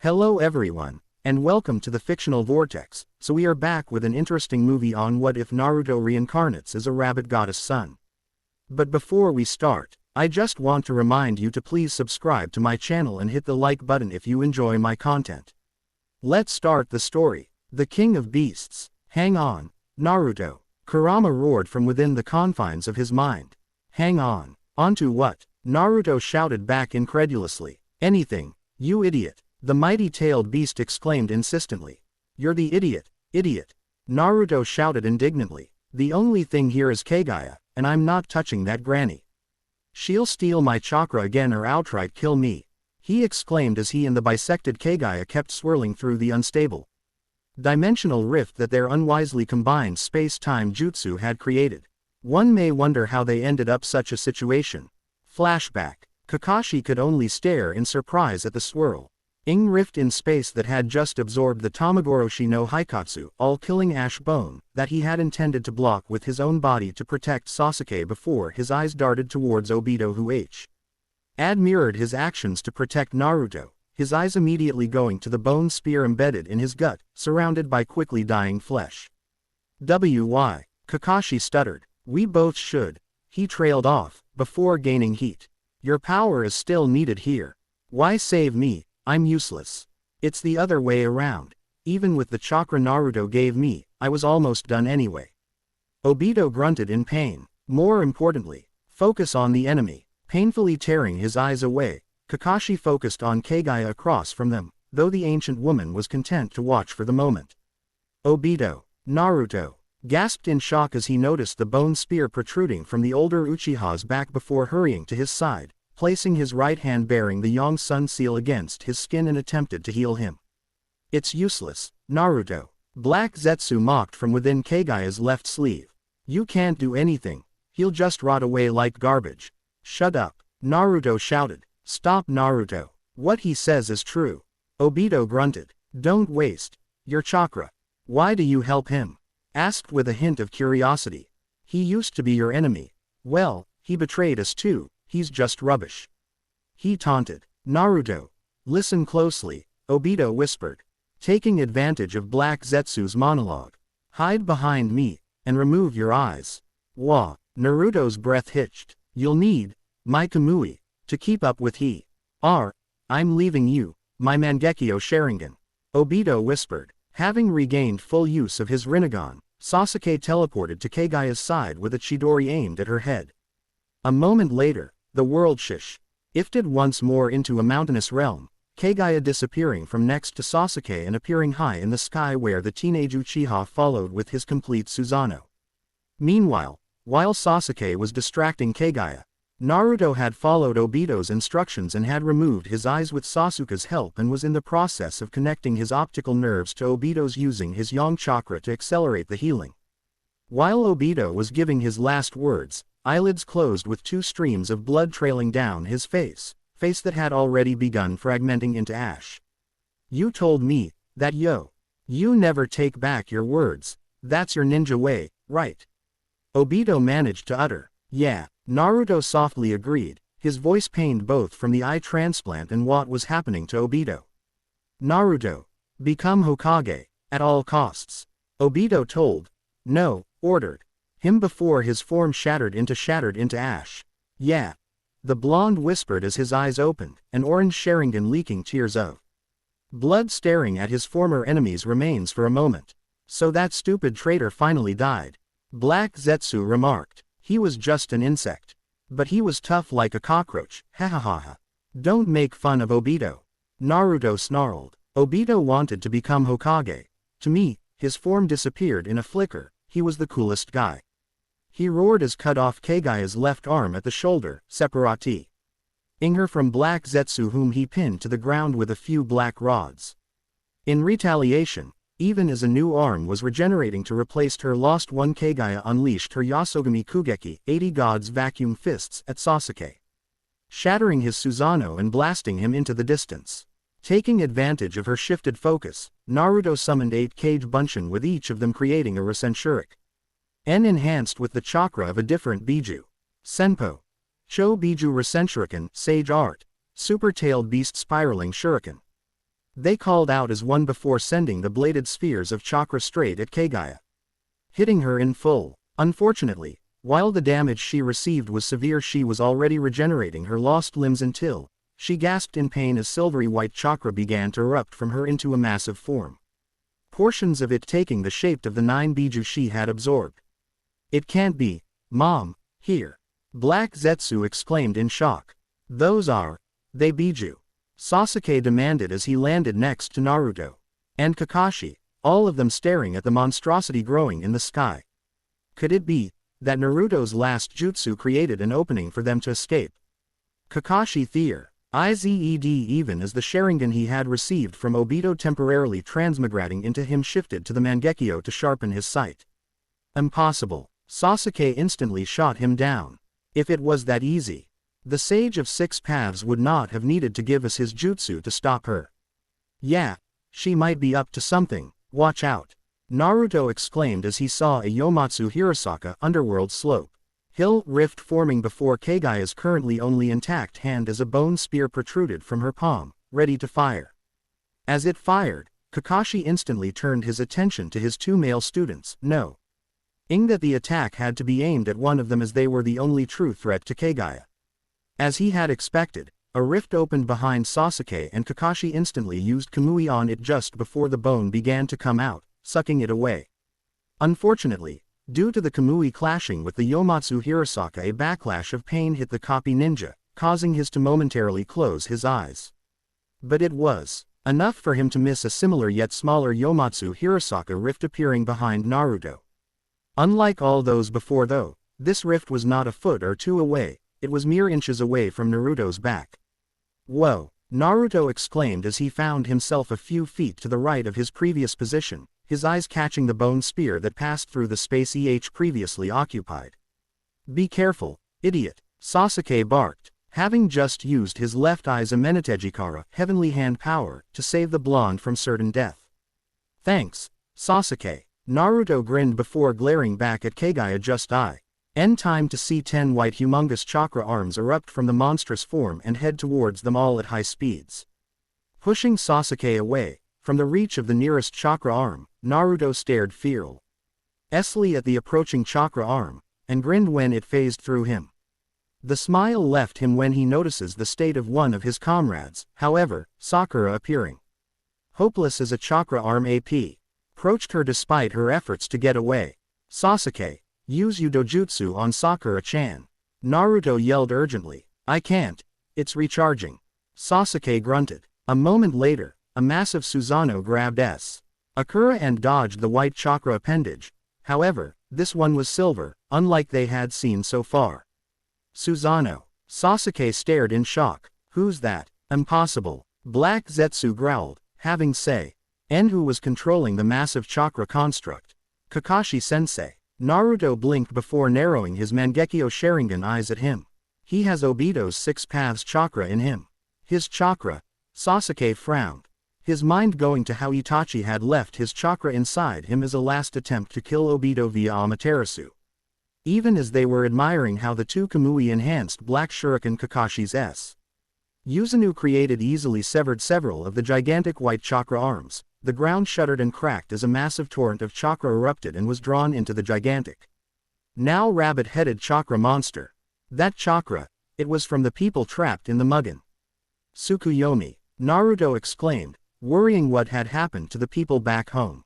Hello everyone, and welcome to the fictional vortex. So we are back with an interesting movie on what if Naruto reincarnates as a rabbit goddess son. But before we start, I just want to remind you to please subscribe to my channel and hit the like button if you enjoy my content. Let's start the story. The King of Beasts. Hang on, Naruto. Kurama roared from within the confines of his mind. Hang on. Onto what? Naruto shouted back incredulously. Anything, you idiot. The mighty-tailed beast exclaimed insistently. You're the idiot, idiot. Naruto shouted indignantly. The only thing here is Kagaya, and I'm not touching that granny. She'll steal my chakra again or outright kill me, he exclaimed as he and the bisected Kagaya kept swirling through the unstable dimensional rift that their unwisely combined space-time jutsu had created. One may wonder how they ended up such a situation. Flashback. Kakashi could only stare in surprise at the swirling rift in space that had just absorbed the Tamagoroshi no Haikatsu, all-killing ash bone, that he had intended to block with his own body to protect Sasuke before his eyes darted towards Obito who had mirrored his actions to protect Naruto, his eyes immediately going to the bone spear embedded in his gut, surrounded by quickly dying flesh. Why? Kakashi stuttered. We both should. He trailed off, before gaining heat. Your power is still needed here. Why save me? I'm useless. It's the other way around. Even with the chakra Naruto gave me, I was almost done anyway. Obito grunted in pain. More importantly, focus on the enemy. Painfully tearing his eyes away, Kakashi focused on Kagaya across from them, though the ancient woman was content to watch for the moment. Obito, Naruto, gasped in shock as he noticed the bone spear protruding from the older Uchiha's back before hurrying to his side, placing his right hand bearing the Yang Sun seal against his skin and attempted to heal him. It's useless, Naruto. Black Zetsu mocked from within Kagaya's left sleeve. You can't do anything. He'll just rot away like garbage. Shut up, Naruto shouted. Stop, Naruto. What he says is true. Obito grunted. Don't waste your chakra. Why do you help him? Asked with a hint of curiosity. He used to be your enemy. Well, he betrayed us too. He's just rubbish. He taunted. Naruto. Listen closely, Obito whispered. Taking advantage of Black Zetsu's monologue. Hide behind me, and remove your eyes. Wah. Naruto's breath hitched. You'll need my Kamui to keep up with I'm leaving you, my Mangekyo Sharingan. Obito whispered. Having regained full use of his Rinnegan, Sasuke teleported to Kagaya's side with a Chidori aimed at her head. A moment later, the world shifted once more into a mountainous realm, Kagaya disappearing from next to Sasuke and appearing high in the sky where the teenage Uchiha followed with his complete Susanoo. Meanwhile, while Sasuke was distracting Kagaya, Naruto had followed Obito's instructions and had removed his eyes with Sasuke's help and was in the process of connecting his optical nerves to Obito's using his Yang chakra to accelerate the healing. While Obito was giving his last words, eyelids closed with two streams of blood trailing down his face that had already begun fragmenting into ash. You told me that you never take back your words. That's your ninja way, right? Obito managed to utter. Yeah, Naruto softly agreed, his voice pained both from the eye transplant and what was happening to Obito. Naruto, become Hokage, at all costs. Obito told. No, ordered him before his form shattered into ash. Yeah. The blonde whispered as his eyes opened, an orange Sharingan leaking tears of blood staring at his former enemy's remains for a moment. So that stupid traitor finally died. Black Zetsu remarked. He was just an insect. But he was tough like a cockroach, ha. Don't make fun of Obito. Naruto snarled. Obito wanted to become Hokage. To me, his form disappeared in a flicker, he was the coolest guy. He roared as cut off Kagaya's left arm at the shoulder, separating her from Black Zetsu whom he pinned to the ground with a few black rods. In retaliation, even as a new arm was regenerating to replace her lost one, Kagaya unleashed her Yasogami Kugeki, 80 Gods vacuum fists, at Sasuke, shattering his Susanoo and blasting him into the distance. Taking advantage of her shifted focus, Naruto summoned 8 Kage Bunshin with each of them creating a Rasenshuriken. Enhanced with the chakra of a different Biju. Senpo. Cho Biju Rasenshuriken, Sage Art. Super-tailed beast spiraling shuriken. They called out as one before sending the bladed spheres of chakra straight at Kagaya, hitting her in full. Unfortunately, while the damage she received was severe, she was already regenerating her lost limbs until she gasped in pain as silvery white chakra began to erupt from her into a massive form, portions of it taking the shape of the 9 biju she had absorbed. It can't be, Mom, here. Black Zetsu exclaimed in shock. Those are, they biju. Sasuke demanded as he landed next to Naruto and Kakashi, all of them staring at the monstrosity growing in the sky. Could it be that Naruto's last jutsu created an opening for them to escape? Kakashi Theer, IZED. Even as the Sharingan he had received from Obito temporarily transmigrating into him shifted to the Mangekyo to sharpen his sight. Impossible. Sasuke instantly shot him down. If it was that easy, the Sage of Six Paths would not have needed to give us his jutsu to stop her. Yeah, she might be up to something, watch out. Naruto exclaimed as he saw a Yomatsu Hirasaka underworld slope hill rift forming before Kagaya's currently only intact hand as a bone spear protruded from her palm, ready to fire. As it fired, Kakashi instantly turned his attention to his 2 male students, knowing that the attack had to be aimed at one of them as they were the only true threat to Kagaya. As he had expected, a rift opened behind Sasuke and Kakashi instantly used Kamui on it just before the bone began to come out, sucking it away. Unfortunately, due to the Kamui clashing with the Yomatsu Hirasaka, a backlash of pain hit the copy ninja, causing his to momentarily close his eyes. But it was enough for him to miss a similar yet smaller Yomatsu Hirasaka rift appearing behind Naruto. Unlike all those before though, this rift was not a foot or 2 away, it was mere inches away from Naruto's back. Whoa! Naruto exclaimed as he found himself a few feet to the right of his previous position, his eyes catching the bone spear that passed through the space previously occupied. Be careful, idiot, Sasuke barked, having just used his left eye's Amenetejikara heavenly hand power to save the blonde from certain death. Thanks, Sasuke. Naruto grinned before glaring back at Kagaya. Just end time to see 10 white humongous chakra arms erupt from the monstrous form and head towards them all at high speeds. Pushing Sasuke away from the reach of the nearest chakra arm, Naruto stared fearlessly at the approaching chakra arm, and grinned when it phased through him. The smile left him when he notices the state of one of his comrades, however, Sakura appearing hopeless as a chakra arm approached her despite her efforts to get away. Sasuke, use Udojutsu on Sakura-chan. Naruto yelled urgently. I can't, it's recharging. Sasuke grunted. A moment later, a massive Susanoo grabbed Sakura and dodged the white chakra appendage. However, this one was silver, unlike they had seen so far. Susanoo. Sasuke stared in shock. Who's that? Impossible. Black Zetsu growled, having who was controlling the massive chakra construct. Kakashi-sensei. Naruto blinked before narrowing his Mangekyo Sharingan eyes at him. He has Obito's 6 paths chakra in him. His chakra? Sasuke frowned, his mind going to how Itachi had left his chakra inside him as a last attempt to kill Obito via Amaterasu. Even as they were admiring how the 2 Kamui enhanced Black Shuriken, Kakashi's Susanoo created easily severed several of the gigantic white chakra arms. The ground shuddered and cracked as a massive torrent of chakra erupted and was drawn into the gigantic, now rabbit-headed chakra monster. That chakra, it was from the people trapped in the Mugen. Tsukuyomi, Naruto exclaimed, worrying what had happened to the people back home.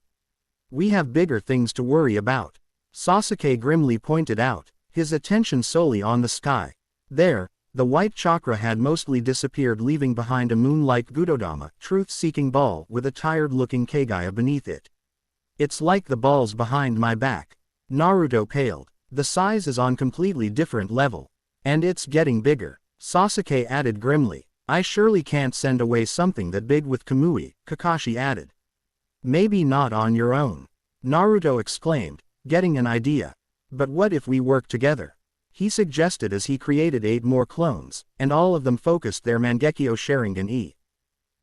We have bigger things to worry about. Sasuke grimly pointed out, his attention solely on the sky. There, the white chakra had mostly disappeared, leaving behind a moon-like Gudodama, truth-seeking ball with a tired-looking Kagaya beneath it. It's like the balls behind my back. Naruto paled. The size is on completely different level. And it's getting bigger. Sasuke added grimly. I surely can't send away something that big with Kamui, Kakashi added. Maybe not on your own. Naruto exclaimed, getting an idea. But what if we work together? He suggested as he created 8 more clones, and all of them focused their Mangekyo Sharingan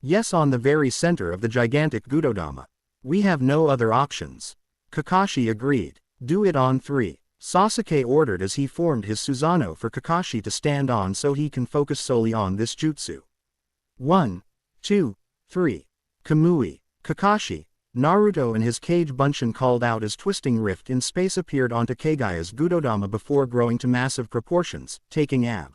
Yes, on the very center of the gigantic Gudodama. We have no other options. Kakashi agreed. Do it on 3. Sasuke ordered as he formed his Susanoo for Kakashi to stand on so he can focus solely on this jutsu. 1, 2, 3. Kamui, Kakashi, Naruto and his Kage Bunshin called out as twisting rift in space appeared onto Kagaya's Gudodama before growing to massive proportions, taking out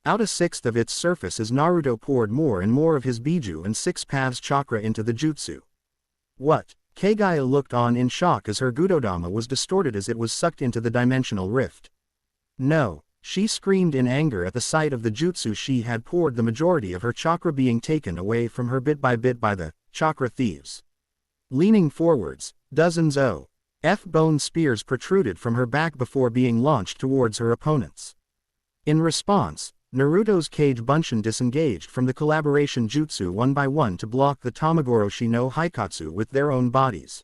a sixth of its surface as Naruto poured more and more of his Biju and Six Paths chakra into the jutsu. What? Kagaya looked on in shock as her Gudodama was distorted as it was sucked into the dimensional rift. No, she screamed in anger at the sight of the jutsu she had poured the majority of her chakra being taken away from her bit by the chakra thieves. Leaning forwards, dozens of bone spears protruded from her back before being launched towards her opponents. In response, Naruto's Kage Bunshin disengaged from the collaboration jutsu one by one to block the Tamagoroshi no Haikatsu with their own bodies.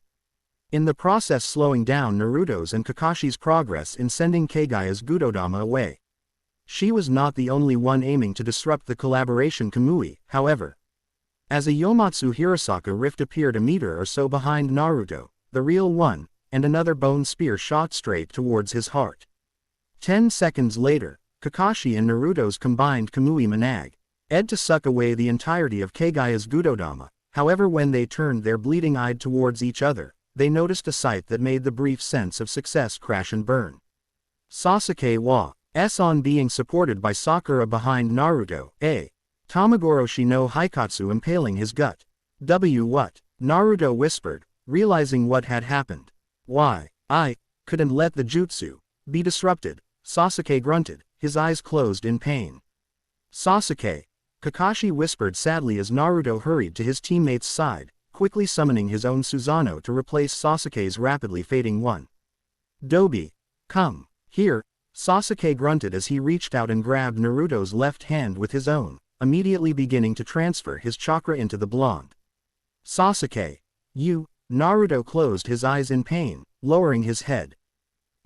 In the process slowing down Naruto's and Kakashi's progress in sending Kagaya's Gudodama away. She was not the only one aiming to disrupt the collaboration Kamui, however. As a Yomatsu Hirasaka rift appeared a meter or so behind Naruto, the real one, and another bone spear shot straight towards his heart. 10 seconds later, Kakashi and Naruto's combined Kamui Manag ed to suck away the entirety of Kagaya's Gudodama, however when they turned their bleeding-eyed towards each other, they noticed a sight that made the brief sense of success crash and burn. Sasuke was on being supported by Sakura behind Naruto, Tamagoroshi no Haikatsu impaling his gut. What? Naruto whispered, realizing what had happened. Why, I couldn't let the jutsu be disrupted, Sasuke grunted, his eyes closed in pain. Sasuke, Kakashi whispered sadly as Naruto hurried to his teammate's side, quickly summoning his own Susanoo to replace Sasuke's rapidly fading one. Dobi, come here, Sasuke grunted as he reached out and grabbed Naruto's left hand with his own, immediately beginning to transfer his chakra into the blonde. Sasuke, you, Naruto closed his eyes in pain, lowering his head.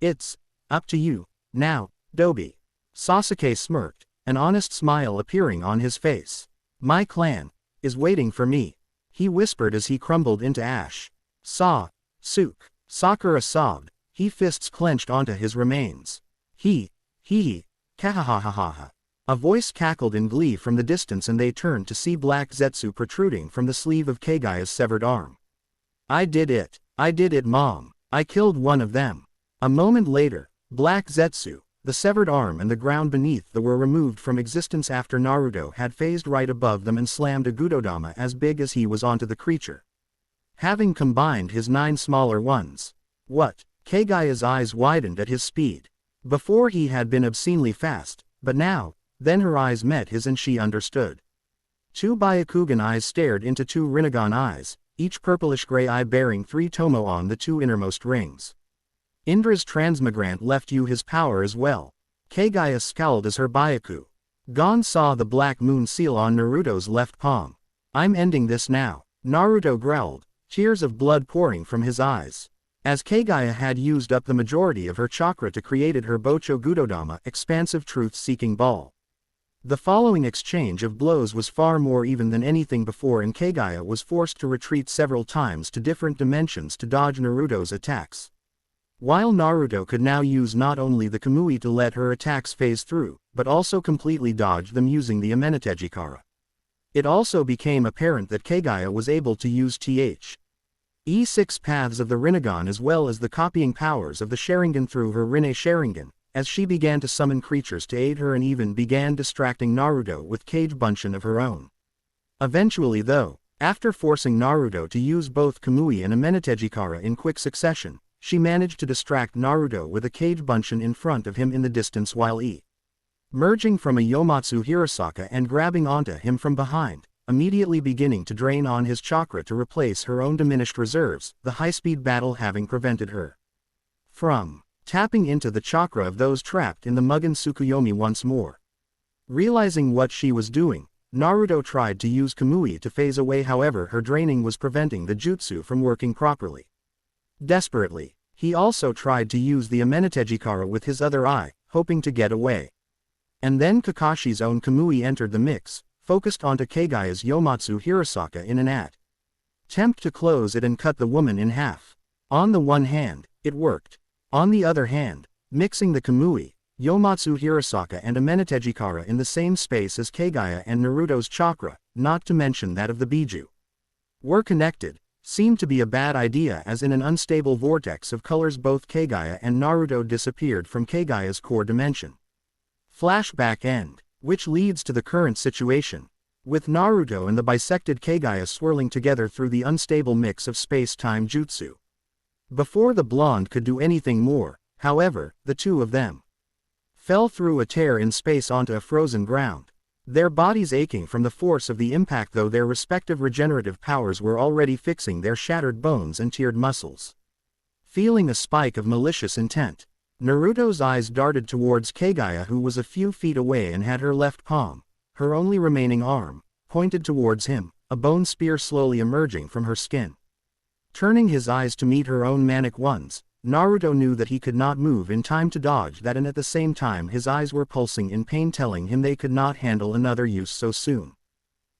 It's up to you, now, Dobi. Sasuke smirked, an honest smile appearing on his face. My clan is waiting for me, he whispered as he crumbled into ash. Sakura sobbed, he fists clenched onto his remains. Kahahahaha. A voice cackled in glee from the distance and they turned to see black Zetsu protruding from the sleeve of Kagaya's severed arm. I did it, mom, I killed one of them. A moment later, black Zetsu, the severed arm and the ground beneath them were removed from existence after Naruto had phased right above them and slammed a Gudodama as big as he was onto the creature. Having combined his 9 smaller ones. What? Kagaya's eyes widened at his speed. Before he had been obscenely fast, but now, then her eyes met his and she understood. 2 Byakugan eyes stared into 2 Rinnegan eyes, each purplish-gray eye bearing 3 tomo on the 2 innermost rings. Indra's transmigrant left you his power as well. Kagaya scowled as her Byaku Gon saw the black moon seal on Naruto's left palm. I'm ending this now, Naruto growled, tears of blood pouring from his eyes. As Kagaya had used up the majority of her chakra to create her Bocho Gudodama expansive truth-seeking ball. The following exchange of blows was far more even than anything before and Kagaya was forced to retreat several times to different dimensions to dodge Naruto's attacks. While Naruto could now use not only the Kamui to let her attacks phase through, but also completely dodge them using the Amenetejikara. It also became apparent that Kagaya was able to use E6 paths of the Rinnegan as well as the copying powers of the Sharingan through her Rinne Sharingan, as she began to summon creatures to aid her and even began distracting Naruto with Kage Bunshin of her own. Eventually though, after forcing Naruto to use both Kamui and Amenetejikara in quick succession, she managed to distract Naruto with a Kage Bunshin in front of him in the distance while merging from a Yomatsu Hirasaka and grabbing onto him from behind, immediately beginning to drain on his chakra to replace her own diminished reserves, the high-speed battle having prevented her from tapping into the chakra of those trapped in the Mugen Tsukuyomi once more. Realizing what she was doing, Naruto tried to use Kamui to phase away, however her draining was preventing the jutsu from working properly. Desperately, he also tried to use the Amenetejikara with his other eye, hoping to get away. And then Kakashi's own Kamui entered the mix, focused onto Kagaya's Yomatsu Hirasaka in an attempt to close it and cut the woman in half. On the one hand, it worked. On the other hand, mixing the Kamui, Yomatsu Hirasaka and Amenetejikara in the same space as Kagaya and Naruto's chakra, not to mention that of the Biju were connected, seemed to be a bad idea, as in an unstable vortex of colors both Kagaya and Naruto disappeared from Kagaya's core dimension. Flashback end, which leads to the current situation, with Naruto and the bisected Kagaya swirling together through the unstable mix of space-time jutsu. Before the blonde could do anything more, however, the two of them fell through a tear in space onto a frozen ground. Their bodies aching from the force of the impact, though their respective regenerative powers were already fixing their shattered bones and teared muscles. Feeling a spike of malicious intent, Naruto's eyes darted towards Kagaya, who was a few feet away and had her left palm, her only remaining arm, pointed towards him, a bone spear slowly emerging from her skin. Turning his eyes to meet her own manic ones, Naruto knew that he could not move in time to dodge that, and at the same time his eyes were pulsing in pain, telling him they could not handle another use so soon.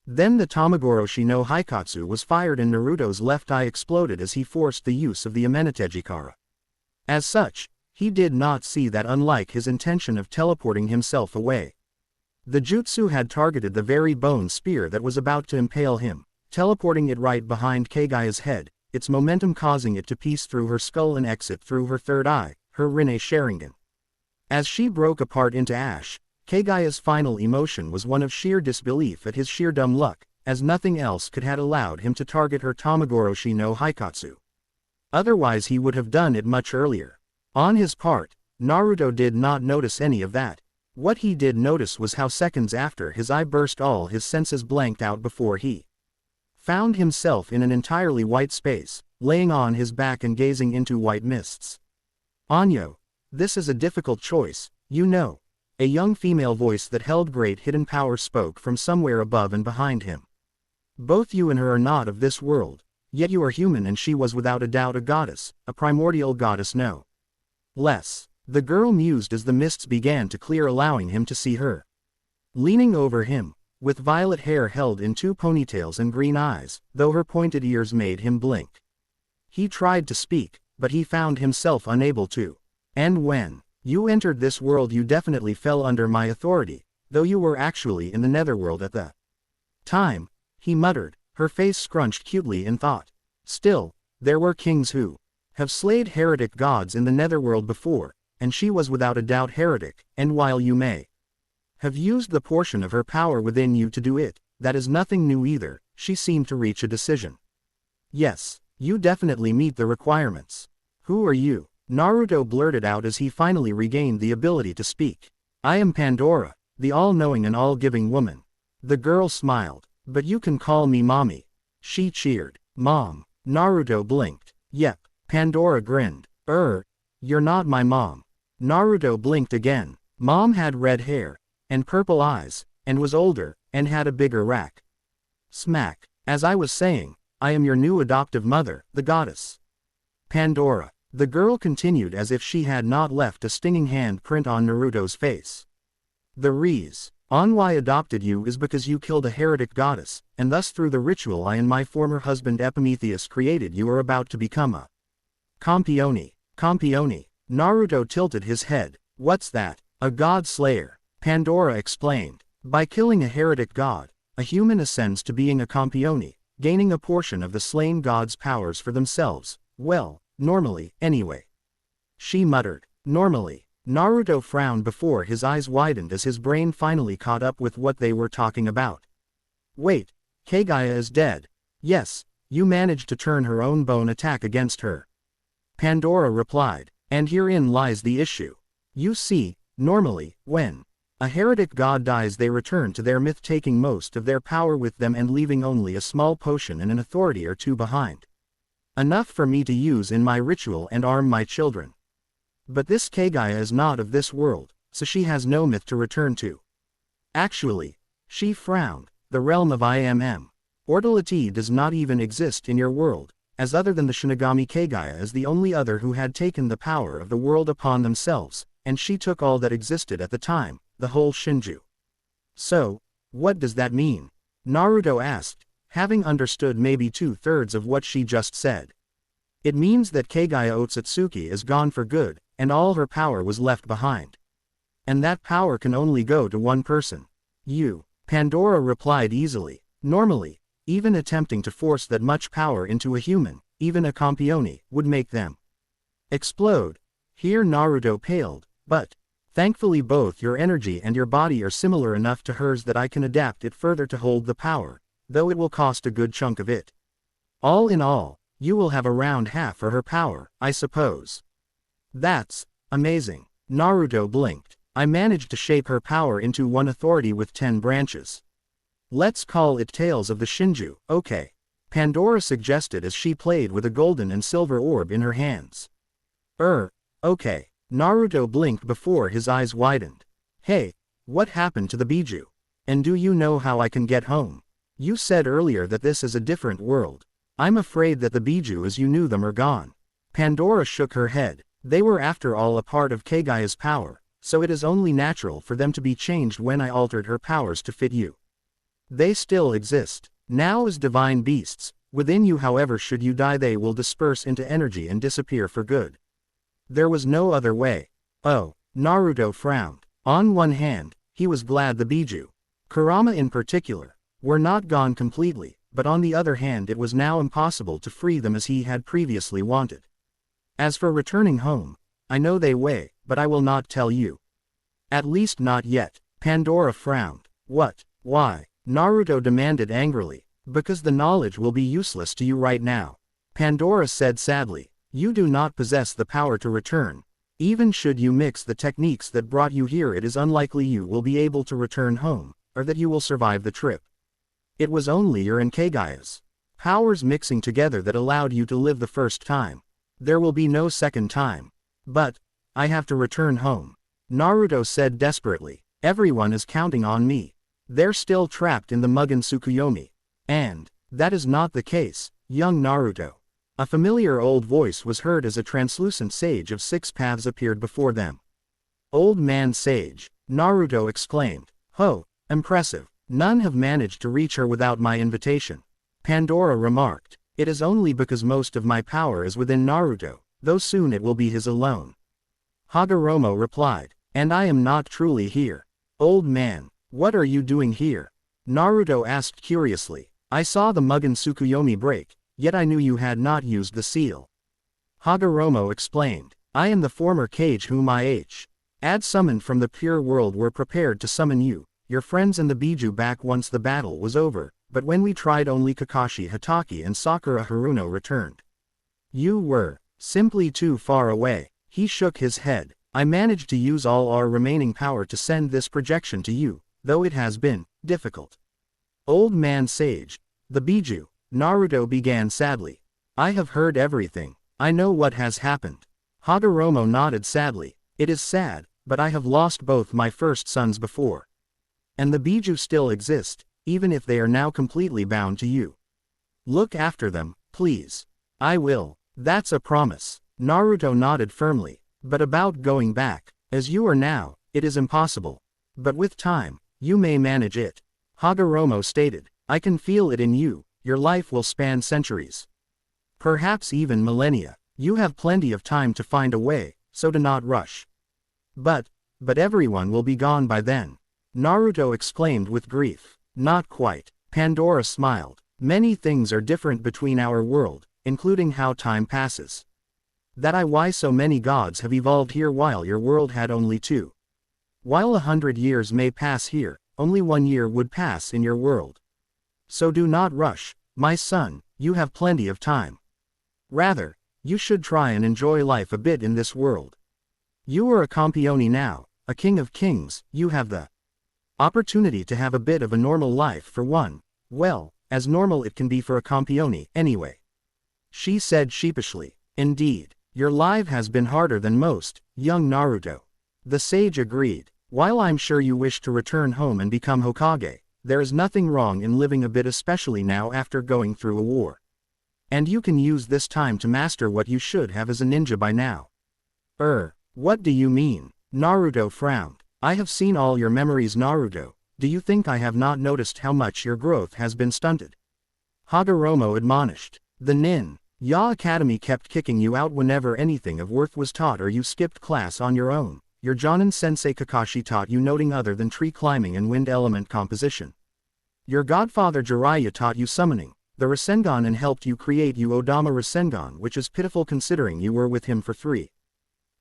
Then the Tamagoroshi no Haikatsu was fired and Naruto's left eye exploded as he forced the use of the Amenetejikara. As such, he did not see that, unlike his intention of teleporting himself away, the jutsu had targeted the very bone spear that was about to impale him, teleporting it right behind Kagaya's head, its momentum causing it to pierce through her skull and exit through her third eye, her Rinne Sharingan. As she broke apart into ash, Kagaya's final emotion was one of sheer disbelief at his sheer dumb luck, as nothing else could have allowed him to target her Tamagoroshi no Haikatsu. Otherwise he would have done it much earlier. On his part, Naruto did not notice any of that. What he did notice was how seconds after his eye burst all his senses blanked out before he found himself in an entirely white space, laying on his back and gazing into white mists. "Anyo, this is a difficult choice, you know." A young female voice that held great hidden power spoke from somewhere above and behind him. "Both you and her are not of this world, yet you are human, and she was without a doubt a goddess, a primordial goddess no less." The girl mused as the mists began to clear, allowing him to see her. Leaning over him, with violet hair held in two ponytails and green eyes, though her pointed ears made him blink. He tried to speak, but he found himself unable to. "And when you entered this world you definitely fell under my authority, though you were actually in the netherworld at the time," he muttered, her face scrunched cutely in thought. "Still, there were kings who have slayed heretic gods in the netherworld before, and she was without a doubt heretic, and while you may have used the portion of her power within you to do it, that is nothing new either." She seemed to reach a decision. "Yes, you definitely meet the requirements." "Who are you?" Naruto blurted out as he finally regained the ability to speak. "I am Pandora, the all-knowing and all-giving woman." The girl smiled. "But you can call me Mommy." She cheered. "Mom." Naruto blinked. "Yep." Pandora grinned. You're not my mom." Naruto blinked again. Mom had red hair and purple eyes, and was older, and had a bigger rack. Smack. "As I was saying, I am your new adoptive mother, the goddess Pandora." The girl continued as if she had not left a stinging hand print on Naruto's face. "The reason why I adopted you is because you killed a heretic goddess, and thus through the ritual I and my former husband Epimetheus created you are about to become a Campione." "Campione." Naruto tilted his head. "What's that?" "A godslayer," Pandora explained. "By killing a heretic god, a human ascends to being a Campione, gaining a portion of the slain god's powers for themselves. Well, normally, anyway." She muttered. "Normally." Naruto frowned before his eyes widened as his brain finally caught up with what they were talking about. "Wait, Kagaya is dead." "Yes, you managed to turn her own bone attack against her," Pandora replied. "And herein lies the issue. You see, normally, when a heretic god dies they return to their myth, taking most of their power with them and leaving only a small potion and an authority or two behind. Enough for me to use in my ritual and arm my children. But this Kagaya is not of this world, so she has no myth to return to. Actually," she frowned, "the realm of IMM. Ortolati does not even exist in your world, as other than the Shinigami Kagaya is the only other who had taken the power of the world upon themselves, and she took all that existed at the time, the whole Shinju." "So, what does that mean?" Naruto asked, having understood maybe 2/3 of what she just said. "It means that Kagaya Otsutsuki is gone for good, and all her power was left behind. And that power can only go to one person. You." Pandora replied easily. "Normally, Even attempting to force that much power into a human, even a campione, would make them explode. Here Naruto paled, but thankfully both your energy and your body are similar enough to hers that I can adapt it further to hold the power, though it will cost a good chunk of it. All in all, you will have around half for her power, I suppose. That's amazing. Naruto blinked. I managed to shape her power into one authority with 10 branches. Let's call it Tales of the Shinju, okay? Pandora suggested as she played with a golden and silver orb in her hands. Okay. Naruto blinked before his eyes widened. Hey, what happened to the Biju? And do you know how I can get home? You said earlier that this is a different world. I'm afraid that the Biju as you knew them are gone. Pandora shook her head. They were after all a part of Kagaya's power, so it is only natural for them to be changed when I altered her powers to fit you. They still exist, now as divine beasts, within you however should you die they will disperse into energy and disappear for good. There was no other way. Oh, Naruto frowned. On one hand, he was glad the Biju, Kurama in particular, were not gone completely, but on the other hand it was now impossible to free them as he had previously wanted. As for returning home, I know they way, but I will not tell you. At least not yet. Pandora frowned. What? Why? Naruto demanded angrily. Because the knowledge will be useless to you right now. Pandora said sadly. You do not possess the power to return. Even should you mix the techniques that brought you here it is unlikely you will be able to return home, or that you will survive the trip. It was only your and Kagaya's powers mixing together that allowed you to live the first time. There will be no second time. But I have to return home. Naruto said desperately. Everyone is counting on me. They're still trapped in the Mugen Tsukuyomi. And that is not the case, young Naruto. A familiar old voice was heard as a translucent sage of 6 paths appeared before them. Old man sage, Naruto exclaimed. Ho, impressive. None have managed to reach her without my invitation. Pandora remarked. It is only because most of my power is within Naruto, though soon it will be his alone. Hagoromo replied. And I am not truly here. Old man, what are you doing here? Naruto asked curiously. I saw the Mugen Tsukuyomi break, yet I knew you had not used the seal. Hagoromo explained. I am the former Kage whom I had summoned from the pure world were prepared to summon you, your friends and the Biju back once the battle was over, but when we tried only Kakashi Hatake and Sakura Haruno returned. You were simply too far away. He shook his head. I managed to use all our remaining power to send this projection to you, though it has been difficult. Old man sage, the Biju, Naruto began sadly. I have heard everything. I know what has happened. Hagoromo nodded sadly. It is sad, but I have lost both my first sons before. And the Biju still exist, even if they are now completely bound to you. Look after them, please. I will. That's a promise. Naruto nodded firmly. But about going back, as you are now, it is impossible. But with time, you may manage it. Hagoromo stated. I can feel it in you, your life will span centuries. Perhaps even millennia. You have plenty of time to find a way, so do not rush. But everyone will be gone by then. Naruto exclaimed with grief. Not quite. Pandora smiled. Many things are different between our world, including how time passes. That is why so many gods have evolved here while your world had only 2. While 100 years may pass here, only 1 year would pass in your world. So do not rush, my son, you have plenty of time. Rather, you should try and enjoy life a bit in this world. You are a campione now, a king of kings, you have the opportunity to have a bit of a normal life for one, well, as normal it can be for a campione, anyway. She said sheepishly. Indeed, your life has been harder than most, young Naruto. The sage agreed. While I'm sure you wish to return home and become Hokage, there is nothing wrong in living a bit especially now after going through a war. And you can use this time to master what you should have as a ninja by now. What do you mean? Naruto frowned. I have seen all your memories Naruto, do you think I have not noticed how much your growth has been stunted? Hagoromo admonished. The Ninja Academy kept kicking you out whenever anything of worth was taught or you skipped class on your own. Your Jonin sensei Kakashi taught you noting other than tree climbing and wind element composition. Your godfather Jiraiya taught you summoning the Rasengan and helped you create Uodama Rasengan, which is pitiful considering you were with him for 3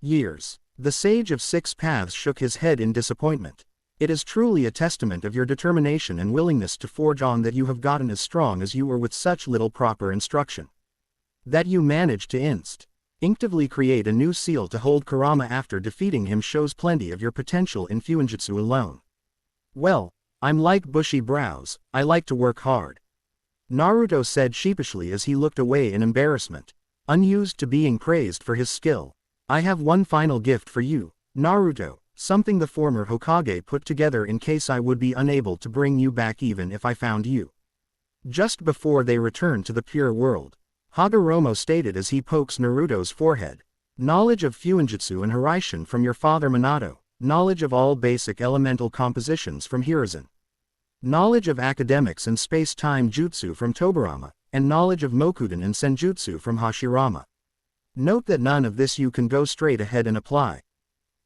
years. The Sage of Six Paths shook his head in disappointment. It is truly a testament of your determination and willingness to forge on that you have gotten as strong as you were with such little proper instruction. That you managed to instinctively create a new seal to hold Kurama after defeating him shows plenty of your potential in Fuinjutsu alone. Well, I'm like bushy brows, I like to work hard. Naruto said sheepishly as he looked away in embarrassment. Unused to being praised for his skill. I have one final gift for you, Naruto, something the former Hokage put together in case I would be unable to bring you back even if I found you. Just before they returned to the pure world, Hagoromo stated as he pokes Naruto's forehead. Knowledge of Fuinjutsu and Hiraishin from your father Minato, knowledge of all basic elemental compositions from Hiruzen. Knowledge of academics and space-time jutsu from Tobirama, and knowledge of Mokuden and Senjutsu from Hashirama. Note that none of this you can go straight ahead and apply.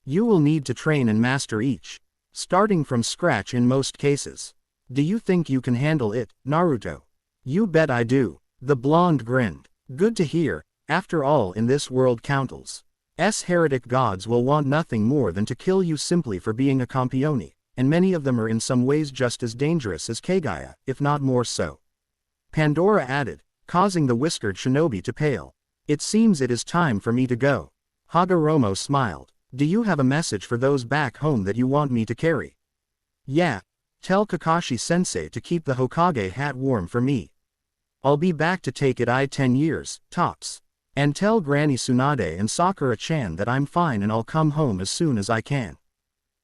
You will need to train and master each, starting from scratch in most cases. Do you think you can handle it, Naruto? You bet I do. The blonde grinned. Good to hear, after all in this world Council's heretic gods will want nothing more than to kill you simply for being a campione, and many of them are in some ways just as dangerous as Kagaya, if not more so. Pandora added, causing the whiskered shinobi to pale. It seems it is time for me to go. Hagoromo smiled. Do you have a message for those back home that you want me to carry? Yeah. Tell Kakashi-sensei to keep the Hokage hat warm for me. I'll be back to take it 10 years, tops. And tell Granny Tsunade and Sakura-chan that I'm fine and I'll come home as soon as I can.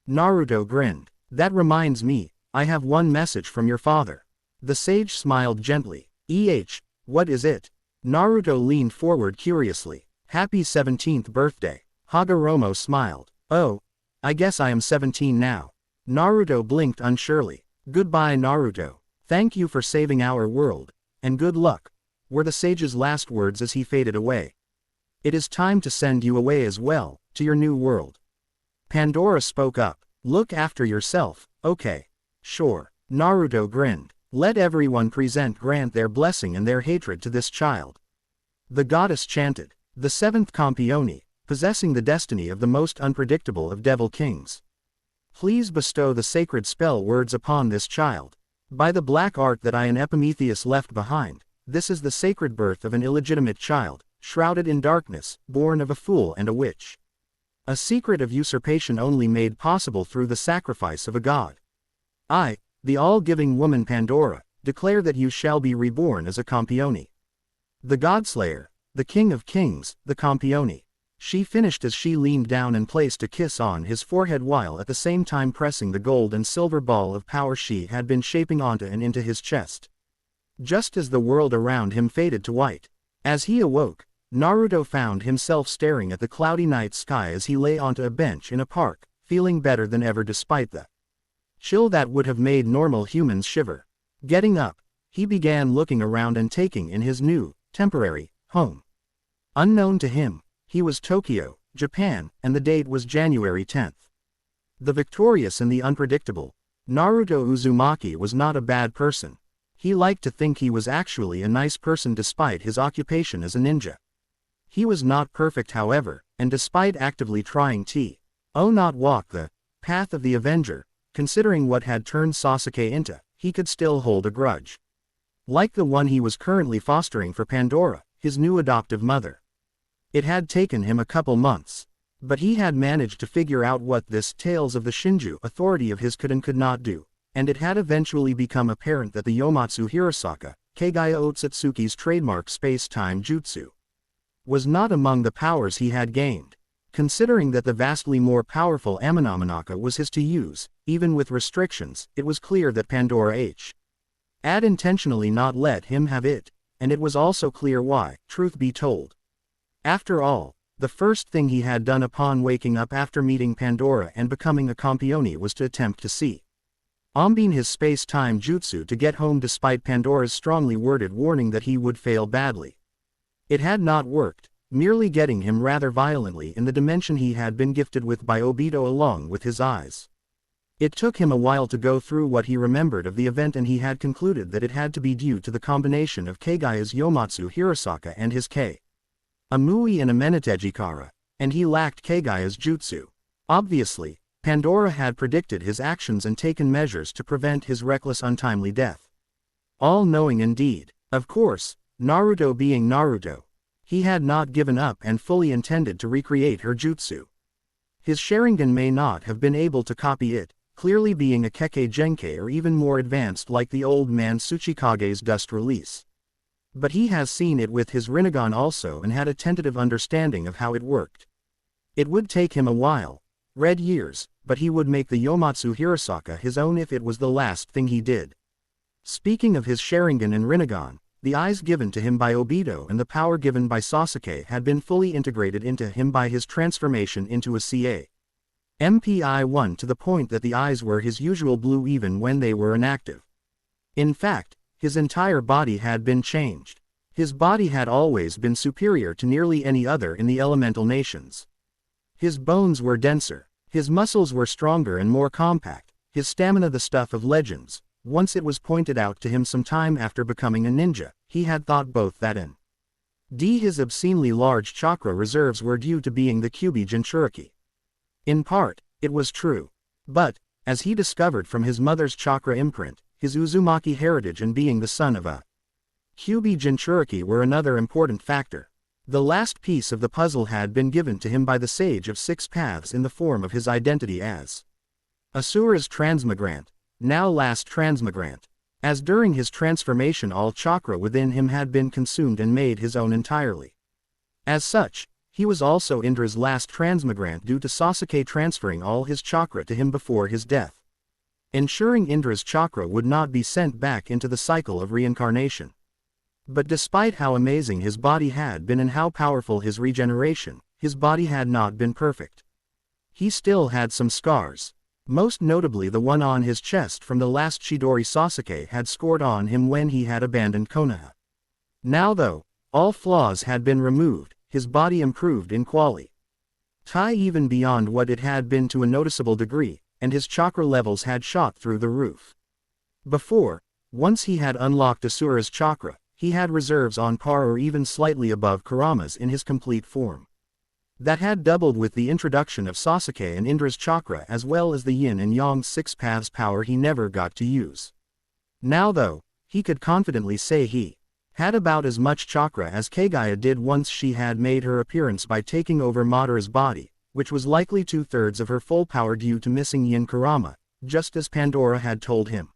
Naruto grinned. That reminds me, I have one message from your father. The sage smiled gently. What is it? Naruto leaned forward curiously. Happy 17th birthday. Hagoromo smiled. Oh, I guess I am 17 now. Naruto blinked unsurely. Goodbye Naruto. Thank you for saving our world. And good luck, were the sage's last words as he faded away. It is time to send you away as well, to your new world. Pandora spoke up. Look after yourself, okay. Sure. Naruto grinned. Let everyone grant their blessing and their hatred to this child. The goddess chanted. The 7th Campione, possessing the destiny of the most unpredictable of devil kings. Please bestow the sacred spell words upon this child. By the black art that I and Epimetheus left behind, this is the sacred birth of an illegitimate child, shrouded in darkness, born of a fool and a witch. A secret of usurpation only made possible through the sacrifice of a god. I, the all-giving woman Pandora, declare that you shall be reborn as a Campione. The godslayer, the king of kings, the Campione. She finished as she leaned down and placed a kiss on his forehead while at the same time pressing the gold and silver ball of power she had been shaping onto and into his chest. Just as the world around him faded to white. As he awoke, Naruto found himself staring at the cloudy night sky as he lay onto a bench in a park, feeling better than ever despite the chill that would have made normal humans shiver. Getting up, he began looking around and taking in his new, temporary, home. Unknown to him, he was Tokyo, Japan, and the date was January 10th. The victorious and the unpredictable, Naruto Uzumaki was not a bad person. He liked to think he was actually a nice person despite his occupation as a ninja. He was not perfect however, and despite actively trying not walk the path of the Avenger, considering what had turned Sasuke into, he could still hold a grudge. Like the one he was currently fostering for Pandora, his new adoptive mother. It had taken him a couple months, but he had managed to figure out what this Tales of the Shinju authority of his could and could not do, and it had eventually become apparent that the Yomatsu Hirosaka, Kagaya Otsutsuki's trademark space-time jutsu, was not among the powers he had gained. Considering that the vastly more powerful Amenominaka was his to use, even with restrictions, it was clear that Pandora had intentionally not let him have it, and it was also clear why, truth be told. After all, the first thing he had done upon waking up after meeting Pandora and becoming a Campione was to attempt to see Ambine his space-time jutsu to get home despite Pandora's strongly worded warning that he would fail badly. It had not worked, merely getting him rather violently in the dimension he had been gifted with by Obito along with his eyes. It took him a while to go through what he remembered of the event, and he had concluded that it had to be due to the combination of Keigaya's Yomatsu Hirasaka and his Kei. Amui and Amenetejikara, and he lacked Keigaya's jutsu. Obviously, Pandora had predicted his actions and taken measures to prevent his reckless untimely death. All-knowing indeed. Of course, Naruto being Naruto, he had not given up and fully intended to recreate her jutsu. His Sharingan may not have been able to copy it, clearly being a Kekkei Genkei or even more advanced like the old man Tsuchikage's dust release. But he has seen it with his Rinnegan also and had a tentative understanding of how it worked. It would take him a while, red years, but he would make the Yomatsu Hirasaka his own if it was the last thing he did. Speaking of his Sharingan and Rinnegan, the eyes given to him by Obito and the power given by Sasuke had been fully integrated into him by his transformation into a MPI-1 to the point that the eyes were his usual blue even when they were inactive. In fact, his entire body had been changed. His body had always been superior to nearly any other in the elemental nations. His bones were denser, his muscles were stronger and more compact, his stamina the stuff of legends. Once it was pointed out to him some time after becoming a ninja, he had thought both that and his obscenely large chakra reserves were due to being the Kyuubi Jinchuriki. In part, it was true. But, as he discovered from his mother's chakra imprint, his Uzumaki heritage and being the son of a Kyuubi Jinchuriki were another important factor. The last piece of the puzzle had been given to him by the Sage of Six Paths in the form of his identity as Asura's transmigrant, now last transmigrant, as during his transformation all chakra within him had been consumed and made his own entirely. As such, he was also Indra's last transmigrant due to Sasuke transferring all his chakra to him before his death, ensuring Indra's chakra would not be sent back into the cycle of reincarnation. But despite how amazing his body had been and how powerful his regeneration, his body had not been perfect. He still had some scars. Most notably the one on his chest from the last Chidori Sasuke had scored on him when he had abandoned Konoha. Now though, all flaws had been removed, his body improved in quality, even beyond what it had been to a noticeable degree, and his chakra levels had shot through the roof. Before, once he had unlocked Asura's chakra, he had reserves on par or even slightly above Kurama's in his complete form. That had doubled with the introduction of Sasuke and Indra's chakra as well as the yin and yang six paths power he never got to use. Now though, he could confidently say he had about as much chakra as Keigaya did once she had made her appearance by taking over Madara's body, which was likely 2/3 of her full power due to missing Yin Kurama, just as Pandora had told him.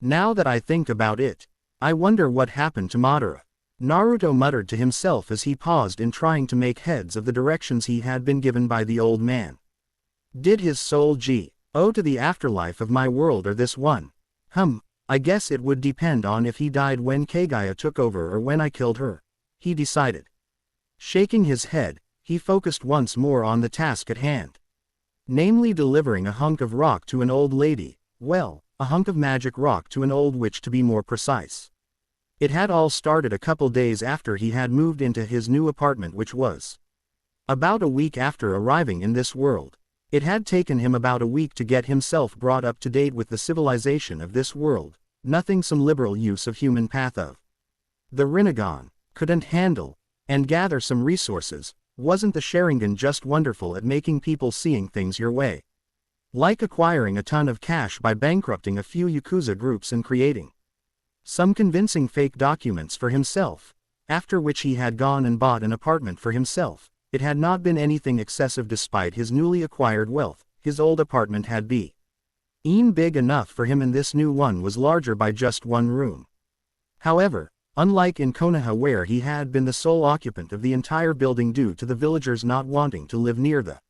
Now that I think about it, I wonder what happened to Madara. Naruto muttered to himself as he paused in trying to make heads of the directions he had been given by the old man. Did his soul go to the afterlife of my world or this one? I guess it would depend on if he died when Keigaya took over or when I killed her, he decided. Shaking his head, he focused once more on the task at hand. Namely delivering a hunk of rock to an old lady, well, a hunk of magic rock to an old witch to be more precise. It had all started a couple days after he had moved into his new apartment, which was about a week after arriving in this world. It had taken him about a week to get himself brought up to date with the civilization of this world, nothing some liberal use of human path of the Rinnegan couldn't handle, and gather some resources. Wasn't the Sharingan just wonderful at making people seeing things your way? Like acquiring a ton of cash by bankrupting a few Yakuza groups and creating some convincing fake documents for himself, after which he had gone and bought an apartment for himself. It had not been anything excessive despite his newly acquired wealth. His old apartment had been big enough for him and this new one was larger by just one room. However, unlike in Konoha where he had been the sole occupant of the entire building due to the villagers not wanting to live near the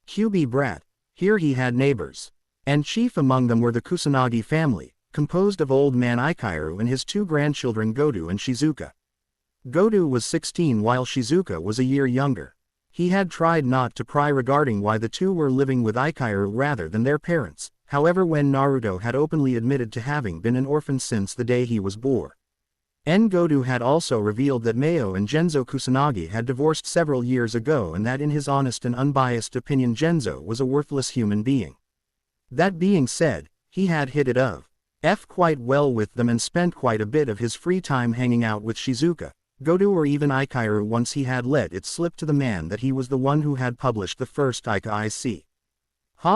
Kyuubi brat, here he had neighbors. And chief among them were the Kusanagi family, composed of old man Ikairu and his two grandchildren Godu and Shizuka. Godu was 16 while Shizuka was a year younger. He had tried not to pry regarding why the two were living with Ikairu rather than their parents, however when Naruto had openly admitted to having been an orphan since the day he was born. Godu had also revealed that Meo and Genzo Kusanagi had divorced several years ago and that in his honest and unbiased opinion Genzo was a worthless human being. That being said, he had hit it off quite well with them and spent quite a bit of his free time hanging out with Shizuka, Godu or even Aikaru once he had let it slip to the man that he was the one who had published the first Ic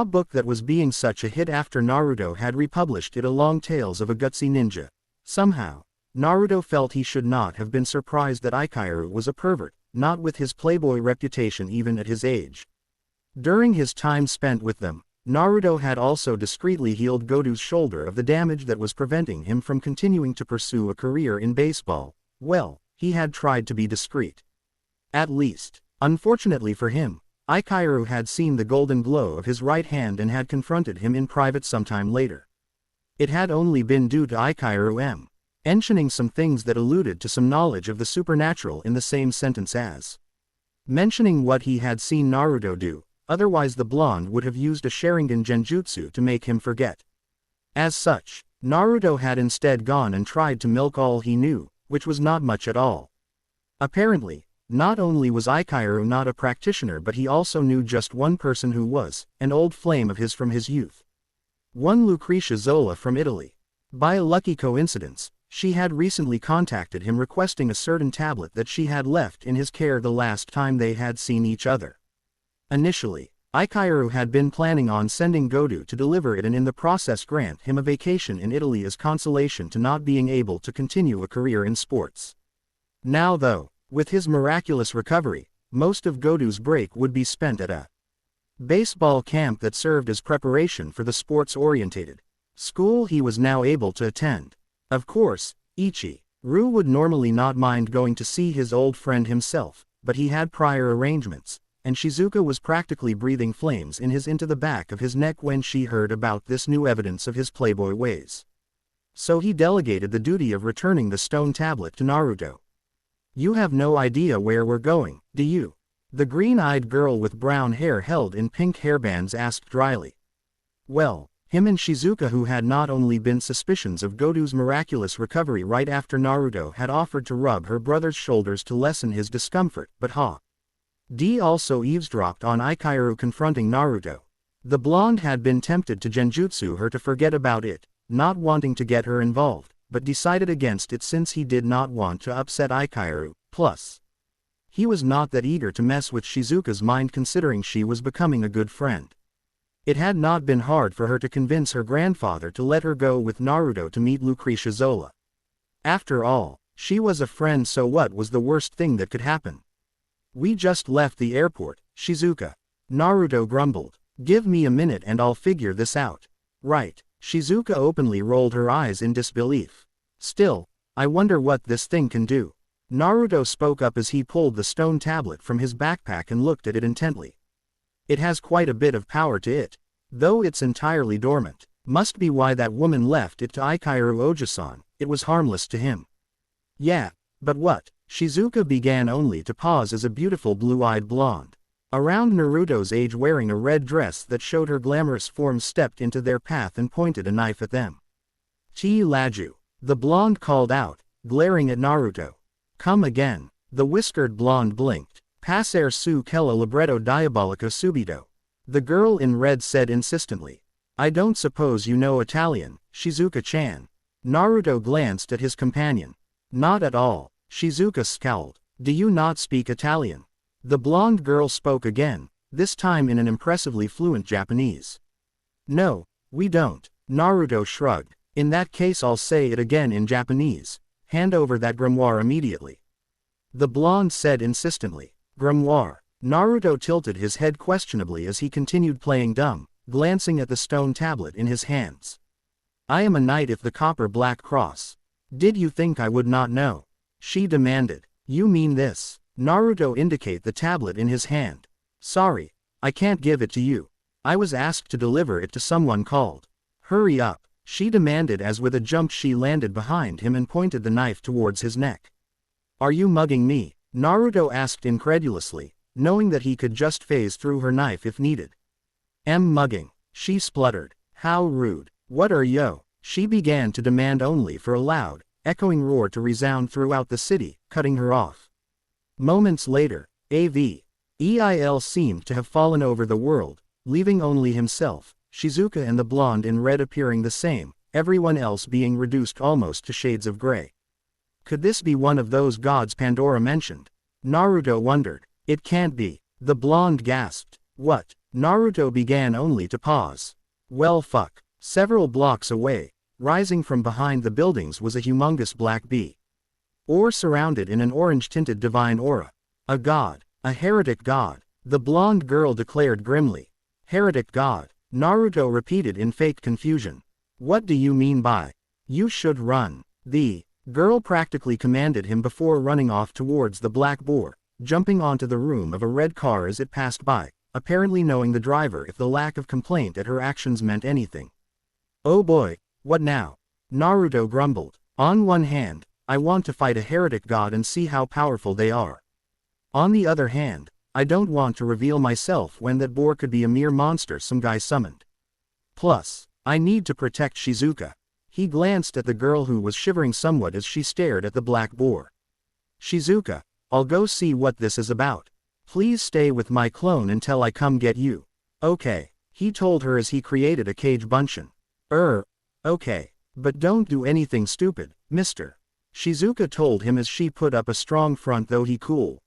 book that was being such a hit after Naruto had republished it along Tales of a Gutsy Ninja. Somehow, Naruto felt he should not have been surprised that Aikaru was a pervert, not with his playboy reputation even at his age. During his time spent with them, Naruto had also discreetly healed Godu's shoulder of the damage that was preventing him from continuing to pursue a career in baseball. Well, he had tried to be discreet. At least. Unfortunately for him, Aikaru had seen the golden glow of his right hand and had confronted him in private sometime later. It had only been due to Aikaru mentioning some things that alluded to some knowledge of the supernatural in the same sentence as mentioning what he had seen Naruto do, otherwise the blonde would have used a Sharingan genjutsu to make him forget. As such, Naruto had instead gone and tried to milk all he knew, which was not much at all. Apparently, not only was Aikaru not a practitioner but he also knew just one person who was, an old flame of his from his youth. One Lucretia Zola from Italy. By a lucky coincidence, she had recently contacted him requesting a certain tablet that she had left in his care the last time they had seen each other. Initially, Aikaru had been planning on sending Godu to deliver it and in the process grant him a vacation in Italy as consolation to not being able to continue a career in sports. Now though, with his miraculous recovery, most of Godu's break would be spent at a baseball camp that served as preparation for the sports-orientated school he was now able to attend. Of course, Ichiru would normally not mind going to see his old friend himself, but he had prior arrangements, and Shizuka was practically breathing flames into the back of his neck when she heard about this new evidence of his playboy ways. So he delegated the duty of returning the stone tablet to Naruto. "You have no idea where we're going, do you?" The green-eyed girl with brown hair held in pink hairbands asked dryly. Well, him and Shizuka, who had not only been suspicions of Godu's miraculous recovery right after Naruto had offered to rub her brother's shoulders to lessen his discomfort, but also eavesdropped on Aikaru confronting Naruto. The blonde had been tempted to genjutsu her to forget about it, not wanting to get her involved, but decided against it since he did not want to upset Aikaru, plus he was not that eager to mess with Shizuka's mind considering she was becoming a good friend. It had not been hard for her to convince her grandfather to let her go with Naruto to meet Lucretia Zola. After all, she was a friend, so what was the worst thing that could happen? "We just left the airport, Shizuka," Naruto grumbled. "Give me a minute and I'll figure this out." "Right." Shizuka openly rolled her eyes in disbelief. "Still, I wonder what this thing can do." Naruto spoke up as he pulled the stone tablet from his backpack and looked at it intently. "It has quite a bit of power to it. Though it's entirely dormant. Must be why that woman left it to Aikaru Ojisan. It was harmless to him." "Yeah, but what?" Shizuka began only to pause as a beautiful blue-eyed blonde, around Naruto's age wearing a red dress that showed her glamorous form stepped into their path and pointed a knife at them. "Chi Laju," the blonde called out, glaring at Naruto. "Come again." The whiskered blonde blinked. "Passer su quella libretto diabolico subito," the girl in red said insistently. "I don't suppose you know Italian, Shizuka-chan." Naruto glanced at his companion. "Not at all." Shizuka scowled. "Do you not speak Italian?" The blonde girl spoke again, this time in an impressively fluent Japanese. "No, we don't." Naruto shrugged. "In that case I'll say it again in Japanese. Hand over that grimoire immediately." The blonde said insistently. "Grimoire." Naruto tilted his head questionably as he continued playing dumb, glancing at the stone tablet in his hands. "I am a knight of the copper-black cross. Did you think I would not know?" she demanded. "You mean this?" Naruto indicated the tablet in his hand. "Sorry, I can't give it to you. I was asked to deliver it to someone called." "Hurry up," she demanded as with a jump she landed behind him and pointed the knife towards his neck. "Are you mugging me?" Naruto asked incredulously, knowing that he could just phase through her knife if needed. Mugging," she spluttered. "How rude. What are yo?" She began to demand only for a loud, echoing roar to resound throughout the city, cutting her off. Moments later, AV. EIL seemed to have fallen over the world, leaving only himself, Shizuka and the blonde in red appearing the same, everyone else being reduced almost to shades of gray. Could this be one of those gods Pandora mentioned? Naruto wondered. It can't be. The blonde gasped. What? Naruto began only to pause. Well fuck. Several blocks away, rising from behind the buildings was a humongous black bee. Or surrounded in an orange-tinted divine aura. A god. A heretic god. The blonde girl declared grimly. Heretic god. Naruto repeated in fake confusion. What do you mean by? You should run. The girl practically commanded him before running off towards the black boar, jumping onto the room of a red car as it passed by, apparently knowing the driver if the lack of complaint at her actions meant anything. Oh boy, what now? Naruto grumbled. On one hand, I want to fight a heretic god and see how powerful they are. On the other hand, I don't want to reveal myself when that boar could be a mere monster some guy summoned. Plus, I need to protect Shizuka. He glanced at the girl who was shivering somewhat as she stared at the black boar. Shizuka, I'll go see what this is about. Please stay with my clone until I come get you. Okay, he told her as he created a cage bunchen. Okay. But don't do anything stupid, mister. Shizuka told him as she put up a strong front though he cool.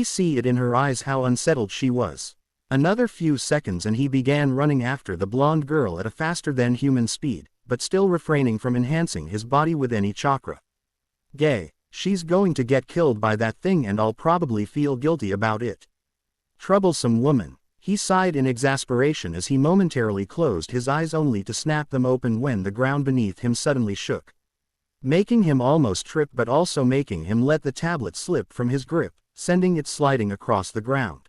See it in her eyes how unsettled she was. Another few seconds and he began running after the blonde girl at a faster than human speed, but still refraining from enhancing his body with any chakra. Gay, she's going to get killed by that thing and I'll probably feel guilty about it. Troublesome woman. He sighed in exasperation as he momentarily closed his eyes only to snap them open when the ground beneath him suddenly shook, making him almost trip but also making him let the tablet slip from his grip, sending it sliding across the ground.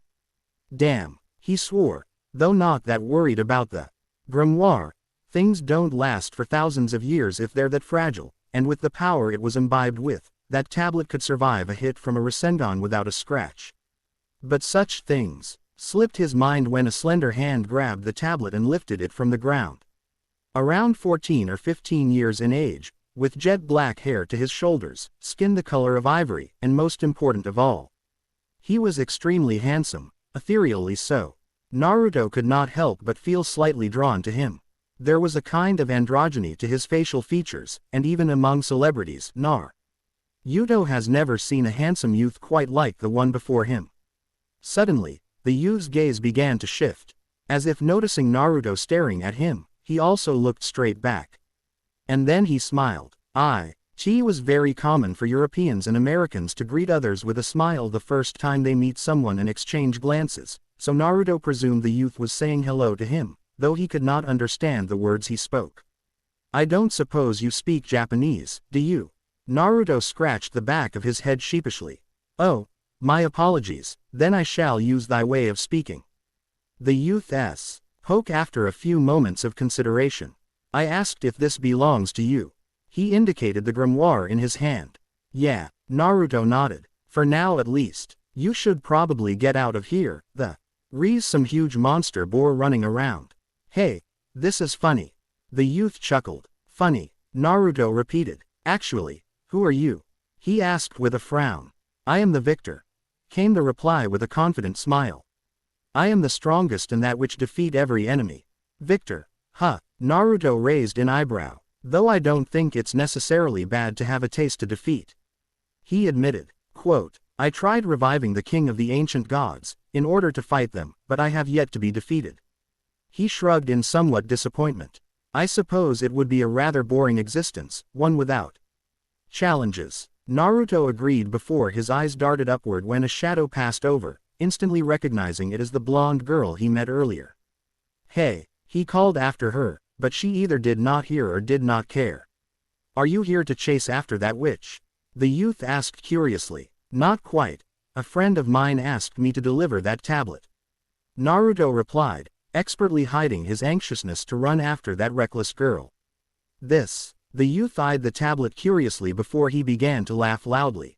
Damn, he swore, though not that worried about the grimoire. Things don't last for thousands of years if they're that fragile, and with the power it was imbibed with, that tablet could survive a hit from a Rasengan without a scratch. But such things slipped his mind when a slender hand grabbed the tablet and lifted it from the ground. Around 14 or 15 years in age, with jet black hair to his shoulders, skin the color of ivory, and most important of all, he was extremely handsome, ethereally so. Naruto could not help but feel slightly drawn to him. There was a kind of androgyny to his facial features, and even among celebrities, Yuto has never seen a handsome youth quite like the one before him. Suddenly, the youth's gaze began to shift. As if noticing Naruto staring at him, he also looked straight back. And then he smiled. It was very common for Europeans and Americans to greet others with a smile the first time they meet someone and exchange glances, so Naruto presumed the youth was saying hello to him, though he could not understand the words he spoke. I don't suppose you speak Japanese, do you? Naruto scratched the back of his head sheepishly. Oh, my apologies, then I shall use thy way of speaking. The youth spoke after a few moments of consideration. I asked if this belongs to you. He indicated the grimoire in his hand. Yeah, Naruto nodded. For now at least. You should probably get out of here. Re's some huge monster boar running around. Hey, this is funny. The youth chuckled. Funny, Naruto repeated. Actually, who are you? He asked with a frown. I am the victor, came the reply with a confident smile. I am the strongest and that which defeat every enemy. Victor. Naruto raised an eyebrow. Though I don't think it's necessarily bad to have a taste of defeat. He admitted, quote, I tried reviving the king of the ancient gods, in order to fight them, but I have yet to be defeated. He shrugged in somewhat disappointment. I suppose it would be a rather boring existence, one without challenges. Naruto agreed before his eyes darted upward when a shadow passed over, instantly recognizing it as the blonde girl he met earlier. Hey, he called after her, but she either did not hear or did not care. Are you here to chase after that witch? The youth asked curiously. Not quite. A friend of mine asked me to deliver that tablet. Naruto replied, expertly hiding his anxiousness to run after that reckless girl. The youth eyed the tablet curiously before he began to laugh loudly.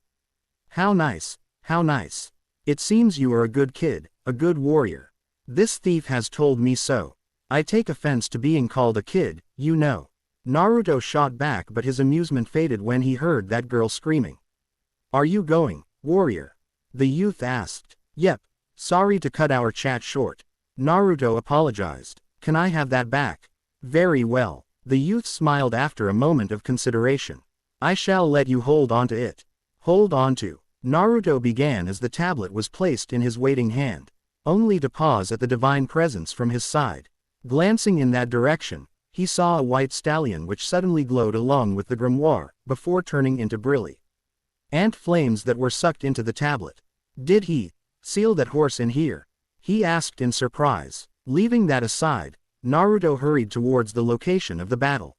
How nice, how nice. It seems you are a good kid, a good warrior. This thief has told me so. I take offense to being called a kid, you know. Naruto shot back but his amusement faded when he heard that girl screaming. Are you going, warrior? The youth asked. Yep. Sorry to cut our chat short. Naruto apologized. Can I have that back? Very well. The youth smiled after a moment of consideration. I shall let you hold on to it. Hold on to. Naruto began as the tablet was placed in his waiting hand, only to pause at the divine presence from his side. Glancing in that direction, he saw a white stallion which suddenly glowed along with the grimoire, before turning into brilliant flames that were sucked into the tablet. Did he seal that horse in here? He asked in surprise. Leaving that aside, Naruto hurried towards the location of the battle.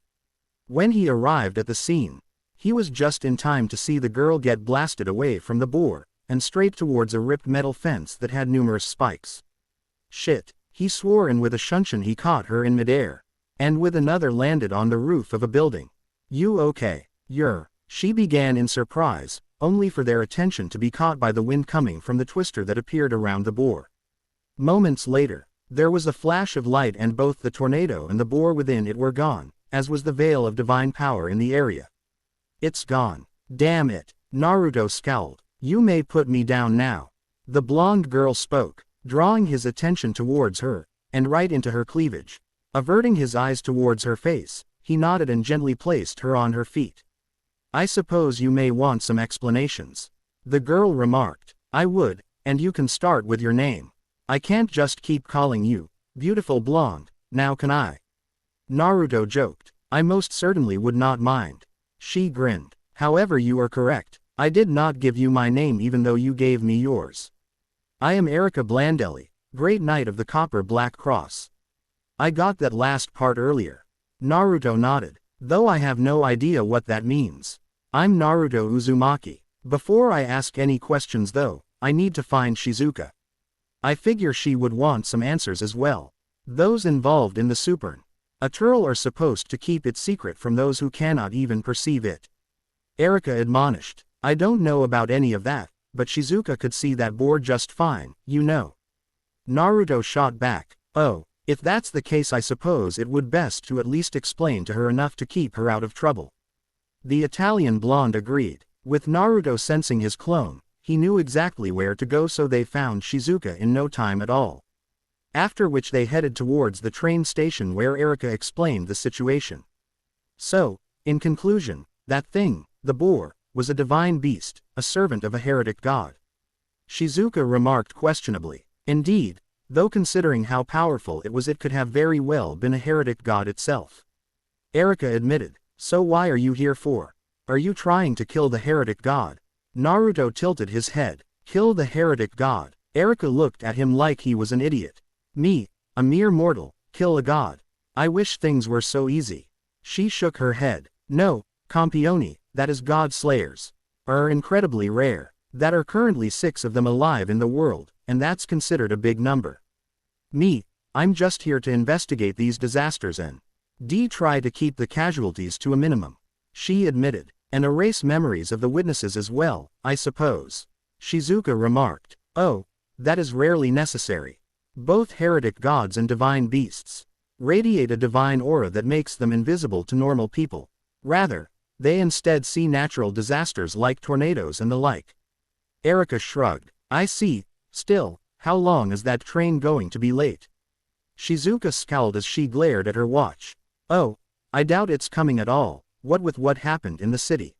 When he arrived at the scene, he was just in time to see the girl get blasted away from the boar, and straight towards a ripped metal fence that had numerous spikes. Shit, he swore, and with a shunshin he caught her in midair, and with another landed on the roof of a building. You okay? She began in surprise, only for their attention to be caught by the wind coming from the twister that appeared around the boar. Moments later, there was a flash of light and both the tornado and the boar within it were gone, as was the veil of divine power in the area. It's gone. Damn it. Naruto scowled. You may put me down now. The blonde girl spoke, drawing his attention towards her, and right into her cleavage. Averting his eyes towards her face, he nodded and gently placed her on her feet. I suppose you may want some explanations. The girl remarked. I would, and you can start with your name. I can't just keep calling you beautiful blonde, now can I? Naruto joked. I most certainly would not mind. She grinned. However, you are correct. I did not give you my name even though you gave me yours. I am Erika Blandelli, Great Knight of the Copper Black Cross. I got that last part earlier. Naruto nodded. Though I have no idea what that means. I'm Naruto Uzumaki. Before I ask any questions though, I need to find Shizuka. I figure she would want some answers as well. Those involved in the supernatural are supposed to keep it secret from those who cannot even perceive it. Erika admonished. I don't know about any of that, but Shizuka could see that boar just fine, you know. Naruto shot back. Oh, if that's the case, I suppose it would best to at least explain to her enough to keep her out of trouble. The Italian blonde agreed. With Naruto sensing his clone, he knew exactly where to go, so they found Shizuka in no time at all. After which they headed towards the train station where Erika explained the situation. So, in conclusion, that thing, the boar, was a divine beast, a servant of a heretic god. Shizuka remarked questionably. Indeed, though considering how powerful it was, it could have very well been a heretic god itself. Erika admitted. So why are you here for? Are you trying to kill the heretic god? Naruto tilted his head. Kill the heretic god? Erika looked at him like he was an idiot. Me, a mere mortal, kill a god? I wish things were so easy. She shook her head. No, Campioni, that is godslayers. Are incredibly rare. That are currently 6 of them alive in the world, and that's considered a big number. Me, I'm just here to investigate these disasters and try to keep the casualties to a minimum. She admitted. And erase memories of the witnesses as well, I suppose. Shizuka remarked. Oh, that is rarely necessary. Both heretic gods and divine beasts radiate a divine aura that makes them invisible to normal people. Rather, they instead see natural disasters like tornadoes and the like. Erika shrugged. I see. Still, how long is that train going to be late? Shizuka scowled as she glared at her watch. Oh, I doubt it's coming at all. What with what happened in the city?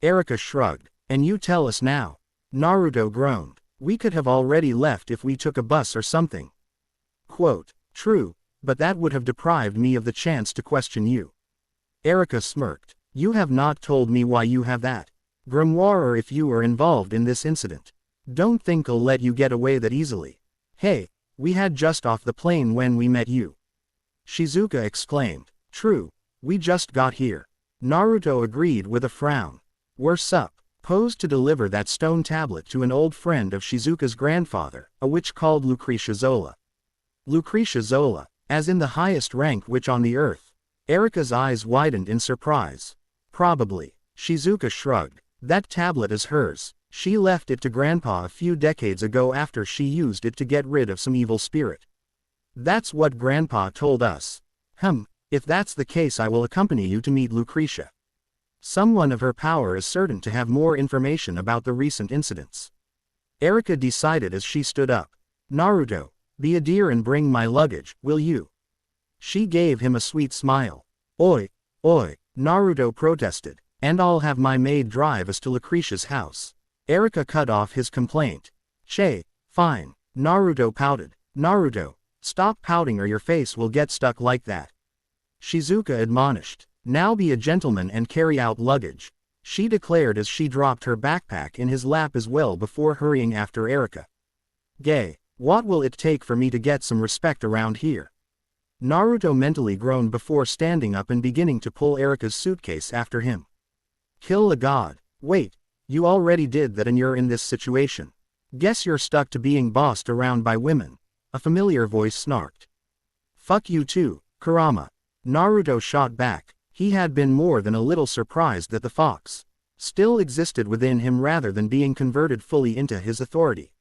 Erika shrugged. And you tell us now. Naruto groaned. We could have already left if we took a bus or something. Quote, true, but that would have deprived me of the chance to question you. Erika smirked. You have not told me why you have that grimoire or if you were involved in this incident. Don't think I'll let you get away that easily. Hey, we had just off the plane when we met you. Shizuka exclaimed. True, we just got here. Naruto agreed with a frown. We're sup, posed to deliver that stone tablet to an old friend of Shizuka's grandfather, a witch called Lucretia Zola. Lucretia Zola, as in the highest rank witch on the earth. Erika's eyes widened in surprise. Probably. Shizuka shrugged. That tablet is hers. She left it to Grandpa a few decades ago after she used it to get rid of some evil spirit. That's what Grandpa told us. If that's the case, I will accompany you to meet Lucretia. Someone of her power is certain to have more information about the recent incidents. Erika decided as she stood up. Naruto, be a dear and bring my luggage, will you? She gave him a sweet smile. Oi, oi, Naruto protested. And I'll have my maid drive us to Lucretia's house. Erika cut off his complaint. Che, fine. Naruto pouted. Naruto, stop pouting or your face will get stuck like that. Shizuka admonished. Now be a gentleman and carry out luggage, she declared as she dropped her backpack in his lap as well before hurrying after Erika. Gay, what will it take for me to get some respect around here? Naruto mentally groaned before standing up and beginning to pull Erika's suitcase after him. Kill a god. Wait, you already did that and you're in this situation. Guess you're stuck to being bossed around by women, a familiar voice snarked. Fuck you too, Kurama. Naruto shot back. He had been more than a little surprised that the fox still existed within him rather than being converted fully into his authority.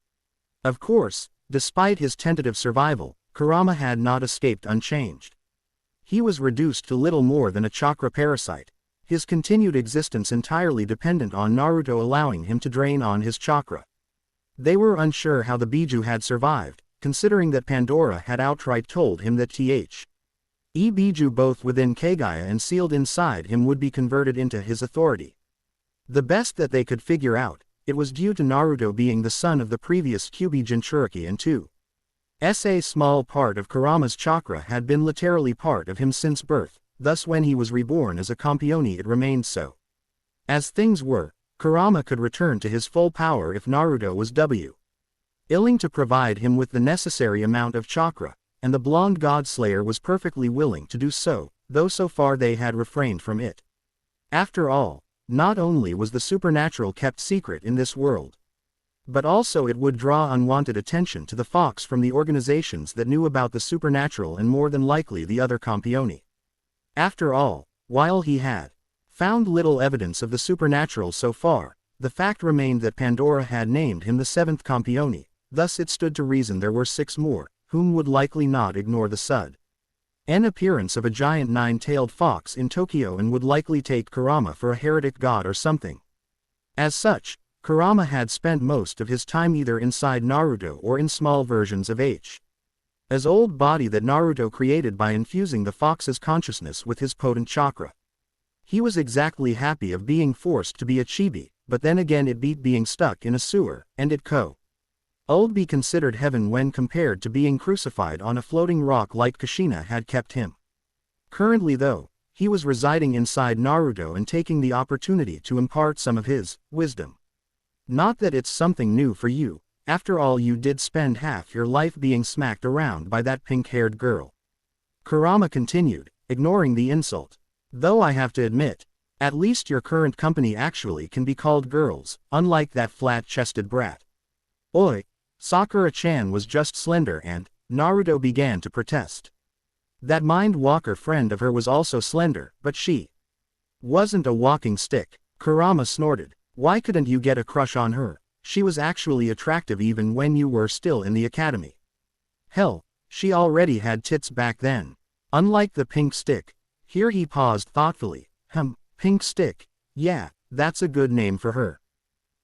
Of course, despite his tentative survival, Kurama had not escaped unchanged. He was reduced to little more than a chakra parasite, his continued existence entirely dependent on Naruto allowing him to drain on his chakra. They were unsure how the Biju had survived, considering that Pandora had outright told him that Biju both within Kagaya and sealed inside him would be converted into his authority. The best that they could figure out, it was due to Naruto being the son of the previous Kyuubi Jinchuriki and a small part of Kurama's chakra had been literally part of him since birth, thus when he was reborn as a Campione it remained so. As things were, Kurama could return to his full power if Naruto was willing to provide him with the necessary amount of chakra, and the blonde godslayer was perfectly willing to do so, though so far they had refrained from it. After all, not only was the supernatural kept secret in this world, but also it would draw unwanted attention to the fox from the organizations that knew about the supernatural and more than likely the other Campioni. After all, while he had found little evidence of the supernatural so far, the fact remained that Pandora had named him the seventh Campione, thus it stood to reason there were 6 more, whom would likely not ignore the sudden appearance of a giant 9-tailed fox in Tokyo and would likely take Kurama for a heretic god or something. As such, Kurama had spent most of his time either inside Naruto or in small versions of his old body that Naruto created by infusing the fox's consciousness with his potent chakra. He was exactly happy of being forced to be a chibi, but then again it beat being stuck in a sewer, and it could be considered heaven when compared to being crucified on a floating rock like Kushina had kept him. Currently though, he was residing inside Naruto and taking the opportunity to impart some of his wisdom. Not that it's something new for you, after all you did spend half your life being smacked around by that pink-haired girl. Kurama continued, ignoring the insult. Though I have to admit, at least your current company actually can be called girls, unlike that flat-chested brat. Oi, Sakura-chan was just slender and, Naruto began to protest. That mind-walker friend of her was also slender, but she wasn't a walking stick. Kurama snorted. Why couldn't you get a crush on her? She was actually attractive even when you were still in the academy. Hell, she already had tits back then. Unlike the pink stick. Here he paused thoughtfully. Pink stick. Yeah, that's a good name for her.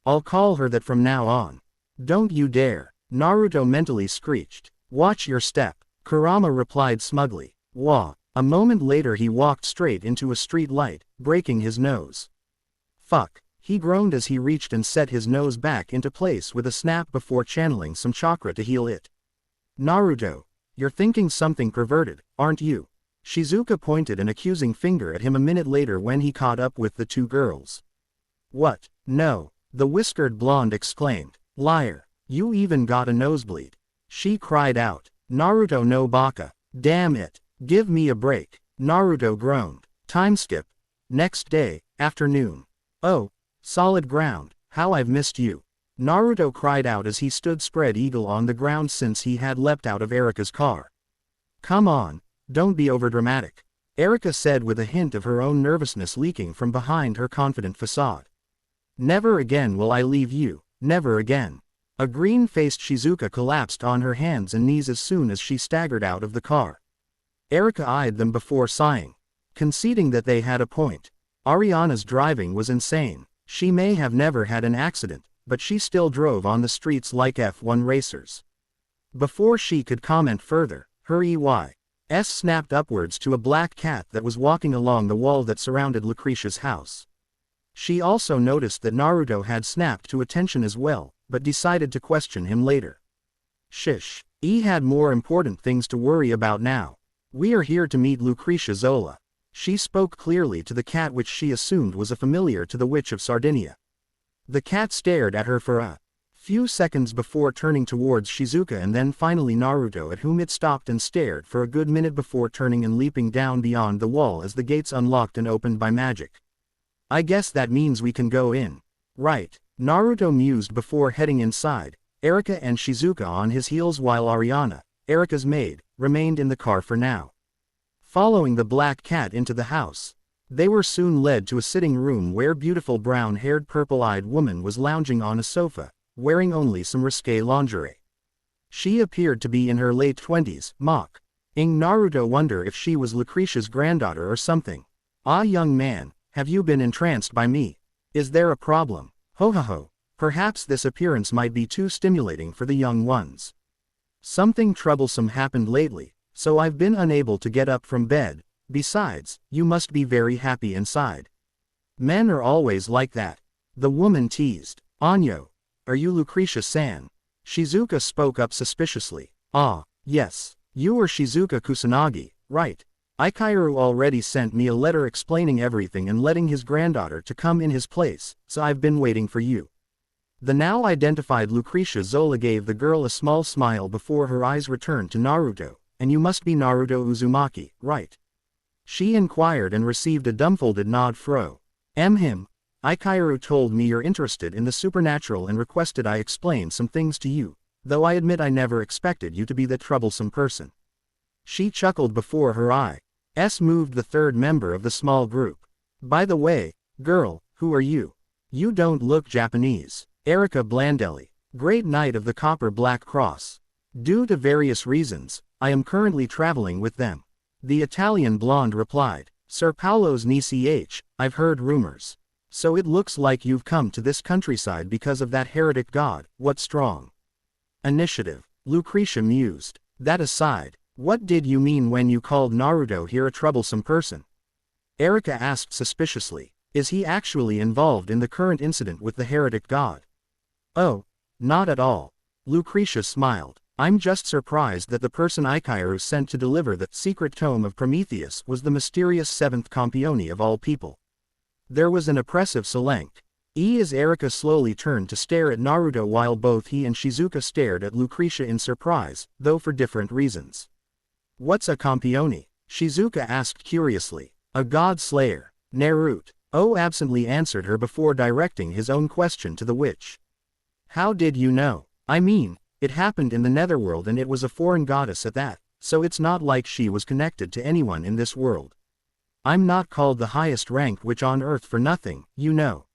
I'll call her that from now on. Don't you dare, Naruto mentally screeched. Watch your step, Kurama replied smugly. Wah. A moment later he walked straight into a street light, breaking his nose. Fuck, he groaned as he reached and set his nose back into place with a snap before channeling some chakra to heal it. Naruto, you're thinking something perverted, aren't you? Shizuka pointed an accusing finger at him a minute later when he caught up with the 2 girls. What? No, the whiskered blonde exclaimed. Liar, you even got a nosebleed. She cried out. Naruto no baka. Damn it, give me a break. Naruto groaned. Time skip. Next day, afternoon. Oh, solid ground, how I've missed you. Naruto cried out as he stood spread eagle on the ground since he had leapt out of Erika's car. Come on, don't be overdramatic, Erika said with a hint of her own nervousness leaking from behind her confident facade. Never again will I leave you, never again. A green-faced Shizuka collapsed on her hands and knees as soon as she staggered out of the car. Erika eyed them before sighing, conceding that they had a point. Ariana's driving was insane. She may have never had an accident, but she still drove on the streets like F1 racers. Before she could comment further, her EY S snapped upwards to a black cat that was walking along the wall that surrounded Lucretia's house. She also noticed that Naruto had snapped to attention as well, but decided to question him later. Shish. E had more important things to worry about now. We are here to meet Lucretia Zola. She spoke clearly to the cat, which she assumed was a familiar to the Witch of Sardinia. The cat stared at her for a few seconds before turning towards Shizuka and then finally Naruto, at whom it stopped and stared for a good minute before turning and leaping down beyond the wall as the gates unlocked and opened by magic. I guess that means we can go in. Right, Naruto mused before heading inside, Erika and Shizuka on his heels while Ariana, Erika's maid, remained in the car for now. Following the black cat into the house, they were soon led to a sitting room where beautiful brown-haired purple-eyed woman was lounging on a sofa, wearing only some risque lingerie. She appeared to be in her late 20s, making Naruto wonder if she was Lucretia's granddaughter or something. Ah, young man, have you been entranced by me? Is there a problem? Ho ho ho, perhaps this appearance might be too stimulating for the young ones. Something troublesome happened lately, so I've been unable to get up from bed. Besides, you must be very happy inside. Men are always like that. The woman teased. Anyo, are you Lucretia-san? Shizuka spoke up suspiciously. Ah, yes. You are Shizuka Kusanagi, right? Ikairu already sent me a letter explaining everything and letting his granddaughter to come in his place, so I've been waiting for you. The now identified Lucretia Zola gave the girl a small smile before her eyes returned to Naruto. And you must be Naruto Uzumaki, right? She inquired and received a dumbfolded nod. Him. Ikairu told me you're interested in the supernatural and requested I explain some things to you, though I admit I never expected you to be that troublesome person. She chuckled before her eyes moved the third member of the small group. By the way, girl, who are you? You don't look Japanese. Erika Blandelli, Great Knight of the Copper Black Cross. Due to various reasons, I am currently traveling with them. The Italian blonde replied. Sir Paolo's niece. I've heard rumors. So it looks like you've come to this countryside because of that heretic god. What strong initiative. Lucretia mused. That aside, what did you mean when you called Naruto here a troublesome person? Erika asked suspiciously. Is he actually involved in the current incident with the heretic god? Oh, not at all. Lucretia smiled. I'm just surprised that the person Ikairu sent to deliver the secret tome of Prometheus was the mysterious seventh Campione of all people. There was an oppressive silence. As Erika slowly turned to stare at Naruto while both he and Shizuka stared at Lucretia in surprise, though for different reasons. What's a Campione? Shizuka asked curiously. A godslayer. Naruto absently answered her before directing his own question to the witch. How did you know? I mean, it happened in the netherworld and it was a foreign goddess at that, so it's not like she was connected to anyone in this world. I'm not called the highest ranked witch on earth for nothing, you know.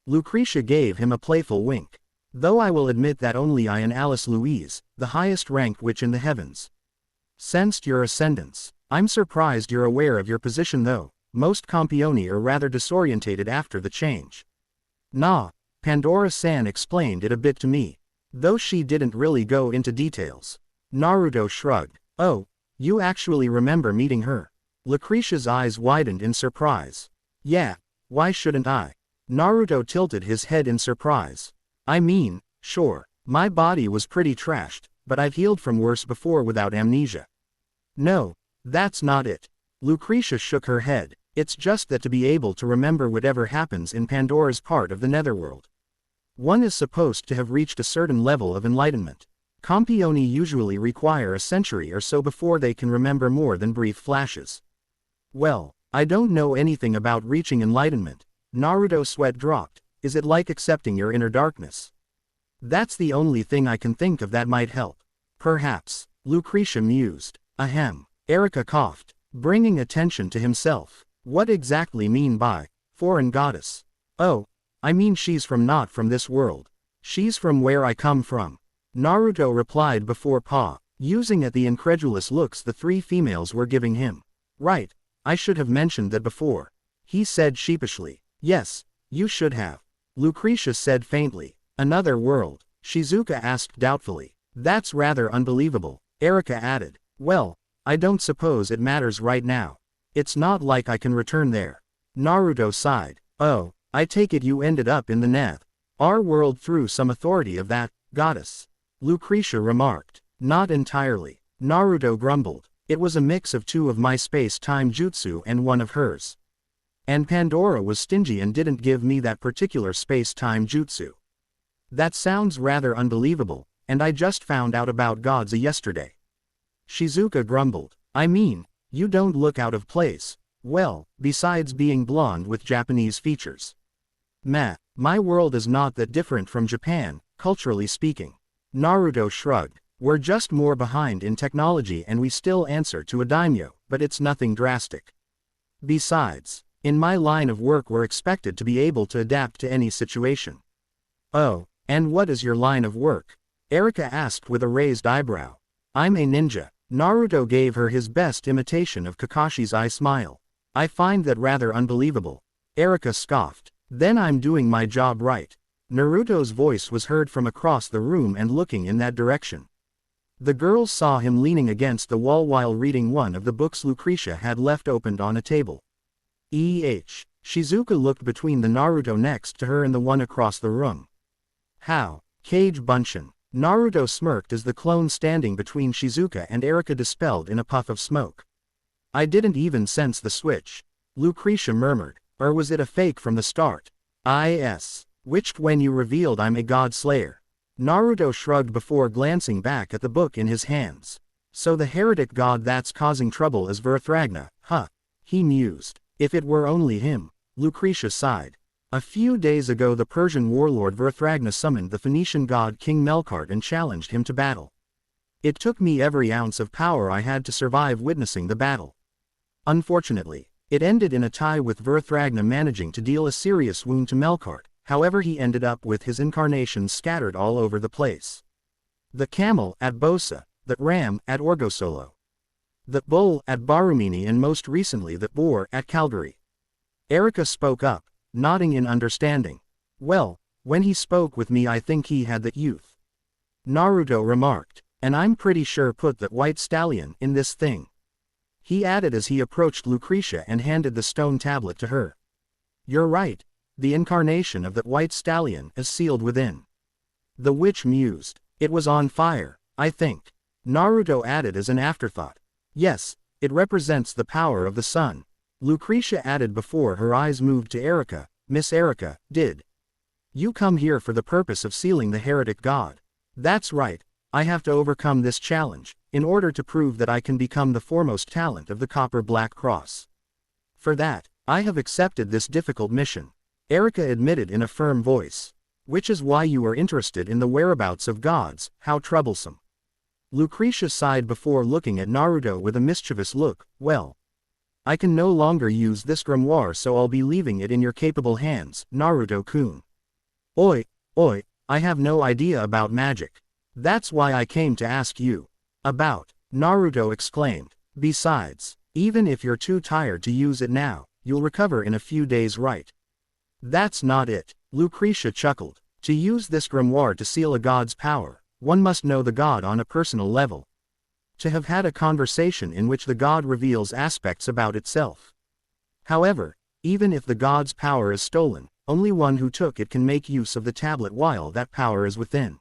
Lucretia gave him a playful wink. Though I will admit that only I and Alice Louise, the highest ranked witch in the heavens, sensed your ascendance. I'm surprised you're aware of your position though. Most Campione are rather disorientated after the change. Nah, Pandora-san explained it a bit to me, though she didn't really go into details. Naruto shrugged. Oh, you actually remember meeting her? Lucretia's eyes widened in surprise. Yeah, why shouldn't I? Naruto tilted his head in surprise. I mean, sure, my body was pretty trashed, but I've healed from worse before without amnesia. No, that's not it. Lucretia shook her head. It's just that to be able to remember whatever happens in Pandora's part of the netherworld, one is supposed to have reached a certain level of enlightenment. Campione usually require a century or so before they can remember more than brief flashes. Well, I don't know anything about reaching enlightenment. Naruto's sweat dropped. Is it like accepting your inner darkness? That's the only thing I can think of that might help. Perhaps. Lucretia mused. Ahem. Erika coughed, bringing attention to himself. What exactly mean by foreign goddess? Oh, I mean she's not from this world. She's from where I come from. Naruto replied before using at the incredulous looks the three females were giving him. Right, I should have mentioned that before. He said sheepishly. Yes, you should have. Lucretia said faintly. Another world? Shizuka asked doubtfully. That's rather unbelievable, Erika added. Well, I don't suppose it matters right now. It's not like I can return there. Naruto sighed. Oh, I take it you ended up in the Neth. Our world through some authority of that goddess. Lucretia remarked. Not entirely. Naruto grumbled. It was a mix of 2 of my space-time jutsu and 1 of hers. And Pandora was stingy and didn't give me that particular space-time jutsu. That sounds rather unbelievable, and I just found out about gods yesterday. Shizuka grumbled. I mean, you don't look out of place. Well, besides being blonde with Japanese features. Meh, my world is not that different from Japan, culturally speaking. Naruto shrugged. We're just more behind in technology and we still answer to a daimyo, but it's nothing drastic. Besides, in my line of work we're expected to be able to adapt to any situation. Oh, and what is your line of work? Erika asked with a raised eyebrow. I'm a ninja. Naruto gave her his best imitation of Kakashi's eye smile. I find that rather unbelievable. Erika scoffed. Then I'm doing my job right. Naruto's voice was heard from across the room and looking in that direction. The girls saw him leaning against the wall while reading one of the books Lucretia had left opened on a table. Shizuka looked between the Naruto next to her and the one across the room. How? Cage Bunshin. Naruto smirked as the clone standing between Shizuka and Erika dispelled in a puff of smoke. I didn't even sense the switch. Lucretia murmured. Or was it a fake from the start? Which when you revealed I'm a godslayer. Naruto shrugged before glancing back at the book in his hands. So the heretic god that's causing trouble is Verthragna, huh? He mused. If it were only him. Lucretia sighed. A few days ago the Persian warlord Verthragna summoned the Phoenician god King Melkart and challenged him to battle. It took me every ounce of power I had to survive witnessing the battle. Unfortunately, it ended in a tie with Verthragna managing to deal a serious wound to Melkart, however he ended up with his incarnations scattered all over the place. The camel at Bosa, the ram at Orgosolo, the bull at Barumini and most recently the boar at Calgary. Erika spoke up, nodding in understanding. Well, when he spoke with me I think he had that youth. Naruto remarked, and I'm pretty sure put that white stallion in this thing. He added as he approached Lucretia and handed the stone tablet to her. You're right. The incarnation of that white stallion is sealed within. The witch mused. It was on fire, I think. Naruto added as an afterthought. Yes, it represents the power of the sun. Lucretia added before her eyes moved to Erika. Miss Erika, did you come here for the purpose of sealing the heretic god? That's right. I have to overcome this challenge, in order to prove that I can become the foremost talent of the Copper Black Cross. For that, I have accepted this difficult mission. Erika admitted in a firm voice. Which is why you are interested in the whereabouts of gods, how troublesome. Lucretia sighed before looking at Naruto with a mischievous look. Well, I can no longer use this grimoire so I'll be leaving it in your capable hands, Naruto-kun. Oi, I have no idea about magic. That's why I came to ask you. About, Naruto exclaimed. Besides, even if you're too tired to use it now, you'll recover in a few days, right? That's not it. Lucretia chuckled. To use this grimoire to seal a god's power, one must know the god on a personal level. To have had a conversation in which the god reveals aspects about itself. However, even if the god's power is stolen, only one who took it can make use of the tablet while that power is within.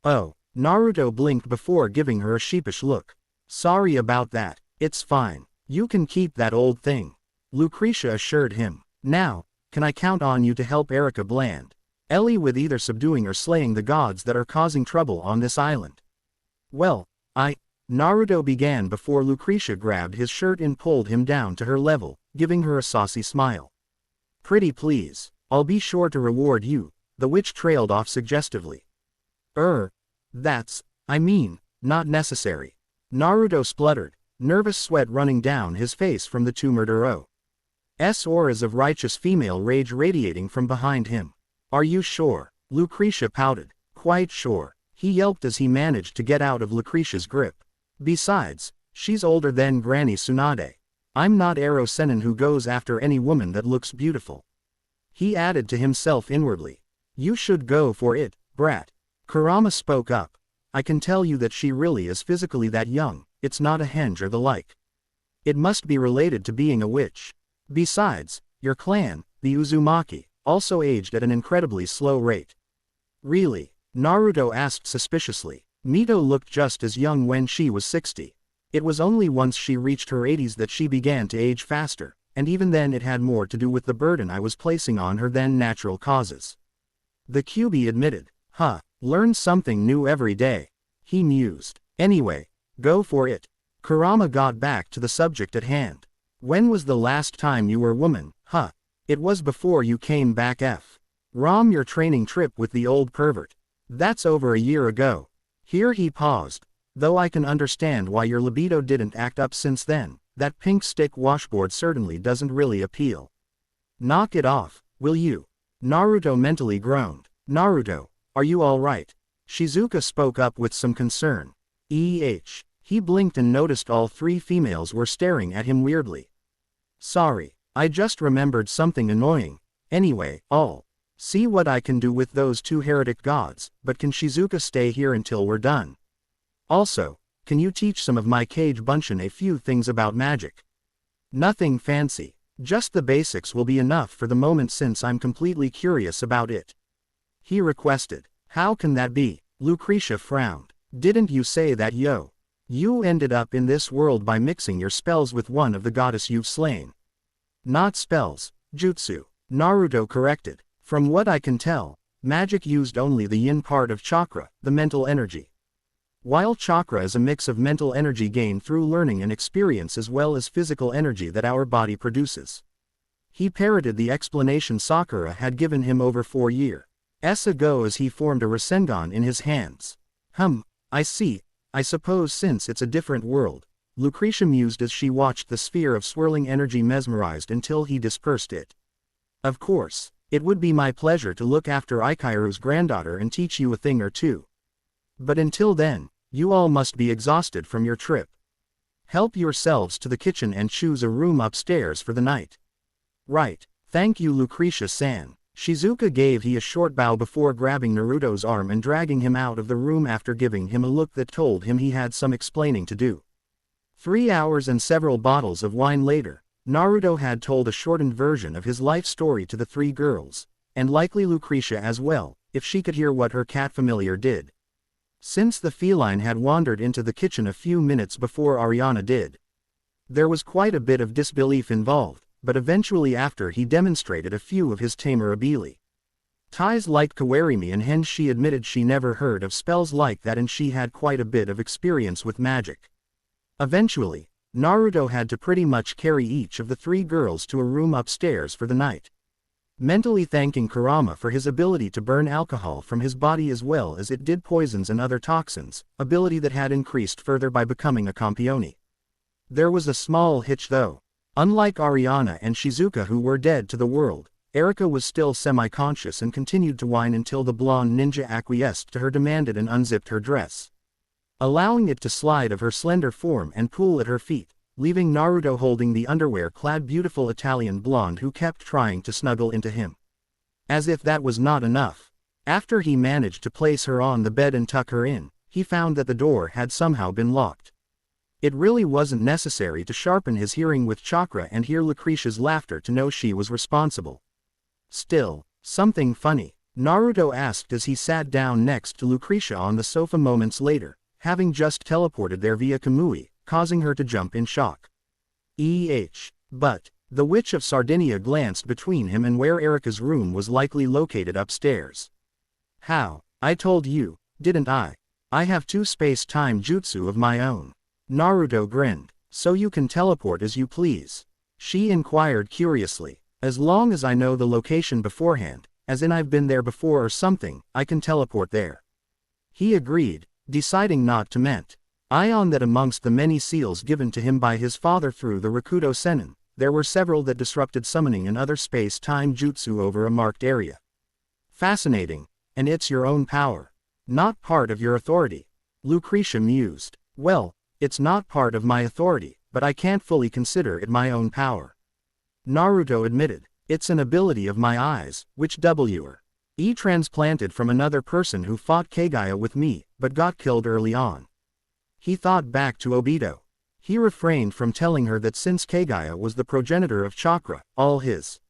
Oh, Naruto blinked before giving her a sheepish look. Sorry about that, it's fine. You can keep that old thing. Lucretia assured him. Now, can I count on you to help Erika Bland? Ellie with either subduing or slaying the gods that are causing trouble on this island? Well, Naruto began before Lucretia grabbed his shirt and pulled him down to her level, giving her a saucy smile. Pretty please, I'll be sure to reward you, the witch trailed off suggestively. Not necessary. Naruto spluttered, nervous sweat running down his face from the two murdero's auras of righteous female rage radiating from behind him. Are you sure? Lucretia pouted. Quite sure, he yelped as he managed to get out of Lucretia's grip. Besides, she's older than Granny Tsunade. I'm not Ero Sennin who goes after any woman that looks beautiful. He added to himself inwardly. You should go for it, brat. Kurama spoke up. I can tell you that she really is physically that young, it's not a henge or the like. It must be related to being a witch. Besides, your clan, the Uzumaki, also aged at an incredibly slow rate. Really? Naruto asked suspiciously. Mito looked just as young when she was 60. It was only once she reached her 80s that she began to age faster, and even then it had more to do with the burden I was placing on her than natural causes. The QB admitted. Learn something new every day. He mused. Anyway, go for it. Kurama got back to the subject at hand. When was the last time you were woman? It was before you came back from your training trip with the old pervert. That's over a year ago. Here he paused. Though I can understand why your libido didn't act up since then, that pink stick washboard certainly doesn't really appeal. Knock it off, will you? Naruto mentally groaned. Naruto, are you alright? Shizuka spoke up with some concern. He blinked and noticed all three females were staring at him weirdly. Sorry, I just remembered something annoying. Anyway, I'll see what I can do with those two heretic gods, but can Shizuka stay here until we're done? Also, can you teach some of my Kage Bunshin a few things about magic? Nothing fancy, just the basics will be enough for the moment since I'm completely curious about it. He requested. How can that be? Lucretia frowned. Didn't you say that you ended up in this world by mixing your spells with one of the goddess you've slain? Not spells, jutsu, Naruto corrected. From what I can tell, magic used only the yin part of chakra, the mental energy. While chakra is a mix of mental energy gained through learning and experience as well as physical energy that our body produces. He parroted the explanation Sakura had given him over 4 years ago as he formed a Rasengan in his hands. I see, I suppose since it's a different world, Lucretia mused as she watched the sphere of swirling energy mesmerized until he dispersed it. Of course, it would be my pleasure to look after Ikairu's granddaughter and teach you a thing or two. But until then, you all must be exhausted from your trip. Help yourselves to the kitchen and choose a room upstairs for the night. Right, thank you Lucretia-san. Shizuka gave he a short bow before grabbing Naruto's arm and dragging him out of the room after giving him a look that told him he had some explaining to do. 3 hours and several bottles of wine later, Naruto had told a shortened version of his life story to the 3 girls, and likely Lucretia as well, if she could hear what her cat familiar did. Since the feline had wandered into the kitchen a few minutes before Ariana did. There was quite a bit of disbelief involved, but eventually after he demonstrated a few of his tamer ability. Ties like Kawarimi and hence she admitted she never heard of spells like that and she had quite a bit of experience with magic. Eventually, Naruto had to pretty much carry each of the 3 girls to a room upstairs for the night. Mentally thanking Kurama for his ability to burn alcohol from his body as well as it did poisons and other toxins, ability that had increased further by becoming a Campione. There was a small hitch though. Unlike Ariana and Shizuka who were dead to the world, Erika was still semi-conscious and continued to whine until the blonde ninja acquiesced to her demanded and unzipped her dress, allowing it to slide of her slender form and pool at her feet, leaving Naruto holding the underwear-clad beautiful Italian blonde who kept trying to snuggle into him. As if that was not enough, after he managed to place her on the bed and tuck her in, he found that the door had somehow been locked. It really wasn't necessary to sharpen his hearing with chakra and hear Lucretia's laughter to know she was responsible. Still, something funny, Naruto asked as he sat down next to Lucretia on the sofa moments later, having just teleported there via Kamui, causing her to jump in shock. But the Witch of Sardinia glanced between him and where Erika's room was likely located upstairs. How? I told you, didn't I? I have 2 space-time jutsu of my own. Naruto grinned. So you can teleport as you please? She inquired curiously. As long as I know the location beforehand, as in I've been there before or something, I can teleport there. He agreed, deciding not to ment. On that amongst the many seals given to him by his father through the Rakuto Sennin, there were several that disrupted summoning and other space-time jutsu over a marked area. Fascinating, and it's your own power. Not part of your authority. Lucretia mused. Well, it's not part of my authority, but I can't fully consider it my own power. Naruto admitted. It's an ability of my eyes, which were transplanted from another person who fought Kagaya with me, but got killed early on. He thought back to Obito. He refrained from telling her that since Kagaya was the progenitor of chakra, all his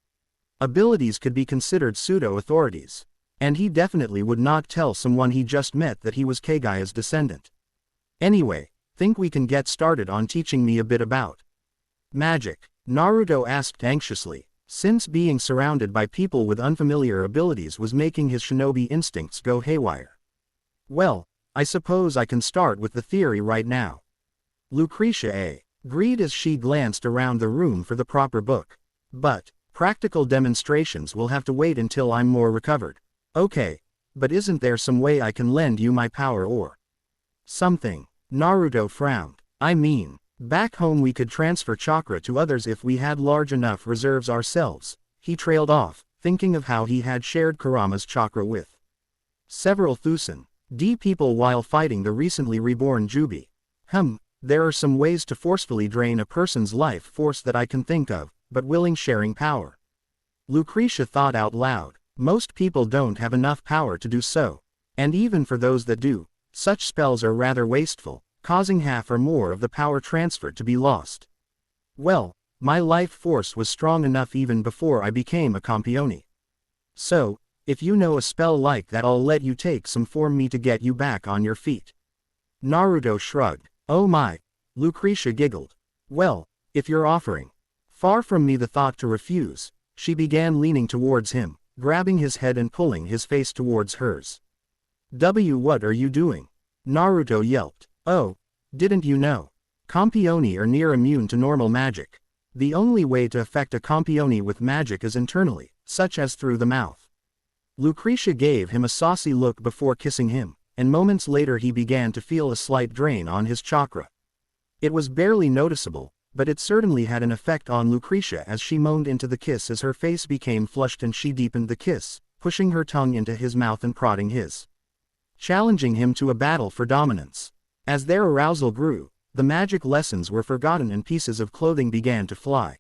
abilities could be considered pseudo-authorities. And he definitely would not tell someone he just met that he was Kagaya's descendant. Anyway, think we can get started on teaching me a bit about magic? Naruto asked anxiously, since being surrounded by people with unfamiliar abilities was making his shinobi instincts go haywire. Well, I suppose I can start with the theory right now. Lucretia agreed as she glanced around the room for the proper book. But practical demonstrations will have to wait until I'm more recovered. Okay, but isn't there some way I can lend you my power or something? Naruto frowned. I mean, back home we could transfer chakra to others if we had large enough reserves ourselves. He trailed off, thinking of how he had shared Kurama's chakra with several thousand people while fighting the recently reborn Jubi. There are some ways to forcefully drain a person's life force that I can think of, but willing sharing power. Lucretia thought out loud. Most people don't have enough power to do so. And even for those that do, such spells are rather wasteful, causing half or more of the power transferred to be lost. Well, my life force was strong enough even before I became a campione. So, if you know a spell like that, I'll let you take some from me to get you back on your feet. Naruto shrugged. Oh my. Lucretia giggled. Well, if you're offering. Far from me the thought to refuse. She began leaning towards him, grabbing his head and pulling his face towards hers. What are you doing? Naruto yelped. Oh, didn't you know? Campioni are near immune to normal magic. The only way to affect a campione with magic is internally, such as through the mouth. Lucretia gave him a saucy look before kissing him, and moments later he began to feel a slight drain on his chakra. It was barely noticeable, but it certainly had an effect on Lucretia as she moaned into the kiss as her face became flushed and she deepened the kiss, pushing her tongue into his mouth and prodding his, challenging him to a battle for dominance. As their arousal grew, the magic lessons were forgotten and pieces of clothing began to fly.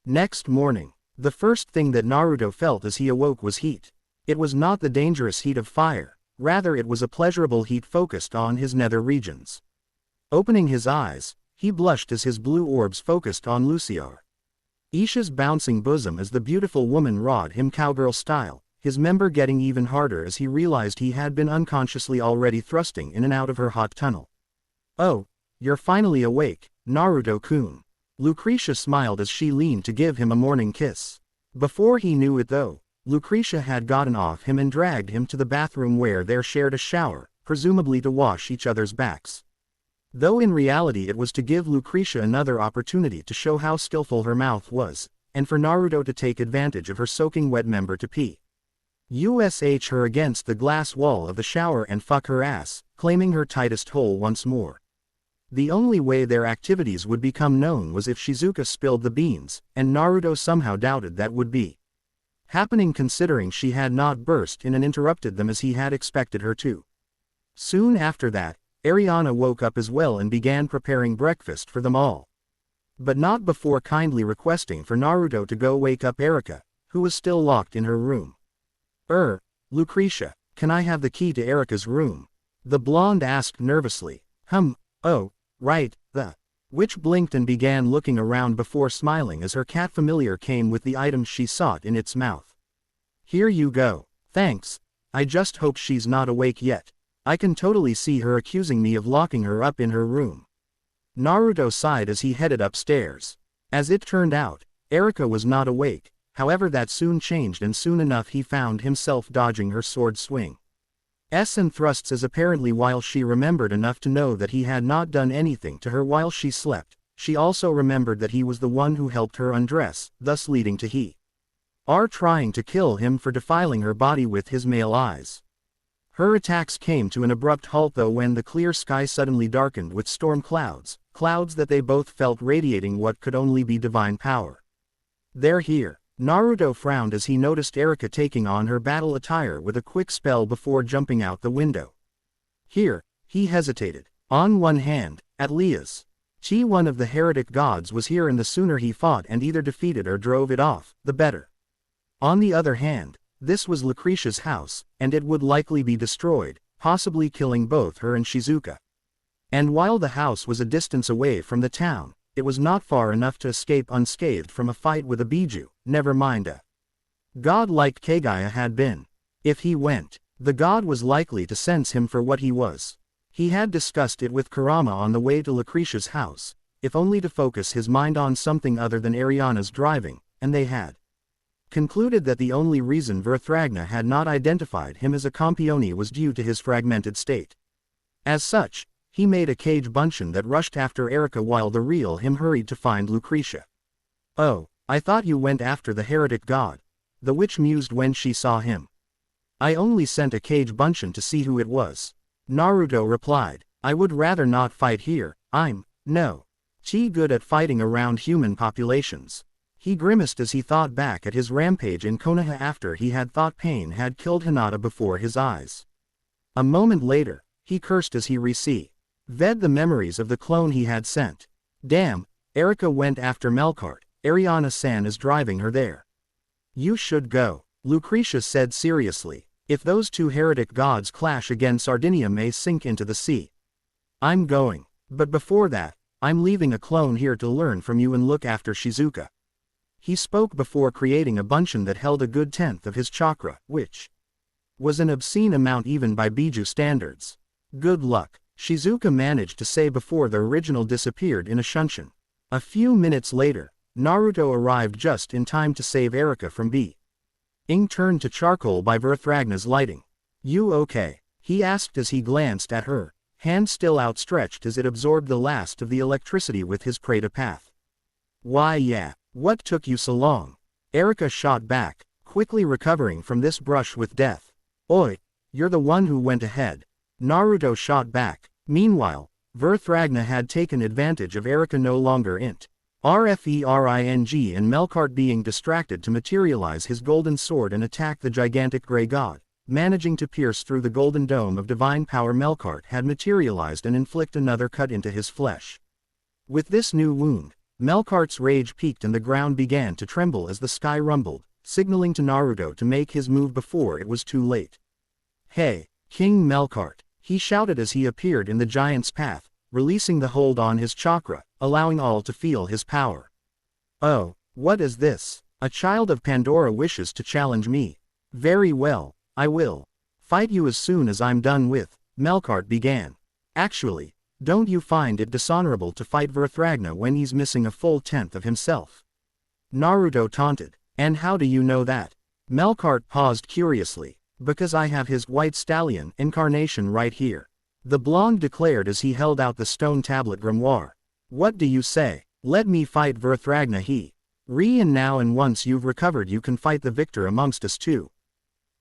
Next morning, the first thing that Naruto felt as he awoke was heat. It was not the dangerous heat of fire, rather it was a pleasurable heat focused on his nether regions. Opening his eyes, he blushed as his blue orbs focused on Luciar. Isha's bouncing bosom as the beautiful woman rawed him cowgirl style, his member getting even harder as he realized he had been unconsciously already thrusting in and out of her hot tunnel. Oh, you're finally awake, Naruto-kun. Lucretia smiled as she leaned to give him a morning kiss. Before he knew it though, Lucretia had gotten off him and dragged him to the bathroom where they shared a shower, presumably to wash each other's backs. Though in reality it was to give Lucretia another opportunity to show how skillful her mouth was, and for Naruto to take advantage of her soaking wet member to pee. Her against the glass wall of the shower and fuck her ass, claiming her tightest hole once more. The only way their activities would become known was if Shizuka spilled the beans, and Naruto somehow doubted that would be happening considering she had not burst in and interrupted them as he had expected her to. Soon after that, Ariana woke up as well and began preparing breakfast for them all. But not before kindly requesting for Naruto to go wake up Erika, who was still locked in her room. Lucretia, can I have the key to Erika's room? The blonde asked nervously. Oh, right, the witch blinked and began looking around before smiling as her cat familiar came with the items she sought in its mouth. Here you go. Thanks. I just hope she's not awake yet. I can totally see her accusing me of locking her up in her room. Naruto sighed as he headed upstairs. As it turned out, Erika was not awake, however that soon changed and soon enough he found himself dodging her sword swing. And thrusts as apparently while she remembered enough to know that he had not done anything to her while she slept, she also remembered that he was the one who helped her undress, thus leading to he trying to kill him for defiling her body with his male eyes. Her attacks came to an abrupt halt though when the clear sky suddenly darkened with storm clouds, clouds that they both felt radiating what could only be divine power. They're here. Naruto frowned as he noticed Erika taking on her battle attire with a quick spell before jumping out the window. Here, he hesitated. On one hand, Atlia's one of the heretic gods was here and the sooner he fought and either defeated or drove it off, the better. On the other hand, this was Lucretia's house, and it would likely be destroyed, possibly killing both her and Shizuka. And while the house was a distance away from the town, it was not far enough to escape unscathed from a fight with a Biju, never mind a god like Kagaya had been. If he went, the god was likely to sense him for what he was. He had discussed it with Kurama on the way to Lucretia's house, if only to focus his mind on something other than Ariana's driving, and they had concluded that the only reason Verthragna had not identified him as a Campione was due to his fragmented state. As such, he made a cage bunchen that rushed after Erica while the real him hurried to find Lucretia. "Oh, I thought you went after the heretic god," the witch mused when she saw him. "I only sent a cage bunchen to see who it was," Naruto replied. "I would rather not fight here, I'm too good at fighting around human populations." He grimaced as he thought back at his rampage in Konoha after he had thought pain had killed Hinata before his eyes. A moment later, he cursed as he reviewed the memories of the clone he had sent. Damn, Erica went after Melkart, Ariana-san is driving her there. "You should go," Lucretia said seriously. "If those two heretic gods clash again, Sardinia may sink into the sea." "I'm going. But before that, I'm leaving a clone here to learn from you and look after Shizuka." He spoke before creating a bunchen that held a good tenth of his chakra, which was an obscene amount even by Biju standards. "Good luck," Shizuka managed to say before the original disappeared in a shunshin. A few minutes later, Naruto arrived just in time to save Erica from being turned to charcoal by Verthragna's lighting. "You okay?" he asked as he glanced at her, hand still outstretched as it absorbed the last of the electricity with his path. "Why yeah, what took you so long?" Erica shot back, quickly recovering from this brush with death. "Oi, you're the one who went ahead," Naruto shot back. Meanwhile, Verthragna had taken advantage of Erica no longer RFERING and Melkart being distracted to materialize his golden sword and attack the gigantic grey god. Managing to pierce through the golden dome of divine power, Melkart had materialized and inflict another cut into his flesh. With this new wound, Melkart's rage peaked and the ground began to tremble as the sky rumbled, signaling to Naruto to make his move before it was too late. "Hey, King Melkart," he shouted as he appeared in the giant's path, releasing the hold on his chakra, allowing all to feel his power. "Oh, what is this? A child of Pandora wishes to challenge me. Very well, I will fight you as soon as I'm done with," Melkart began. "Actually, don't you find it dishonorable to fight Verthragna when he's missing a full tenth of himself?" Naruto taunted. "And how do you know that?" Melkart paused curiously. "Because I have his white stallion incarnation right here," the blonde declared as he held out the stone tablet grimoire. "What do you say? Let me fight Verthragna and now, and once you've recovered you can fight the victor amongst us too."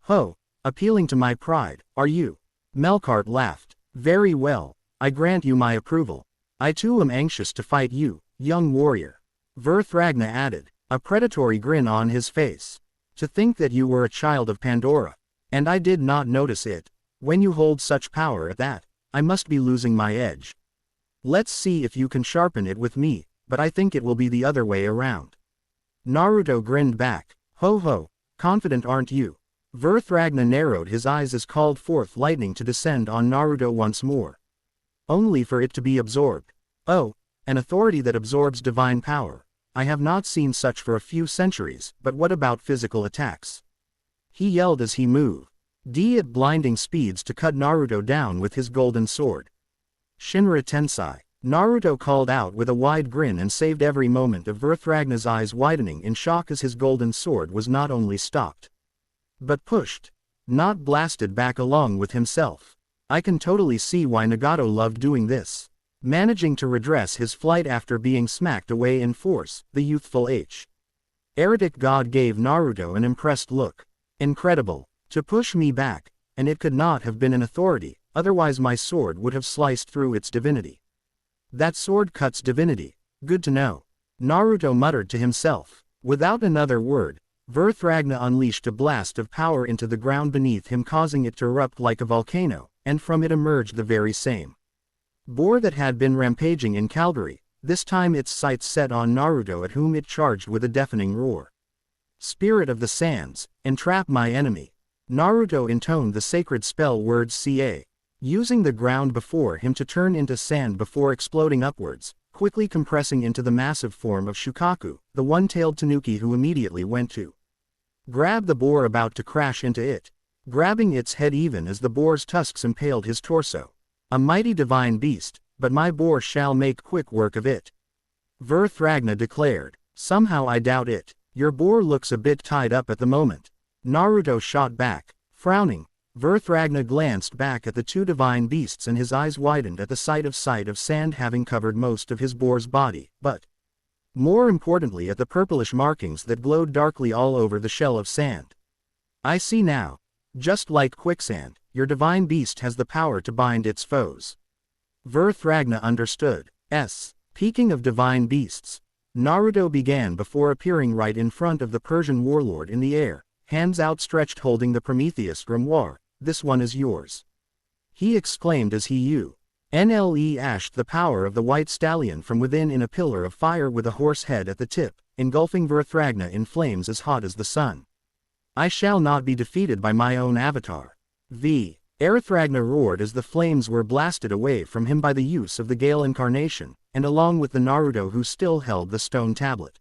"Ho, appealing to my pride, are you?" Melkart laughed. "Very well, I grant you my approval. I too am anxious to fight you, young warrior," Verthragna added, a predatory grin on his face. "To think that you were a child of Pandora. And I did not notice it. When you hold such power at that, I must be losing my edge. Let's see if you can sharpen it with me, but I think it will be the other way around." Naruto grinned back. "Ho ho, confident aren't you?" Verthragna narrowed his eyes as called forth lightning to descend on Naruto once more. Only for it to be absorbed. "Oh, an authority that absorbs divine power. I have not seen such for a few centuries, but what about physical attacks?" he yelled as he moved at blinding speeds to cut Naruto down with his golden sword. "Shinra Tensai," Naruto called out with a wide grin and saved every moment of Verthragna's eyes widening in shock as his golden sword was not only stopped, but pushed, not blasted back along with himself. I can totally see why Nagato loved doing this. Managing to redress his flight after being smacked away in force, the youthful heretic god gave Naruto an impressed look. "Incredible. To push me back, and it could not have been an authority, otherwise my sword would have sliced through its divinity." "That sword cuts divinity. Good to know," Naruto muttered to himself. Without another word, Verthragna unleashed a blast of power into the ground beneath him, causing it to erupt like a volcano, and from it emerged the very same boar that had been rampaging in Calgary, this time its sights set on Naruto, at whom it charged with a deafening roar. "Spirit of the Sands, entrap my enemy." Naruto intoned the sacred spell words Ca. using the ground before him to turn into sand before exploding upwards, quickly compressing into the massive form of Shukaku, the one-tailed tanuki who immediately went to grab the boar about to crash into it, grabbing its head even as the boar's tusks impaled his torso. A mighty divine beast, but my boar shall make quick work of it. Verthragna declared. Somehow I doubt it. Your boar looks a bit tied up at the moment. Naruto shot back, frowning. Verthragna glanced back at the two divine beasts and his eyes widened at the sight of sand having covered most of his boar's body, but more importantly at the purplish markings that glowed darkly all over the shell of sand. I see now. Just like quicksand, your divine beast has the power to bind its foes. Verthragna understood. Speaking of divine beasts, Naruto began before appearing right in front of the Persian warlord in the air, hands outstretched holding the Prometheus grimoire. This one is yours. He exclaimed as he ashed the power of the white stallion from within in a pillar of fire with a horse head at the tip, engulfing Verthragna in flames as hot as the sun. I shall not be defeated by my own avatar. Verthragna roared as the flames were blasted away from him by the use of the Gale incarnation, and along with the Naruto who still held the stone tablet.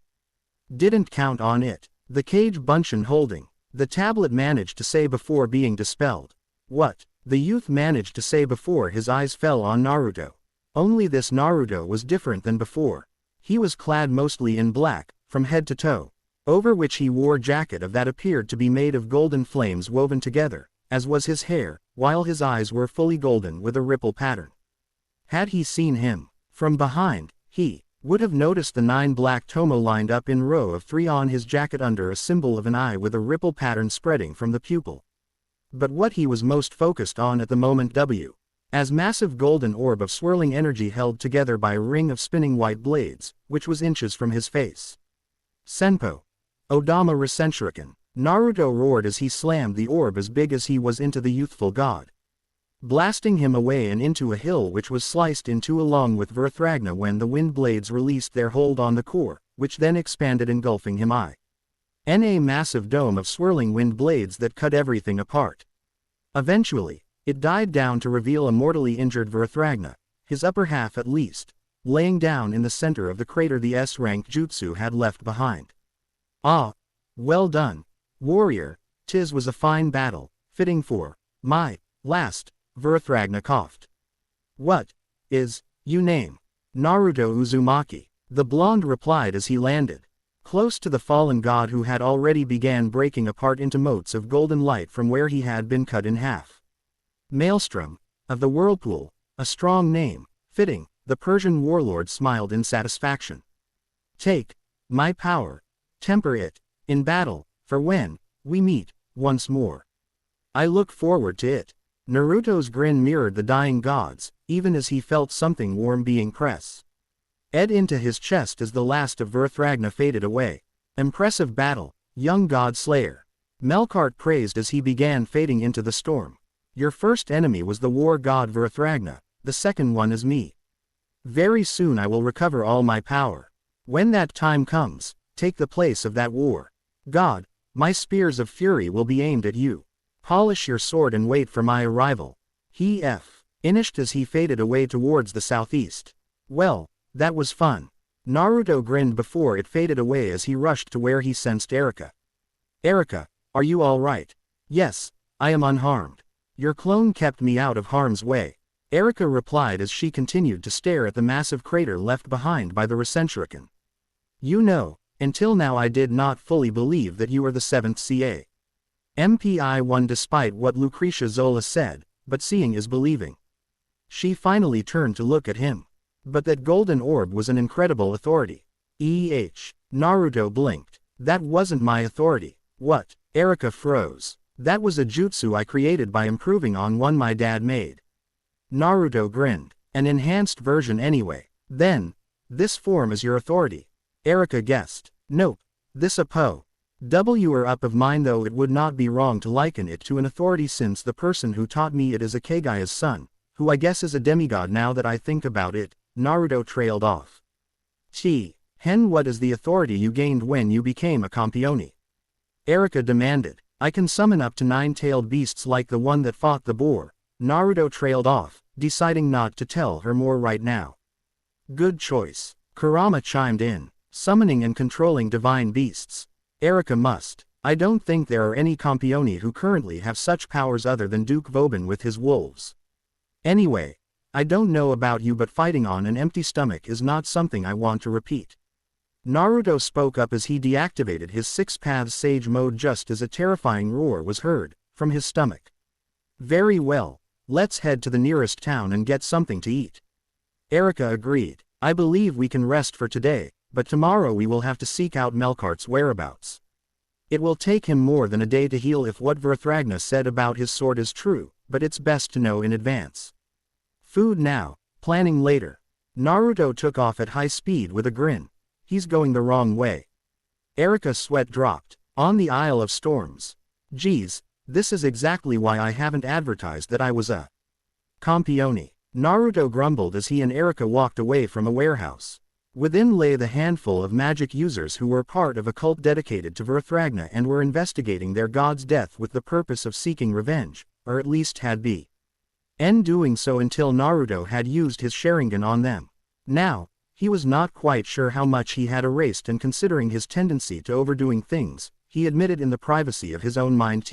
Didn't count on it. The cage Bunshin holding the tablet managed to say before being dispelled. What? The youth managed to say before his eyes fell on Naruto. Only this Naruto was different than before. He was clad mostly in black, from head to toe, over which he wore a jacket of that appeared to be made of golden flames woven together, as was his hair, while his eyes were fully golden with a ripple pattern. Had he seen him from behind, he would have noticed the 9 black tomo lined up in row of 3 on his jacket under a symbol of an eye with a ripple pattern spreading from the pupil. But what he was most focused on at the moment as massive golden orb of swirling energy held together by a ring of spinning white blades, which was inches from his face. Senpo. Odama Rasenshuriken. Naruto roared as he slammed the orb as big as he was into the youthful god, blasting him away and into a hill which was sliced in two along with Verthragna when the wind blades released their hold on the core, which then expanded engulfing him in a massive dome of swirling wind blades that cut everything apart. Eventually, it died down to reveal a mortally injured Verthragna, his upper half at least, laying down in the center of the crater the S-rank jutsu had left behind. Ah! Well done, warrior, 'tis was a fine battle, fitting for my last. Verthragna coughed. What is you name? Naruto Uzumaki. The blonde replied as he landed close to the fallen god who had already began breaking apart into motes of golden light from where he had been cut in half. Maelstrom, of the Whirlpool, a strong name, fitting, the Persian warlord smiled in satisfaction. Take my power, temper it in battle, for when we meet once more, I look forward to it. Naruto's grin mirrored the dying god's, even as he felt something warm being pressed into his chest as the last of Verthragna faded away. Impressive battle, young god slayer. Melkart praised as he began fading into the storm. Your first enemy was the war god Verthragna, the second one is me. Very soon I will recover all my power. When that time comes, take the place of that war god, my spears of fury will be aimed at you. Polish your sword and wait for my arrival. He finished as he faded away towards the southeast. Well, that was fun. Naruto grinned before it faded away as he rushed to where he sensed Erika. Erika, are you all right? Yes, I am unharmed. Your clone kept me out of harm's way. Erika replied as she continued to stare at the massive crater left behind by the Rasenshuriken. You know, until now I did not fully believe that you were the 7th CA. MPI-1 despite what Lucretia Zola said, but seeing is believing. She finally turned to look at him. But that golden orb was an incredible authority. Naruto blinked. That wasn't my authority. What? Erika froze. That was a jutsu I created by improving on one my dad made. Naruto grinned. An enhanced version anyway. Then, this form is your authority. Erika guessed. Nope. This a power up of mine, though it would not be wrong to liken it to an authority since the person who taught me it is a Kagaya's son, who I guess is a demigod now that I think about it. Naruto trailed off. What is the authority you gained when you became a Campione? Erika demanded. I can summon up to 9-tailed beasts like the one that fought the boar. Naruto trailed off, deciding not to tell her more right now. Good choice. Kurama chimed in. Summoning and controlling divine beasts. Erika must. I don't think there are any campioni who currently have such powers other than Duke Voban with his wolves. Anyway, I don't know about you, but fighting on an empty stomach is not something I want to repeat. Naruto spoke up as he deactivated his Six Paths Sage mode just as a terrifying roar was heard from his stomach. Very well, let's head to the nearest town and get something to eat. Erika agreed. I believe we can rest for today, but tomorrow we will have to seek out Melkart's whereabouts. It will take him more than a day to heal if what Verthragna said about his sword is true, but it's best to know in advance. Food now, planning later. Naruto took off at high speed with a grin. He's going the wrong way. Erika's sweat dropped. On the Isle of Storms. Geez, this is exactly why I haven't advertised that I was a campione. Naruto grumbled as he and Erika walked away from a warehouse. Within lay the handful of magic users who were part of a cult dedicated to Verthragna and were investigating their god's death with the purpose of seeking revenge, or at least had been doing so until Naruto had used his Sharingan on them. Now, he was not quite sure how much he had erased, and considering his tendency to overdoing things, he admitted in the privacy of his own mind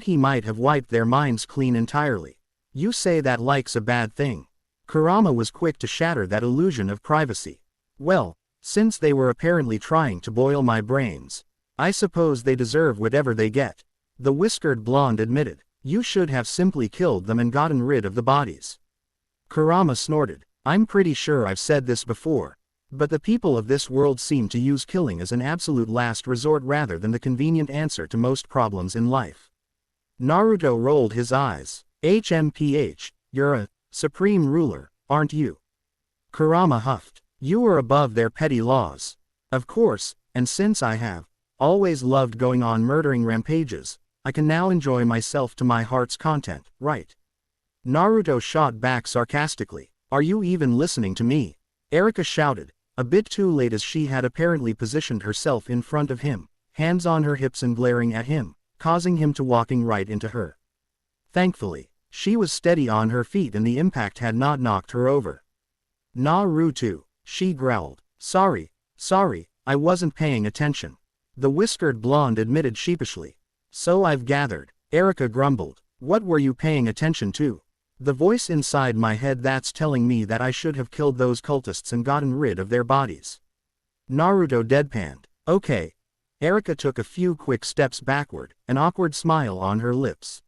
he might have wiped their minds clean entirely. You say that like's a bad thing. Kurama was quick to shatter that illusion of privacy. Well, since they were apparently trying to boil my brains, I suppose they deserve whatever they get. The whiskered blonde admitted. You should have simply killed them and gotten rid of the bodies. Kurama snorted. I'm pretty sure I've said this before, but the people of this world seem to use killing as an absolute last resort rather than the convenient answer to most problems in life. Naruto rolled his eyes. HMPH, you're a supreme ruler, aren't you? Kurama huffed. You are above their petty laws. Of course, and since I have always loved going on murdering rampages, I can now enjoy myself to my heart's content, right? Naruto shot back sarcastically. Are you even listening to me? Erika shouted, a bit too late as she had apparently positioned herself in front of him, hands on her hips and glaring at him, causing him to walking right into her. Thankfully, she was steady on her feet and the impact had not knocked her over. Naruto, she growled. Sorry, I wasn't paying attention. The whiskered blonde admitted sheepishly. So I've gathered. Erika grumbled. What were you paying attention to? The voice inside my head that's telling me that I should have killed those cultists and gotten rid of their bodies. Naruto deadpanned. Okay. Erika took a few quick steps backward, an awkward smile on her lips.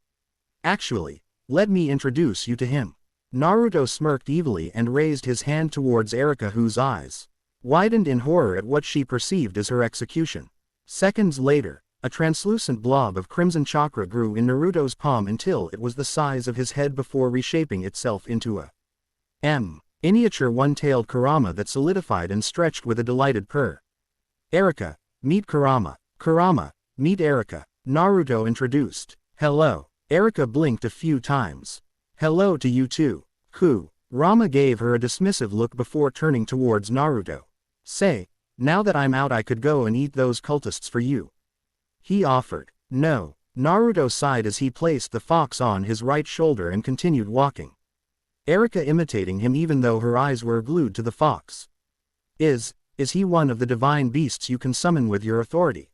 Actually, let me introduce you to him. Naruto smirked evilly and raised his hand towards Erika, whose eyes widened in horror at what she perceived as her execution. Seconds later, a translucent blob of crimson chakra grew in Naruto's palm until it was the size of his head before reshaping itself into a miniature one-tailed Kurama that solidified and stretched with a delighted purr. Erika, meet Kurama. Kurama, meet Erika. Naruto introduced. Hello. Erika blinked a few times. Hello to you too. Rama gave her a dismissive look before turning towards Naruto. Say, now that I'm out I could go and eat those cultists for you. He offered. No. Naruto sighed as he placed the fox on his right shoulder and continued walking. Erika imitating him even though her eyes were glued to the fox. Is he one of the divine beasts you can summon with your authority?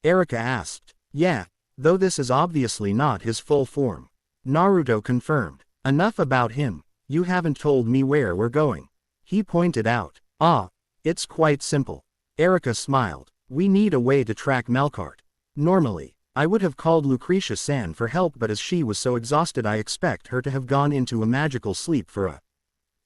Erika asked. Yeah, though this is obviously not his full form. Naruto confirmed. Enough about him, you haven't told me where we're going. He pointed out. It's quite simple. Erika smiled. We need a way to track Melkart. Normally, I would have called Lucretia-san for help, but as she was so exhausted I expect her to have gone into a magical sleep for a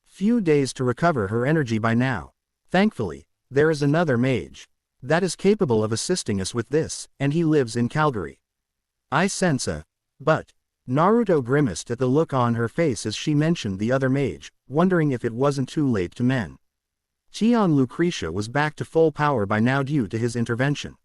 few days to recover her energy by now. Thankfully, there is another mage that is capable of assisting us with this, and he lives in Calgary. I sense but Naruto grimaced at the look on her face as she mentioned the other mage, wondering if it wasn't too late to mend. Tion Lucretia was back to full power by now due to his intervention.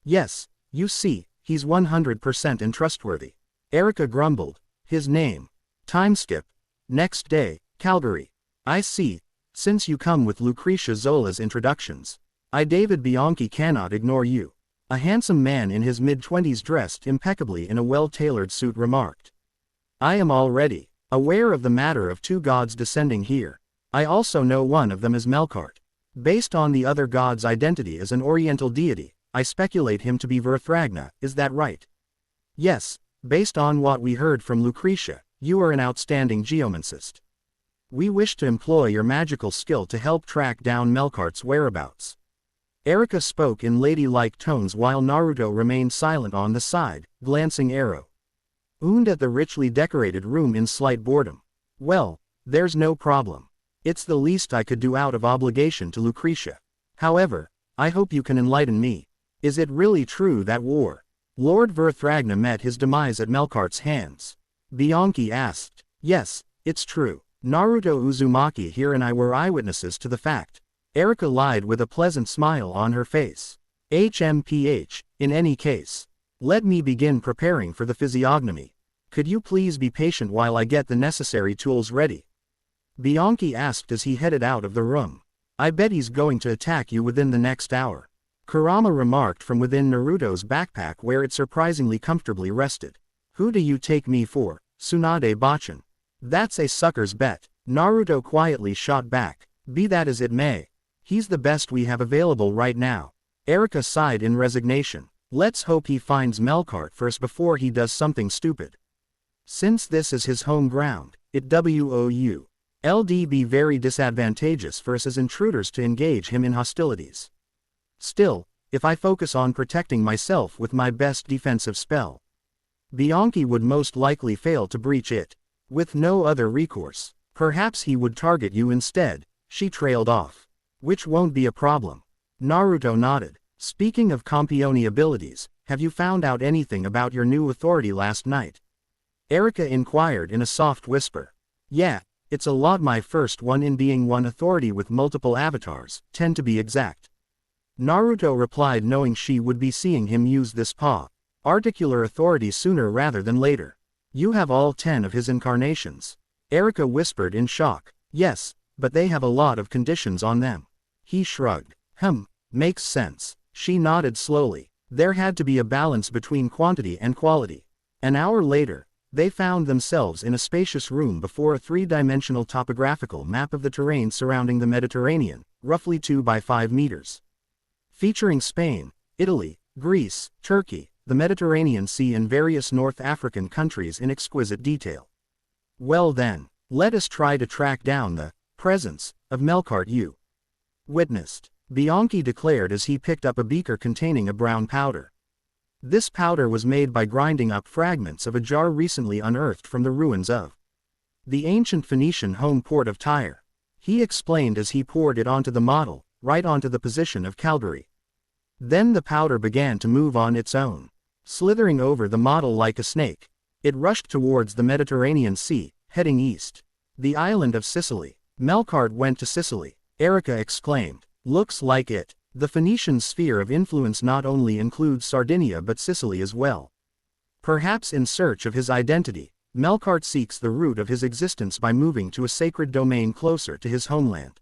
Yes, you see, he's 100% untrustworthy. Erika grumbled. His name. Timeskip. Next day, Calgary. I see. Since you come with Lucretia Zola's introductions, I David Bianchi cannot ignore you. A handsome man in his mid-20s dressed impeccably in a well-tailored suit remarked. I am already aware of the matter of two gods descending here. I also know one of them is Melkart. Based on the other god's identity as an oriental deity, I speculate him to be Verthragna, is that right? Yes, based on what we heard from Lucretia, you are an outstanding geomancist. We wish to employ your magical skill to help track down Melkart's whereabouts. Erika spoke in ladylike tones while Naruto remained silent on the side, glancing arrow at the richly decorated room in slight boredom. Well, there's no problem. It's the least I could do out of obligation to Lucretia. However, I hope you can enlighten me. Is it really true that Lord Verthragna met his demise at Melkart's hands? Bianchi asked. Yes, it's true. Naruto Uzumaki here and I were eyewitnesses to the fact. Erika lied with a pleasant smile on her face. HMPH, in any case. Let me begin preparing for the physiognomy. Could you please be patient while I get the necessary tools ready? Bianchi asked as he headed out of the room. I bet he's going to attack you within the next hour. Kurama remarked from within Naruto's backpack where it surprisingly comfortably rested. Who do you take me for, Tsunade Bachan? That's a sucker's bet. Naruto quietly shot back. Be that as it may. He's the best we have available right now. Erika sighed in resignation. Let's hope he finds Melkart first before he does something stupid. Since this is his home ground, it would be very disadvantageous for us as intruders to engage him in hostilities. Still, if I focus on protecting myself with my best defensive spell, Bianchi would most likely fail to breach it. With no other recourse, perhaps he would target you instead. She trailed off. Which won't be a problem. Naruto nodded. Speaking of Campione abilities, have you found out anything about your new authority last night? Erika inquired in a soft whisper. Yeah, it's a lot. My first one in being one authority with multiple avatars, 10 to be exact. Naruto replied knowing she would be seeing him use this articular authority sooner rather than later. You have all 10 of his incarnations. Erika whispered in shock. Yes, but they have a lot of conditions on them. He shrugged. Makes sense. She nodded slowly. There had to be a balance between quantity and quality. An hour later, they found themselves in a spacious room before a three-dimensional topographical map of the terrain surrounding the Mediterranean, roughly 2 by 5 meters. Featuring Spain, Italy, Greece, Turkey, the Mediterranean Sea and various North African countries in exquisite detail. Well then, let us try to track down the presence of Melkart you witnessed, Bianchi declared as he picked up a beaker containing a brown powder. This powder was made by grinding up fragments of a jar recently unearthed from the ruins of the ancient Phoenician home port of Tyre. He explained as he poured it onto the model, right onto the position of Calgary. Then the powder began to move on its own, slithering over the model like a snake. It rushed towards the Mediterranean Sea, heading east. The island of Sicily. Melkart went to Sicily, Erika exclaimed. Looks like it. The Phoenician sphere of influence not only includes Sardinia but Sicily as well. Perhaps in search of his identity, Melkart seeks the root of his existence by moving to a sacred domain closer to his homeland.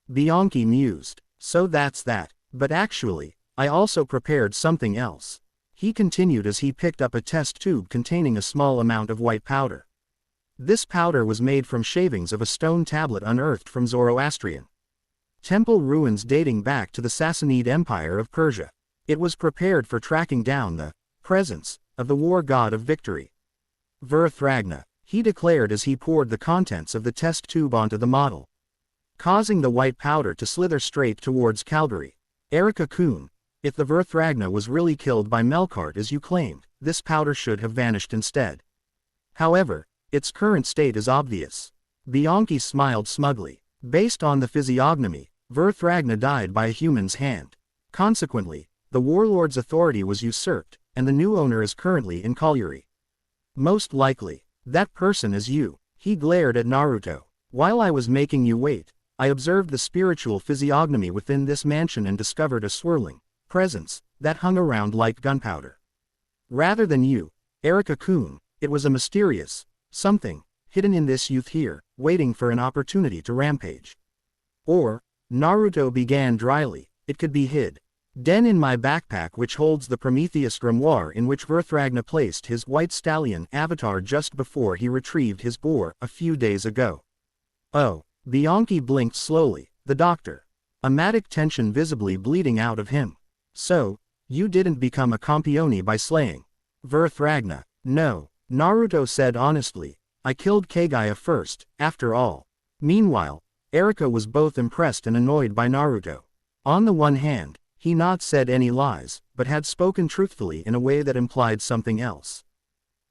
Bianchi mused. So that's that. But actually, I also prepared something else. He continued as he picked up a test tube containing a small amount of white powder. This powder was made from shavings of a stone tablet unearthed from Zoroastrian temple ruins dating back to the Sassanid Empire of Persia. It was prepared for tracking down the presence of the war god of victory, Verthragna, he declared as he poured the contents of the test tube onto the model, causing the white powder to slither straight towards Calgary. Erika-kun, if the Verthragna was really killed by Melkart as you claimed, this powder should have vanished instead. However, its current state is obvious. Bianchi smiled smugly. Based on the physiognomy, Verthragna died by a human's hand. Consequently, the warlord's authority was usurped, and the new owner is currently in Colliery. Most likely, that person is you. He glared at Naruto. While I was making you wait, I observed the spiritual physiognomy within this mansion and discovered a swirling presence that hung around like gunpowder. Rather than you, Erika-kun, it was a mysterious something hidden in this youth here, waiting for an opportunity to rampage. Or, Naruto began dryly, it could be hid. Den in my backpack which holds the Prometheus grimoire in which Verthragna placed his white stallion avatar just before he retrieved his boar a few days ago. Oh, Bianchi blinked slowly, the doctor. Amatic tension visibly bleeding out of him. So, you didn't become a campione by slaying Verthragna. No, Naruto said honestly, I killed Kagaya first, after all. Meanwhile, Erika was both impressed and annoyed by Naruto. On the one hand, he not said any lies, but had spoken truthfully in a way that implied something else.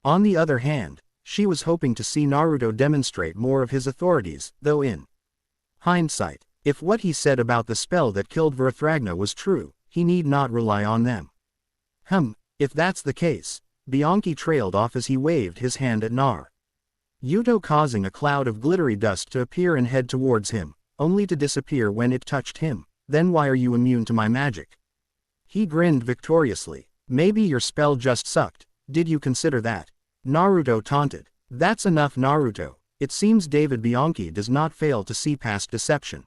On the other hand, she was hoping to see Naruto demonstrate more of his authorities, though in hindsight, if what he said about the spell that killed Verthragna was true, he need not rely on them. If that's the case, Bianchi trailed off as he waved his hand at Naruto, causing a cloud of glittery dust to appear and head towards him, only to disappear when it touched him. Then why are you immune to my magic? He grinned victoriously. Maybe your spell just sucked, did you consider that? Naruto taunted. That's enough Naruto, it seems David Bianchi does not fail to see past deception.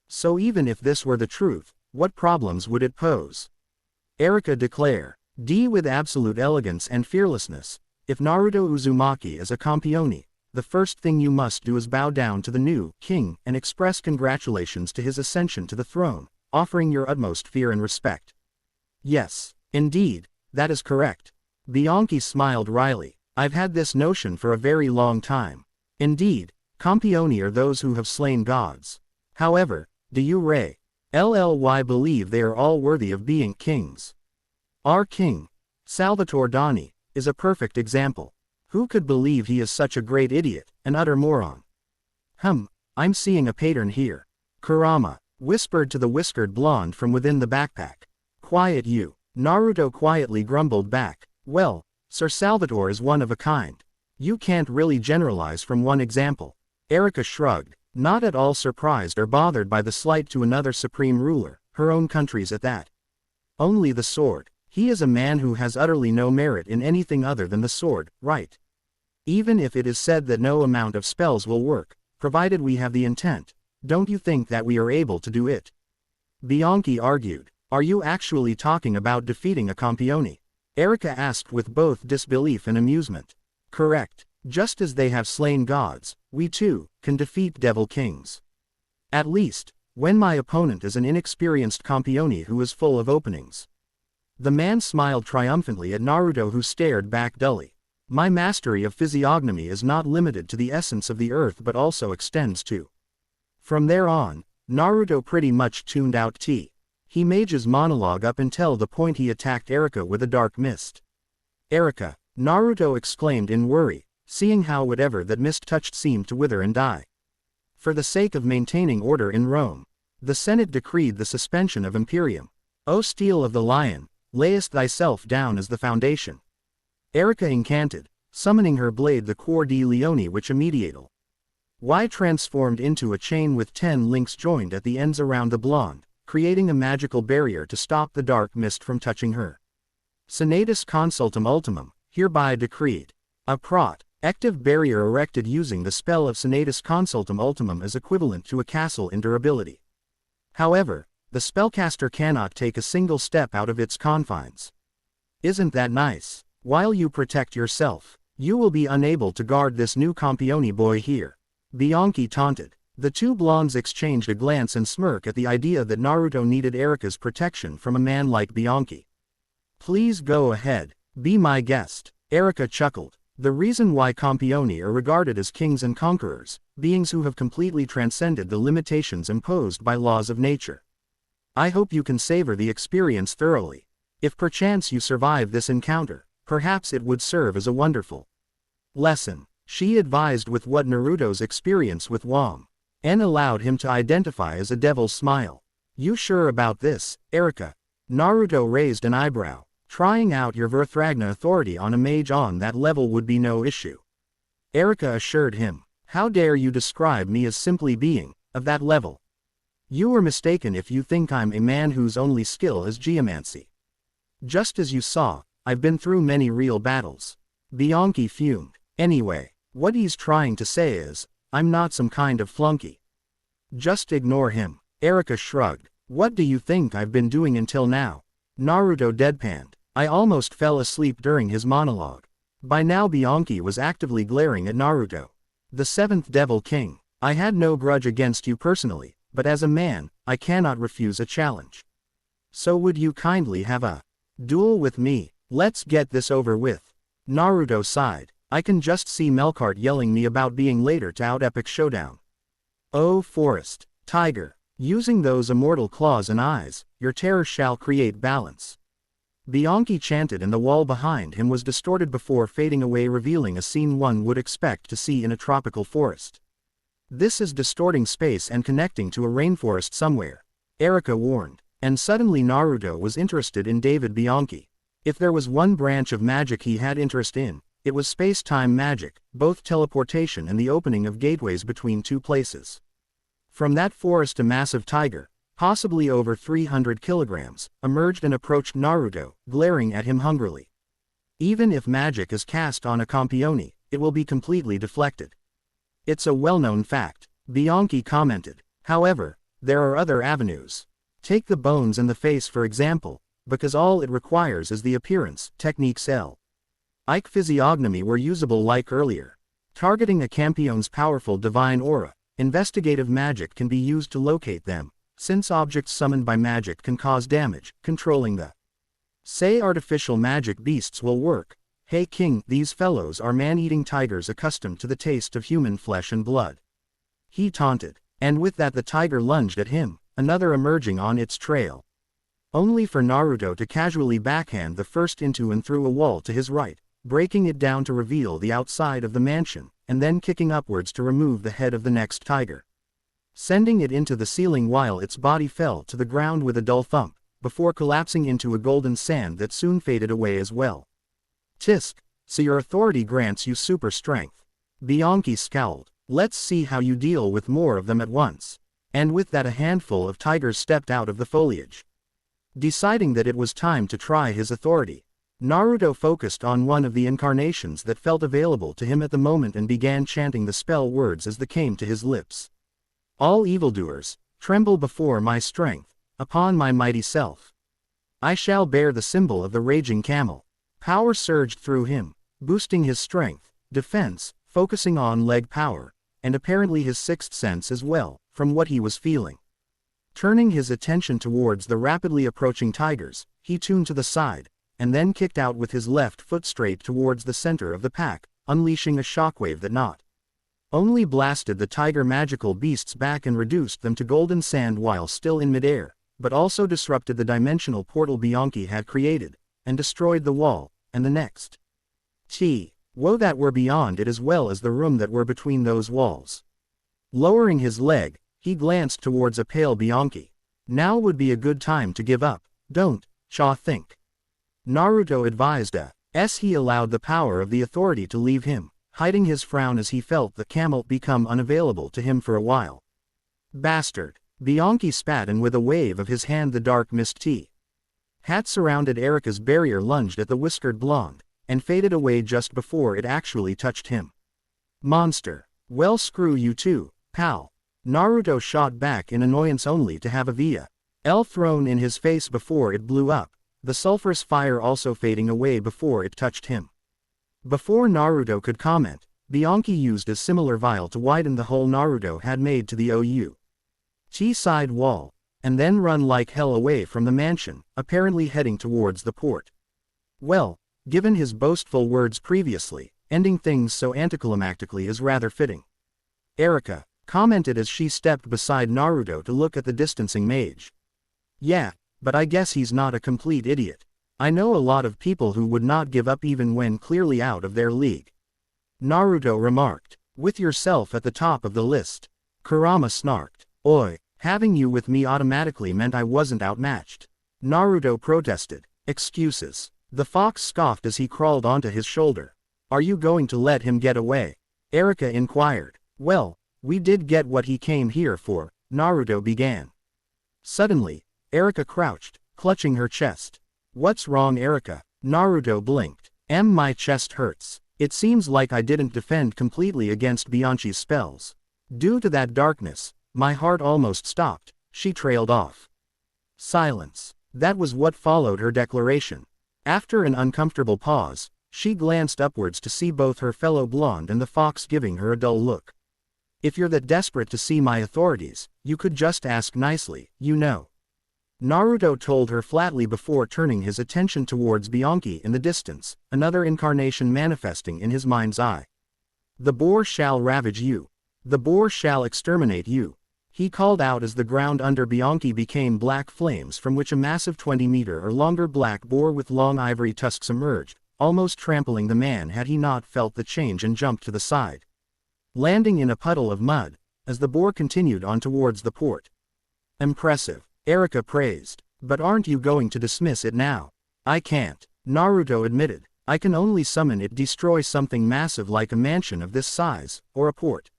So even if this were the truth, what problems would it pose? Erika declared. With absolute elegance and fearlessness, if Naruto Uzumaki is a campione, the first thing you must do is bow down to the new king and express congratulations to his ascension to the throne, offering your utmost fear and respect. Yes, indeed, that is correct. Bianchi smiled wryly. I've had this notion for a very long time. Indeed, campioni are those who have slain gods. However, do you believe they are all worthy of being kings? Our king, Salvador Doni, is a perfect example. Who could believe he is such a great idiot, an utter moron? I'm seeing a pattern here. Kurama whispered to the whiskered blonde from within the backpack. Quiet you. Naruto quietly grumbled back. Well, Sir Salvador is one of a kind. You can't really generalize from one example. Erika shrugged, not at all surprised or bothered by the slight to another supreme ruler, her own country's at that. Only the sword. He is a man who has utterly no merit in anything other than the sword, right? Even if it is said that no amount of spells will work, provided we have the intent, don't you think that we are able to do it? Bianchi argued. Are you actually talking about defeating a campione? Erika asked with both disbelief and amusement. Correct. Just as they have slain gods, we too can defeat devil kings. At least, when my opponent is an inexperienced campione who is full of openings. The man smiled triumphantly at Naruto, who stared back dully. My mastery of physiognomy is not limited to the essence of the earth but also extends to. From there on, Naruto pretty much tuned out He mage's monologue up until the point he attacked Erika with a dark mist. Erika, Naruto exclaimed in worry, seeing how whatever that mist touched seemed to wither and die. For the sake of maintaining order in Rome, the Senate decreed the suspension of Imperium. O steel of the lion, layest thyself down as the foundation. Erika incanted, summoning her blade the Cor di Leone, which immediately transformed into a chain with 10 links joined at the ends around the blonde, creating a magical barrier to stop the dark mist from touching her. Senatus consultum ultimum, hereby decreed. A active barrier erected using the spell of Senatus consultum ultimum is equivalent to a castle in durability. However, the spellcaster cannot take a single step out of its confines. Isn't that nice? While you protect yourself, you will be unable to guard this new campione boy here. Bianchi taunted. The two blondes exchanged a glance and smirk at the idea that Naruto needed Erika's protection from a man like Bianchi. Please go ahead, be my guest. Erika chuckled. The reason why campioni are regarded as kings and conquerors, beings who have completely transcended the limitations imposed by laws of nature. I hope you can savor the experience thoroughly. If perchance you survive this encounter, perhaps it would serve as a wonderful lesson, she advised with what Naruto's experience with Wang and allowed him to identify as a devil's smile. You sure about this, Erika? Naruto raised an eyebrow. Trying out your Verthragna authority on a mage on that level would be no issue. Erika assured him. How dare you describe me as simply being of that level? You are mistaken if you think I'm a man whose only skill is geomancy. Just as you saw, I've been through many real battles. Bianchi fumed. Anyway, what he's trying to say is, I'm not some kind of flunky. Just ignore him. Erika shrugged. What do you think I've been doing until now? Naruto deadpanned. I almost fell asleep during his monologue. By now Bianchi was actively glaring at Naruto. The seventh Devil King. I had no grudge against you personally, but as a man, I cannot refuse a challenge. So would you kindly have a duel with me? Let's get this over with. Naruto sighed. I can just see Melkart yelling me about being later to out epic showdown. Oh forest, tiger, using those immortal claws and eyes, your terror shall create balance. Bianchi chanted and the wall behind him was distorted before fading away, revealing a scene one would expect to see in a tropical forest. This is distorting space and connecting to a rainforest somewhere, Erika warned. And suddenly Naruto was interested in David Bianchi. If there was one branch of magic he had interest in, it was space-time magic, both teleportation and the opening of gateways between two places. From that forest a massive tiger, possibly over 300 kilograms, emerged and approached Naruto, glaring at him hungrily. Even if magic is cast on a campione, it will be completely deflected. It's a well-known fact, Bianchi commented. However, there are other avenues. Take the bones and the face for example, because all it requires is the appearance, techniques like physiognomy were usable like earlier. Targeting a campione's powerful divine aura, investigative magic can be used to locate them, since objects summoned by magic can cause damage, controlling the say artificial magic beasts will work. Hey king, these fellows are man-eating tigers accustomed to the taste of human flesh and blood. He taunted, and with that the tiger lunged at him, another emerging on its trail. Only for Naruto to casually backhand the first into and through a wall to his right, breaking it down to reveal the outside of the mansion, and then kicking upwards to remove the head of the next tiger. Sending it into the ceiling while its body fell to the ground with a dull thump, before collapsing into a golden sand that soon faded away as well. Tisk, so your authority grants you super strength. Bianchi scowled. Let's see how you deal with more of them at once. And with that a handful of tigers stepped out of the foliage. Deciding that it was time to try his authority, Naruto focused on one of the incarnations that felt available to him at the moment and began chanting the spell words as they came to his lips. All evildoers, tremble before my strength, upon my mighty self. I shall bear the symbol of the raging camel. Power surged through him, boosting his strength, defense, focusing on leg power, and apparently his sixth sense as well, from what he was feeling. Turning his attention towards the rapidly approaching tigers, he tuned to the side, and then kicked out with his left foot straight towards the center of the pack, unleashing a shockwave that not only blasted the tiger magical beasts back and reduced them to golden sand while still in midair, but also disrupted the dimensional portal Bianchi had created, and destroyed the wall, and the next. Woe that were beyond it as well as the room that were between those walls. Lowering his leg, he glanced towards a pale Bianchi. Now would be a good time to give up, don't, think. Naruto advised as he allowed the power of the authority to leave him, hiding his frown as he felt the camel become unavailable to him for a while. Bastard, Bianchi spat and with a wave of his hand the dark mist hat surrounded Erika's barrier lunged at the whiskered blonde, and faded away just before it actually touched him. Monster, well screw you too, pal. Naruto shot back in annoyance only to have a VL thrown in his face before it blew up, the sulphurous fire also fading away before it touched him. Before Naruto could comment, Bianchi used a similar vial to widen the hole Naruto had made to the side wall, and then run like hell away from the mansion, apparently heading towards the port. Well, given his boastful words previously, ending things so anticlimactically is rather fitting. Erika commented as she stepped beside Naruto to look at the distancing mage. Yeah, but I guess he's not a complete idiot. I know a lot of people who would not give up even when clearly out of their league. Naruto remarked, with yourself at the top of the list. Kurama snarked. Oi, having you with me automatically meant I wasn't outmatched. Naruto protested. Excuses. The fox scoffed as he crawled onto his shoulder. Are you going to let him get away? Erika inquired. Well, we did get what he came here for, Naruto began. Suddenly, Erika crouched, clutching her chest. What's wrong, Erika? Naruto blinked. My chest hurts. It seems like I didn't defend completely against Bianchi's spells. Due to that darkness, my heart almost stopped. She trailed off. Silence. That was what followed her declaration. After an uncomfortable pause, she glanced upwards to see both her fellow blonde and the fox giving her a dull look. If you're that desperate to see my authorities, you could just ask nicely, you know. Naruto told her flatly before turning his attention towards Bianchi in the distance, another incarnation manifesting in his mind's eye. The boar shall ravage you. The boar shall exterminate you. He called out as the ground under Bianchi became black flames from which a massive 20-meter or longer black boar with long ivory tusks emerged, almost trampling the man had he not felt the change and jumped to the side, landing in a puddle of mud, as the boar continued on towards the port. Impressive, Erika praised. But aren't you going to dismiss it now? I can't, Naruto admitted. I can only summon it destroy something massive like a mansion of this size, or a port.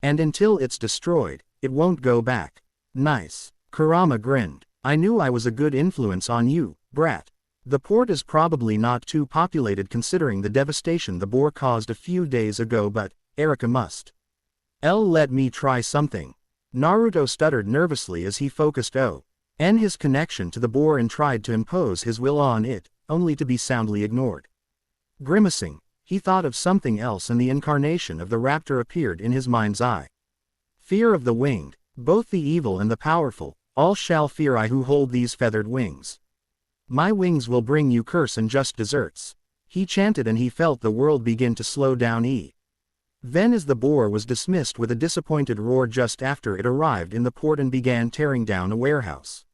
And until it's destroyed, it won't go back. Nice. Kurama grinned. I knew I was a good influence on you, brat. The port is probably not too populated considering the devastation the boar caused a few days ago, but Erika must. Let me try something. Naruto stuttered nervously as he focused on his connection to the boar and tried to impose his will on it, only to be soundly ignored. Grimacing, he thought of something else and the incarnation of the raptor appeared in his mind's eye. Fear of the winged, both the evil and the powerful, all shall fear I who hold these feathered wings. My wings will bring you curse and just deserts. He chanted and he felt the world begin to slow down. Then as the boar was dismissed with a disappointed roar just after it arrived in the port and began tearing down a warehouse.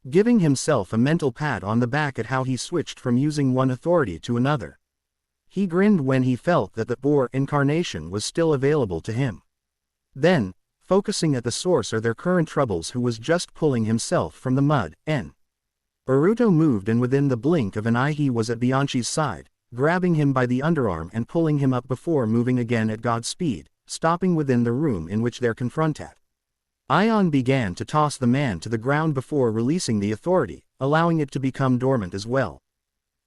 Giving himself a mental pat on the back at how he switched from using one authority to another. He grinned when he felt that the boar incarnation was still available to him. Then, focusing at the source of their current troubles who was just pulling himself from the mud, Naruto moved and within the blink of an eye he was at Bianchi's side, grabbing him by the underarm and pulling him up before moving again at God's speed, stopping within the room in which they're confronted. Ion began to toss the man to the ground before releasing the authority, allowing it to become dormant as well.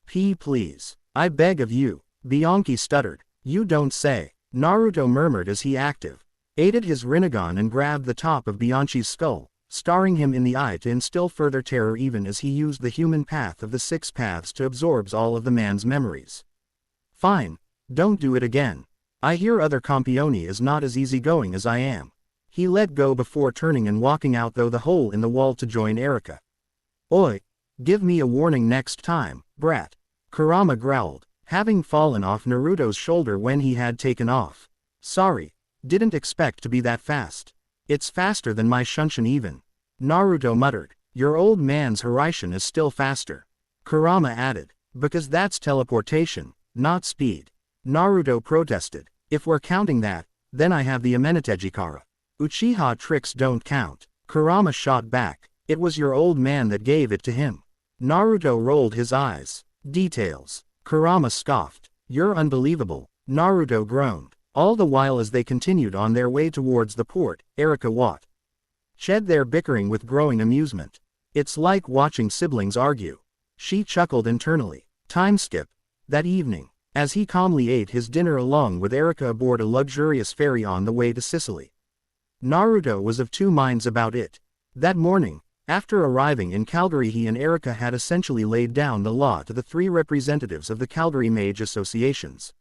Please. I beg of you, Bianchi stuttered. You don't say. Naruto murmured as he aided his Rinnegan and grabbed the top of Bianchi's skull, staring him in the eye to instill further terror even as he used the human path of the 6 paths to absorb all of the man's memories. Fine, don't do it again. I hear other Campioni is not as easygoing as I am. He let go before turning and walking out through the hole in the wall to join Erika. Oi, give me a warning next time, brat. Kurama growled, having fallen off Naruto's shoulder when he had taken off. Sorry, didn't expect to be that fast. It's faster than my Shunshin even. Naruto muttered. Your old man's Hiraishin is still faster. Kurama added. Because that's teleportation, not speed. Naruto protested. If we're counting that, then I have the Amenetejikara. Uchiha tricks don't count. Kurama shot back. It was your old man that gave it to him. Naruto rolled his eyes. Details. Kurama scoffed. You're unbelievable. Naruto groaned. All the while as they continued on their way towards the port, Erika watched their bickering with growing amusement. It's like watching siblings argue. She chuckled internally. Time skip. That evening, as he calmly ate his dinner along with Erika aboard a luxurious ferry on the way to Sicily. Naruto was of two minds about it. That morning, after arriving in Calgary, he and Erika had essentially laid down the law to the 3 representatives of the Calgary Mage Associations.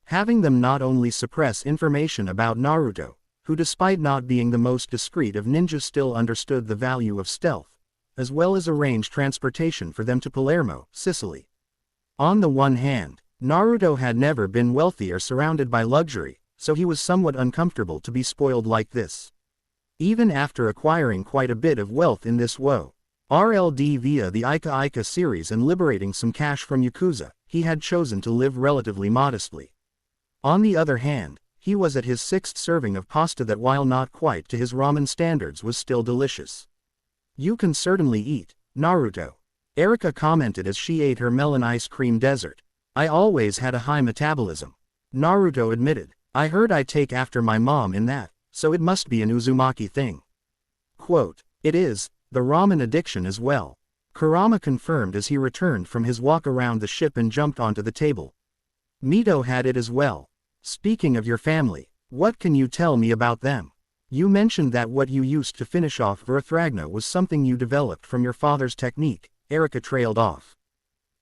Having them not only suppress information about Naruto, who despite not being the most discreet of ninjas still understood the value of stealth, as well as arrange transportation for them to Palermo, Sicily. On the one hand, Naruto had never been wealthy or surrounded by luxury, so he was somewhat uncomfortable to be spoiled like this. Even after acquiring quite a bit of wealth in this RLD via the Ika Ika series and liberating some cash from Yakuza, he had chosen to live relatively modestly. On the other hand, he was at his 6th serving of pasta that while not quite to his ramen standards was still delicious. You can certainly eat, Naruto. Erika commented as she ate her melon ice cream dessert. I always had a high metabolism. Naruto admitted. I heard I take after my mom in that, so it must be an Uzumaki thing. Quote, it is, the ramen addiction as well. Kurama confirmed as he returned from his walk around the ship and jumped onto the table. Mito had it as well. Speaking of your family, what can you tell me about them? You mentioned that what you used to finish off Verthragna was something you developed from your father's technique, Erika trailed off.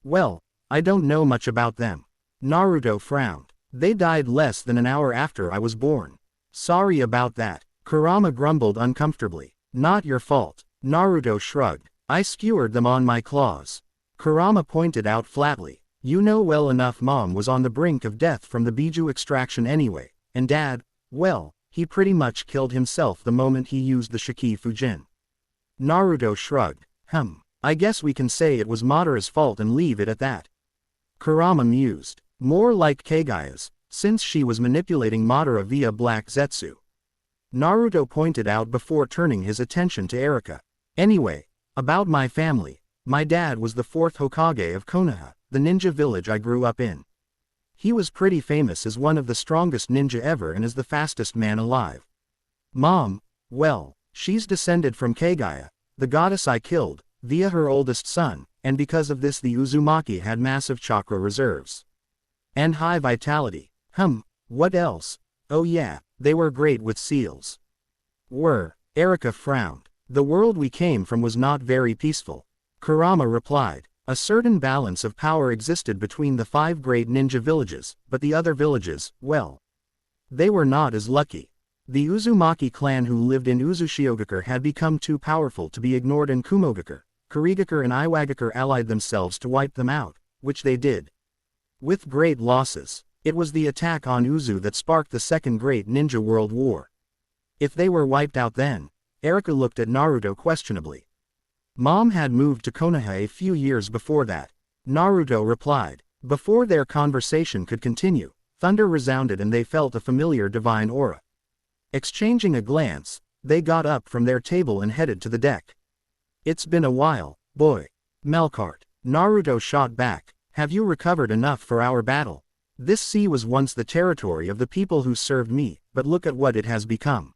Well, I don't know much about them. Naruto frowned. They died less than an hour after I was born. Sorry about that. Kurama grumbled uncomfortably. Not your fault. Naruto shrugged. I skewered them on my claws. Kurama pointed out flatly. You know well enough Mom was on the brink of death from the Biju extraction anyway, and Dad, well, he pretty much killed himself the moment he used the Shiki Fujin. Naruto shrugged. I guess we can say it was Madara's fault and leave it at that. Kurama mused. More like Kagaya's, since she was manipulating Madara via Black Zetsu. Naruto pointed out before turning his attention to Erika. Anyway, about my family, my dad was the 4th Hokage of Konoha, the ninja village I grew up in. He was pretty famous as one of the strongest ninja ever and as the fastest man alive. Mom, well, she's descended from Kagaya, the goddess I killed, via her oldest son, and because of this the Uzumaki had massive chakra reserves. And high vitality. What else? Oh yeah, they were great with seals. Erika frowned. The world we came from was not very peaceful. Kurama replied. A certain balance of power existed between the 5 great ninja villages, but the other villages, well, they were not as lucky. The Uzumaki clan who lived in Uzushiogakure had become too powerful to be ignored, and Kumogakure, Kurigakure and Iwagakure allied themselves to wipe them out, which they did. With great losses. It was the attack on Uzu that sparked the Second Great Ninja World War. If they were wiped out then, Erika looked at Naruto questionably. Mom had moved to Konoha a few years before that. Naruto replied. Before their conversation could continue, thunder resounded and they felt a familiar divine aura. Exchanging a glance, they got up from their table and headed to the deck. It's been a while, boy. Melkart. Naruto shot back. Have you recovered enough for our battle? This sea was once the territory of the people who served me, but look at what it has become.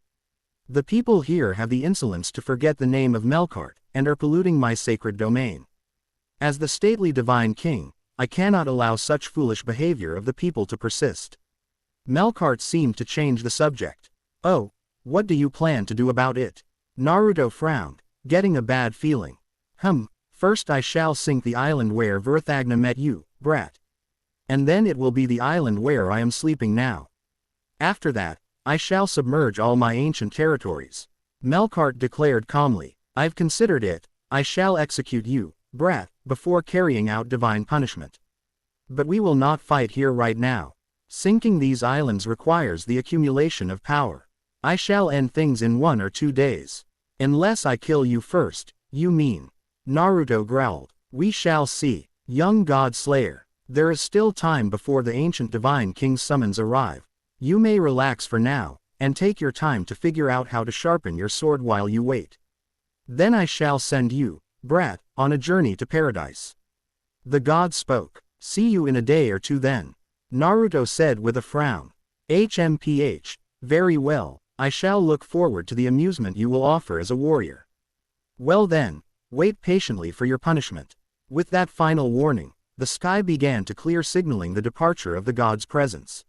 The people here have the insolence to forget the name of Melkart, and are polluting my sacred domain. As the stately divine king, I cannot allow such foolish behavior of the people to persist. Melkart seemed to change the subject. Oh, what do you plan to do about it? Naruto frowned, getting a bad feeling. First I shall sink the island where Verthragna met you, brat. And then it will be the island where I am sleeping now. After that, I shall submerge all my ancient territories. Melkart declared calmly. I've considered it. I shall execute you, brat, before carrying out divine punishment. But we will not fight here right now. Sinking these islands requires the accumulation of power. I shall end things in 1 or 2 days. Unless I kill you first, you mean. Naruto growled. We shall see. Young godslayer. There is still time before the ancient divine king's summons arrive. You may relax for now, and take your time to figure out how to sharpen your sword while you wait. Then I shall send you, brat, on a journey to paradise. The god spoke. See you in a day or 2 then. Naruto said with a frown. HMPH, very well, I shall look forward to the amusement you will offer as a warrior. Well then, wait patiently for your punishment. With that final warning, the sky began to clear, signaling the departure of the god's presence.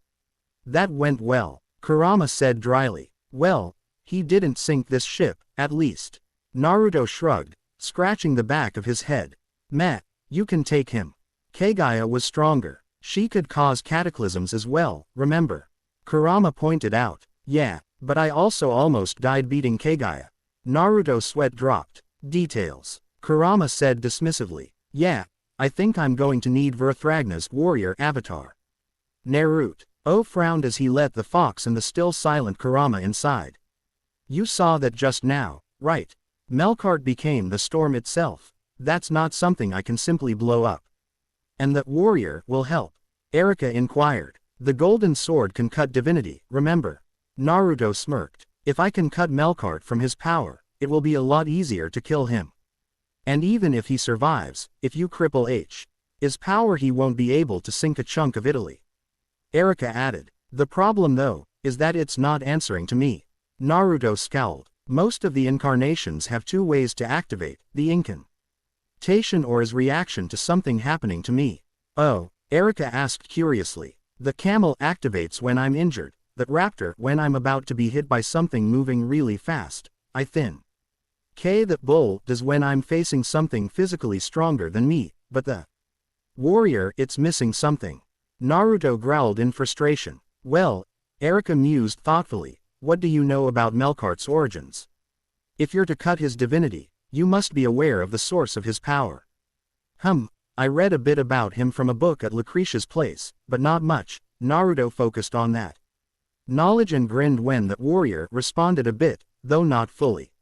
That went well, Kurama said dryly. Well, he didn't sink this ship, at least. Naruto shrugged, scratching the back of his head. Meh, you can take him. Kagaya was stronger. She could cause cataclysms as well, remember? Kurama pointed out. Yeah, but I also almost died beating Kagaya. Naruto's sweat dropped. Details. Kurama said dismissively. Yeah, I think I'm going to need Verthragna's warrior avatar. Naruto frowned as he let the fox and the still silent Kurama inside. You saw that just now, right? Melkart became the storm itself. That's not something I can simply blow up. And that warrior will help? Erika inquired. The golden sword can cut divinity, remember? Naruto smirked. If I can cut Melkart from his power, it will be a lot easier to kill him. And even if he survives, if you cripple his power, he won't be able to sink a chunk of Italy. Erika added. The problem though, is that it's not answering to me. Naruto scowled. Most of the incarnations have 2 ways to activate, the incantation or as reaction to something happening to me. Oh, Erika asked curiously. The camel activates when I'm injured, that raptor when I'm about to be hit by something moving really fast, I thin. K that bull does when I'm facing something physically stronger than me, but the warrior it's missing something. Naruto growled in frustration. Well, Erika mused thoughtfully, what do you know about Melkart's origins? If you're to cut his divinity, you must be aware of the source of his power. I read a bit about him from a book at Lucretia's place, but not much. Naruto focused on that knowledge and grinned when the warrior responded a bit, though not fully.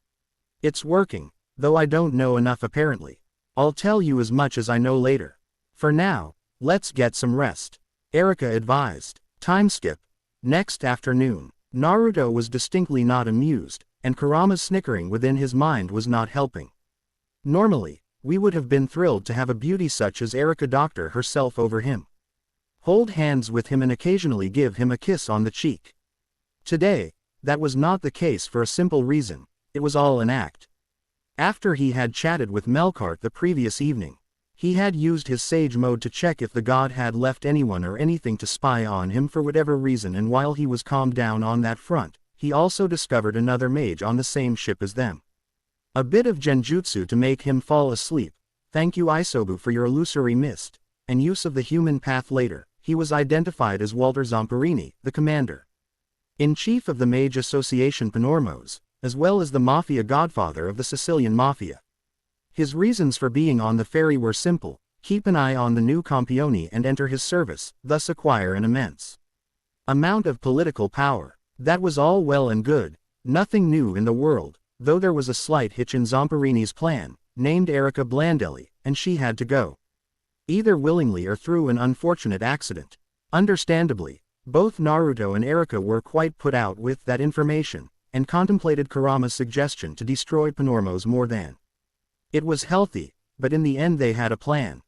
It's working, though I don't know enough apparently. I'll tell you as much as I know later. For now, let's get some rest, Erika advised. Time skip. Next afternoon, Naruto was distinctly not amused, and Kurama's snickering within his mind was not helping. Normally, we would have been thrilled to have a beauty such as Erika doctor herself over him, hold hands with him and occasionally give him a kiss on the cheek. Today, that was not the case for a simple reason, it was all an act. After he had chatted with Melkart the previous evening, he had used his sage mode to check if the god had left anyone or anything to spy on him for whatever reason, and while he was calmed down on that front, he also discovered another mage on the same ship as them. A bit of genjutsu to make him fall asleep. Thank you Isobu for your illusory mist, and use of the human path later. He was identified as Walter Zamperini, the commander-in-chief of the Mage Association Panormos, as well as the mafia godfather of the Sicilian mafia. His reasons for being on the ferry were simple: keep an eye on the new Campione and enter his service, thus acquire an immense amount of political power. That was all well and good, nothing new in the world, though there was a slight hitch in Zamperini's plan, named Erika Blandelli, and she had to go. Either willingly or through an unfortunate accident. Understandably, both Naruto and Erika were quite put out with that information, and contemplated Kurama's suggestion to destroy Panormos more than. It was healthy, but in the end they had a plan.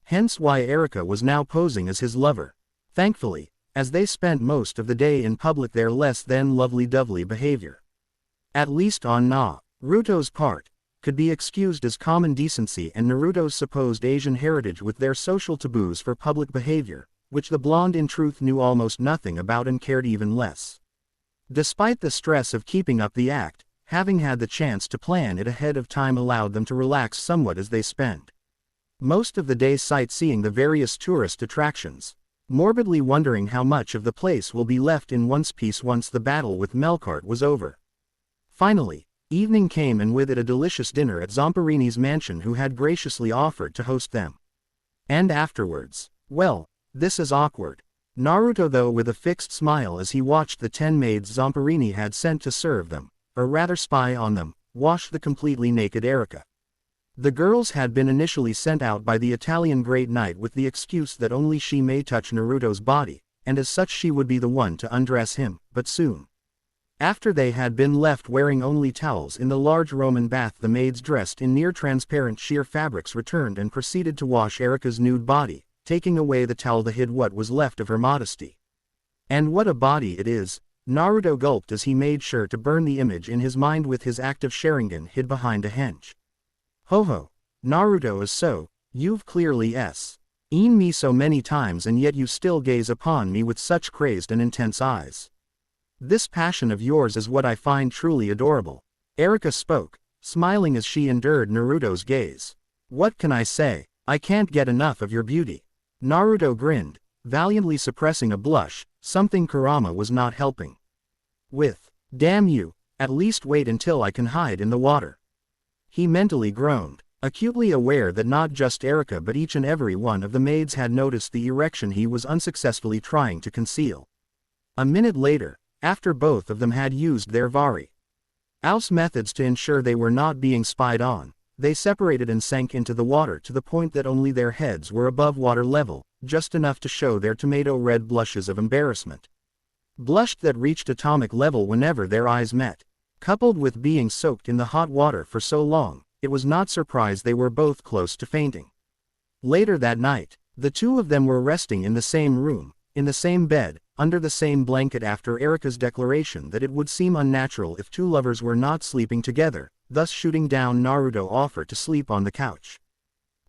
Hence why Erika was now posing as his lover. Thankfully, as they spent most of the day in public, their less than lovely-dovely behavior, at least on Naruto's part, could be excused as common decency and Naruto's supposed Asian heritage with their social taboos for public behavior, which the blonde in truth knew almost nothing about and cared even less. Despite the stress of keeping up the act, having had the chance to plan it ahead of time allowed them to relax somewhat as they spent most of the day sightseeing the various tourist attractions, morbidly wondering how much of the place will be left in one piece once the battle with Melkart was over. Finally, evening came, and with it a delicious dinner at Zamperini's mansion, who had graciously offered to host them. And afterwards, well, this is awkward. Naruto, though, with a fixed smile as he watched the 10 maids Zamperini had sent to serve them, or rather spy on them, washed the completely naked Erika. The girls had been initially sent out by the Italian Great Knight with the excuse that only she may touch Naruto's body, and as such she would be the one to undress him, but soon after they had been left wearing only towels in the large Roman bath, the maids dressed in near-transparent sheer fabrics returned and proceeded to wash Erika's nude body, taking away the towel that hid what was left of her modesty. And what a body it is! Naruto gulped as he made sure to burn the image in his mind with his active Sharingan hid behind a henge. Ho ho, Naruto is so, you've clearly seen me so many times, and yet you still gaze upon me with such crazed and intense eyes. This passion of yours is what I find truly adorable. Erika spoke, smiling as she endured Naruto's gaze. What can I say? I can't get enough of your beauty. Naruto grinned, valiantly suppressing a blush, something Kurama was not helping with. Damn you, at least wait until I can hide in the water. He mentally groaned, acutely aware that not just Erika but each and every one of the maids had noticed the erection he was unsuccessfully trying to conceal. A minute later, after both of them had used their various methods to ensure they were not being spied on, they separated and sank into the water to the point that only their heads were above water level, just enough to show their tomato-red blushes of embarrassment. Blushed that reached atomic level whenever their eyes met. Coupled with being soaked in the hot water for so long, it was not surprised they were both close to fainting. Later that night, the two of them were resting in the same room, in the same bed, under the same blanket after Erika's declaration that it would seem unnatural if two lovers were not sleeping together, thus shooting down Naruto's offer to sleep on the couch.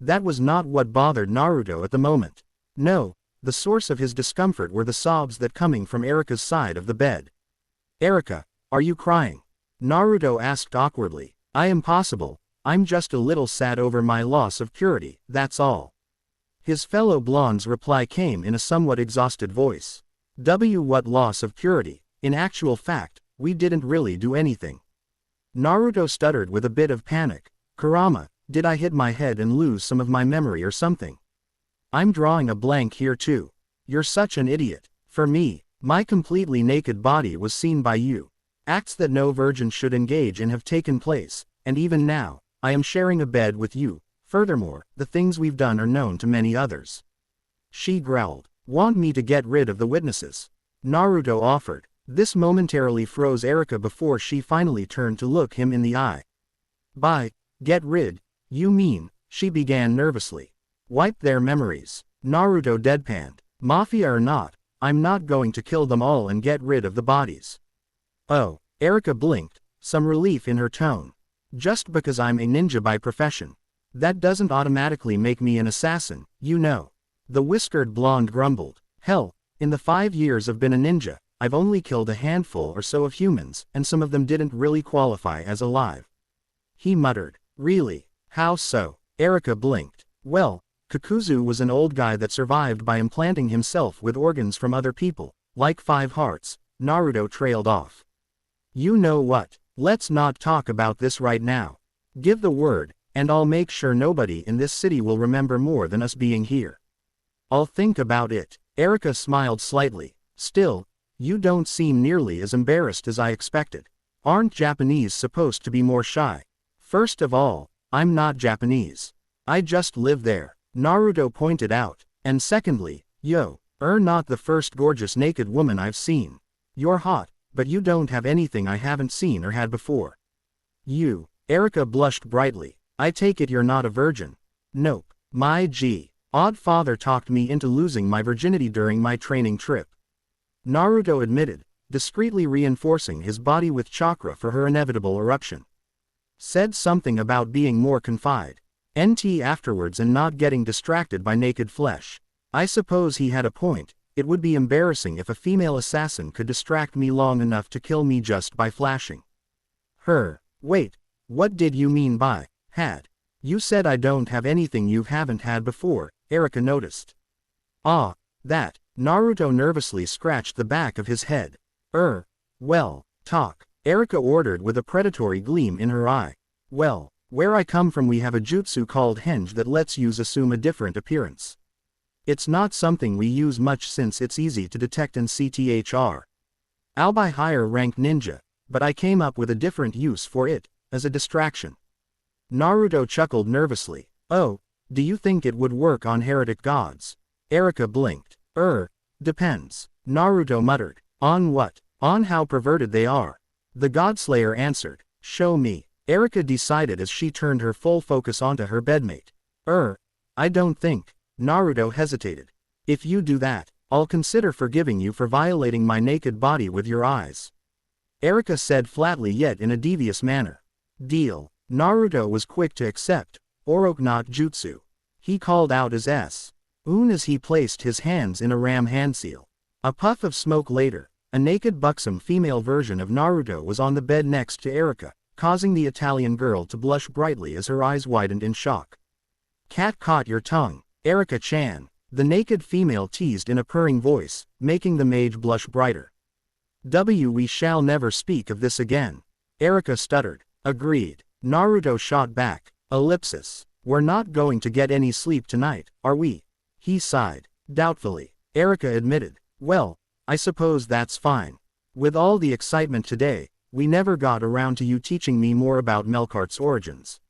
That was not what bothered Naruto at the moment. No, the source of his discomfort were the sobs that coming from Erika's side of the bed. "Erika, are you crying?" Naruto asked awkwardly. "I am possible, I'm just a little sad over my loss of purity, that's all." His fellow blonde's reply came in a somewhat exhausted voice. What loss of purity? In actual fact, we didn't really do anything." Naruto stuttered with a bit of panic. "Kurama, did I hit my head and lose some of my memory or something? I'm drawing a blank here too. You're such an idiot. For me, my completely naked body was seen by you. Acts that no virgin should engage in have taken place, and even now, I am sharing a bed with you. Furthermore, the things we've done are known to many others." She growled. "Want me to get rid of the witnesses?" Naruto offered. This momentarily froze Erika before she finally turned to look him in the eye. "By get rid, you mean," she began nervously. "Wipe their memories." Naruto deadpanned. "Mafia or not, I'm not going to kill them all and get rid of the bodies." "Oh," Erika blinked, some relief in her tone. "Just because I'm a ninja by profession, that doesn't automatically make me an assassin, you know." The whiskered blonde grumbled. "Hell, in the 5 years I've been a ninja, I've only killed a handful or so of humans, and some of them didn't really qualify as alive." He muttered. "Really? How so?" Erika blinked. "Well, Kakuzu was an old guy that survived by implanting himself with organs from other people, like 5 hearts, Naruto trailed off. "You know what? Let's not talk about this right now. Give the word, and I'll make sure nobody in this city will remember more than us being here." "I'll think about it." Erika smiled slightly. "Still, you don't seem nearly as embarrassed as I expected. Aren't Japanese supposed to be more shy?" "First of all, I'm not Japanese. I just live there," Naruto pointed out. "And secondly, you're not the first gorgeous naked woman I've seen. You're hot, but you don't have anything I haven't seen or had before." Erika blushed brightly. "I take it you're not a virgin." "Nope. My odd father talked me into losing my virginity during my training trip," Naruto admitted, discreetly reinforcing his body with chakra for her inevitable eruption. "Said something about being more confined afterwards and not getting distracted by naked flesh. I suppose he had a point. It would be embarrassing if a female assassin could distract me long enough to kill me just by flashing." Wait, what did you mean by had? You said I don't have anything you haven't had before," Erika noticed. "Ah, that." Naruto nervously scratched the back of his head. Well, talk," Erika ordered with a predatory gleam in her eye. "Well, where I come from we have a jutsu called henge that lets you assume a different appearance. It's not something we use much since it's easy to detect in CTHR. I'll buy higher rank ninja, but I came up with a different use for it, as a distraction." Naruto chuckled nervously. "Oh, do you think it would work on heretic gods?" Erika blinked. Depends," Naruto muttered. "On what?" "On how perverted they are." The godslayer answered. "Show me," Erika decided as she turned her full focus onto her bedmate. I don't think." Naruto hesitated. "If you do that, I'll consider forgiving you for violating my naked body with your eyes," Erika said flatly yet in a devious manner. "Deal." Naruto was quick to accept. Orokunat jutsu. He called out as soon as he placed his hands in a ram hand seal. A puff of smoke later, a naked buxom female version of Naruto was on the bed next to Erika, causing the Italian girl to blush brightly as her eyes widened in shock. "Cat caught your tongue, Erika-chan," the naked female teased in a purring voice, making the mage blush brighter. We shall never speak of this again," Erika stuttered. "Agreed," Naruto shot back. Ellipsis. "We're not going to get any sleep tonight, are we?" He sighed. Doubtfully. Erika admitted. "Well, I suppose that's fine. With all the excitement today, we never got around to you teaching me more about Melkart's origins."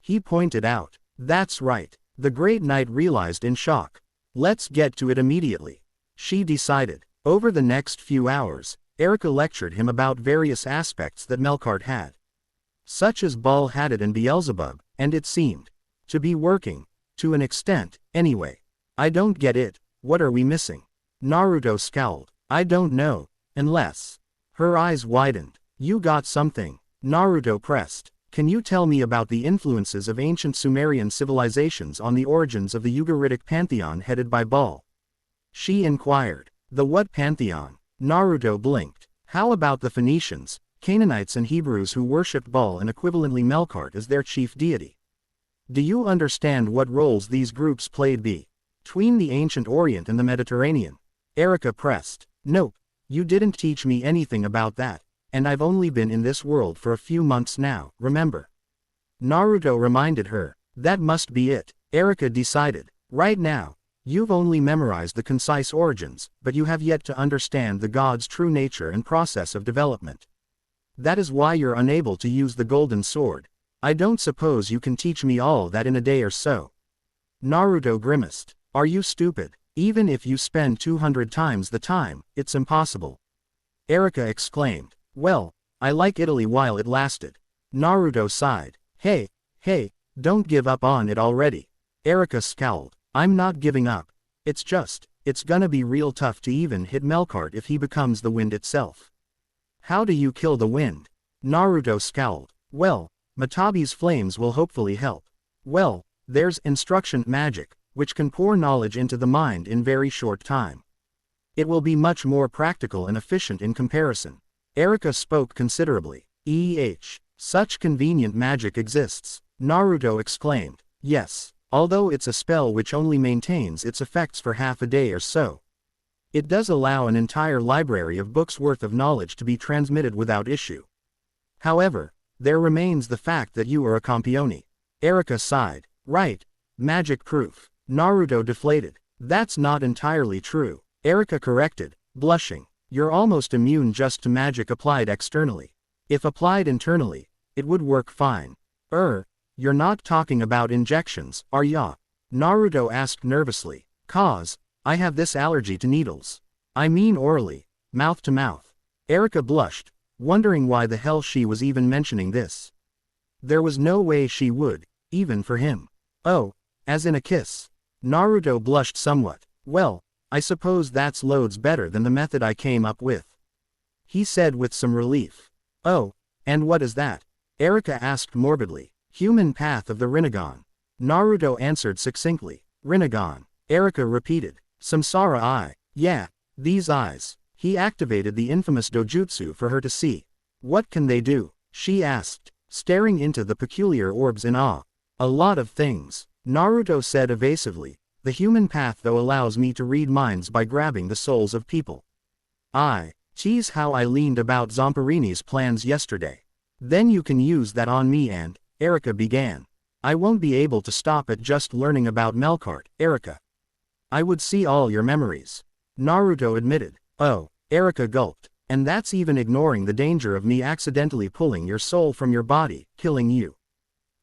He pointed out. "That's right," the great knight realized in shock. "Let's get to it immediately," she decided. Over the next few hours, Erika lectured him about various aspects that Melkart had, such as Bald-Hatted and Beelzebub, and it seemed to be working, to an extent, anyway. "I don't get it, what are we missing?" Naruto scowled. "I don't know, unless..." Her eyes widened. "You got something?" Naruto pressed. "Can you tell me about the influences of ancient Sumerian civilizations on the origins of the Ugaritic pantheon headed by Baal?" She inquired. The what pantheon? Naruto blinked. How about the Phoenicians, Canaanites and Hebrews who worshipped Baal and equivalently Melkart as their chief deity? Do you understand what roles these groups played between the ancient Orient and the Mediterranean? Erika pressed. Nope, you didn't teach me anything about that, and I've only been in this world for a few months now, remember? Naruto reminded her. That must be it, Erika decided. Right now, you've only memorized the concise origins, but you have yet to understand the god's true nature and process of development. That is why you're unable to use the golden sword. I don't suppose you can teach me all that in a day or so. Naruto grimaced. Are you stupid? Even if you spend 200 times the time, it's impossible. Erika exclaimed. Well, I like Italy while it lasted. Naruto sighed. Hey, don't give up on it already. Erika scowled. I'm not giving up. It's gonna be real tough to even hit Melkart if he becomes the wind itself. How do you kill the wind? Naruto scowled. Well, Matabi's flames will hopefully help. Well, there's instruction magic, which can pour knowledge into the mind in very short time. It will be much more practical and efficient in comparison. Erika spoke considerably. Such convenient magic exists, Naruto exclaimed. Yes, although it's a spell which only maintains its effects for half a day or so. It does allow an entire library of books worth of knowledge to be transmitted without issue. However, there remains the fact that you are a campione. Erika sighed. Right, magic proof. Naruto deflated. That's not entirely true, Erika corrected, blushing. You're almost immune just to magic applied externally. If applied internally, it would work fine. You're not talking about injections, are ya? Naruto asked nervously. Cause, I have this allergy to needles. I mean orally, mouth to mouth. Erika blushed, wondering why the hell she was even mentioning this. There was no way she would, even for him. Oh, as in a kiss. Naruto blushed somewhat. Well, I suppose that's loads better than the method I came up with. He said with some relief. Oh, and what is that? Erika asked morbidly. Human path of the Rinnegan. Naruto answered succinctly. Rinnegan. Erika repeated. Samsara eye. Yeah, these eyes. He activated the infamous dojutsu for her to see. What can they do? She asked, staring into the peculiar orbs in awe. A lot of things, Naruto said evasively. The human path though allows me to read minds by grabbing the souls of people. Geez, how I leaned about Zamperini's plans yesterday. Then you can use that on me and, Erika began. I won't be able to stop at just learning about Melkart, Erika. I would see all your memories. Naruto admitted. Oh, Erika gulped. And that's even ignoring the danger of me accidentally pulling your soul from your body, killing you.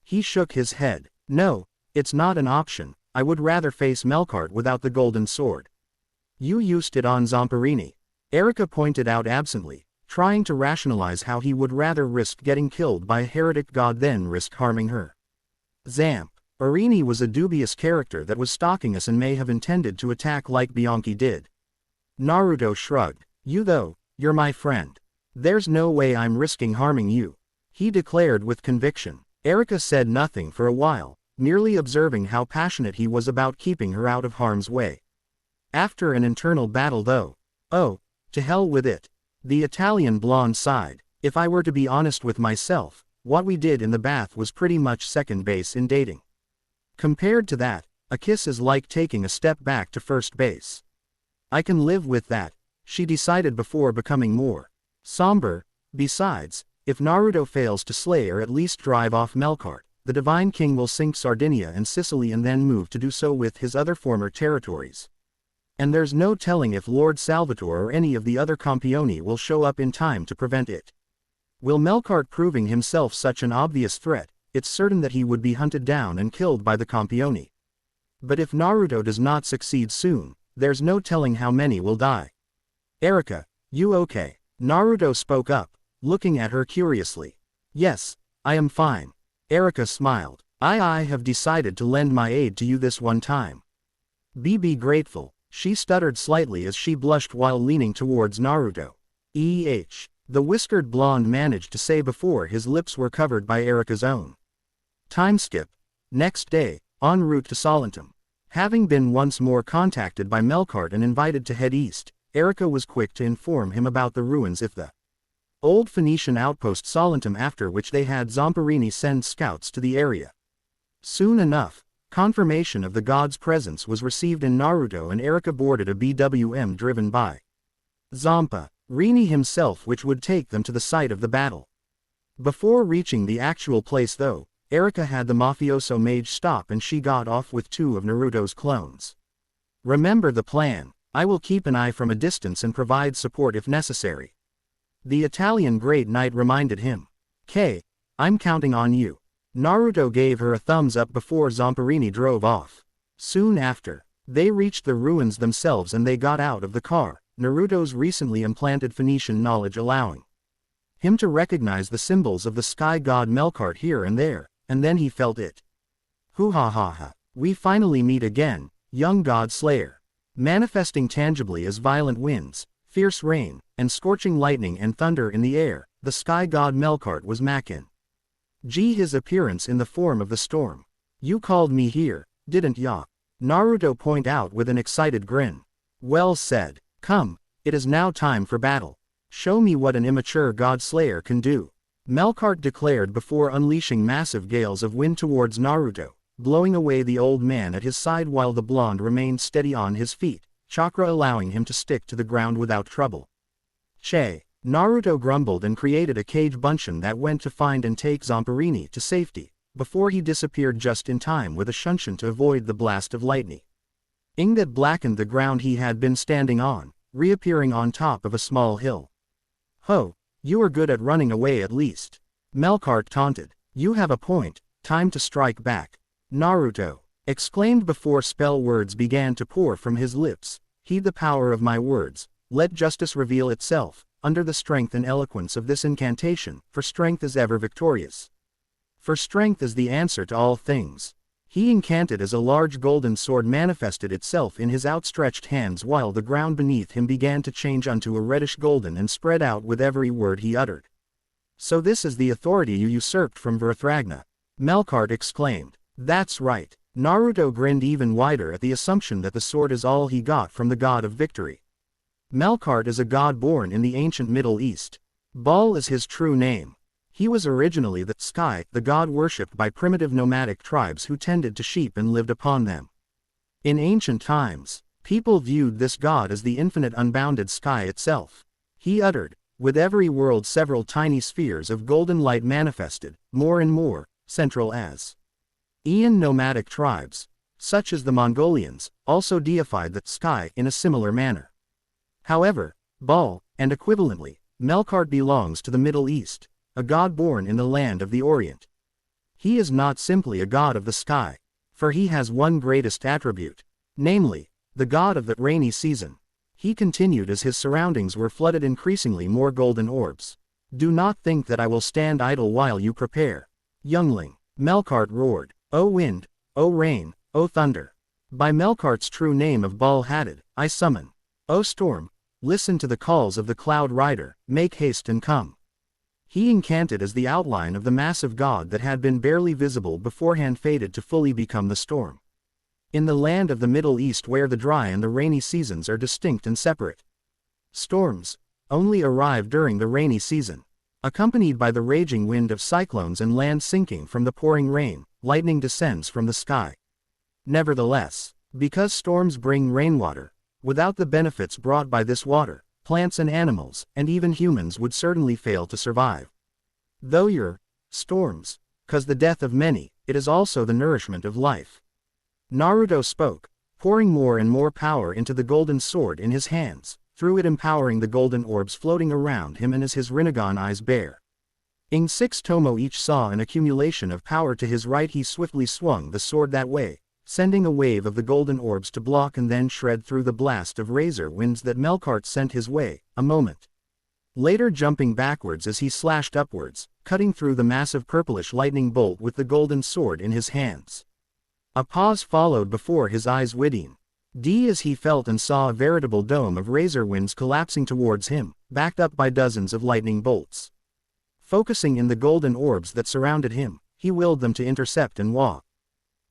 He shook his head. No, it's not an option. I would rather face Melkart without the golden sword. You used it on Zamperini. Erika pointed out absently, trying to rationalize how he would rather risk getting killed by a heretic god than risk harming her. Zamperini was a dubious character that was stalking us and may have intended to attack like Bianchi did. Naruto shrugged. You though, you're my friend. There's no way I'm risking harming you, he declared with conviction. Erika said nothing for a while, merely observing how passionate he was about keeping her out of harm's way. After an internal battle though, oh, to hell with it. The Italian blonde sighed. If I were to be honest with myself, what we did in the bath was pretty much second base in dating. Compared to that, a kiss is like taking a step back to first base. I can live with that, she decided before becoming more somber. Besides, if Naruto fails to slay or at least drive off Melkart, the Divine King will sink Sardinia and Sicily and then move to do so with his other former territories. And there's no telling if Lord Salvador or any of the other Campioni will show up in time to prevent it. Will Melkart proving himself such an obvious threat, it's certain that he would be hunted down and killed by the Campioni. But if Naruto does not succeed soon, there's no telling how many will die. Erika, you okay? Naruto spoke up, looking at her curiously. Yes, I am fine. Erika smiled. I have decided to lend my aid to you this one time. Be grateful. She stuttered slightly as she blushed while leaning towards Naruto. The whiskered blonde managed to say before his lips were covered by Erika's own. Time skip. Next day, en route to Solentum. Having been once more contacted by Melkart and invited to head east, Erica was quick to inform him about the ruins if the old Phoenician outpost Solentum, after which they had Zamperini send scouts to the area. Soon enough, confirmation of the god's presence was received in Naruto, and Erica boarded a BWM driven by Zamperini himself, which would take them to the site of the battle. Before reaching the actual place though, Erica had the mafioso mage stop and she got off with 2 of Naruto's clones. Remember the plan. I will keep an eye from a distance and provide support if necessary. The Italian Great Knight reminded him. I'm counting on you. Naruto gave her a thumbs up before Zamperini drove off. Soon after, they reached the ruins themselves and they got out of the car, Naruto's recently implanted Phoenician knowledge allowing him to recognize the symbols of the sky god Melkart here and there, and then he felt it. Hoo ha ha ha. We finally meet again, young god slayer. Manifesting tangibly as violent winds, fierce rain, and scorching lightning and thunder in the air, the sky god Melkart was Makin. His appearance in the form of the storm. You called me here, didn't ya? Naruto point out with an excited grin. Well said. Come, it is now time for battle. Show me what an immature god slayer can do. Melkart declared before unleashing massive gales of wind towards Naruto, blowing away the old man at his side while the blonde remained steady on his feet, chakra allowing him to stick to the ground without trouble. Naruto grumbled and created a cage bunchen that went to find and take Zamperini to safety, before he disappeared just in time with a shunshin to avoid the blast of lightning that blackened the ground he had been standing on, reappearing on top of a small hill. Ho, you are good at running away at least. Melkart taunted. You have a point, time to strike back. Naruto exclaimed before spell words began to pour from his lips. Heed the power of my words, let justice reveal itself, under the strength and eloquence of this incantation, for strength is ever victorious. For strength is the answer to all things. He incanted as a large golden sword manifested itself in his outstretched hands while the ground beneath him began to change unto a reddish golden and spread out with every word he uttered. So this is the authority you usurped from Virthragna. Melkart exclaimed. That's right. Naruto grinned even wider at the assumption that the sword is all he got from the god of victory. Melkart is a god born in the ancient Middle East. Baal is his true name. He was originally the sky, the god worshipped by primitive nomadic tribes who tended to sheep and lived upon them. In ancient times, people viewed this god as the infinite unbounded sky itself. He uttered, with every world several tiny spheres of golden light manifested, more and more, central as Aeon nomadic tribes, such as the Mongolians, also deified the sky in a similar manner. However, Baal, and equivalently, Melkart belongs to the Middle East, a god born in the land of the Orient. He is not simply a god of the sky, for he has one greatest attribute, namely, the god of the rainy season. He continued as his surroundings were flooded increasingly more golden orbs. Do not think that I will stand idle while you prepare. Youngling, Melkart roared, O wind, O rain, O thunder. By Melkart's true name of Baal Hadid, I summon. O storm, listen to the calls of the cloud rider, make haste and come. He incanted as the outline of the massive god that had been barely visible beforehand faded to fully become the storm. In the land of the Middle East where the dry and the rainy seasons are distinct and separate, storms only arrive during the rainy season. Accompanied by the raging wind of cyclones and land sinking from the pouring rain, lightning descends from the sky. Nevertheless, because storms bring rainwater, without the benefits brought by this water, plants and animals, and even humans would certainly fail to survive. Though your storms cause the death of many, it is also the nourishment of life. Naruto spoke, pouring more and more power into the golden sword in his hands, through it empowering the golden orbs floating around him and as his Rinnegan eyes bare. Ing 6 Tomo each saw an accumulation of power to his right. He swiftly swung the sword that way, sending a wave of the golden orbs to block and then shred through the blast of razor winds that Melkart sent his way, a moment later jumping backwards as he slashed upwards, cutting through the massive purplish lightning bolt with the golden sword in his hands. A pause followed before his eyes widened as he felt and saw a veritable dome of razor winds collapsing towards him, backed up by dozens of lightning bolts. Focusing in the golden orbs that surrounded him, he willed them to intercept and walk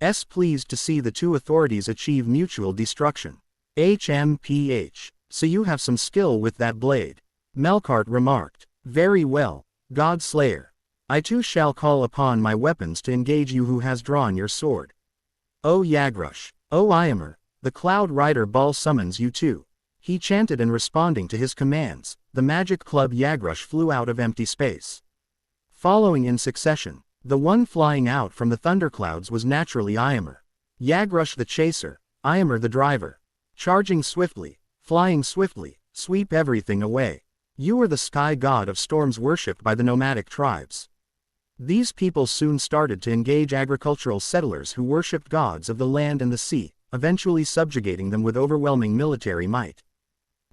Pleased to see the two authorities achieve mutual destruction. HMPH. So you have some skill with that blade. Melkart remarked. Very well, godslayer. I too shall call upon my weapons to engage you who has drawn your sword. O Yagrush, O Ymir, the Cloud Rider Ball summons you too. He chanted, and responding to his commands, the magic club Yagrush flew out of empty space. Following in succession, the one flying out from the thunderclouds was naturally Ymir. Yagrush the chaser, Ymir the driver. Charging swiftly, flying swiftly, sweep everything away. You are the sky god of storms worshipped by the nomadic tribes. These people soon started to engage agricultural settlers who worshipped gods of the land and the sea, eventually subjugating them with overwhelming military might.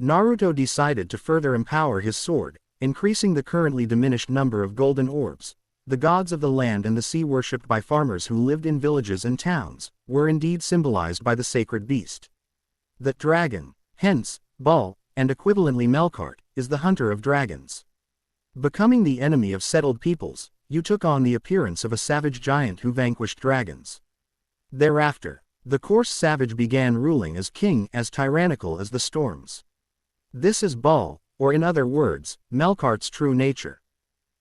Naruto decided to further empower his sword, increasing the currently diminished number of golden orbs. The gods of the land and the sea worshipped by farmers who lived in villages and towns, were indeed symbolized by the sacred beast. That dragon, hence, Ball, and equivalently Melkart, is the hunter of dragons. Becoming the enemy of settled peoples, you took on the appearance of a savage giant who vanquished dragons. Thereafter, the coarse savage began ruling as king, as tyrannical as the storms. This is Ball, or in other words, Melkart's true nature.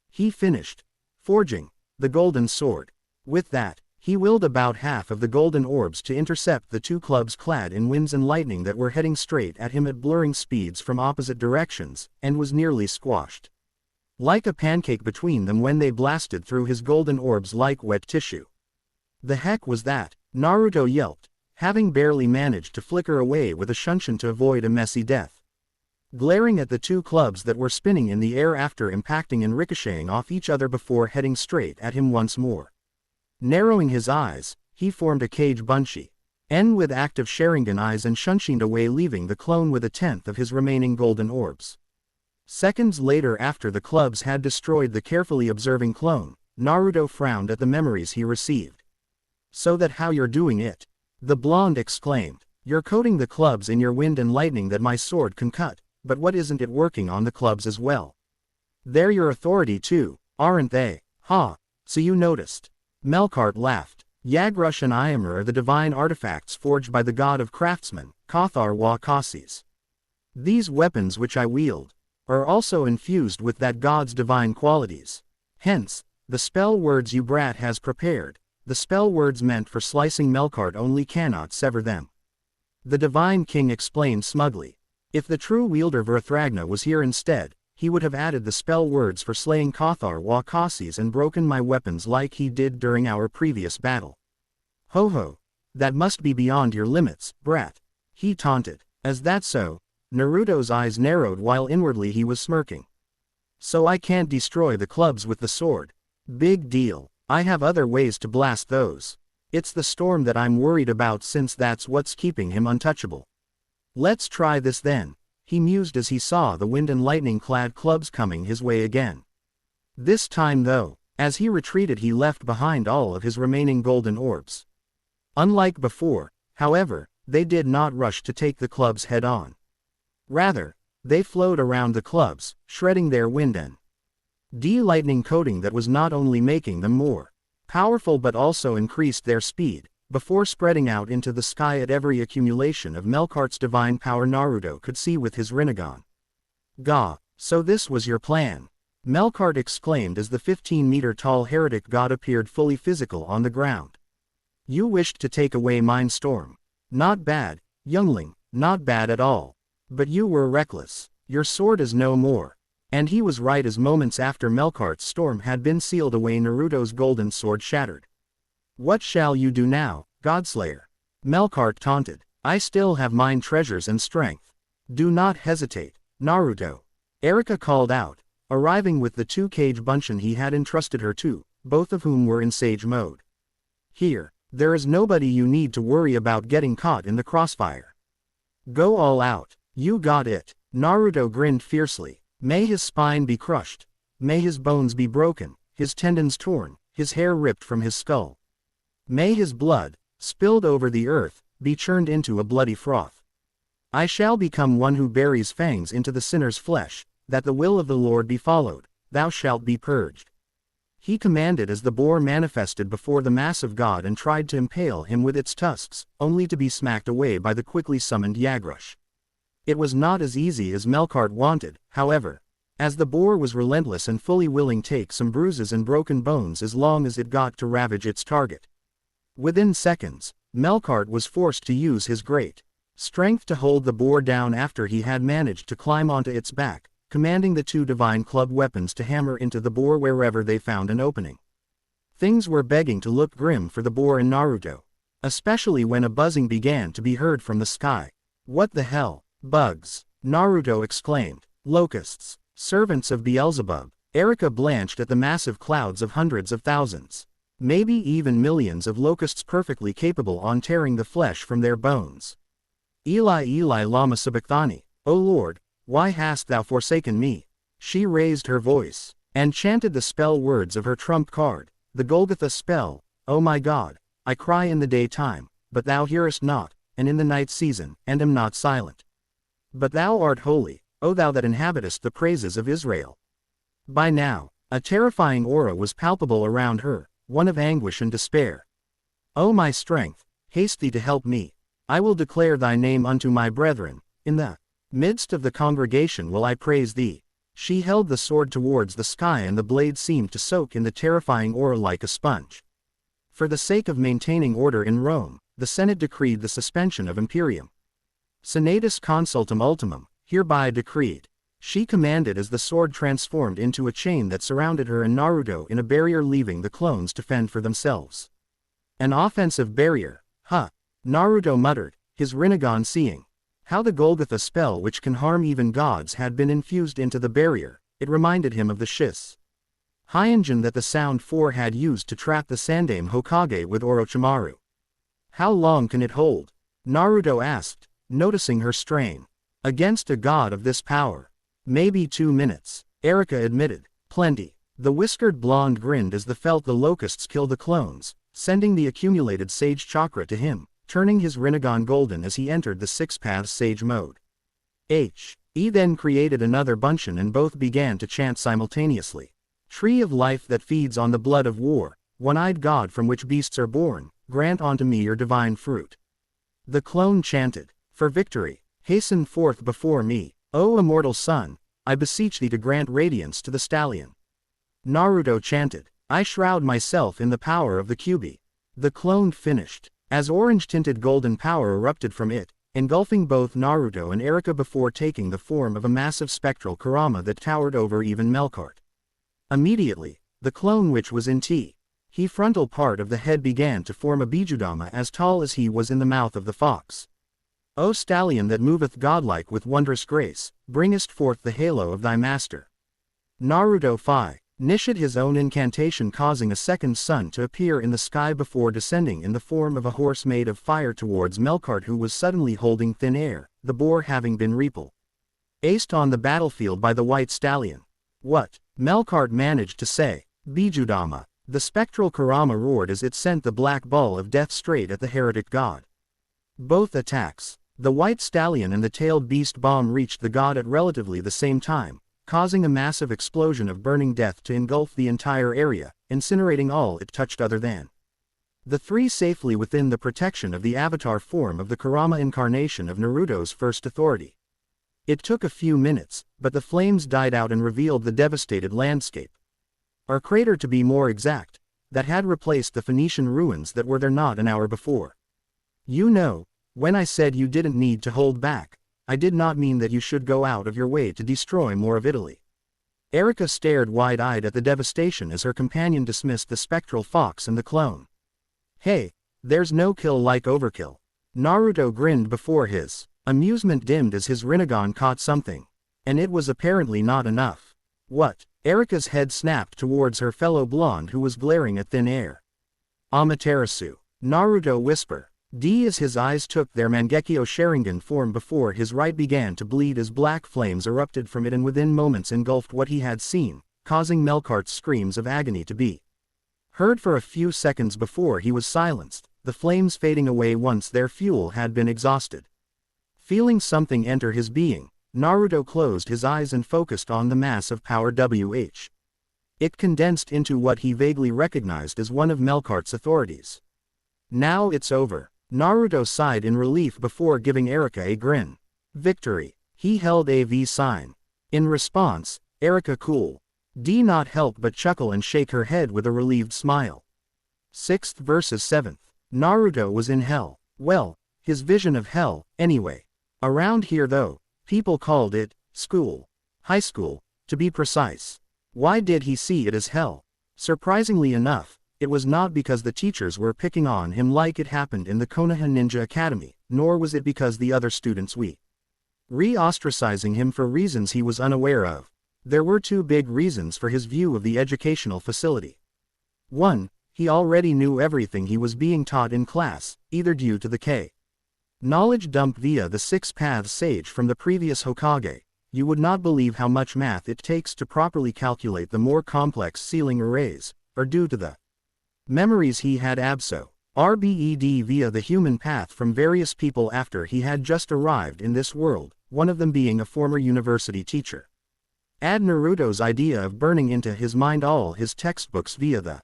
He finished forging the golden sword. With that, he willed about half of the golden orbs to intercept the two clubs clad in winds and lightning that were heading straight at him at blurring speeds from opposite directions, and was nearly squashed. Like a pancake between them when they blasted through his golden orbs like wet tissue. The heck was that? Naruto yelped, having barely managed to flicker away with a shunshin to avoid a messy death. Glaring at the two clubs that were spinning in the air after impacting and ricocheting off each other before heading straight at him once more. Narrowing his eyes, he formed a cage bunchy. With active Sharingan eyes and shunshined away, leaving the clone with a tenth of his remaining golden orbs. Seconds later, after the clubs had destroyed the carefully observing clone, Naruto frowned at the memories he received. So that how you're doing it? The blonde exclaimed. You're coating the clubs in your wind and lightning that my sword can cut, but what isn't it working on the clubs as well? They're your authority too, aren't they? Ha, so you noticed. Melkart laughed. Yagrush and Ymir are the divine artifacts forged by the god of craftsmen, Kothar wa Kasis. These weapons which I wield are also infused with that god's divine qualities. Hence, the spell words you brat has prepared, the spell words meant for slicing Melkart only cannot sever them. The divine king explained smugly. If the true wielder Vrithragna was here instead, he would have added the spell words for slaying Kothar wa Kasis and broken my weapons like he did during our previous battle. Ho ho, that must be beyond your limits, brat. He taunted. Is that so? Naruto's eyes narrowed while inwardly he was smirking. So I can't destroy the clubs with the sword. Big deal. I have other ways to blast those. It's the storm that I'm worried about, since that's what's keeping him untouchable. Let's try this then, he mused as he saw the wind and lightning-clad clubs coming his way again. This time though, as he retreated, he left behind all of his remaining golden orbs. Unlike before, however, they did not rush to take the clubs head-on. Rather, they flowed around the clubs, shredding their wind and lightning coating that was not only making them more powerful but also increased their speed, before spreading out into the sky at every accumulation of Melkart's divine power Naruto could see with his Rinnegan. Gah, so this was your plan? Melkart exclaimed as the 15-meter-tall heretic god appeared fully physical on the ground. You wished to take away mine storm. Not bad, youngling, not bad at all. But you were reckless. Your sword is no more. And he was right, as moments after Melkart's storm had been sealed away, Naruto's golden sword shattered. What shall you do now, godslayer? Melkart taunted. I still have mine treasures and strength. Do not hesitate, Naruto. Erika called out, arriving with the two cage bunchin he had entrusted her to, both of whom were in sage mode. Here, there is nobody you need to worry about getting caught in the crossfire. Go all out. You got it. Naruto grinned fiercely. May his spine be crushed. May his bones be broken, his tendons torn, his hair ripped from his skull. May his blood, spilled over the earth, be churned into a bloody froth. I shall become one who buries fangs into the sinner's flesh, that the will of the Lord be followed, thou shalt be purged. He commanded as the boar manifested before the massive god and tried to impale him with its tusks, only to be smacked away by the quickly summoned Yagrush. It was not as easy as Melkart wanted, however, as the boar was relentless and fully willing to take some bruises and broken bones as long as it got to ravage its target. Within seconds, Melkart was forced to use his great strength to hold the boar down after he had managed to climb onto its back, commanding the two divine club weapons to hammer into the boar wherever they found an opening. Things were beginning to look grim for the boar and Naruto, especially when a buzzing began to be heard from the sky. "What the hell? Bugs!" Naruto exclaimed. "Locusts! Servants of Beelzebub!" Erika blanched at the massive clouds of hundreds of thousands, maybe even millions of locusts perfectly capable on tearing the flesh from their bones. "Eli Eli lama sabachthani, O Lord, why hast thou forsaken me?" She raised her voice and chanted the spell words of her trump card, the Golgotha spell. "O my God, I cry in the daytime, but thou hearest not, and in the night season, and am not silent. But thou art holy, O thou that inhabitest the praises of Israel." By now, a terrifying aura was palpable around her, one of anguish and despair. "O my strength, haste thee to help me. I will declare thy name unto my brethren, in the midst of the congregation will I praise thee." She held the sword towards the sky and the blade seemed to soak in the terrifying aura like a sponge. For the sake of maintaining order in Rome, the Senate decreed the suspension of Imperium Senatus Consultum Ultimum, hereby decreed. She commanded as the sword transformed into a chain that surrounded her and Naruto in a barrier, leaving the clones to fend for themselves. "An offensive barrier, huh?" Naruto muttered, his Rinnegan seeing how the Golgotha spell which can harm even gods had been infused into the barrier. It reminded him of the Shis Hyunjin that the Sound Four had used to trap the Sandaime Hokage with Orochimaru. "How long can it hold?" Naruto asked, noticing her strain. "Against a god of this power? Maybe 2 minutes, Erika admitted. "Plenty." The whiskered blonde grinned as the felt the locusts kill the clones, sending the accumulated sage chakra to him, turning his Rinnegan golden as he entered the six-path sage mode. He then created another bunchen and both began to chant simultaneously. "Tree of life that feeds on the blood of war, one-eyed god from which beasts are born, grant unto me your divine fruit." The clone chanted, "For victory, hasten forth before me, O immortal sun, I beseech thee to grant radiance to the stallion." Naruto chanted, "I shroud myself in the power of the Kyuubi." The clone finished, as orange-tinted golden power erupted from it, engulfing both Naruto and Erika before taking the form of a massive spectral Kurama that towered over even Melkart. Immediately, the clone which was in he frontal part of the head began to form a Bijudama as tall as he was in the mouth of the fox. "O stallion that moveth godlike with wondrous grace, bringest forth the halo of thy master." Naruto initiated his own incantation, causing a second sun to appear in the sky before descending in the form of a horse made of fire towards Melkart, who was suddenly holding thin air, the boar having been aced on the battlefield by the white stallion. "What?" Melkart managed to say. "Bijudama." The spectral Kurama roared as it sent the black ball of death straight at the heretic god. Both attacks, the white stallion and the tailed beast bomb, reached the god at relatively the same time, causing a massive explosion of burning death to engulf the entire area, incinerating all it touched other than the three safely within the protection of the avatar form of the Kurama incarnation of Naruto's first authority. It took a few minutes, but the flames died out and revealed the devastated landscape. Or crater to be more exact, that had replaced the Phoenician ruins that were there not an hour before. "You know, when I said you didn't need to hold back, I did not mean that you should go out of your way to destroy more of Italy." Erika stared wide-eyed at the devastation as her companion dismissed the spectral fox and the clone. "Hey, there's no kill like overkill." Naruto grinned before his amusement dimmed as his Rinnegan caught something. And it was apparently not enough. "What?" Erika's head snapped towards her fellow blonde who was glaring at thin air. "Amaterasu." Naruto whispered. As his eyes took their Mangekyo Sharingan form before his right began to bleed as black flames erupted from it and within moments engulfed what he had seen, causing Melkart's screams of agony to be heard for a few seconds before he was silenced, the flames fading away once their fuel had been exhausted. Feeling something enter his being, Naruto closed his eyes and focused on the mass of power It condensed into what he vaguely recognized as one of Melkart's authorities. Now it's over. Naruto sighed in relief before giving Erika a grin. Victory. He held a V sign. In response, Erika did not help but chuckle and shake her head with a relieved smile. 6th versus 7th. Naruto was in hell. Well, his vision of hell, anyway. Around here though, people called it school. High school, to be precise. Why did he see it as hell? Surprisingly enough, it was not because the teachers were picking on him like it happened in the Konoha Ninja Academy, nor was it because the other students were ostracizing him for reasons he was unaware of. There were two big reasons for his view of the educational facility. 1. He already knew everything he was being taught in class, either due to the knowledge dump via the 6 Paths Sage from the previous Hokage. You would not believe how much math it takes to properly calculate the more complex ceiling arrays, or due to the memories he had absorbed via the human path from various people after he had just arrived in this world, one of them being a former university teacher. Add Naruto's idea of burning into his mind all his textbooks via the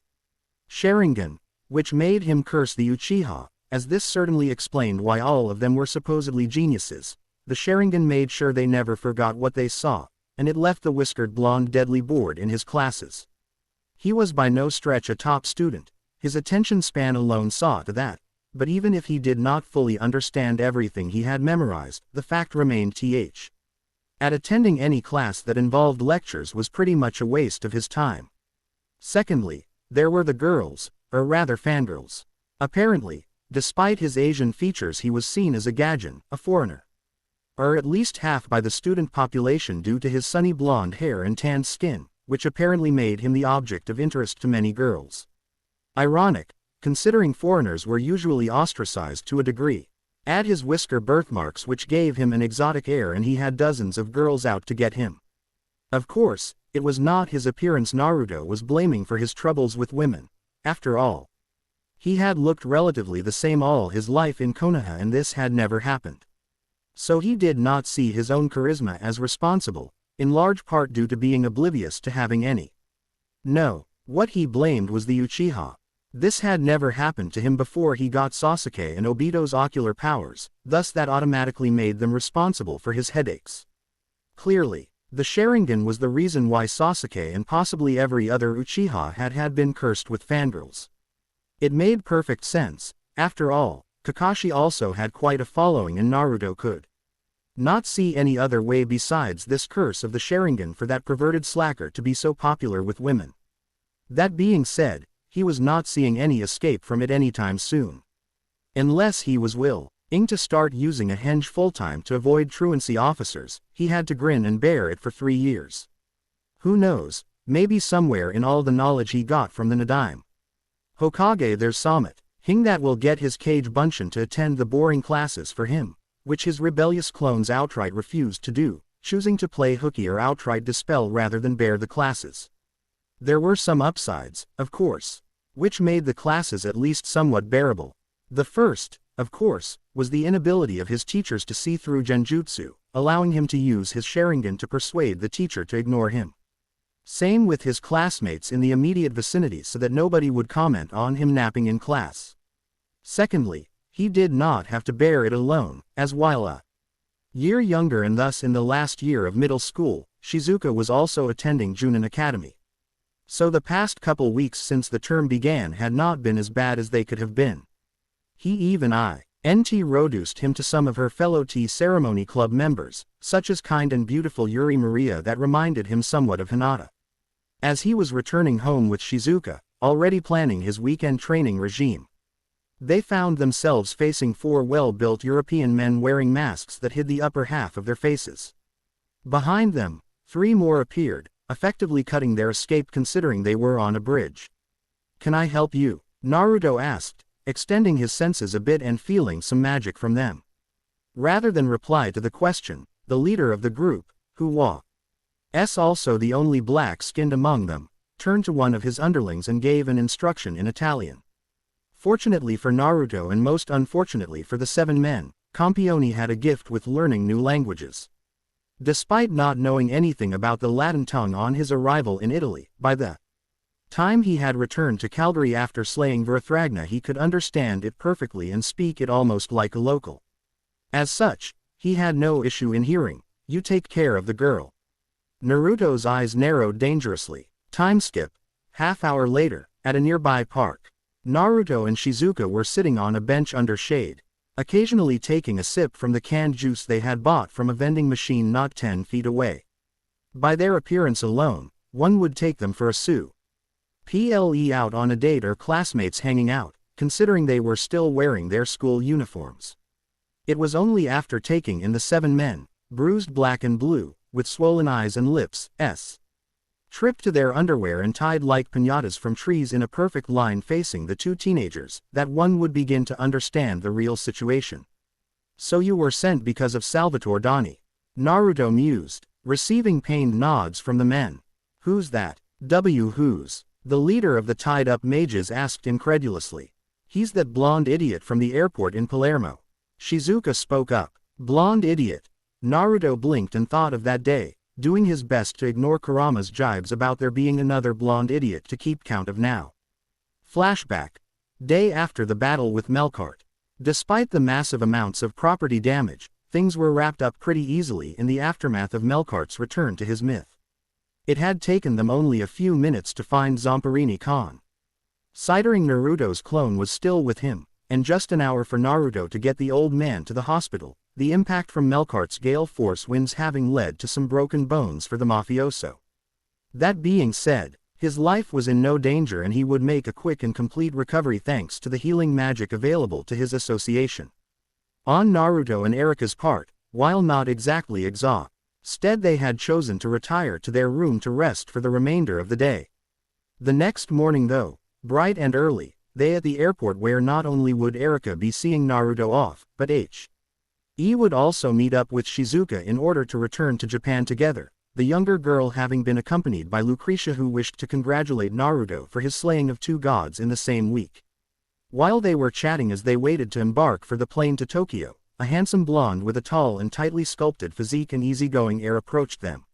Sharingan, which made him curse the Uchiha, as this certainly explained why all of them were supposedly geniuses. The Sharingan made sure they never forgot what they saw, and it left the whiskered blonde deadly bored in his classes. He was by no stretch a top student, his attention span alone saw to that, but even if he did not fully understand everything he had memorized, the fact remained at attending any class that involved lectures was pretty much a waste of his time. Secondly, there were the girls, or rather fangirls. Apparently, despite his Asian features he was seen as a Gaijin, a foreigner. Or at least half by the student population due to his sunny blonde hair and tanned skin, which apparently made him the object of interest to many girls. Ironic, considering foreigners were usually ostracized to a degree. Add his whisker birthmarks which gave him an exotic air and he had dozens of girls out to get him. Of course, it was not his appearance Naruto was blaming for his troubles with women. After all, he had looked relatively the same all his life in Konoha and this had never happened. So he did not see his own charisma as responsible, in large part due to being oblivious to having any. No, what he blamed was the Uchiha. This had never happened to him before he got Sasuke and Obito's ocular powers, thus that automatically made them responsible for his headaches. Clearly, the Sharingan was the reason why Sasuke and possibly every other Uchiha had been cursed with fangirls. It made perfect sense. After all, Kakashi also had quite a following and Naruto could not see any other way besides this curse of the Sharingan for that perverted slacker to be so popular with women. That being said, he was not seeing any escape from it anytime soon. Unless he was willing to start using a henge full-time to avoid truancy officers, he had to grin and bear it for 3 years. Who knows, maybe somewhere in all the knowledge he got from the Nadaime Hokage there's Samet Hing that will get his Kage Bunshin to attend the boring classes for him, which his rebellious clones outright refused to do, choosing to play hooky or outright dispel rather than bear the classes. There were some upsides, of course, which made the classes at least somewhat bearable. The first, of course, was the inability of his teachers to see through genjutsu, allowing him to use his Sharingan to persuade the teacher to ignore him. Same with his classmates in the immediate vicinity so that nobody would comment on him napping in class. Secondly, he did not have to bear it alone, as while a year younger and thus in the last year of middle school, Shizuka was also attending Junin Academy. So the past couple weeks since the term began had not been as bad as they could have been. He even introduced him to some of her fellow tea ceremony club members, such as kind and beautiful Yuri Maria that reminded him somewhat of Hinata. As he was returning home with Shizuka, already planning his weekend training regime, they found themselves facing 4 well-built European men wearing masks that hid the upper half of their faces. Behind them, 3 more appeared, effectively cutting their escape considering they were on a bridge. "Can I help you?" Naruto asked, extending his senses a bit and feeling some magic from them. Rather than reply to the question, the leader of the group, who was also the only black-skinned among them, turned to one of his underlings and gave an instruction in Italian. Fortunately for Naruto and most unfortunately for the 7 men, Campione had a gift with learning new languages. Despite not knowing anything about the Latin tongue on his arrival in Italy, by the Time he had returned to Calgary after slaying Verthragna, he could understand it perfectly and speak it almost like a local. As such, he had no issue in hearing, "You take care of the girl." Naruto's eyes narrowed dangerously. Time skip. Half-hour later, at a nearby park. Naruto and Shizuka were sitting on a bench under shade, occasionally taking a sip from the canned juice they had bought from a vending machine not 10 feet away. By their appearance alone, one would take them for a ple out on a date or classmates hanging out, considering they were still wearing their school uniforms. It was only after taking in the 7 men, bruised black and blue, with swollen eyes and lips, tripped to their underwear and tied like piñatas from trees in a perfect line facing the 2 teenagers, that one would begin to understand the real situation. "So you were sent because of Salvador Doni," Naruto mused, receiving pained nods from the men. "Who's that?" "Who's?" the leader of the tied-up mages asked incredulously. "He's that blonde idiot from the airport in Palermo." Shizuka spoke up. "Blonde idiot." Naruto blinked and thought of that day, doing his best to ignore Kurama's jibes about there being another blonde idiot to keep count of now. Flashback. Day after the battle with Melkart. Despite the massive amounts of property damage, things were wrapped up pretty easily in the aftermath of Melkart's return to his myth. It had taken them only a few minutes to find Zamperini Khan. Sidering Naruto's clone was still with him, and just an hour for Naruto to get the old man to the hospital, the impact from Melkart's gale force winds having led to some broken bones for the mafioso. That being said, his life was in no danger and he would make a quick and complete recovery thanks to the healing magic available to his association. On Naruto and Erika's part, while not exactly exhausted, they had chosen to retire to their room to rest for the remainder of the day. The next morning though, bright and early, they at the airport where not only would Erika be seeing Naruto off, but He would also meet up with Shizuka in order to return to Japan together, the younger girl having been accompanied by Lucretia who wished to congratulate Naruto for his slaying of 2 gods in the same week. While they were chatting as they waited to embark for the plane to Tokyo, a handsome blonde with a tall and tightly sculpted physique and easygoing air approached them.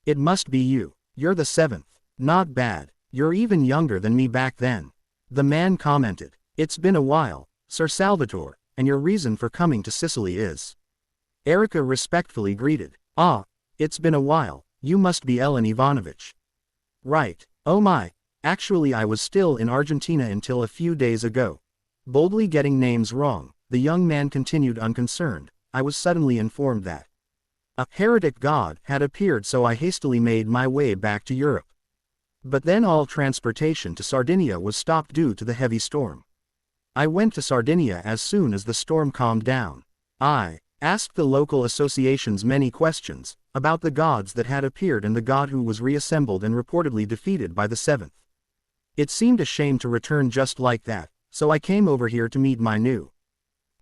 "It must be you. You're the 7th. Not bad. You're even younger than me back then." The man commented. "It's been a while, Sir Salvador, and your reason for coming to Sicily is?" Erika respectfully greeted. "Ah, it's been a while, you must be Ellen Ivanovich." "Right. Oh my, actually I was still in Argentina until a few days ago." Boldly getting names wrong, the young man continued unconcerned. "I was suddenly informed that a heretic god had appeared, so I hastily made my way back to Europe. But then all transportation to Sardinia was stopped due to the heavy storm. I went to Sardinia as soon as the storm calmed down. I asked the local associations many questions about the gods that had appeared and the god who was reassembled and reportedly defeated by the 7th. It seemed a shame to return just like that, so I came over here to meet my new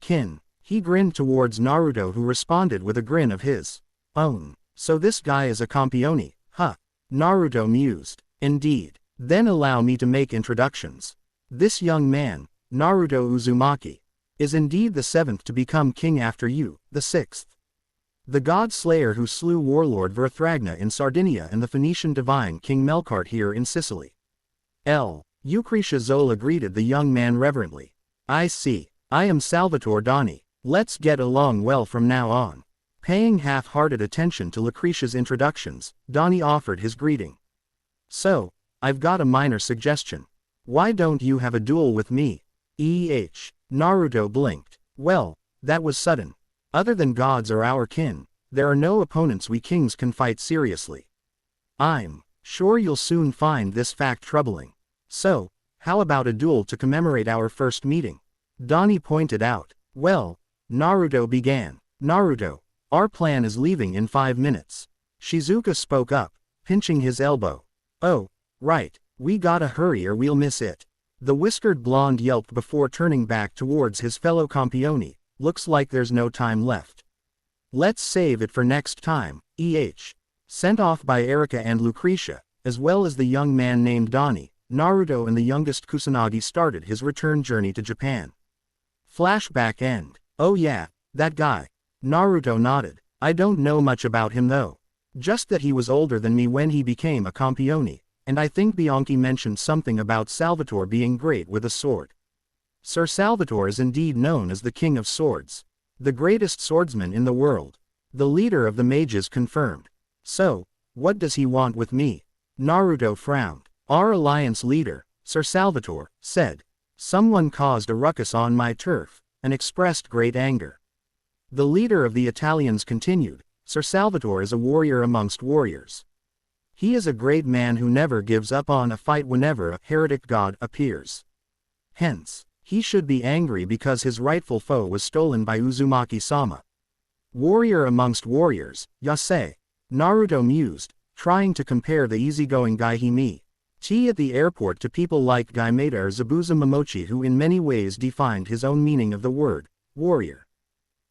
kin." He grinned towards Naruto who responded with a grin of his own. "So this guy is a campione, huh?" Naruto mused. "Indeed. Then allow me to make introductions. This young man, Naruto Uzumaki, is indeed the 7th to become king after you, the 6th. The godslayer who slew warlord Verthragna in Sardinia and the Phoenician divine King Melkart here in Sicily." Lucretia Zola greeted the young man reverently. "I see. I am Salvatore Doni. Let's get along well from now on." Paying half-hearted attention to Lucretia's introductions, Doni offered his greeting. "So, I've got a minor suggestion. Why don't you have a duel with me?" Naruto blinked. "Well, that was sudden. Other than gods or our kin, there are no opponents we kings can fight seriously. I'm sure you'll soon find this fact troubling. So, how about a duel to commemorate our first meeting?" Doni pointed out. "Well," Naruto began. "Naruto, our plan is leaving in 5 minutes. Shizuka spoke up, pinching his elbow. "Oh, right, we gotta hurry or we'll miss it." The whiskered blonde yelped before turning back towards his fellow campione. "Looks like there's no time left. Let's save it for next time." Sent off by Erika and Lucretia, as well as the young man named Doni, Naruto and the youngest Kusanagi started his return journey to Japan. Flashback end. "Oh yeah, that guy." Naruto nodded. "I don't know much about him though. Just that he was older than me when he became a campione, and I think Bianchi mentioned something about Salvatore being great with a sword. Sir Salvatore is indeed known as the King of Swords. The greatest swordsman in the world. The leader of the mages confirmed. So, what does he want with me? Naruto frowned. Our alliance leader, Sir Salvatore, said. Someone caused a ruckus on my turf, and expressed great anger. The leader of the Italians continued, Sir Salvatore is a warrior amongst warriors. He is a great man who never gives up on a fight whenever a heretic god appears. Hence, he should be angry because his rightful foe was stolen by Uzumaki-sama. Warrior amongst warriors, Yase. Naruto mused, trying to compare the easygoing guy he met at the airport to people like Gaimata or Zabuza Momochi, who in many ways defined his own meaning of the word, warrior.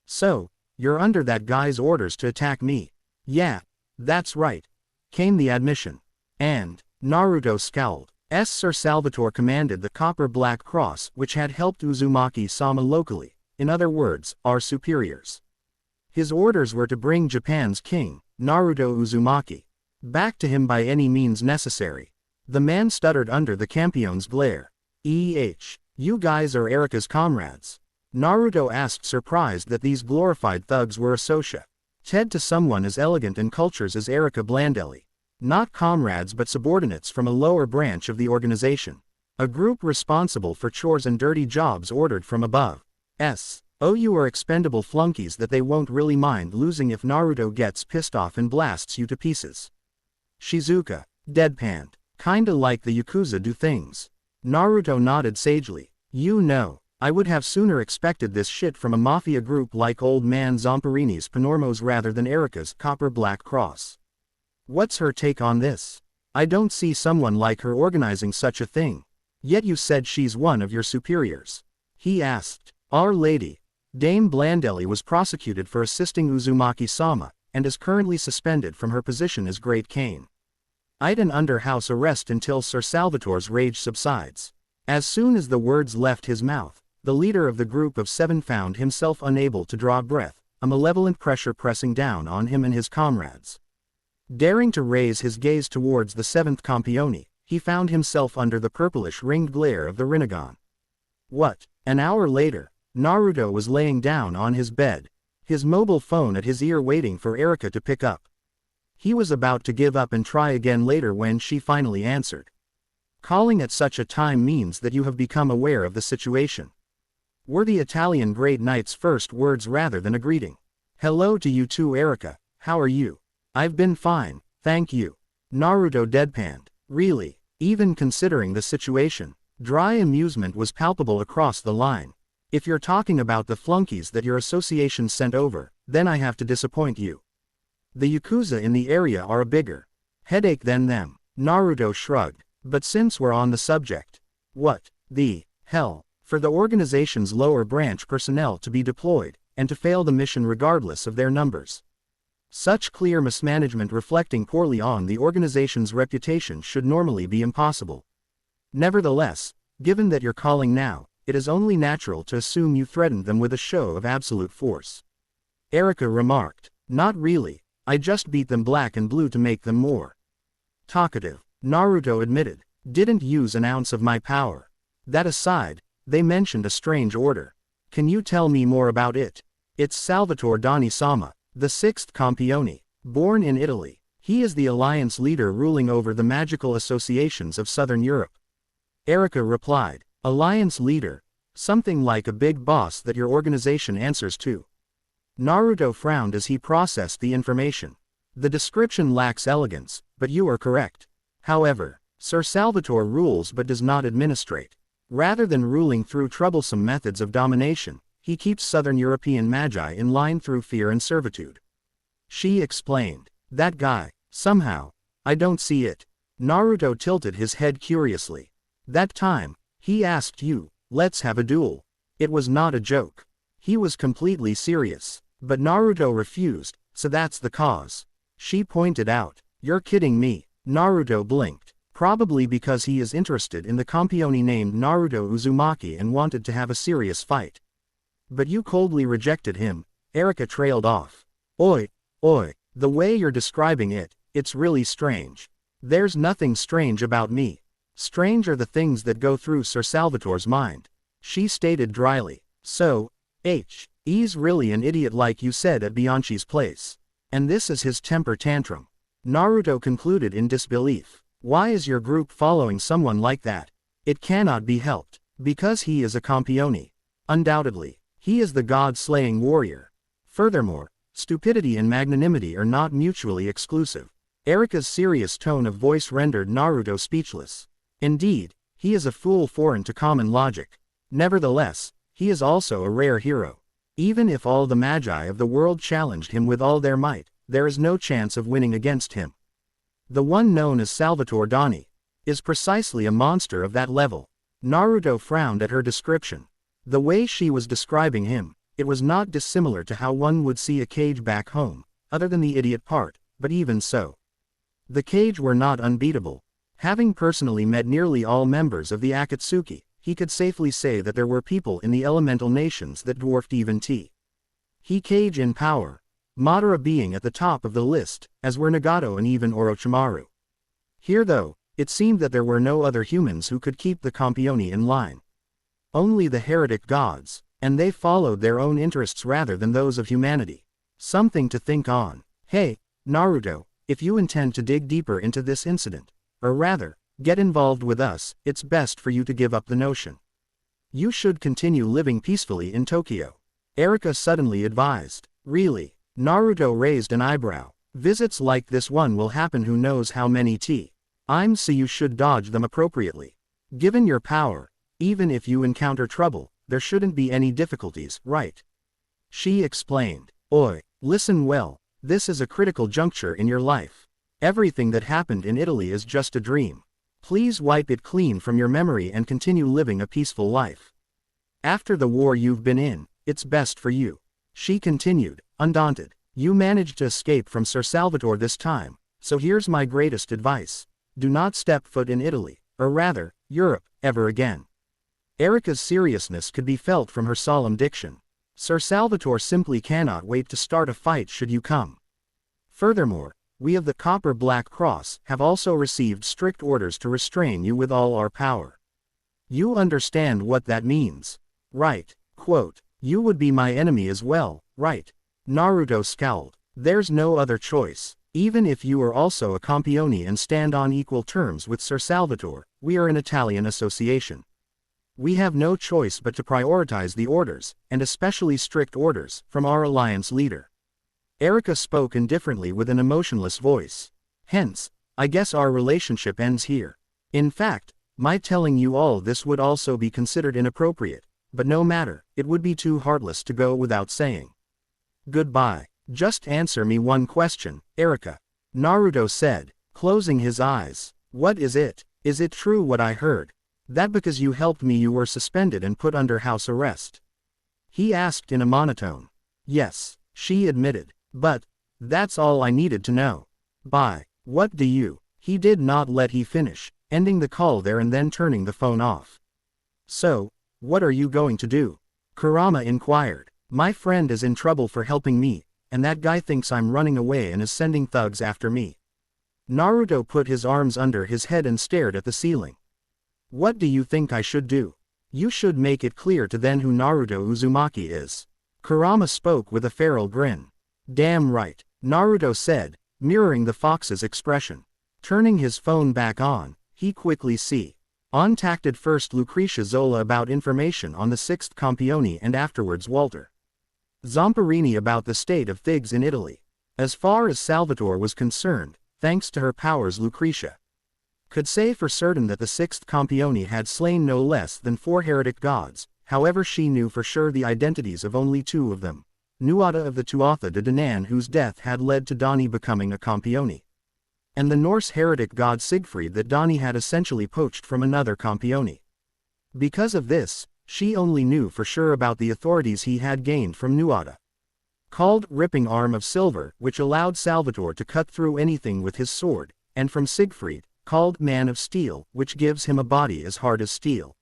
So, you're under that guy's orders to attack me? Yeah, that's right, came the admission. And, Naruto scowled. Sir Salvatore commanded the Copper Black Cross, which had helped Uzumaki-sama locally, in other words, our superiors. His orders were to bring Japan's king, Naruto Uzumaki, back to him by any means necessary. The man stuttered under the Campione's glare. You guys are Erika's comrades? Naruto asked, surprised that these glorified thugs were associated to someone as elegant and cultured as Erika Blandelli. Not comrades but subordinates from a lower branch of the organization. A group responsible for chores and dirty jobs ordered from above. You are expendable flunkies that they won't really mind losing if Naruto gets pissed off and blasts you to pieces. Shizuka deadpanned. Kinda like the Yakuza do things. Naruto nodded sagely. I would have sooner expected this shit from a mafia group like old man Zamperini's Panormos rather than Erika's Copper Black Cross. What's her take on this? I don't see someone like her organizing such a thing. Yet you said she's one of your superiors. He asked. Our Lady. Dame Blandelli was prosecuted for assisting Uzumaki-sama, and is currently suspended from her position as Great Cane. I'd an under-house arrest until Sir Salvatore's rage subsides. As soon as the words left his mouth, the leader of the group of 7 found himself unable to draw breath, a malevolent pressure pressing down on him and his comrades. Daring to raise his gaze towards the 7th Campione, he found himself under the purplish ringed glare of the Rinnegan. What? An hour later, Naruto was laying down on his bed, his mobile phone at his ear waiting for Erika to pick up. He was about to give up and try again later when she finally answered. Calling at such a time means that you have become aware of the situation. Were the Italian Great Knight's first words rather than a greeting. Hello to you too, Erika, how are you? I've been fine, thank you. Naruto deadpanned. Really, even considering the situation, dry amusement was palpable across the line. If you're talking about the flunkies that your association sent over, then I have to disappoint you. The Yakuza in the area are a bigger headache than them. Naruto shrugged. But since we're on the subject, what the hell? For the organization's lower branch personnel to be deployed, and to fail the mission regardless of their numbers. Such clear mismanagement reflecting poorly on the organization's reputation should normally be impossible. Nevertheless, given that you're calling now, it is only natural to assume you threatened them with a show of absolute force. Erika remarked. Not really, I just beat them black and blue to make them more talkative. Naruto admitted. Didn't use an ounce of my power. That aside, they mentioned a strange order. Can you tell me more about it? It's Salvatore Doni-sama, the 6th Campione, born in Italy. He is the alliance leader ruling over the magical associations of Southern Europe. Erika replied. Alliance leader? Something like a big boss that your organization answers to. Naruto frowned as he processed the information. The description lacks elegance, but you are correct. However, Sir Salvatore rules but does not administrate. Rather than ruling through troublesome methods of domination, he keeps Southern European magi in line through fear and servitude. She explained. That guy, somehow, I don't see it. Naruto tilted his head curiously. That time, he asked you, let's have a duel. It was not a joke. He was completely serious. But Naruto refused, so that's the cause. She pointed out. You're kidding me. Naruto blinked. Probably because he is interested in the Campione named Naruto Uzumaki and wanted to have a serious fight. But you coldly rejected him. Erika trailed off. Oi, the way you're describing it, it's really strange. There's nothing strange about me. Strange are the things that go through Sir Salvador's mind. She stated dryly. So, he's really an idiot like you said at Bianchi's place. And this is his temper tantrum. Naruto concluded in disbelief. Why is your group following someone like that? It cannot be helped. Because he is a campione. Undoubtedly, he is the god-slaying warrior. Furthermore, stupidity and magnanimity are not mutually exclusive. Erika's serious tone of voice rendered Naruto speechless. Indeed, he is a fool foreign to common logic. Nevertheless, he is also a rare hero. Even if all the magi of the world challenged him with all their might, there is no chance of winning against him. The one known as Salvador Doni is precisely a monster of that level. Naruto frowned at her description. The way she was describing him, it was not dissimilar to how one would see a cage back home, other than the idiot part, but even so. The cage were not unbeatable. Having personally met nearly all members of the Akatsuki, he could safely say that there were people in the elemental nations that dwarfed even He Cage in power, Madara being at the top of the list, as were Nagato and even Orochimaru. Here though, it seemed that there were no other humans who could keep the campione in line. Only the heretic gods, and they followed their own interests rather than those of humanity. Something to think on. Hey, Naruto, if you intend to dig deeper into this incident, or rather, get involved with us, it's best for you to give up the notion. You should continue living peacefully in Tokyo. Erika suddenly advised. Really? Naruto raised an eyebrow. Visits like this one will happen who knows how many times, so you should dodge them appropriately. Given your power, even if you encounter trouble, there shouldn't be any difficulties, right? She explained. Oi, listen well, this is a critical juncture in your life. Everything that happened in Italy is just a dream. Please wipe it clean from your memory and continue living a peaceful life. After the war you've been in, it's best for you. She continued, undaunted. You managed to escape from Sir Salvador this time, so here's my greatest advice. Do not step foot in Italy, or rather, Europe, ever again. Erika's seriousness could be felt from her solemn diction. Sir Salvador simply cannot wait to start a fight should you come. Furthermore, we of the Copper Black Cross have also received strict orders to restrain you with all our power. You understand what that means, right? Quote, you would be my enemy as well, right? Naruto scowled. There's no other choice. Even if you are also a campione and stand on equal terms with Sir Salvador, we are an Italian association. We have no choice but to prioritize the orders, and especially strict orders, from our alliance leader. Erika spoke indifferently with an emotionless voice. Hence, I guess our relationship ends here. In fact, my telling you all this would also be considered inappropriate, but no matter, it would be too heartless to go without saying. Goodbye. Just answer me one question, Erika. Naruto said, closing his eyes. What is it? Is it true what I heard? That because you helped me you were suspended and put under house arrest? He asked in a monotone. Yes, she admitted. But, that's all I needed to know. Bye. What do you? He did not let he finish, ending the call there and then turning the phone off. So, what are you going to do? Kurama inquired. My friend is in trouble for helping me, and that guy thinks I'm running away and is sending thugs after me. Naruto put his arms under his head and stared at the ceiling. What do you think I should do? You should make it clear to them who Naruto Uzumaki is. Kurama spoke with a feral grin. Damn right, Naruto said, mirroring the fox's expression. Turning his phone back on, he quickly contacted first Lucretia Zola about information on the 6th Campione and afterwards Walter Zamperini about the state of things in Italy. As far as Salvador was concerned, thanks to her powers Lucretia could say for certain that the 6th Campione had slain no less than 4 heretic gods, however she knew for sure the identities of only 2 of them. Nuada of the Tuatha de Danann whose death had led to Doni becoming a Campione. And the Norse heretic god Siegfried that Doni had essentially poached from another Campione. Because of this, she only knew for sure about the authorities he had gained from Nuada, called Ripping Arm of Silver, which allowed Salvador to cut through anything with his sword, and from Siegfried, called Man of Steel, which gives him a body as hard as steel.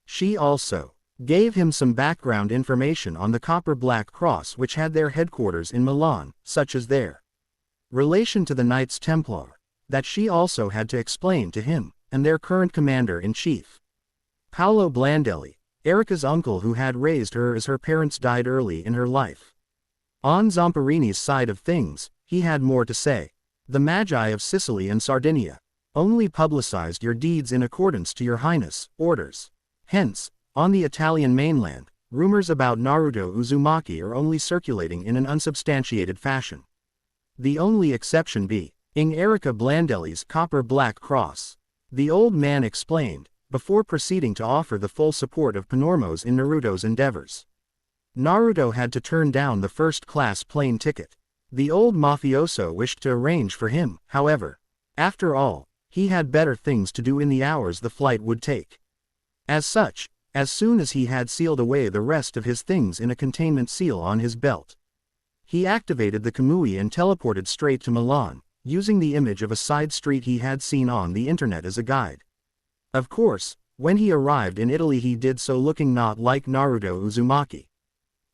She also gave him some background information on the Copper Black Cross which had their headquarters in Milan, such as their relation to the Knights Templar. that she also had to explain to him, and their current commander-in-chief. Paolo Blandelli, Erica's uncle who had raised her as her parents died early in her life. On Zamperini's side of things, he had more to say. The Magi of Sicily and Sardinia only publicized your deeds in accordance to your highness' orders. Hence, on the Italian mainland, rumors about Naruto Uzumaki are only circulating in an unsubstantiated fashion. The only exception being Erica Blandelli's copper-black cross. The old man explained, before proceeding to offer the full support of Panormos in Naruto's endeavors. Naruto had to turn down the first-class plane ticket. The old mafioso wished to arrange for him, however. After all, he had better things to do in the hours the flight would take. As such, as soon as he had sealed away the rest of his things in a containment seal on his belt, he activated the Kamui and teleported straight to Milan, using the image of a side street he had seen on the internet as a guide. Of course, when he arrived in Italy he did so looking not like Naruto Uzumaki,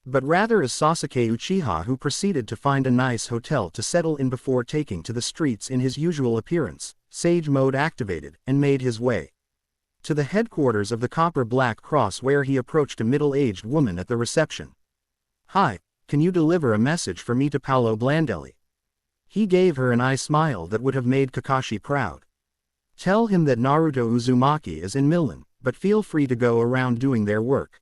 but rather as Sasuke Uchiha, who proceeded to find a nice hotel to settle in before taking to the streets in his usual appearance, Sage Mode activated, and made his way to the headquarters of the Copper Black Cross, where he approached a middle-aged woman at the reception. "Hi, can you deliver a message for me to Paolo Blandelli?" He gave her an eye smile that would have made Kakashi proud. "Tell him that Naruto Uzumaki is in Milan, but feel free to go around doing their work.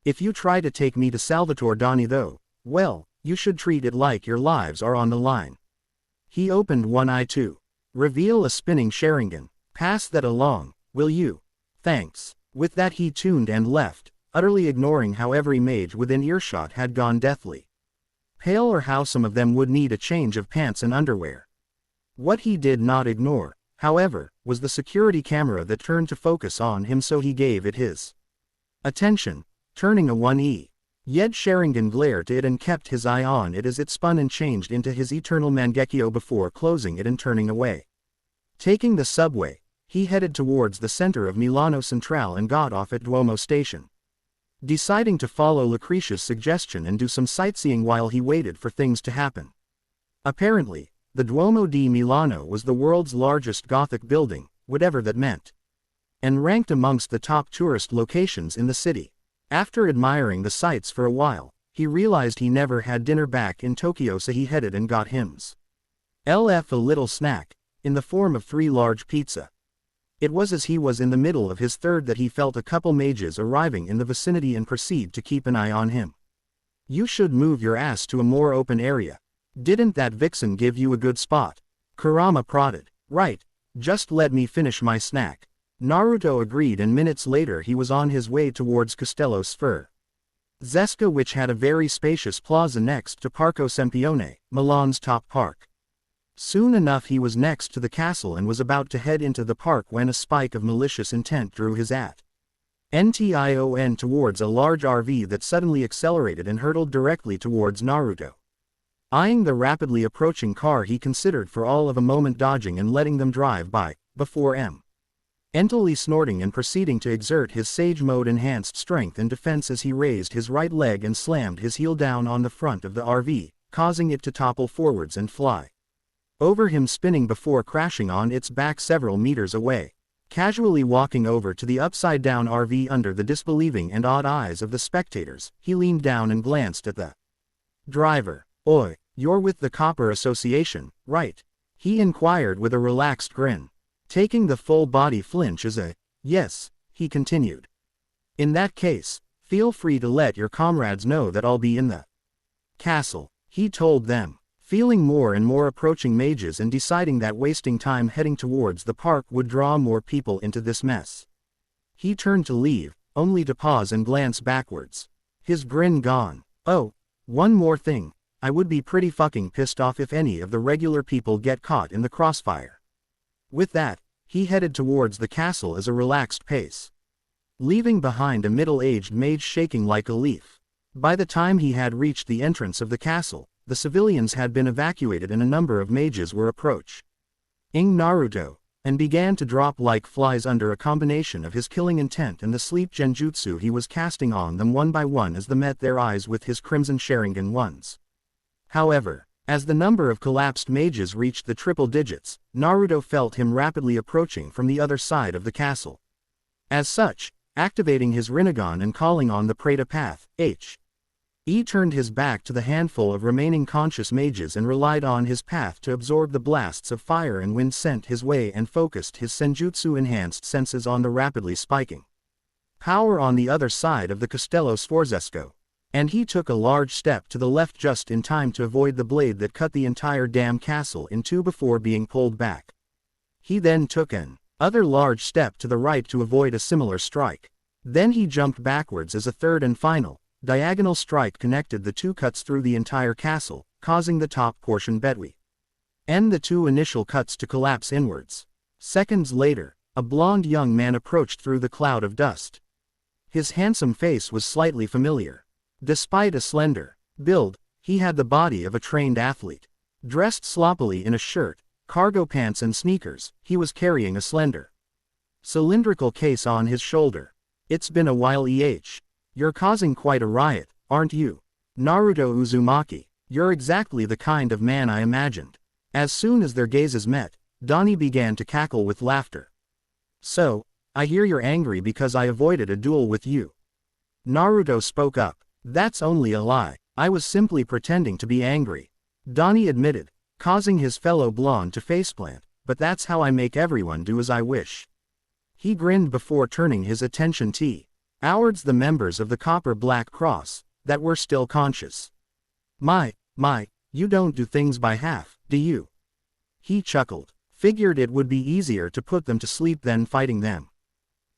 If you try to take me to Salvador Doni though, well, you should treat it like your lives are on the line." He opened one eye to reveal a spinning Sharingan. "Pass that along, will you? Thanks." With that he tuned and left, utterly ignoring how every mage within earshot had gone deathly pale or how some of them would need a change of pants and underwear. What he did not ignore, however, was the security camera that turned to focus on him, so he gave it his attention, turning a 1E. Yet Sharingan glared at it and kept his eye on it as it spun and changed into his eternal Mangekyo before closing it and turning away. Taking the subway, he headed towards the center of Milano Centrale and got off at Duomo station, deciding to follow Lucretia's suggestion and do some sightseeing while he waited for things to happen. Apparently, the Duomo di Milano was the world's largest Gothic building, whatever that meant, and ranked amongst the top tourist locations in the city. After admiring the sights for a while, he realized he never had dinner back in Tokyo, so he headed and got himself a little snack, in the form of 3 large pizza. It was as he was in the middle of his third that he felt a couple mages arriving in the vicinity and proceed to keep an eye on him. "You should move your ass to a more open area. Didn't that vixen give you a good spot?" Kurama prodded. "Right, just let me finish my snack." Naruto agreed, and minutes later he was on his way towards Castello Sfer Zesca, which had a very spacious plaza next to Parco Sempione, Milan's top park. Soon enough he was next to the castle and was about to head into the park when a spike of malicious intent drew his attention towards a large RV that suddenly accelerated and hurtled directly towards Naruto. Eyeing the rapidly approaching car, he considered for all of a moment dodging and letting them drive by, before mentally snorting and proceeding to exert his Sage Mode enhanced strength and defense as he raised his right leg and slammed his heel down on the front of the RV, causing it to topple forwards and fly over him, spinning before crashing on its back several meters away. Casually walking over to the upside-down RV under the disbelieving and awed eyes of the spectators, he leaned down and glanced at the driver. "Oi, you're with the Copper Association, right?" he inquired with a relaxed grin. Taking the full-body flinch as a yes, he continued. "In that case, feel free to let your comrades know that I'll be in the castle," he told them. Feeling more and more approaching mages and deciding that wasting time heading towards the park would draw more people into this mess, he turned to leave, only to pause and glance backwards. His grin gone. "Oh, one more thing, I would be pretty fucking pissed off if any of the regular people get caught in the crossfire." With that, he headed towards the castle at a relaxed pace, leaving behind a middle-aged mage shaking like a leaf. By the time he had reached the entrance of the castle, the civilians had been evacuated and a number of mages were approaching Naruto, and began to drop like flies under a combination of his killing intent and the sleep genjutsu he was casting on them one by one as they met their eyes with his crimson Sharingan ones. However, As the number of collapsed mages reached the triple digits, Naruto felt him rapidly approaching from the other side of the castle. As such, activating his Rinnegan and calling on the Preta path, He turned his back to the handful of remaining conscious mages and relied on his path to absorb the blasts of fire and wind sent his way and focused his senjutsu-enhanced senses on the rapidly spiking power on the other side of the Castello Sforzesco. And he took a large step to the left just in time to avoid the blade that cut the entire damn castle in two before being pulled back. He then took an other large step to the right to avoid a similar strike. Then he jumped backwards as a third and final, diagonal strike connected the two cuts through the entire castle, causing the top portion between and the two initial cuts to collapse inwards. Seconds later, a blond young man approached through the cloud of dust. His handsome face was slightly familiar. Despite a slender build, he had the body of a trained athlete. Dressed sloppily in a shirt, cargo pants and sneakers, he was carrying a slender cylindrical case on his shoulder. It's been a while. You're causing quite a riot, aren't you? Naruto Uzumaki, you're exactly the kind of man I imagined. As soon as their gazes met, Doni began to cackle with laughter. So, I hear you're angry because I avoided a duel with you. Naruto spoke up. That's only a lie, I was simply pretending to be angry. Doni admitted, causing his fellow blonde to faceplant, but that's how I make everyone do as I wish. He grinned before turning his attention towards the members of the Copper Black Cross, that were still conscious. My, you don't do things by half, do you? He chuckled. Figured it would be easier to put them to sleep than fighting them.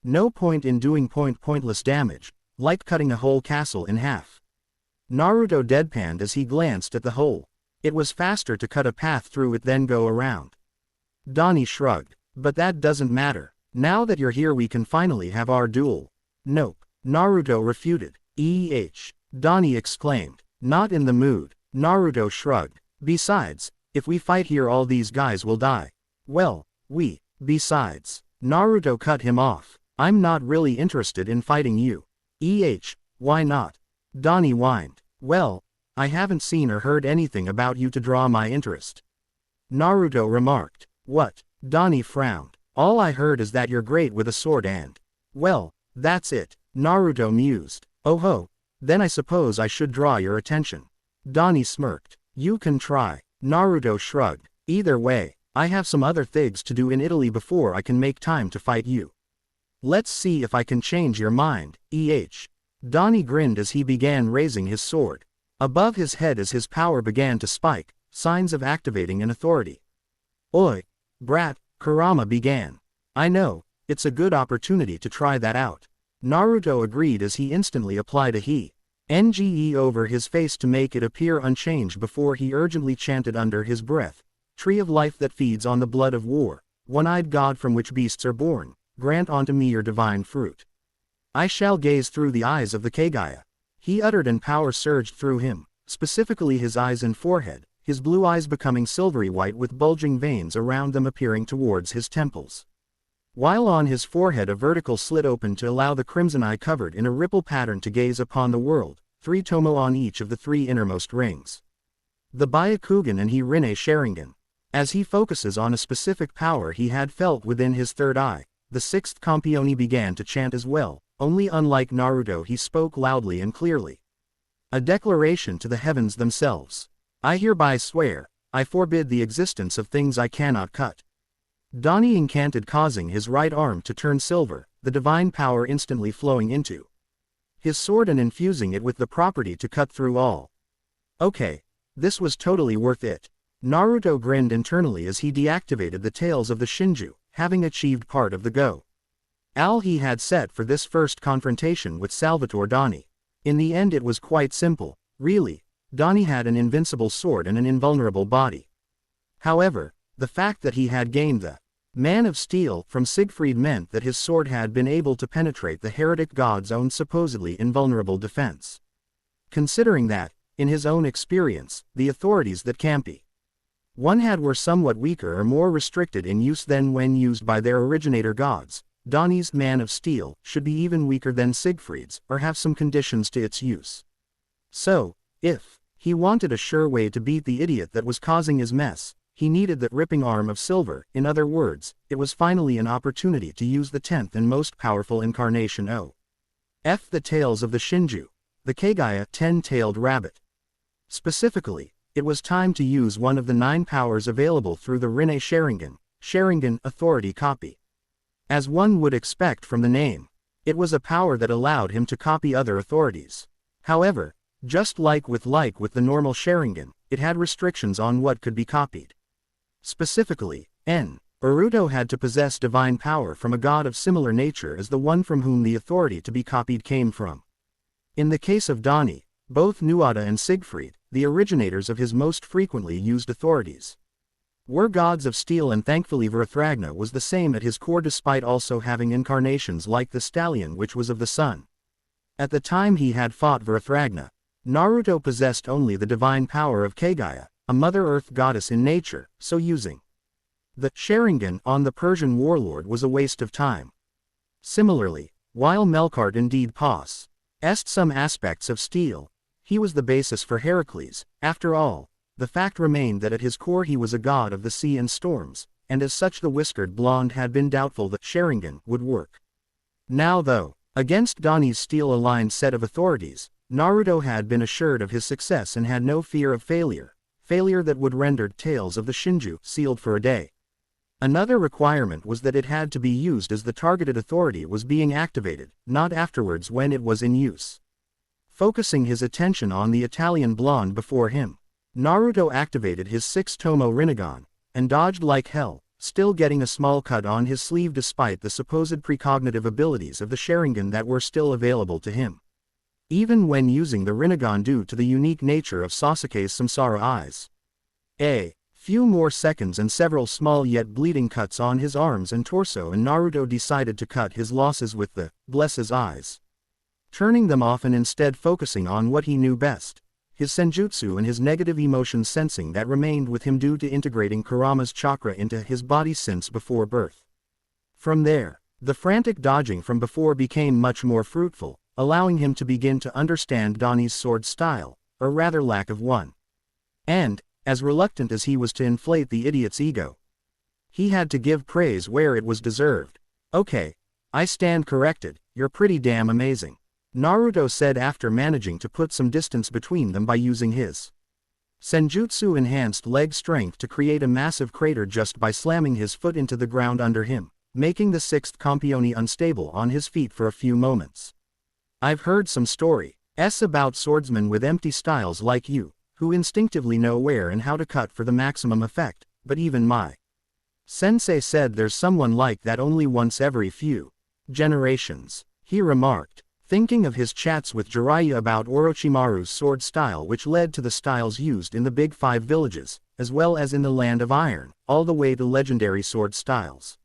No point in doing pointless damage, like cutting a whole castle in half. Naruto deadpanned as he glanced at the hole. It was faster to cut a path through it than go around. Doni shrugged. But that doesn't matter. Now that you're here we can finally have our duel. Nope. Naruto refuted. Doni exclaimed. Not in the mood. Naruto shrugged. Besides, if we fight here all these guys will die. Well, besides. Naruto cut him off. I'm not really interested in fighting you. Why not? Doni whined. Well, I haven't seen or heard anything about you to draw my interest. Naruto remarked. What? Doni frowned. All I heard is that you're great with a sword and... Well, that's it. Naruto mused. Oh ho, then I suppose I should draw your attention. Doni smirked. You can try. Naruto shrugged. Either way, I have some other things to do in Italy before I can make time to fight you. Let's see if I can change your mind, Doni grinned as he began raising his sword above his head as his power began to spike, signs of activating an authority. Oi, brat, Kurama began. I know, it's a good opportunity to try that out. Naruto agreed as he instantly applied a NGE over his face to make it appear unchanged before he urgently chanted under his breath, Tree of life that feeds on the blood of war, one-eyed god from which beasts are born, grant unto me your divine fruit. I shall gaze through the eyes of the Kagaya. He uttered and power surged through him, specifically his eyes and forehead, his blue eyes becoming silvery white with bulging veins around them appearing towards his temples. While on his forehead a vertical slit opened to allow the crimson eye covered in a ripple pattern to gaze upon the world, 3 tomo on each of the 3 innermost rings. The Byakugan and Rinne Sharingan. As he focuses on a specific power he had felt within his third eye, the 6th Campione began to chant as well, only unlike Naruto he spoke loudly and clearly. A declaration to the heavens themselves. I hereby swear, I forbid the existence of things I cannot cut. Doni incanted causing his right arm to turn silver, the divine power instantly flowing into his sword and infusing it with the property to cut through all. Okay, this was totally worth it. Naruto grinned internally as he deactivated the tails of the Shinju, having achieved part of the goal he had set for this first confrontation with Salvador Doni. In the end it was quite simple, really. Doni had an invincible sword and an invulnerable body. However, the fact that he had gained the Man of Steel from Siegfried meant that his sword had been able to penetrate the heretic god's own supposedly invulnerable defense. Considering that, in his own experience, the authorities that Campi one had were somewhat weaker or more restricted in use than when used by their originator gods, Doni's Man of Steel should be even weaker than Siegfried's or have some conditions to its use. So, if He wanted a sure way to beat the idiot that was causing his mess. He needed that ripping arm of silver. In other words, it was finally an opportunity to use the 10th and most powerful incarnation of the tails of the Shinju, the Kagaya 10-tailed rabbit. Specifically, it was time to use one of the 9 powers available through the Rinne Sharingan authority copy. As one would expect from the name, it was a power that allowed him to copy other authorities. However, just like with the normal Sharingan, it had restrictions on what could be copied. Specifically, Naruto had to possess divine power from a god of similar nature as the one from whom the authority to be copied came from. In the case of Doni, both Nuada and Siegfried, the originators of his most frequently used authorities, were gods of steel, and thankfully Vrithragna was the same at his core despite also having incarnations like the stallion which was of the sun. At the time he had fought Vrithragna, Naruto possessed only the divine power of Kagaya, a Mother Earth goddess in nature, so using the Sharingan on the Persian warlord was a waste of time. Similarly, while Melkart indeed possessed some aspects of steel, he was the basis for Heracles. After all, the fact remained that at his core he was a god of the sea and storms, and as such the whiskered blonde had been doubtful that Sharingan would work. Now though, against Doni's steel-aligned set of authorities, Naruto had been assured of his success and had no fear of failure that would render Tales of the Shinju sealed for a day. Another requirement was that it had to be used as the targeted authority was being activated, not afterwards when it was in use. Focusing his attention on the Italian blonde before him, Naruto activated his 6-tomo Rinnegan, and dodged like hell, still getting a small cut on his sleeve despite the supposed precognitive abilities of the Sharingan that were still available to him. Even when using the Rinnegan due to the unique nature of Sasuke's Samsara eyes. A few more seconds and several small yet bleeding cuts on his arms and torso, and Naruto decided to cut his losses with the bless his eyes, turning them off and instead focusing on what he knew best, his senjutsu and his negative emotion sensing that remained with him due to integrating Kurama's chakra into his body since before birth. From there, the frantic dodging from before became much more fruitful, allowing him to begin to understand Doni's sword style, or rather lack of one. And, as reluctant as he was to inflate the idiot's ego, he had to give praise where it was deserved. "Okay, I stand corrected, you're pretty damn amazing," Naruto said after managing to put some distance between them by using his senjutsu enhanced leg strength to create a massive crater just by slamming his foot into the ground under him, making the 6th Campione unstable on his feet for a few moments. "I've heard some stories about swordsmen with empty styles like you, who instinctively know where and how to cut for the maximum effect, but even my sensei said there's someone like that only once every few generations," he remarked, thinking of his chats with Jiraiya about Orochimaru's sword style, which led to the styles used in the Big Five villages, as well as in the Land of Iron, all the way to legendary sword styles.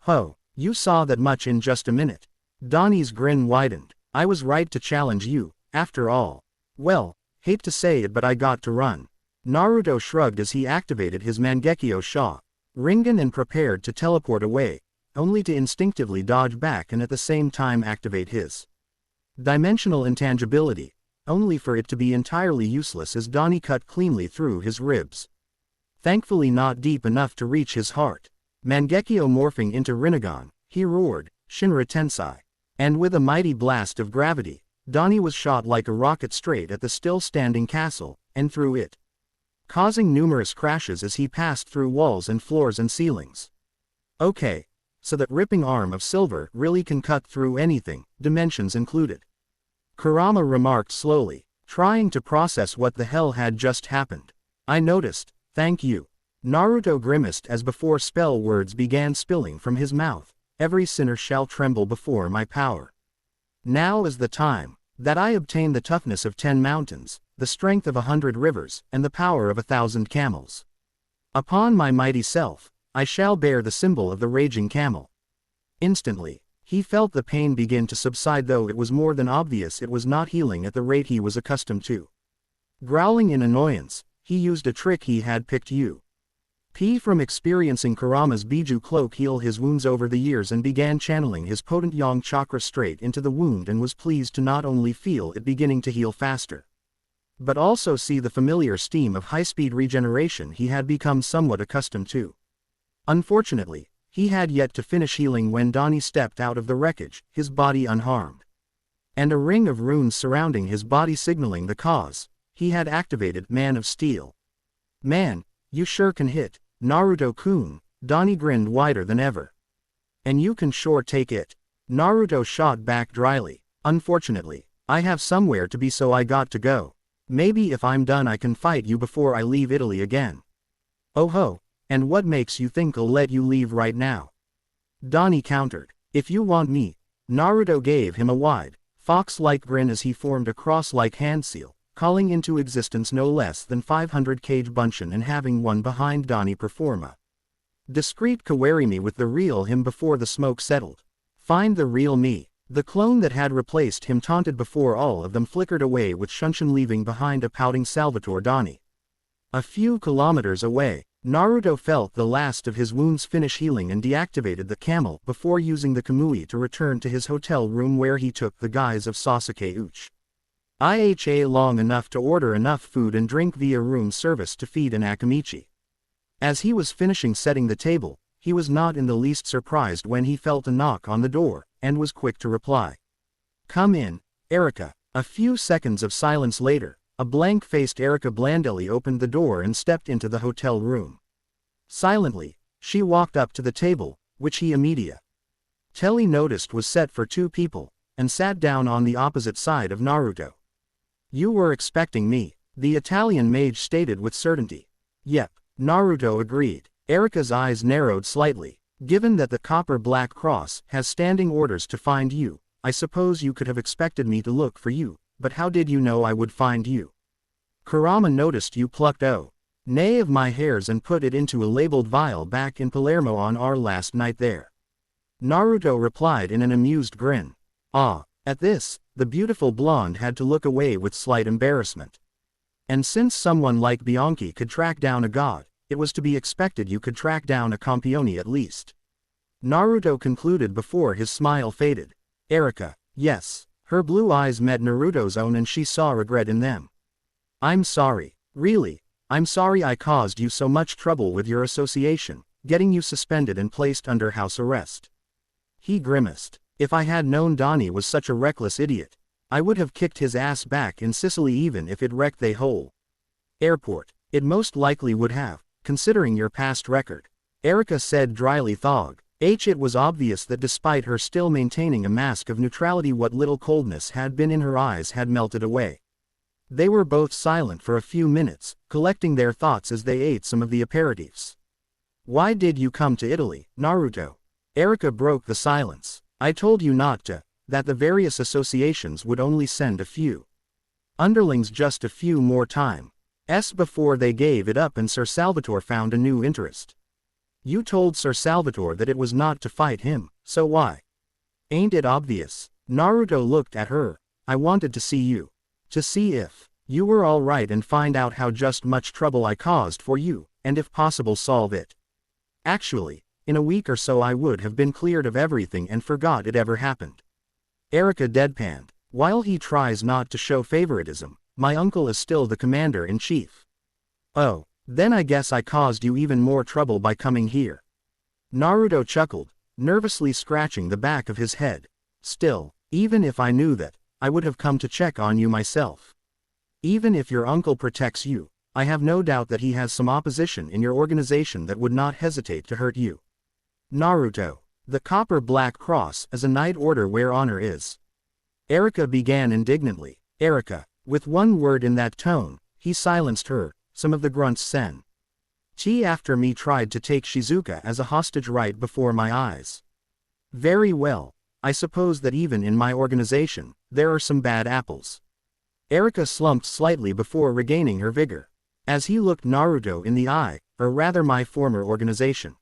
"Ho, you saw that much in just a minute." Doni's grin widened. "I was right to challenge you, after all." "Well, hate to say it but I got to run." Naruto shrugged as he activated his Mangekyo Sharingan and prepared to teleport away, only to instinctively dodge back and at the same time activate his dimensional intangibility, only for it to be entirely useless as Doni cut cleanly through his ribs. Thankfully not deep enough to reach his heart. Mangekyo morphing into Rinnegan, he roared, "Shinra Tensei." And with a mighty blast of gravity, Doni was shot like a rocket straight at the still-standing castle, and through it, causing numerous crashes as he passed through walls and floors and ceilings. "Okay, so that ripping arm of silver really can cut through anything, dimensions included," Kurama remarked slowly, trying to process what the hell had just happened. "I noticed, thank you." Naruto grimaced as before spell words began spilling from his mouth. "Every sinner shall tremble before my power. Now is the time that I obtain the toughness of 10 mountains, the strength of 100 rivers, and the power of 1,000 camels. Upon my mighty self, I shall bear the symbol of the raging camel." Instantly, he felt the pain begin to subside, though it was more than obvious it was not healing at the rate he was accustomed to. Growling in annoyance, he used a trick he had picked from experiencing Kurama's Biju cloak heal his wounds over the years, and began channeling his potent yang chakra straight into the wound and was pleased to not only feel it beginning to heal faster, but also see the familiar steam of high-speed regeneration he had become somewhat accustomed to. Unfortunately, he had yet to finish healing when Doni stepped out of the wreckage, his body unharmed. And a ring of runes surrounding his body signaling the cause. He had activated Man of Steel. Man, you sure can hit, Naruto-kun, Doni grinned wider than ever. And you can sure take it. Naruto shot back dryly. Unfortunately, I have somewhere to be so I got to go. Maybe if I'm done I can fight you before I leave Italy again. Oh ho, and what makes you think I'll let you leave right now? Doni countered. If you want me. Naruto gave him a wide, fox-like grin as he formed a cross-like hand seal, calling into existence no less than 500 Cage Bunshin and having one behind Doni perform a discreet Kawari me with the real him before the smoke settled. Find the real me. The clone that had replaced him taunted before all of them flickered away with Shunshin leaving behind a pouting Salvador Doni. A few kilometers away, Naruto felt the last of his wounds finish healing and deactivated the camel before using the Kamui to return to his hotel room where he took the guise of Sasuke Uchiha long enough to order enough food and drink via room service to feed an Akamichi. As he was finishing setting the table, he was not in the least surprised when he felt a knock on the door, and was quick to reply. Come in, Erika. A few seconds of silence later, a blank-faced Erika Blandelli opened the door and stepped into the hotel room. Silently, she walked up to the table, which he immediately noticed was set for two people, and sat down on the opposite side of Naruto. You were expecting me, the Italian mage stated with certainty. Yep, Naruto agreed. Erika's eyes narrowed slightly. Given that the Copper Black Cross has standing orders to find you, I suppose you could have expected me to look for you, but how did you know I would find you? Kurama noticed you plucked nay of my hairs and put it into a labeled vial back in Palermo on our last night there. Naruto replied in an amused grin. Ah, at this, the beautiful blonde had to look away with slight embarrassment. And since someone like Bianchi could track down a god, it was to be expected you could track down a Campione at least. Naruto concluded before his smile faded. Erika, yes. Her blue eyes met Naruto's own and she saw regret in them. I'm sorry. Really, I'm sorry I caused you so much trouble with your association, getting you suspended and placed under house arrest. He grimaced. If I had known Doni was such a reckless idiot, I would have kicked his ass back in Sicily even if it wrecked the whole airport. It most likely would have, considering your past record. Erika said dryly. It was obvious that despite her still maintaining a mask of neutrality, what little coldness had been in her eyes had melted away. They were both silent for a few minutes, collecting their thoughts as they ate some of the aperitifs. Why did you come to Italy, Naruto? Erika broke the silence. I told you not to, that the various associations would only send a few underlings just a few more times before they gave it up and Sir Salvador found a new interest. You told Sir Salvador that it was not to fight him, so why? Ain't it obvious? Naruto looked at her. I wanted to see you. To see if you were all right and find out how just much trouble I caused for you, and if possible solve it. Actually, in a week or so I would have been cleared of everything and forgot it ever happened. Erika deadpanned. While he tries not to show favoritism, my uncle is still the commander-in-chief. Oh, then I guess I caused you even more trouble by coming here. Naruto chuckled, nervously scratching the back of his head. Still, even if I knew that, I would have come to check on you myself. Even if your uncle protects you, I have no doubt that he has some opposition in your organization that would not hesitate to hurt you. Naruto, the Copper Black Cross is a knight order where honor is. Erika began indignantly. Erika, with one word in that tone, he silenced her. Some of the grunts sen. After me tried to take Shizuka as a hostage right before my eyes. Very well, I suppose that even in my organization, there are some bad apples. Erika slumped slightly before regaining her vigor. As he looked Naruto in the eye, or rather my former organization.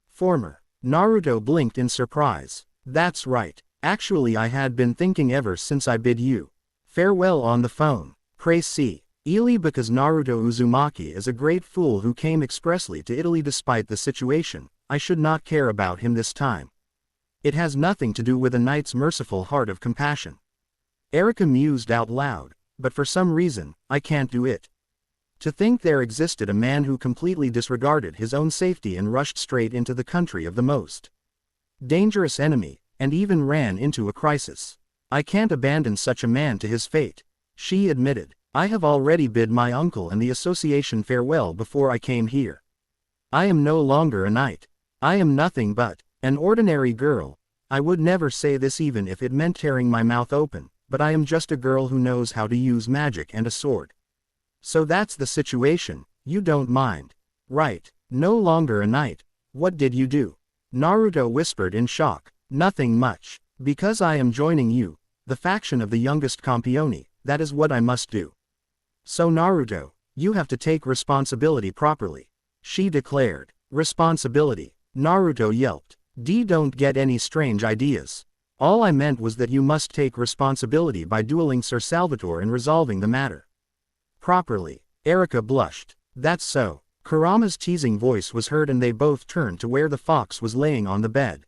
Former. Naruto blinked in surprise. That's right. Actually I had been thinking ever since I bid you farewell on the phone. Pray see. Italy because Naruto Uzumaki is a great fool who came expressly to Italy despite the situation. I should not care about him this time. It has nothing to do with a knight's merciful heart of compassion. Erika mused out loud. but for some reason, I can't do it. To think there existed a man who completely disregarded his own safety and rushed straight into the country of the most dangerous enemy, and even ran into a crisis. I can't abandon such a man to his fate. She admitted. I have already bid my uncle and the association farewell before I came here. I am no longer a knight. I am nothing but an ordinary girl. I would never say this even if it meant tearing my mouth open, but I am just a girl who knows how to use magic and a sword. So that's the situation, you don't mind. Right, no longer a knight. What did you do? Naruto whispered in shock. Nothing much. Because I am joining you, the faction of the youngest campione, that is what I must do. So Naruto, you have to take responsibility properly. She declared. Responsibility. Naruto yelped. Don't get any strange ideas. All I meant was that you must take responsibility by dueling Sir Salvador and resolving the matter properly. Erika blushed. That's so. Kurama's teasing voice was heard and they both turned to where the fox was laying on the bed.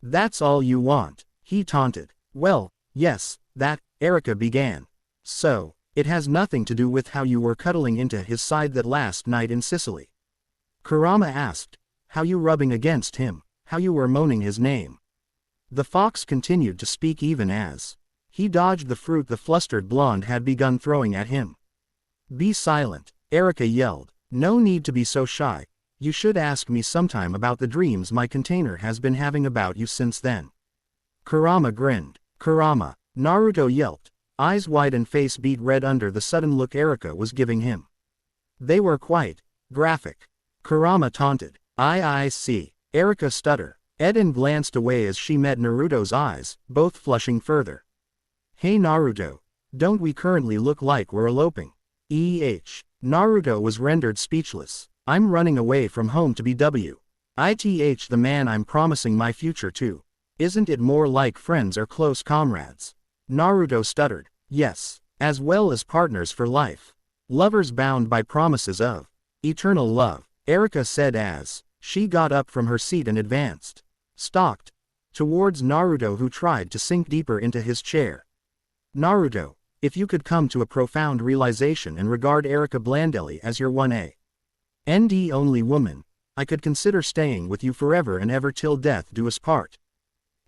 That's all you want, he taunted. Well, yes, that, Erika began. So, it has nothing to do with how you were cuddling into his side that last night in Sicily. Kurama asked. How you rubbing against him, how you were moaning his name. The fox continued to speak even as he dodged the fruit the flustered blonde had begun throwing at him. Be silent, Erika yelled. No need to be so shy. You should ask me sometime about the dreams my container has been having about you since then. Kurama grinned. Kurama, Naruto yelped, eyes wide and face beat red under the sudden look Erika was giving him. They were quite graphic. Kurama taunted. I see. Erika stuttered. Eden glanced away as she met Naruto's eyes, both flushing further. Hey Naruto, don't we currently look like we're eloping? Naruto was rendered speechless. I'm running away from home to BW. The man I'm promising my future to. Isn't it more like friends or close comrades? Naruto stuttered. Yes, as well as partners for life. Lovers bound by promises of eternal love, Erika said as she got up from her seat and stalked towards Naruto who tried to sink deeper into his chair. Naruto, if you could come to a profound realization and regard Erika Blandelli as your 1A. Only woman, I could consider staying with you forever and ever till death do us part.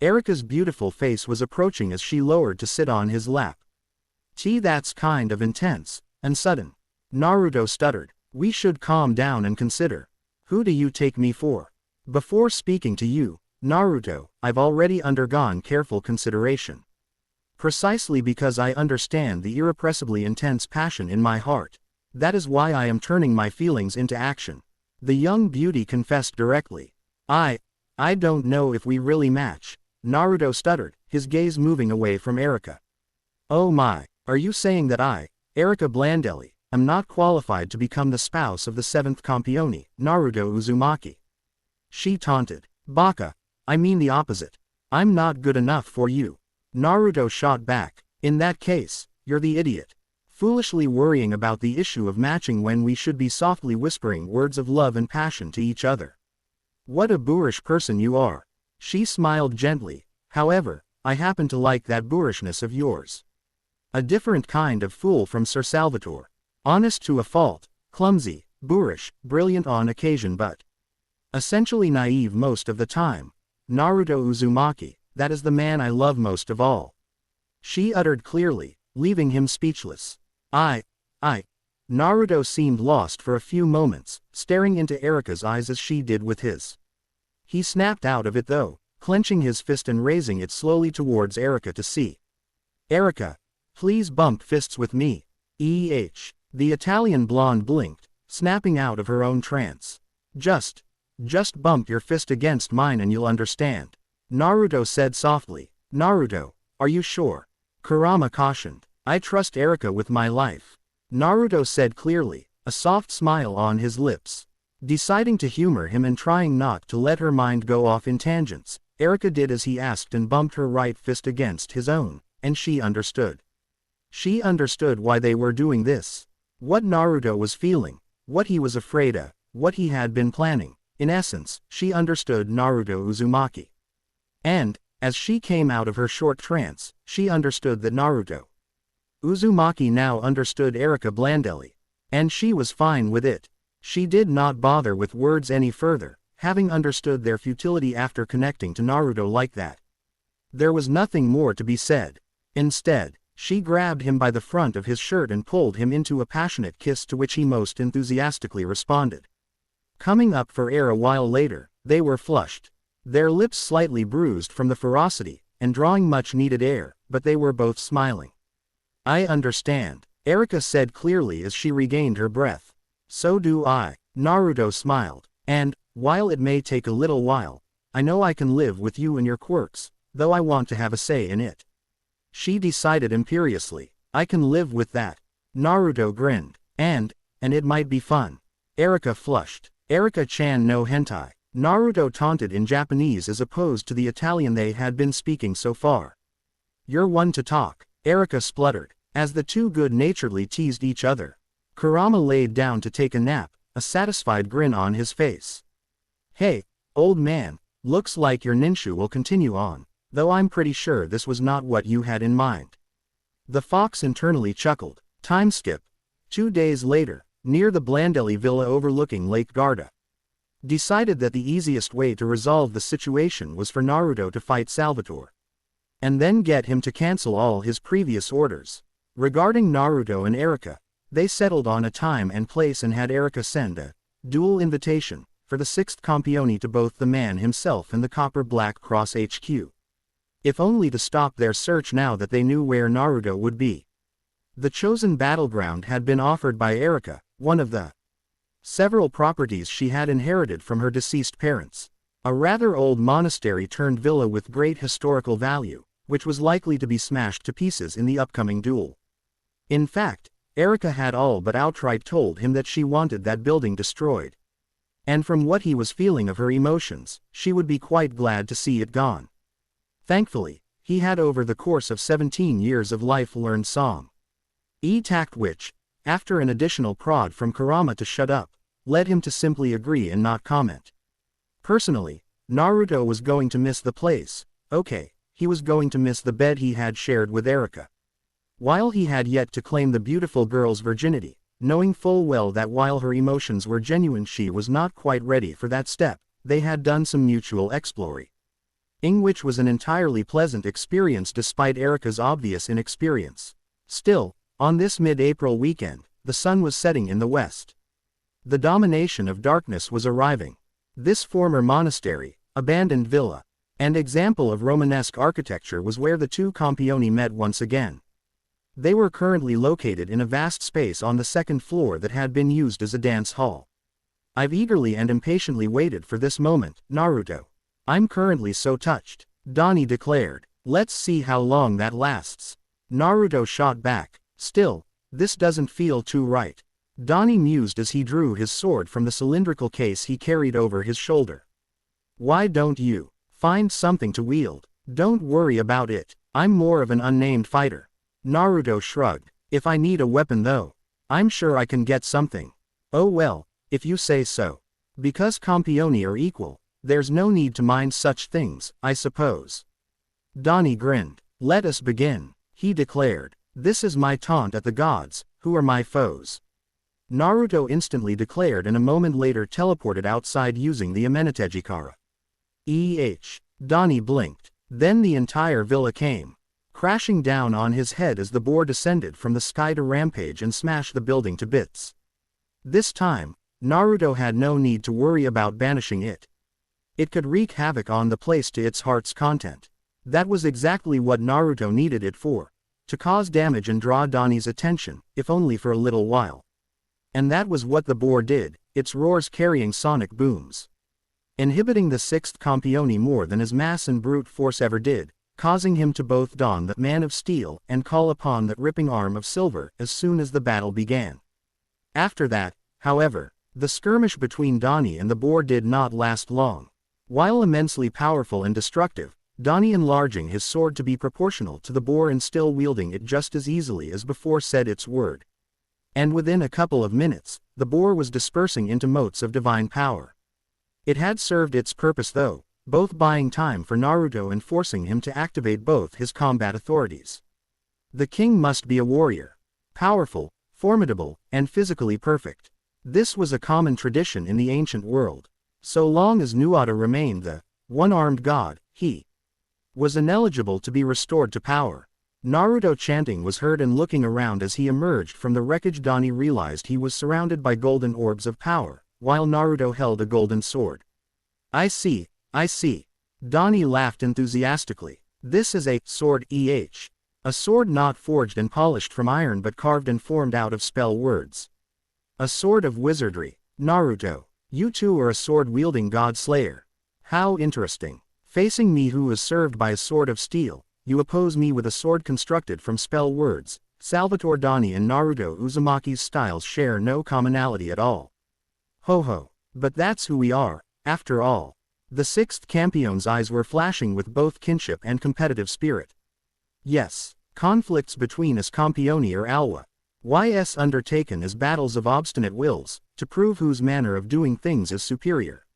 Erika's beautiful face was approaching as she lowered to sit on his lap. That's kind of intense, and sudden. Naruto stuttered. We should calm down and consider. Who do you take me for? Before speaking to you, Naruto, I've already undergone careful consideration. Precisely because I understand the irrepressibly intense passion in my heart. That is why I am turning my feelings into action. The young beauty confessed directly. I don't know if we really match. Naruto stuttered, his gaze moving away from Erika. Oh my, are you saying that Erika Blandelli, am not qualified to become the spouse of the 7th campione, Naruto Uzumaki? She taunted. Baka, I mean the opposite. I'm not good enough for you. Naruto shot back. In that case, you're the idiot. Foolishly worrying about the issue of matching when we should be softly whispering words of love and passion to each other. What a boorish person you are. She smiled gently. However, I happen to like that boorishness of yours. A different kind of fool from Sir Salvador. Honest to a fault, clumsy, boorish, brilliant on occasion but essentially naive most of the time. Naruto Uzumaki, that is the man I love most of all. She uttered clearly, leaving him speechless. Naruto seemed lost for a few moments, staring into Erika's eyes as she did with his. He snapped out of it though, clenching his fist and raising it slowly towards Erika to see. Erika, please bump fists with me. The Italian blonde blinked, snapping out of her own trance. Just bump your fist against mine and you'll understand. Naruto said softly. Naruto, are you sure? Kurama cautioned. I trust Erika with my life. Naruto said clearly, a soft smile on his lips. Deciding to humor him and trying not to let her mind go off in tangents, Erika did as he asked and bumped her right fist against his own, and she understood. She understood why they were doing this. What Naruto was feeling, what he was afraid of, what he had been planning. In essence, she understood Naruto Uzumaki. And, as she came out of her short trance, she understood that Naruto Uzumaki now understood Erika blandly. And she was fine with it. She did not bother with words any further, having understood their futility after connecting to Naruto like that. There was nothing more to be said. Instead, she grabbed him by the front of his shirt and pulled him into a passionate kiss to which he most enthusiastically responded. Coming up for air a while later, they were flushed. Their lips slightly bruised from the ferocity, and drawing much needed air, but they were both smiling. I understand, Erika said clearly as she regained her breath. So do I, Naruto smiled. And, while it may take a little while, I know I can live with you and your quirks, though I want to have a say in it. She decided imperiously. I can live with that. Naruto grinned. And it might be fun. Erika flushed. Erika-chan no hentai. Naruto taunted in Japanese as opposed to the Italian they had been speaking so far. You're one to talk, Erika spluttered, as the two good-naturedly teased each other. Kurama laid down to take a nap, a satisfied grin on his face. Hey, old man, looks like your ninshu will continue on, though I'm pretty sure this was not what you had in mind. The fox internally chuckled. Time skip. 2 days later, near the Blandelli villa overlooking Lake Garda. Decided that the easiest way to resolve the situation was for Naruto to fight Salvador. And then get him to cancel all his previous orders. Regarding Naruto and Erika, they settled on a time and place and had Erika send a duel invitation for the 6th Campione to both the man himself and the Copper Black Cross HQ. If only to stop their search now that they knew where Naruto would be. The chosen battleground had been offered by Erika, one of the several properties she had inherited from her deceased parents. A rather old monastery-turned-villa with great historical value, which was likely to be smashed to pieces in the upcoming duel. In fact, Erika had all but outright told him that she wanted that building destroyed. And from what he was feeling of her emotions, she would be quite glad to see it gone. Thankfully, he had over the course of 17 years of life learned song. E-tact which, after an additional prod from Kurama to shut up, led him to simply agree and not comment. Personally, Naruto was going to miss the place. Okay, he was going to miss the bed he had shared with Erika. While he had yet to claim the beautiful girl's virginity, knowing full well that while her emotions were genuine she was not quite ready for that step, they had done some mutual exploring. Which was an entirely pleasant experience despite Erika's obvious inexperience. Still, on this mid-April weekend, the sun was setting in the west. The domination of darkness was arriving. This former monastery, abandoned villa, and example of Romanesque architecture was where the two Campioni met once again. They were currently located in a vast space on the 2nd floor that had been used as a dance hall. I've eagerly and impatiently waited for this moment, Naruto. I'm currently so touched, Doni declared. Let's see how long that lasts. Naruto shot back. Still, this doesn't feel too right. Doni mused as he drew his sword from the cylindrical case he carried over his shoulder. Why don't you find something to wield? Don't worry about it. I'm more of an unnamed fighter. Naruto shrugged. If I need a weapon though, I'm sure I can get something. Oh well, if you say so. Because Campioni are equal, there's no need to mind such things, I suppose. Doni grinned. Let us begin, he declared. This is my taunt at the gods, who are my foes. Naruto instantly declared and a moment later teleported outside using the Amenetejikara. Doni blinked. Then the entire villa came crashing down on his head as the boar descended from the sky to rampage and smash the building to bits. This time, Naruto had no need to worry about banishing it. It could wreak havoc on the place to its heart's content. That was exactly what Naruto needed it for, to cause damage and draw Doni's attention, if only for a little while. And that was what the boar did, its roars carrying sonic booms, inhibiting the 6th Campione more than his mass and brute force ever did, causing him to both don that man of steel and call upon that ripping arm of silver as soon as the battle began. After that, however, the skirmish between Doni and the boar did not last long. While immensely powerful and destructive, Doni enlarging his sword to be proportional to the boar and still wielding it just as easily as before said its word. And within a couple of minutes, the boar was dispersing into motes of divine power. It had served its purpose though, both buying time for Naruto and forcing him to activate both his combat authorities. The king must be a warrior. Powerful, formidable, and physically perfect. This was a common tradition in the ancient world. So long as Nuada remained the one-armed god, he was ineligible to be restored to power. Naruto chanting was heard and looking around as he emerged from the wreckage. Doni realized he was surrounded by golden orbs of power, while Naruto held a golden sword. I see. Doni laughed enthusiastically. This is a sword a sword not forged and polished from iron but carved and formed out of spell words. A sword of wizardry. Naruto, you too are a sword-wielding godslayer. How interesting. Facing me who is served by a sword of steel, you oppose me with a sword constructed from spell words. Salvador. Doni and Naruto Uzumaki's styles share no commonality at all. Ho ho. But that's who we are, after all. The sixth campion's eyes were flashing with both kinship and competitive spirit. Yes, conflicts between us campioni are alwa. Ys undertaken as battles of obstinate wills, to prove whose manner of doing things is superior.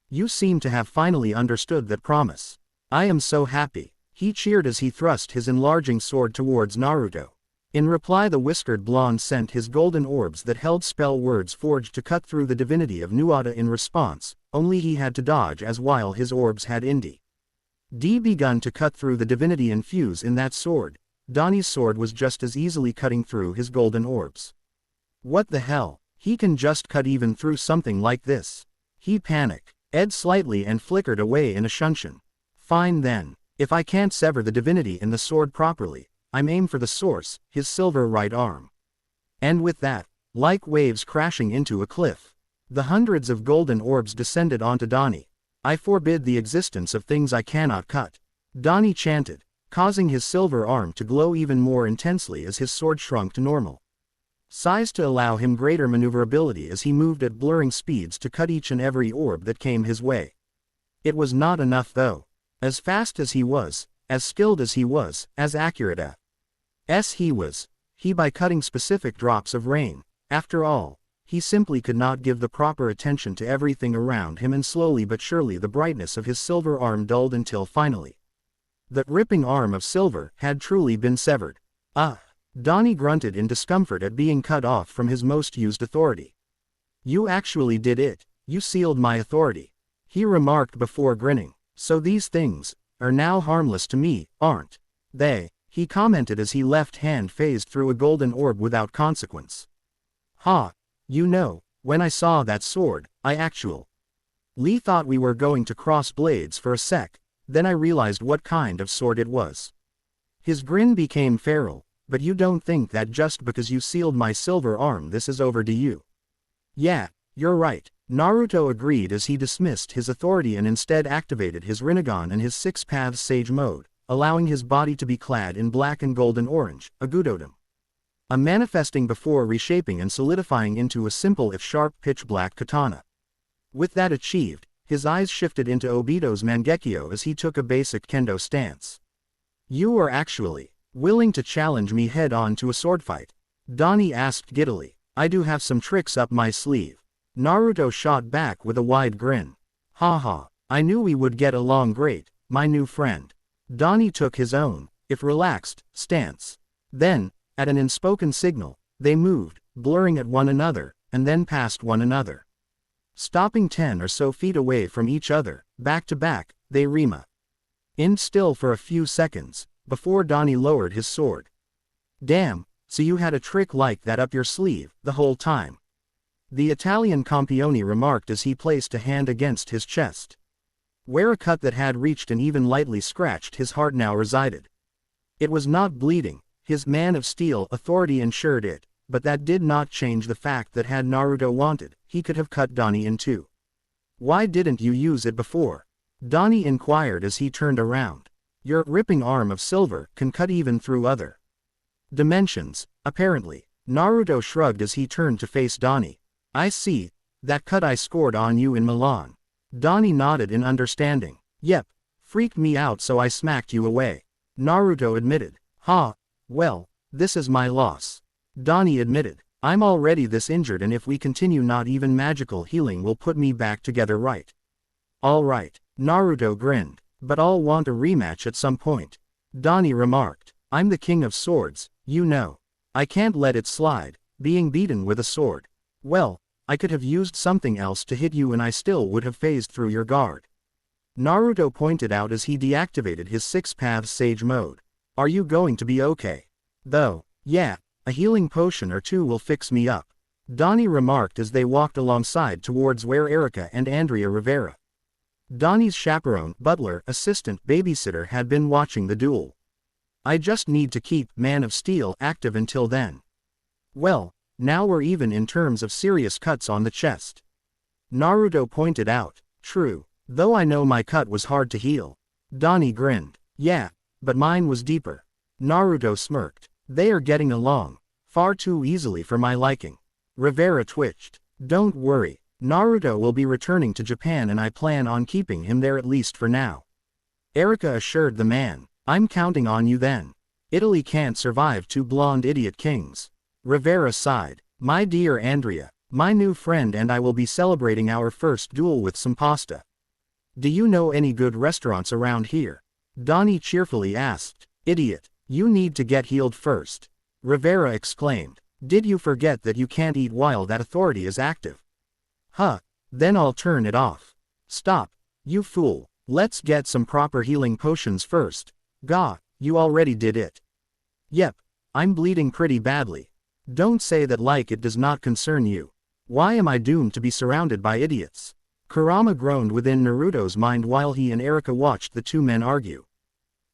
You seem to have finally understood that promise. I am so happy. He cheered as he thrust his enlarging sword towards Naruto. In reply the whiskered blonde sent his golden orbs that held spell words forged to cut through the divinity of Nuada. In response, only he had to dodge as while his orbs had begun to cut through the divinity infused in that sword. Doni's sword was just as easily cutting through his golden orbs. What the hell, he can just cut even through something like this. He panicked, edged slightly and flickered away in a shunshin. Fine then, if I can't sever the divinity in the sword properly, I'm aim for the source, his silver right arm. And with that, like waves crashing into a cliff, the hundreds of golden orbs descended onto Doni. I forbid the existence of things I cannot cut. Doni chanted, causing his silver arm to glow even more intensely as his sword shrunk to normal size to allow him greater maneuverability as he moved at blurring speeds to cut each and every orb that came his way. It was not enough though. As fast as he was, as skilled as he was, as accurate as he was, by cutting specific drops of rain, after all, he simply could not give the proper attention to everything around him, and slowly but surely the brightness of his silver arm dulled until finally that ripping arm of silver had truly been severed. Doni grunted in discomfort at being cut off from his most used authority. You actually did it, you sealed my authority, he remarked before grinning. So these things are now harmless to me, aren't they? He commented as he left hand phased through a golden orb without consequence. You know, when I saw that sword, I actually thought we were going to cross blades for a sec, then I realized what kind of sword it was. His grin became feral. But you don't think that just because you sealed my silver arm this is over, do you? Yeah, you're right, Naruto agreed as he dismissed his authority and instead activated his Rinnegan and his Six Paths Sage mode, allowing his body to be clad in black and golden orange, a Gudodam. A manifesting before reshaping and solidifying into a simple if sharp pitch black katana. With that achieved, his eyes shifted into Obito's Mangekyo as he took a basic kendo stance. You are actually willing to challenge me head-on to a sword fight? Doni asked giddily. I do have some tricks up my sleeve. Naruto shot back with a wide grin. Haha, I knew we would get along great, my new friend. Doni took his own, if relaxed, stance. Then, at an unspoken signal, they moved, blurring at one another, and then past one another. Stopping 10 or so feet away from each other, back to back, they remained still for a few seconds, before Doni lowered his sword. Damn, so you had a trick like that up your sleeve, the whole time. The Italian campione remarked as he placed a hand against his chest, where a cut that had reached and even lightly scratched his heart now resided. It was not bleeding, his man of steel authority ensured it, but that did not change the fact that had Naruto wanted, he could have cut Doni in two. Why didn't you use it before? Doni inquired as he turned around. Your ripping arm of silver can cut even through other dimensions, apparently. Naruto shrugged as he turned to face Doni. I see, that cut I scored on you in Milan. Doni nodded in understanding. Yep, freaked me out so I smacked you away. Naruto admitted. Well, this is my loss. Doni admitted. I'm already this injured and if we continue not even magical healing will put me back together, right? Alright, Naruto grinned. But I'll want a rematch at some point. Doni remarked. I'm the king of swords, you know. I can't let it slide, being beaten with a sword. Well, I could have used something else to hit you and I still would have phased through your guard. Naruto pointed out as he deactivated his 6 paths sage mode. Are you going to be okay? Though, yeah, a healing potion or two will fix me up, Doni remarked as they walked alongside towards where Erica and Andrea Rivera, Doni's chaperone, butler, assistant, babysitter, had been watching the duel. I just need to keep Man of Steel active until then. Well, now we're even in terms of serious cuts on the chest, Naruto pointed out. True, though I know my cut was hard to heal. Doni grinned. Yeah, but mine was deeper. Naruto smirked. They are getting along far too easily for my liking. Rivera twitched. Don't worry, Naruto will be returning to Japan and I plan on keeping him there at least for now, Erica assured the man. I'm counting on you then. Italy can't survive 2 blonde idiot kings. Rivera sighed. My dear Andrea, my new friend and I will be celebrating our first duel with some pasta. Do you know any good restaurants around here? Doni cheerfully asked. Idiot, you need to get healed first, Rivera exclaimed. Did you forget that you can't eat while that authority is active? Huh, then I'll turn it off. Stop, you fool, let's get some proper healing potions first. Gah, you already did it. Yep, I'm bleeding pretty badly. Don't say that like it does not concern you. Why am I doomed to be surrounded by idiots? Kurama groaned within Naruto's mind while he and Erica watched the 2 men argue.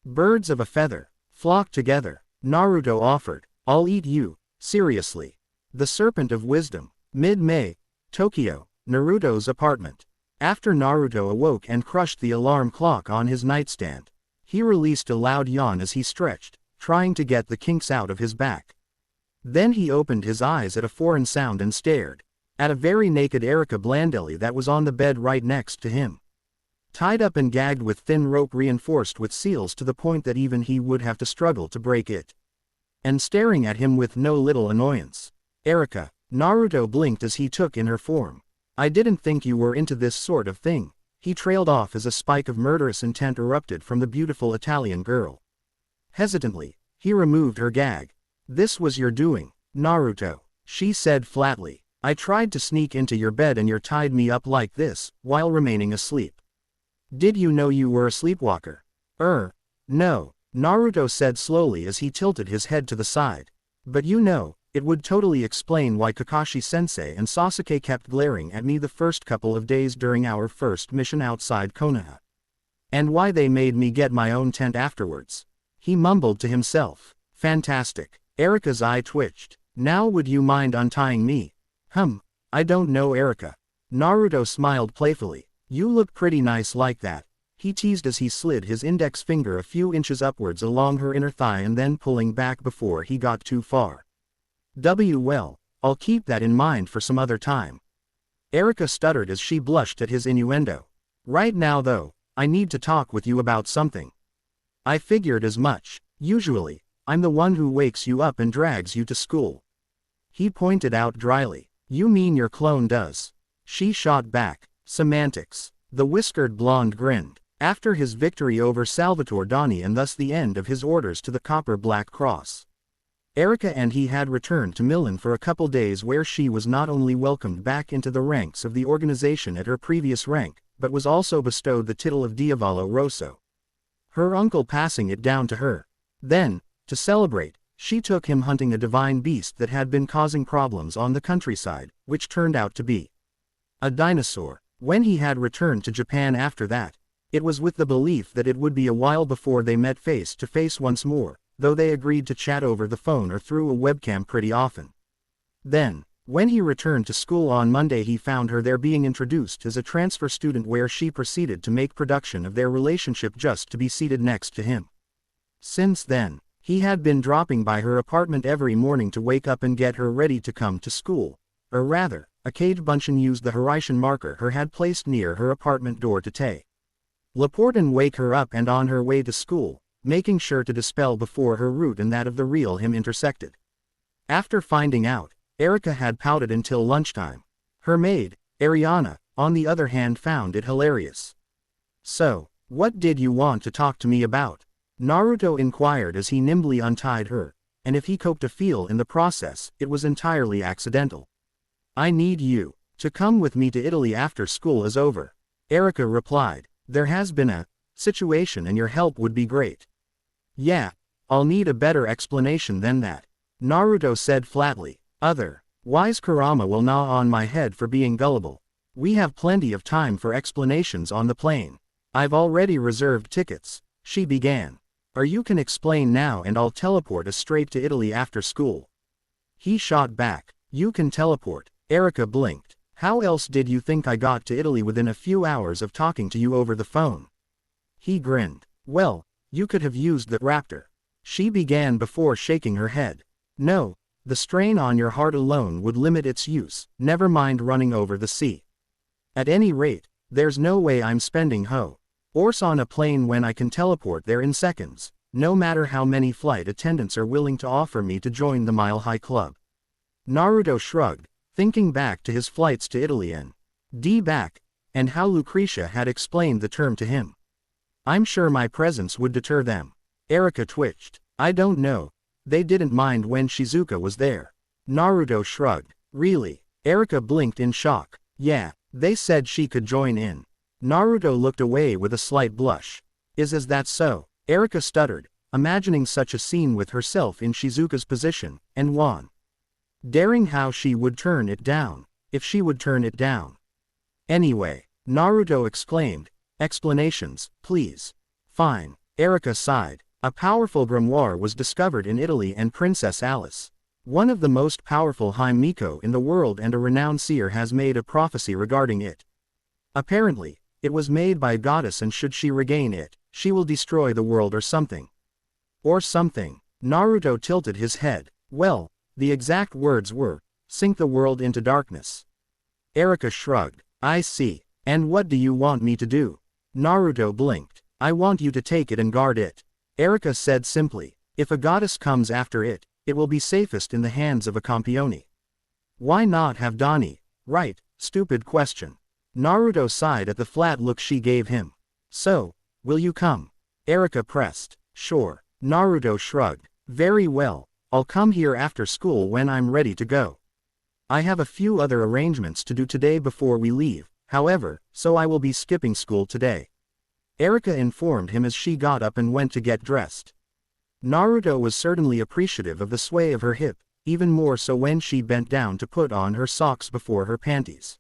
Birds of a feather flock together, Naruto offered. I'll eat you, seriously. The Serpent of Wisdom. Mid-May, Tokyo, Naruto's apartment. After Naruto awoke and crushed the alarm clock on his nightstand, he released a loud yawn as he stretched, trying to get the kinks out of his back. Then he opened his eyes at a foreign sound and stared at a very naked Erica Blandelli that was on the bed right next to him, tied up and gagged with thin rope reinforced with seals to the point that even he would have to struggle to break it, and staring at him with no little annoyance. Erica, Naruto blinked as he took in her form. I didn't think you were into this sort of thing. He trailed off as a spike of murderous intent erupted from the beautiful Italian girl. Hesitantly, he removed her gag. This was your doing, Naruto, she said flatly. I tried to sneak into your bed and you tied me up like this, while remaining asleep. Did you know you were a sleepwalker? No, Naruto said slowly as he tilted his head to the side. But you know, it would totally explain why Kakashi-sensei and Sasuke kept glaring at me the first couple of days during our first mission outside Konoha. And why they made me get my own tent afterwards. He mumbled to himself. Fantastic. Erica's eye twitched. Now would you mind untying me? I don't know Erica. Naruto smiled playfully. You look pretty nice like that, he teased as he slid his index finger a few inches upwards along her inner thigh and then pulling back before he got too far. Well, I'll keep that in mind for some other time. Erica stuttered as she blushed at his innuendo. Right now though, I need to talk with you about something. I figured as much. Usually, I'm the one who wakes you up and drags you to school, he pointed out dryly. You mean your clone does? She shot back. Semantics. The whiskered blonde grinned. After his victory over Salvador Doni and thus the end of his orders to the Copper Black Cross, Erica and he had returned to Milan for a couple days where she was not only welcomed back into the ranks of the organization at her previous rank, but was also bestowed the title of Diavolo Rosso, her uncle passing it down to her. Then, to celebrate, she took him hunting a divine beast that had been causing problems on the countryside, which turned out to be a dinosaur. When he had returned to Japan after that, it was with the belief that it would be a while before they met face to face once more, though they agreed to chat over the phone or through a webcam pretty often. Then, when he returned to school on Monday, he found her there being introduced as a transfer student, where she proceeded to make production of their relationship just to be seated next to him. Since then, he had been dropping by her apartment every morning to wake up and get her ready to come to school, or rather, Akage Bunshin used the Horizon marker her had placed near her apartment door to teleport and wake her up and on her way to school, making sure to dispel before her route and that of the real him intersected. After finding out, Erica had pouted until lunchtime. Her maid, Ariana, on the other hand, found it hilarious. So, what did you want to talk to me about? Naruto inquired as he nimbly untied her, and if he coped a feel in the process, it was entirely accidental. I need you to come with me to Italy after school is over. Erika replied. There has been a situation and your help would be great. Yeah, I'll need a better explanation than that, Naruto said flatly. Wise Kurama will gnaw on my head for being gullible. We have plenty of time for explanations on the plane. I've already reserved tickets, she began. Or you can explain now and I'll teleport us straight to Italy after school. He shot back. You can teleport. Erika blinked. How else did you think I got to Italy within a few hours of talking to you over the phone? He grinned. Well, you could have used the raptor. She began before shaking her head. No, the strain on your heart alone would limit its use, never mind running over the sea. At any rate, there's no way I'm spending hours on a plane when I can teleport there in seconds, no matter how many flight attendants are willing to offer me to join the Mile High Club. Naruto shrugged, thinking back to his flights to Italy and back, and how Lucretia had explained the term to him. I'm sure my presence would deter them. Erika twitched. I don't know. They didn't mind when Shizuka was there. Naruto shrugged. Really? Erika blinked in shock. Yeah, they said she could join in. Naruto looked away with a slight blush. Is that so? Erika stuttered, imagining such a scene with herself in Shizuka's position, and wondering how she would turn it down, if she would turn it down. Anyway, Naruto exclaimed, explanations, please. Fine. Erika sighed. A powerful grimoire was discovered in Italy and Princess Alice, one of the most powerful Himiko in the world and a renowned seer has made a prophecy regarding it. Apparently, it was made by a goddess and should she regain it, she will destroy the world or something. Or something. Naruto tilted his head. Well, the exact words were, sink the world into darkness. Erika shrugged. I see. And what do you want me to do? Naruto blinked. I want you to take it and guard it. Erika said simply. If a goddess comes after it, it will be safest in the hands of a campione. Why not have Doni? Right, stupid question. Naruto sighed at the flat look she gave him. So, will you come? Erika pressed. Sure. Naruto shrugged. Very well, I'll come here after school when I'm ready to go. I have a few other arrangements to do today before we leave, however, so I will be skipping school today. Erika informed him as she got up and went to get dressed. Naruto was certainly appreciative of the sway of her hip, even more so when she bent down to put on her socks before her panties.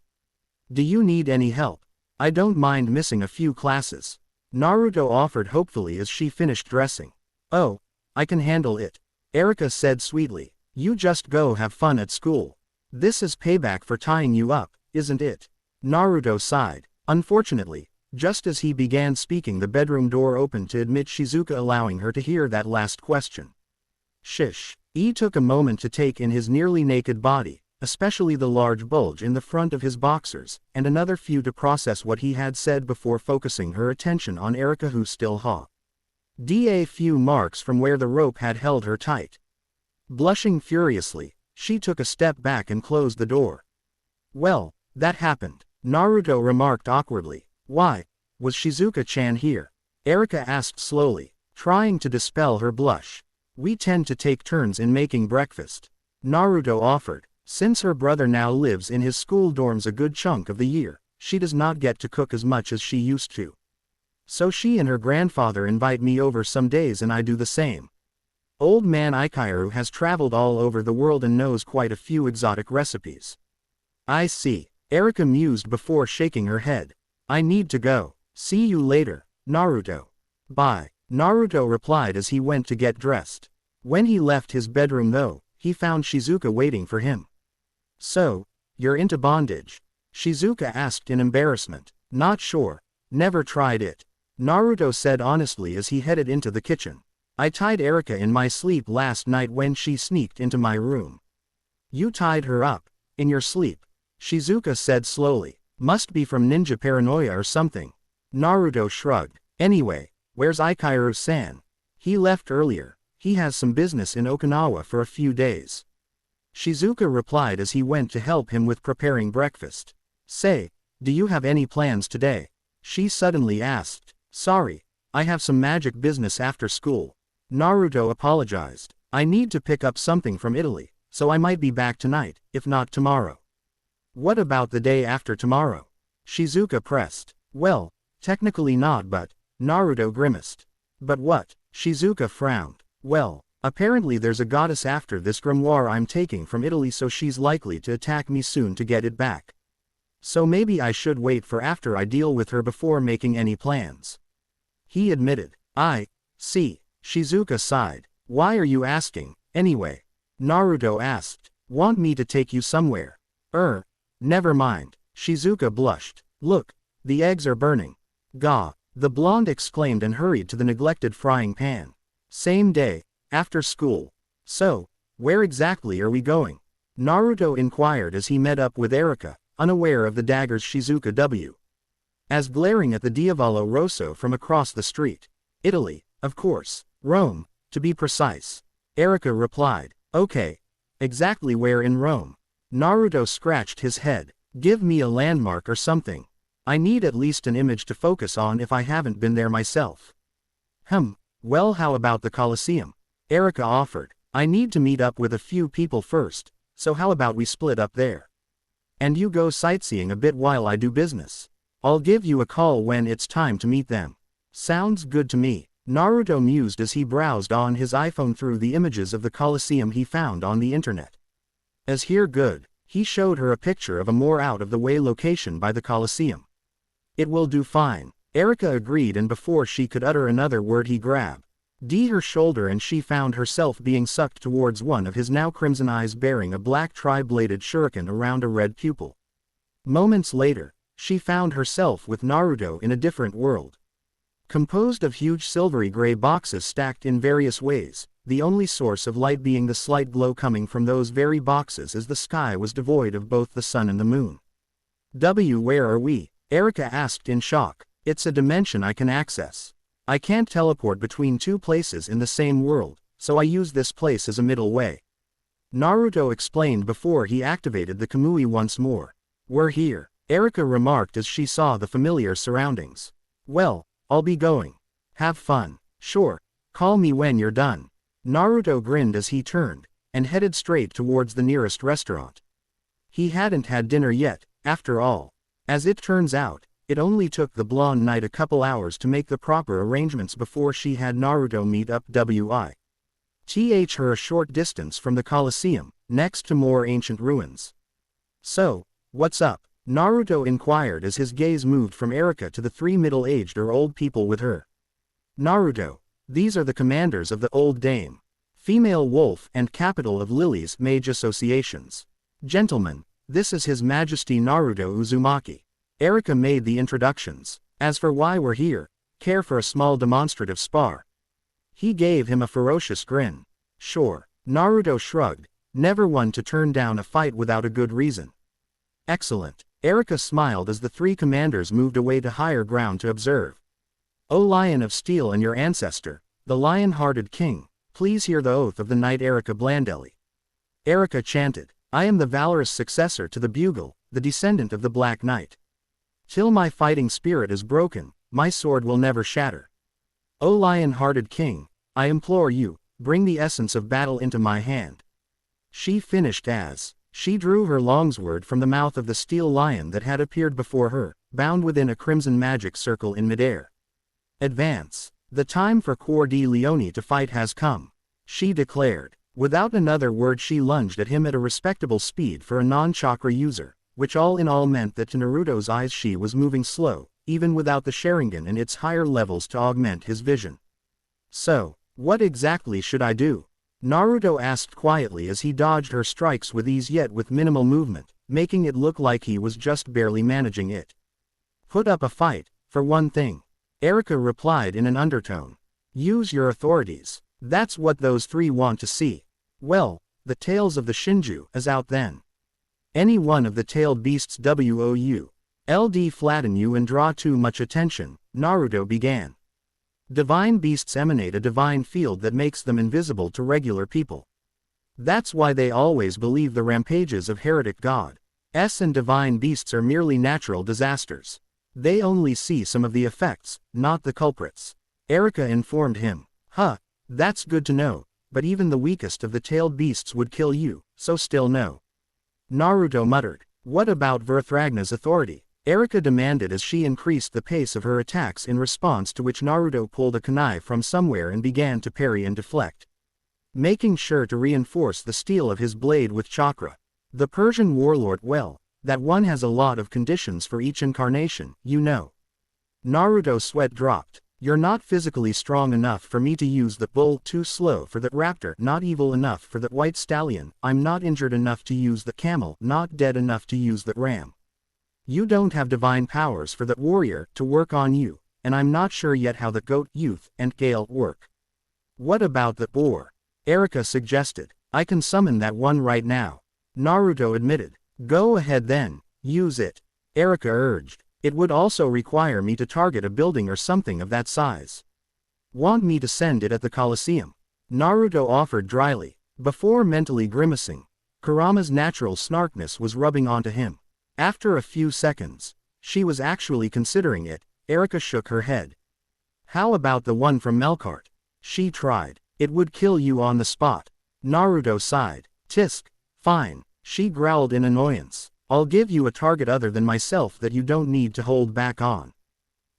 Do you need any help? I don't mind missing a few classes, Naruto offered hopefully as she finished dressing. Oh, I can handle it, Erika said sweetly. You just go have fun at school. This is payback for tying you up, isn't it? Naruto sighed. Unfortunately, just as he began speaking, the bedroom door opened to admit Shizuka, allowing her to hear that last question. Shish. He took a moment to take in his nearly naked body, especially the large bulge in the front of his boxers, and another few to process what he had said before focusing her attention on Erika, who still had a few marks from where the rope had held her tight. Blushing furiously, she took a step back and closed the door. Well, that happened, Naruto remarked awkwardly. Why, was Shizuka-chan here? Erika asked slowly, trying to dispel her blush. We tend to take turns in making breakfast, Naruto offered. Since her brother now lives in his school dorms a good chunk of the year, she does not get to cook as much as she used to. So she and her grandfather invite me over some days and I do the same. Old man Ikaru has traveled all over the world and knows quite a few exotic recipes. I see, Erika mused before shaking her head. I need to go. See you later, Naruto. Bye, Naruto replied as he went to get dressed. When he left his bedroom though, he found Shizuka waiting for him. So, you're into bondage? Shizuka asked in embarrassment. Not sure. Never tried it, Naruto said honestly as he headed into the kitchen. I tied Erika in my sleep last night when she sneaked into my room. You tied her up, in your sleep? Shizuka said slowly. Must be from ninja paranoia or something. Naruto shrugged. Anyway, where's Ikaru-san? He left earlier. He has some business in Okinawa for a few days. Shizuka replied as he went to help him with preparing breakfast. Say, do you have any plans today? She suddenly asked. Sorry, I have some magic business after school. Naruto apologized. I need to pick up something from Italy, so I might be back tonight, if not tomorrow. What about the day after tomorrow? Shizuka pressed. Well, technically not, but, Naruto grimaced. But what? Shizuka frowned. Well, apparently there's a goddess after this grimoire I'm taking from Italy, so she's likely to attack me soon to get it back. So maybe I should wait for after I deal with her before making any plans. He admitted. I see. Shizuka sighed. Why are you asking, anyway? Naruto asked. Want me to take you somewhere? Never mind. Shizuka blushed. Look, the eggs are burning. Gah! The blonde exclaimed and hurried to the neglected frying pan. Same day, after school. So, where exactly are we going? Naruto inquired as he met up with Erika, unaware of the daggers Shizuka was glaring at the Diavolo Rosso from across the street. Italy, of course. Rome, to be precise. Erika replied. Okay. Exactly where in Rome? Naruto scratched his head. Give me a landmark or something. I need at least an image to focus on if I haven't been there myself. Well, how about the Colosseum? Erika offered. I need to meet up with a few people first, so how about we split up there? And you go sightseeing a bit while I do business. I'll give you a call when it's time to meet them. Sounds good to me. Naruto mused as he browsed on his iPhone through the images of the Colosseum he found on the internet. As here good, he showed her a picture of a more out-of-the-way location by the Colosseum. It will do fine. Erika agreed, and before she could utter another word he grabbed her shoulder and she found herself being sucked towards one of his now crimson eyes bearing a black tri-bladed shuriken around a red pupil. Moments later, she found herself with Naruto in a different world. Composed of huge silvery gray boxes stacked in various ways, the only source of light being the slight glow coming from those very boxes as the sky was devoid of both the sun and the moon. Where are we? Erika asked in shock. It's a dimension I can access. I can't teleport between two places in the same world, so I use this place as a middle way. Naruto explained before he activated the Kamui once more. We're here, Erika remarked as she saw the familiar surroundings. Well, I'll be going. Have fun. Sure, call me when you're done. Naruto grinned as he turned, and headed straight towards the nearest restaurant. He hadn't had dinner yet, after all. As it turns out, it only took the blonde knight a couple hours to make the proper arrangements before she had Naruto meet up her a short distance from the Colosseum, next to more ancient ruins. So, what's up? Naruto inquired as his gaze moved from Erika to the three middle-aged or old people with her. Naruto, these are the commanders of the Old Dame, Female Wolf and capital of Lily's Mage Associations. Gentlemen, this is His Majesty Naruto Uzumaki. Erika made the introductions. As for why we're here, care for a small demonstrative spar? He gave him a ferocious grin. Sure, Naruto shrugged, never one to turn down a fight without a good reason. Excellent. Erika smiled as the three commanders moved away to higher ground to observe. O Lion of Steel and your ancestor, the lion-hearted king, please hear the oath of the knight Erika Blandelli. Erika chanted, I am the valorous successor to the bugle, the descendant of the Black Knight. Till my fighting spirit is broken, my sword will never shatter. O lion-hearted king, I implore you, bring the essence of battle into my hand. She finished as she drew her longsword from the mouth of the steel lion that had appeared before her, bound within a crimson magic circle in midair. Advance. The time for Cor de Leone to fight has come, she declared. Without another word she lunged at him at a respectable speed for a non-chakra user, which all in all meant that to Naruto's eyes she was moving slow, even without the Sharingan and its higher levels to augment his vision. So, what exactly should I do? Naruto asked quietly as he dodged her strikes with ease yet with minimal movement, making it look like he was just barely managing it. Put up a fight, for one thing. Erika replied in an undertone. Use your authorities. That's what those three want to see. Well, the Tales of the Shinju is out then. Any one of the tailed beasts LD flatten you and draw too much attention, Naruto began. Divine beasts emanate a divine field that makes them invisible to regular people. That's why they always believe the rampages of heretic gods and divine beasts are merely natural disasters. They only see some of the effects, not the culprits. Erika informed him. Huh, that's good to know, but even the weakest of the tailed beasts would kill you, so still no. Naruto muttered. What about Verthragna's authority? Erika demanded as she increased the pace of her attacks, in response to which Naruto pulled a kunai from somewhere and began to parry and deflect, making sure to reinforce the steel of his blade with chakra. The Persian warlord, well, that one has a lot of conditions for each incarnation, you know. Naruto's sweat dropped. You're not physically strong enough for me to use the bull, too slow for that raptor, not evil enough for that white stallion, I'm not injured enough to use the camel, not dead enough to use that ram. You don't have divine powers for that warrior to work on you, and I'm not sure yet how the goat, youth, and gale work. What about the boar? Erika suggested. I can summon that one right now. Naruto admitted. Go ahead then, use it. Erika urged. It would also require me to target a building or something of that size. Want me to send it at the Colosseum? Naruto offered dryly, before mentally grimacing. Kurama's natural snarkness was rubbing onto him. After a few seconds, she was actually considering it. Erika shook her head. How about the one from Melkart? She tried. It would kill you on the spot. Naruto sighed. Tisk. Fine, she growled in annoyance. I'll give you a target other than myself that you don't need to hold back on,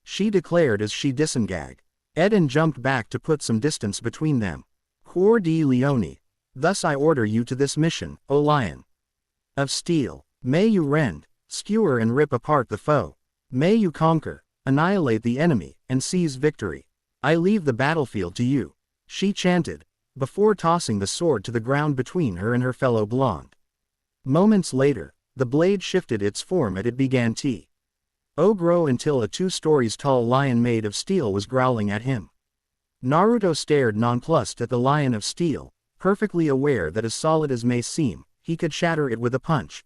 she declared as she disengaged. Eden jumped back to put some distance between them. Coeur de Leone. Thus I order you to this mission, O Lion of Steel. May you rend, skewer and rip apart the foe. May you conquer, annihilate the enemy, and seize victory. I leave the battlefield to you, she chanted, before tossing the sword to the ground between her and her fellow blonde. Moments later, the blade shifted its form and it began to grow until a 2 stories tall lion made of steel was growling at him. Naruto stared nonplussed at the lion of steel, perfectly aware that as solid as may seem, he could shatter it with a punch.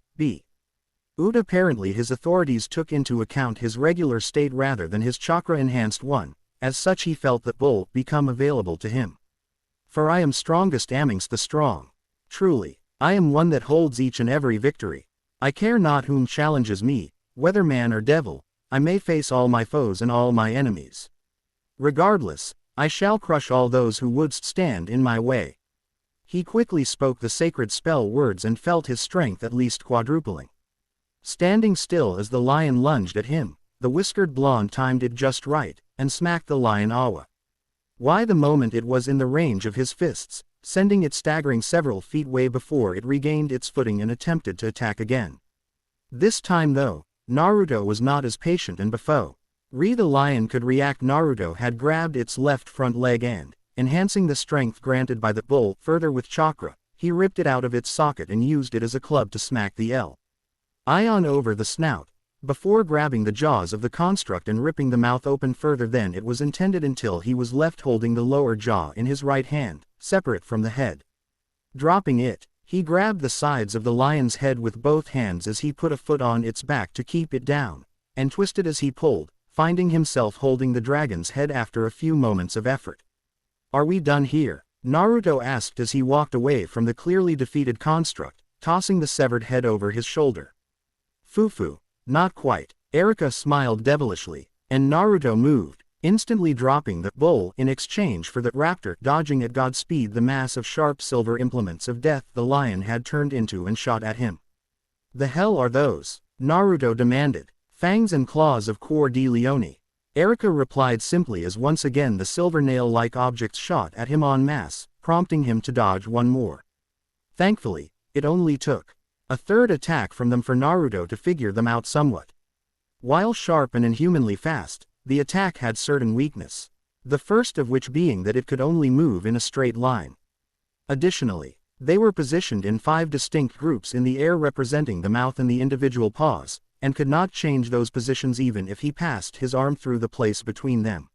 Apparently his authorities took into account his regular state rather than his chakra-enhanced one, as such he felt that bull become available to him. For I am strongest amongst the strong. Truly, I am one that holds each and every victory. I care not whom challenges me, whether man or devil, I may face all my foes and all my enemies. Regardless, I shall crush all those who would stand in my way. He quickly spoke the sacred spell words and felt his strength at least quadrupling. Standing still as the lion lunged at him, the whiskered blonde timed it just right, and smacked the lion awa. Why the moment it was in the range of his fists, sending it staggering several feet way before it regained its footing and attempted to attack again. This time though, Naruto was not as patient and before the lion could react, Naruto had grabbed its left front leg and, enhancing the strength granted by the bull further with chakra, he ripped it out of its socket and used it as a club to smack the lion over the snout, before grabbing the jaws of the construct and ripping the mouth open further than it was intended until he was left holding the lower jaw in his right hand, separate from the head. Dropping it, he grabbed the sides of the lion's head with both hands as he put a foot on its back to keep it down, and twisted as he pulled, finding himself holding the dragon's head after a few moments of effort. Are we done here? Naruto asked as he walked away from the clearly defeated construct, tossing the severed head over his shoulder. Fufu. Not quite. Erika smiled devilishly, and Naruto moved, instantly dropping the bull in exchange for the raptor, dodging at Godspeed the mass of sharp silver implements of death the lion had turned into and shot at him. The hell are those? Naruto demanded. Fangs and claws of Coeur de Leone. Erika replied simply as once again the silver nail-like objects shot at him en masse, prompting him to dodge one more. Thankfully, it only took a third attack from them for Naruto to figure them out somewhat. While sharp and inhumanly fast, the attack had certain weakness, the first of which being that it could only move in a straight line. Additionally, they were positioned in 5 distinct groups in the air representing the mouth and the individual paws, and could not change those positions even if he passed his arm through the place between them,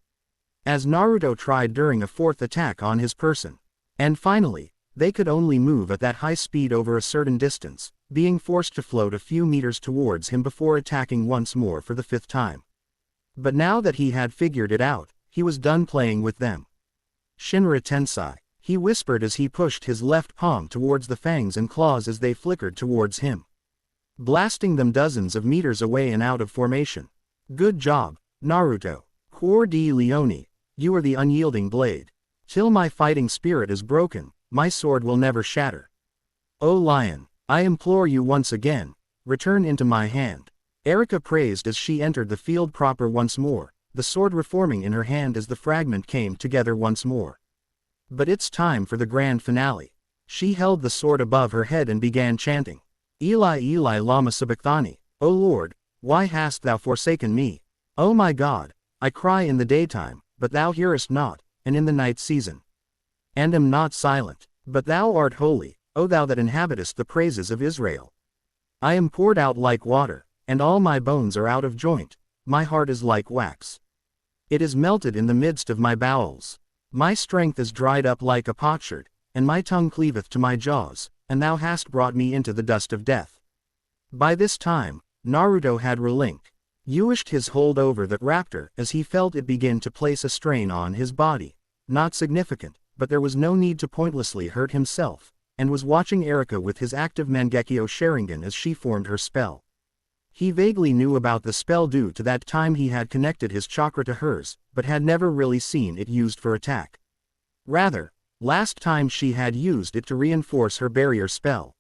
as Naruto tried during a 4th attack on his person. And finally, they could only move at that high speed over a certain distance, being forced to float a few meters towards him before attacking once more for the 5th time. But now that he had figured it out, he was done playing with them. Shinra Tensei, he whispered as he pushed his left palm towards the fangs and claws as they flickered towards him, blasting them dozens of meters away and out of formation. Good job, Naruto. Coeur de Leone. You are the unyielding blade. Till my fighting spirit is broken, my sword will never shatter. O lion, I implore you once again, return into my hand. Erika praised as she entered the field proper once more, the sword reforming in her hand as the fragment came together once more. But it's time for the grand finale. She held the sword above her head and began chanting, Eli Eli lama sabachthani, O Lord, why hast thou forsaken me? O my God, I cry in the daytime, but thou hearest not, and in the night season, and am not silent. But thou art holy, O thou that inhabitest the praises of Israel. I am poured out like water, and all my bones are out of joint, my heart is like wax. It is melted in the midst of my bowels. My strength is dried up like a potsherd, and my tongue cleaveth to my jaws, and thou hast brought me into the dust of death. By this time, Naruto had relinquished his hold over that raptor as he felt it begin to place a strain on his body. Not significant, but there was no need to pointlessly hurt himself, and was watching Erika with his active Mangekyo Sharingan as she formed her spell. He vaguely knew about the spell due to that time he had connected his chakra to hers, but had never really seen it used for attack. Rather, last time she had used it to reinforce her barrier spell.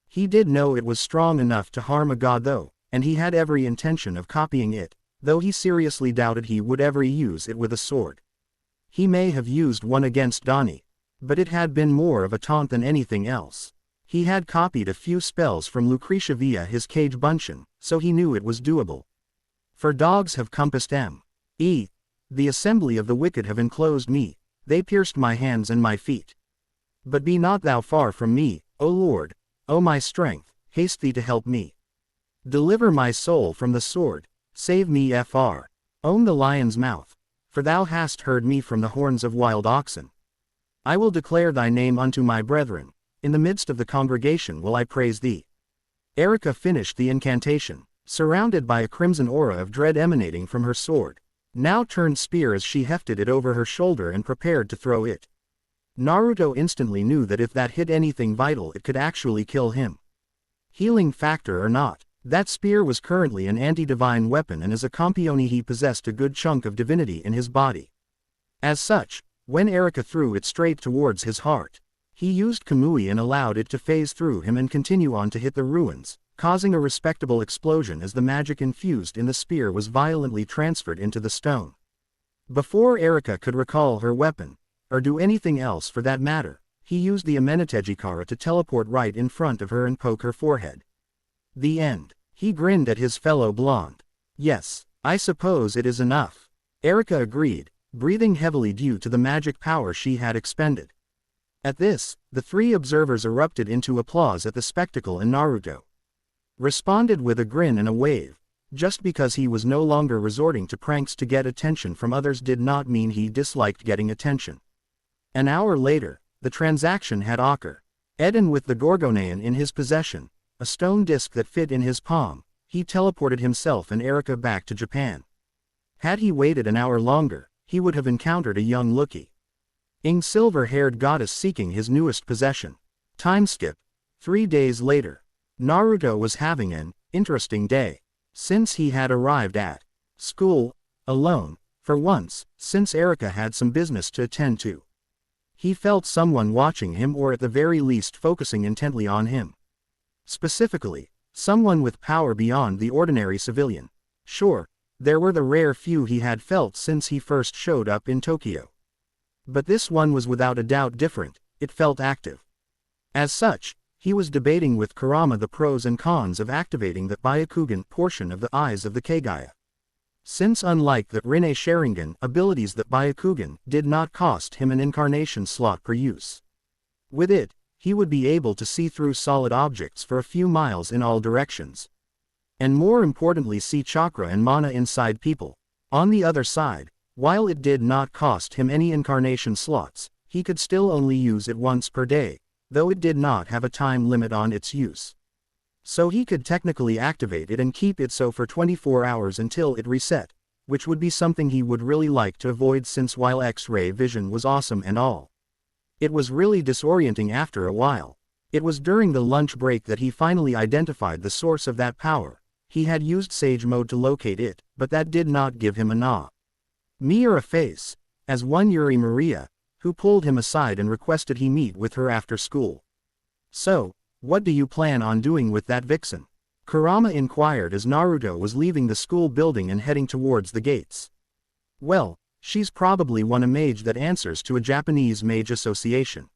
He did know it was strong enough to harm a god though, and he had every intention of copying it, though he seriously doubted he would ever use it with a sword. He may have used one against Doni, but it had been more of a taunt than anything else. He had copied a few spells from Lucretia via his cage bunchen, so he knew it was doable. For dogs have compassed me. The assembly of the wicked have enclosed me, they pierced my hands and my feet. But be not thou far from me, O Lord, O my strength, haste thee to help me. Deliver my soul from the sword, save me Own the lion's mouth, for thou hast heard me from the horns of wild oxen. I will declare thy name unto my brethren, in the midst of the congregation will I praise thee. Erika finished the incantation, surrounded by a crimson aura of dread emanating from her sword, now turned spear as she hefted it over her shoulder and prepared to throw it. Naruto instantly knew that if that hit anything vital it could actually kill him. Healing factor or not, that spear was currently an anti-divine weapon and as a campione he possessed a good chunk of divinity in his body. As such, when Erika threw it straight towards his heart, he used Kamui and allowed it to phase through him and continue on to hit the ruins, causing a respectable explosion as the magic infused in the spear was violently transferred into the stone. Before Erika could recall her weapon, or do anything else for that matter, he used the Amenetejikara to teleport right in front of her and poke her forehead. The end. He grinned at his fellow blonde. Yes, I suppose it is enough. Erika agreed, breathing heavily due to the magic power she had expended. At this, the three observers erupted into applause at the spectacle and Naruto responded with a grin and a wave. Just because he was no longer resorting to pranks to get attention from others did not mean he disliked getting attention. An hour later, the transaction had occurred. Eden with the Gorgonean in his possession, a stone disc that fit in his palm, he teleported himself and Erika back to Japan. Had he waited an hour longer, he would have encountered a young-looking silver-haired goddess seeking his newest possession. Time skip. 3 days later. Naruto was having an interesting day. Since he had arrived at school alone, for once, since Erika had some business to attend to. He felt someone watching him or at the very least focusing intently on him. Specifically, someone with power beyond the ordinary civilian. Sure, there were the rare few he had felt since he first showed up in Tokyo. But this one was without a doubt different, it felt active. As such, he was debating with Kurama the pros and cons of activating the Byakugan portion of the Eyes of the Kagaya. Since unlike the Rinne Sharingan abilities that Byakugan did not cost him an incarnation slot per use. With it, he would be able to see through solid objects for a few miles in all directions. And more importantly see chakra and mana inside people. On the other side, while it did not cost him any incarnation slots, he could still only use it once per day, though it did not have a time limit on its use. So he could technically activate it and keep it so for 24 hours until it reset, which would be something he would really like to avoid since while X-ray vision was awesome and all, it was really disorienting after a while. It was during the lunch break that he finally identified the source of that power. He had used Sage Mode to locate it, but that did not give him a me or a face, as one Yuri Maria, who pulled him aside and requested he meet with her after school. "So, what do you plan on doing with that vixen?" Kurama inquired as Naruto was leaving the school building and heading towards the gates. "Well, she's probably one a mage that answers to a Japanese mage association."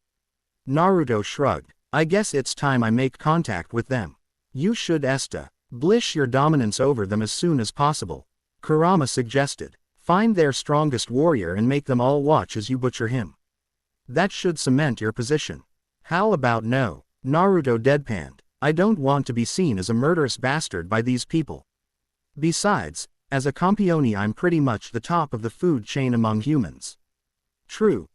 Naruto shrugged. "I guess it's time I make contact with them." "You should establish your dominance over them as soon as possible," Kurama suggested. "Find their strongest warrior and make them all watch as you butcher him. That should cement your position." "How about no?" Naruto deadpanned. "I don't want to be seen as a murderous bastard by these people. Besides, as a Campione I'm pretty much the top of the food chain among humans." True,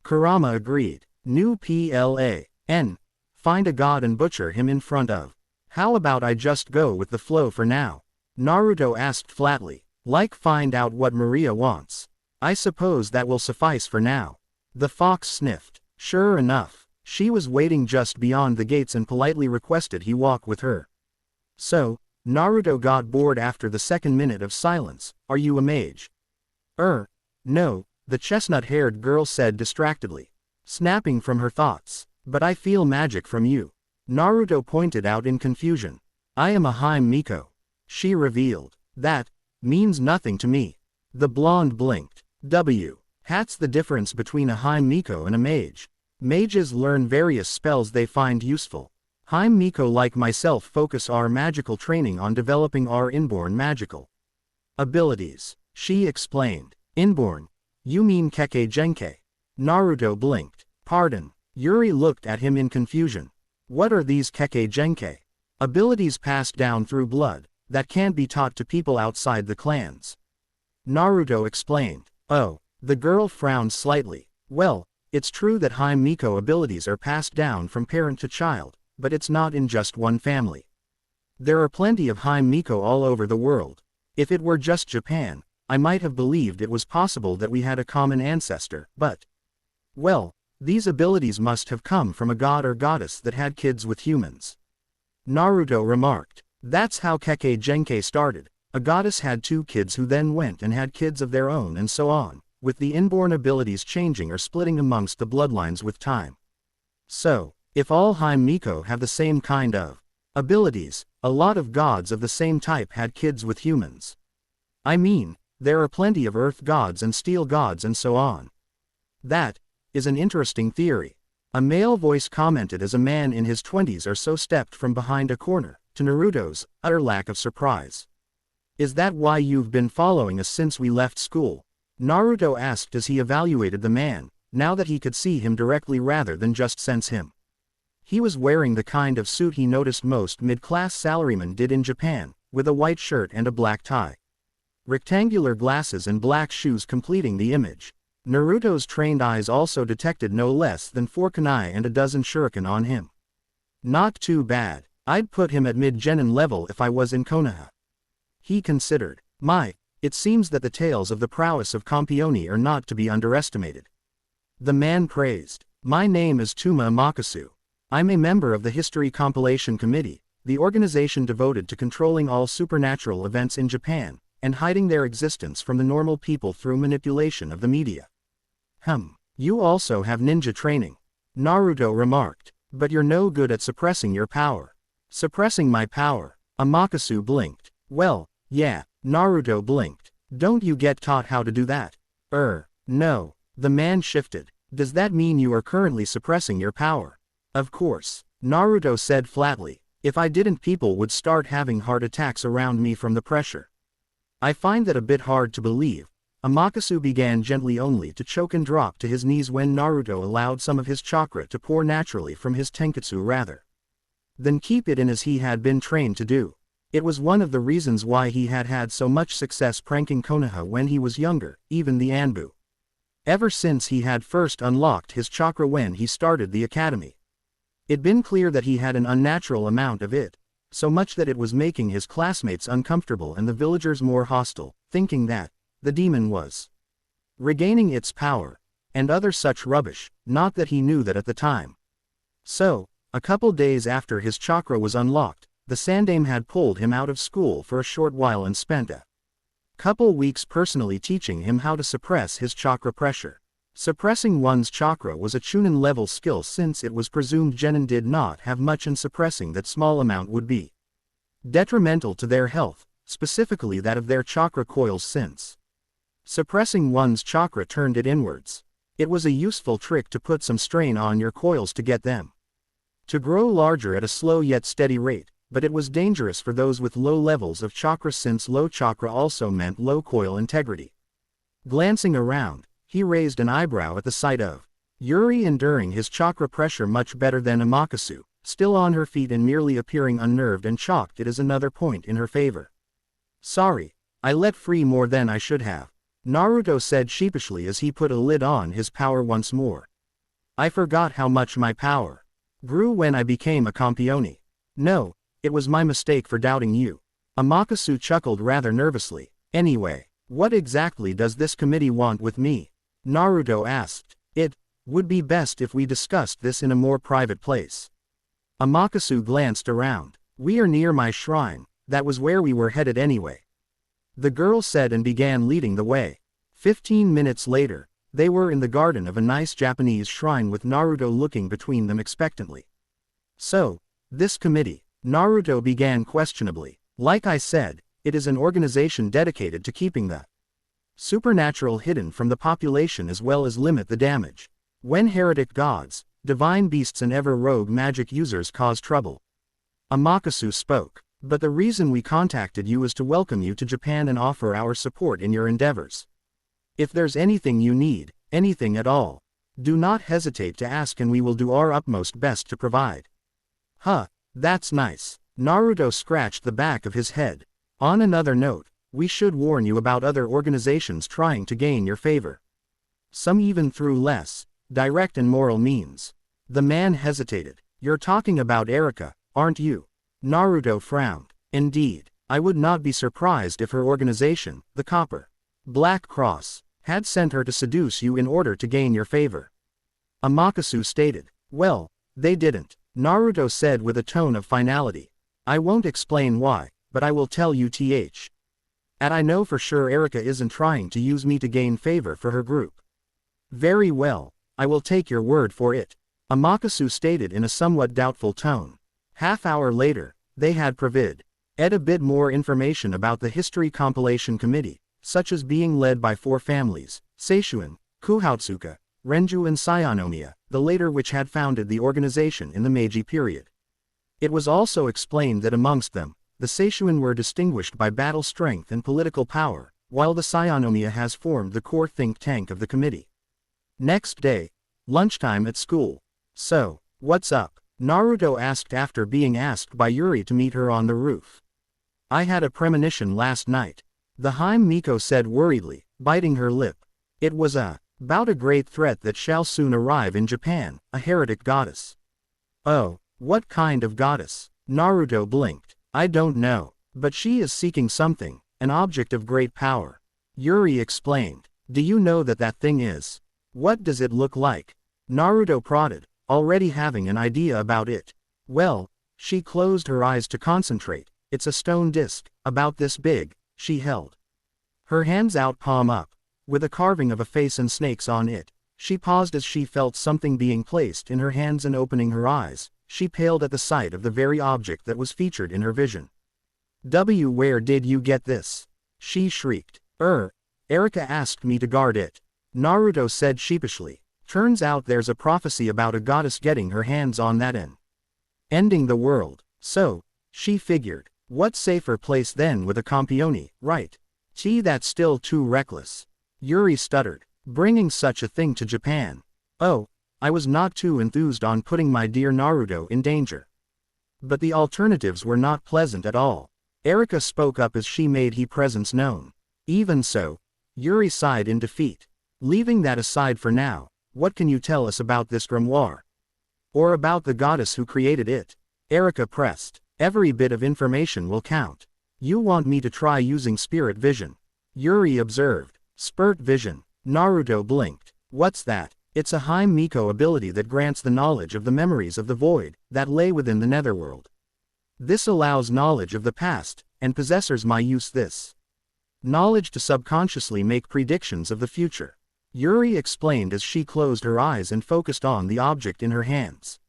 Kurama agreed. "New plan. Find a god and butcher him in front of." "How about I just go with the flow for now?" Naruto asked flatly. "Like find out what Maria wants. I suppose that will suffice for now." The fox sniffed. Sure enough, she was waiting just beyond the gates and politely requested he walk with her. So, Naruto got bored after the second minute of silence. "Are you a mage?" No, the chestnut-haired girl said distractedly, snapping from her thoughts. "But I feel magic from you," Naruto pointed out in confusion. "I am a Hime Miko," she revealed. "That means nothing to me." The blonde blinked. That's the difference between a Hime Miko and a mage. Mages learn various spells they find useful. Hime Miko like myself focus our magical training on developing our inborn magical abilities, she explained. "Inborn? You mean Kekkei Genkei?" Naruto blinked. "Pardon." Yuri looked at him in confusion. "What are these Kekkei Genkei?" "Abilities passed down through blood, that can't be taught to people outside the clans," Naruto explained. "Oh." The girl frowned slightly. "Well, it's true that Hime Miko abilities are passed down from parent to child, but it's not in just one family. There are plenty of Hime Miko all over the world. If it were just Japan, I might have believed it was possible that we had a common ancestor, but... well, these abilities must have come from a god or goddess that had kids with humans," Naruto remarked. "That's how Kekkei Genkei started. A goddess had 2 kids who then went and had kids of their own and so on, with the inborn abilities changing or splitting amongst the bloodlines with time. So, if all Hime Miko have the same kind of abilities, a lot of gods of the same type had kids with humans. I mean, there are plenty of earth gods and steel gods and so on." "That is an interesting theory," a male voice commented as a man in his 20s or so stepped from behind a corner, to Naruto's utter lack of surprise. "Is that why you've been following us since we left school?" Naruto asked as he evaluated the man, now that he could see him directly rather than just sense him. He was wearing the kind of suit he noticed most mid-class salarymen did in Japan, with a white shirt and a black tie. Rectangular glasses and black shoes completing the image. Naruto's trained eyes also detected no less than 4 kunai and a dozen shuriken on him. "Not too bad. I'd put him at mid-genin level if I was in Konoha," he considered. It seems that the tales of the prowess of Campione are not to be underestimated," the man praised. "My name is Tuma Amakasu. I'm a member of the History Compilation Committee, the organization devoted to controlling all supernatural events in Japan, and hiding their existence from the normal people through manipulation of the media." You also have ninja training," Naruto remarked. "But you're no good at suppressing your power." "Suppressing my power?" Amakasu blinked. "Well, yeah." Naruto blinked. "Don't you get taught how to do that?" No. The man shifted. "Does that mean you are currently suppressing your power?" "Of course," Naruto said flatly. "If I didn't, people would start having heart attacks around me from the pressure." "I find that a bit hard to believe." Amakasu began gently only to choke and drop to his knees when Naruto allowed some of his chakra to pour naturally from his tenketsu rather than keep it in as he had been trained to do. It was one of the reasons why he had had so much success pranking Konoha when he was younger, even the Anbu. Ever since he had first unlocked his chakra when he started the academy. It'd been clear that he had an unnatural amount of it, so much that it was making his classmates uncomfortable and the villagers more hostile, thinking that the demon was regaining its power, and other such rubbish, not that he knew that at the time. So, a couple days after his chakra was unlocked, the Sandame had pulled him out of school for a short while and spent a Couple weeks personally teaching him how to suppress his chakra pressure. Suppressing one's chakra was a Chunin level skill since it was presumed genin did not have much and suppressing that small amount would be detrimental to their health, specifically that of their chakra coils since suppressing one's chakra turned it inwards. It was a useful trick to put some strain on your coils to get them to grow larger at a slow yet steady rate, but it was dangerous for those with low levels of chakra since low chakra also meant low coil integrity. Glancing around, he raised an eyebrow at the sight of Yuri enduring his chakra pressure much better than Amakatsu, still on her feet and merely appearing unnerved and shocked. It is another point in her favor. Sorry, I let free more than I should have, Naruto said sheepishly as he put a lid on his power once more. I forgot how much my power grew when I became a campione. No, it was my mistake for doubting you. Amakatsu chuckled rather nervously. Anyway, what exactly does this committee want with me? Naruto asked. It would be best if we discussed this in a more private place. Amakatsu glanced around. We are near my shrine, that was where we were headed anyway, the girl said and began leading the way. 15 minutes later, they were in the garden of a nice Japanese shrine with Naruto looking between them expectantly. So, this committee, Naruto began questionably. Like I said, it is an organization dedicated to keeping the supernatural hidden from the population as well as limit the damage. When heretic gods, divine beasts and ever-rogue magic users cause trouble. Amakatsu spoke. But the reason we contacted you is to welcome you to Japan and offer our support in your endeavors. If there's anything you need, anything at all, do not hesitate to ask and we will do our utmost best to provide. Huh, that's nice. Naruto scratched the back of his head. On another note, we should warn you about other organizations trying to gain your favor. Some even through less direct and moral means. The man hesitated. You're talking about Erika, aren't you? Naruto frowned. Indeed, I would not be surprised if her organization, the Copper Black Cross, had sent her to seduce you in order to gain your favor. Amakatsu stated. Well, they didn't, Naruto said with a tone of finality. I won't explain why, but I will tell you and I know for sure Erika isn't trying to use me to gain favor for her group. Very well, I will take your word for it, Amakatsu stated in a somewhat doubtful tone. Half-hour later, they had provided a bit more information about the History Compilation Committee, such as being led by 4 families, Seishuin, Kuhoutsuka, Renju and Sayanomiya, the later which had founded the organization in the Meiji period. It was also explained that amongst them, the Seishuin were distinguished by battle strength and political power, while the Sayanomiya has formed the core think tank of the committee. Next day, lunchtime at school. So, what's up? Naruto asked after being asked by Yuri to meet her on the roof. I had a premonition last night, the Hime Miko said worriedly, biting her lip. It was about a great threat that shall soon arrive in Japan, a heretic goddess. Oh, what kind of goddess? Naruto blinked. I don't know, but she is seeking something, an object of great power. Yuri explained. Do you know that thing is? What does it look like? Naruto prodded, already having an idea about it. Well, she closed her eyes to concentrate. It's a stone disc, about this big, she held her hands out palm up, with a carving of a face and snakes on it. She paused as she felt something being placed in her hands and opening her eyes, she paled at the sight of the very object that was featured in her vision. Where did you get this? She shrieked. Erika asked me to guard it, Naruto said sheepishly. Turns out there's a prophecy about a goddess getting her hands on that and ending the world. So, she figured, what safer place than with a campione, right? That's still too reckless. Yuri stuttered. Bringing such a thing to Japan. Oh, I was not too enthused on putting my dear Naruto in danger. But the alternatives were not pleasant at all. Erika spoke up as she made her presence known. Even so, Yuri sighed in defeat. Leaving that aside for now, what can you tell us about this grimoire? Or about the goddess who created it? Erika pressed. Every bit of information will count. You want me to try using spirit vision? Yuri observed. Spurt vision. Naruto blinked. What's that? It's a Hime Miko ability that grants the knowledge of the memories of the void that lay within the netherworld. This allows knowledge of the past, and possessors may use this Knowledge to subconsciously make predictions of the future. Yuri explained as she closed her eyes and focused on the object in her hands.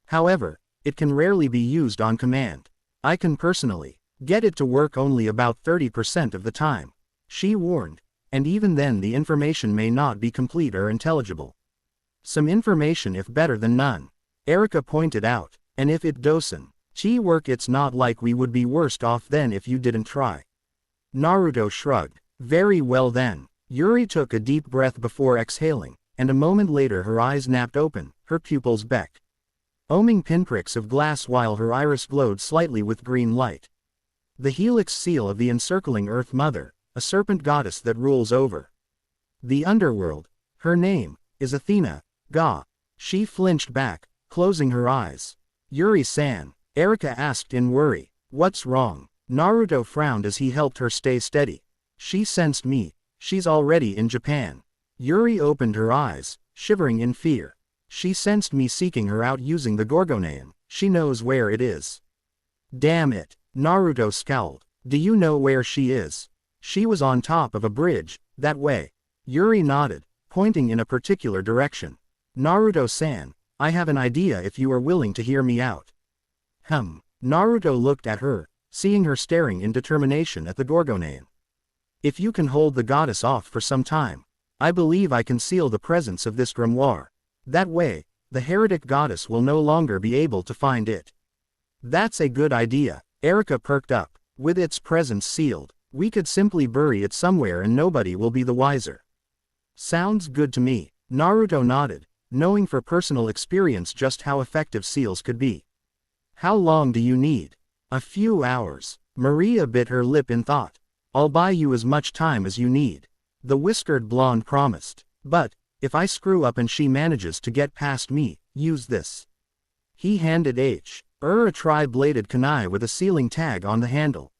However, it can rarely be used on command. I can personally get it to work only about 30% of the time, she warned, and even then the information may not be complete or intelligible. Some information if better than none, Erika pointed out, and if it doesn't work it's not like we would be worse off than if you didn't try. Naruto shrugged. Very well then. Yuri took a deep breath before exhaling, and a moment later her eyes napped open, her pupils becked, oming pinpricks of glass while her iris glowed slightly with green light. The helix seal of the encircling Earth Mother, a serpent goddess that rules over the underworld. Her name is Athena. Ga. She flinched back, closing her eyes. Yuri-san, Erika asked in worry. What's wrong? Naruto frowned as he helped her stay steady. She sensed me. She's already in Japan. Yuri opened her eyes, shivering in fear. She sensed me seeking her out using the Gorgonean. She knows where it is. Damn it. Naruto scowled. Do you know where she is? She was on top of a bridge, that way. Yuri nodded, pointing in a particular direction. Naruto-san, I have an idea if you are willing to hear me out. Naruto looked at her, seeing her staring in determination at the Gorgonean. If you can hold the goddess off for some time, I believe I can seal the presence of this grimoire. That way, the heretic goddess will no longer be able to find it. That's a good idea. Erika perked up. With its presence sealed, we could simply bury it somewhere and nobody will be the wiser. Sounds good to me. Naruto nodded, knowing for personal experience just how effective seals could be. How long do you need? A few hours. Maria bit her lip in thought. I'll buy you as much time as you need. The whiskered blonde promised. But, if I screw up and she manages to get past me, use this. He handed a tri-bladed kunai with a sealing tag on the handle.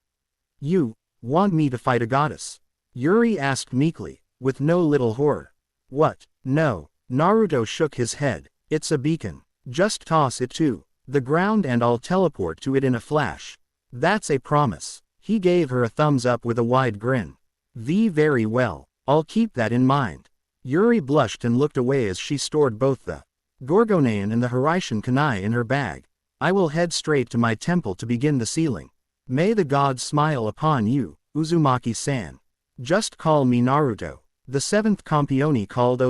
You want me to fight a goddess? Yuri asked meekly, with no little horror. What? No. Naruto shook his head. It's a beacon. Just toss it to the ground and I'll teleport to it in a flash. That's a promise. He gave her a thumbs up with a wide grin. Very well. I'll keep that in mind. Yuri blushed and looked away as she stored both the Gorgonean and the Hiraishin kunai in her bag. I will head straight to my temple to begin the sealing. May the gods smile upon you, Uzumaki-san. Just call me Naruto. The seventh Campione called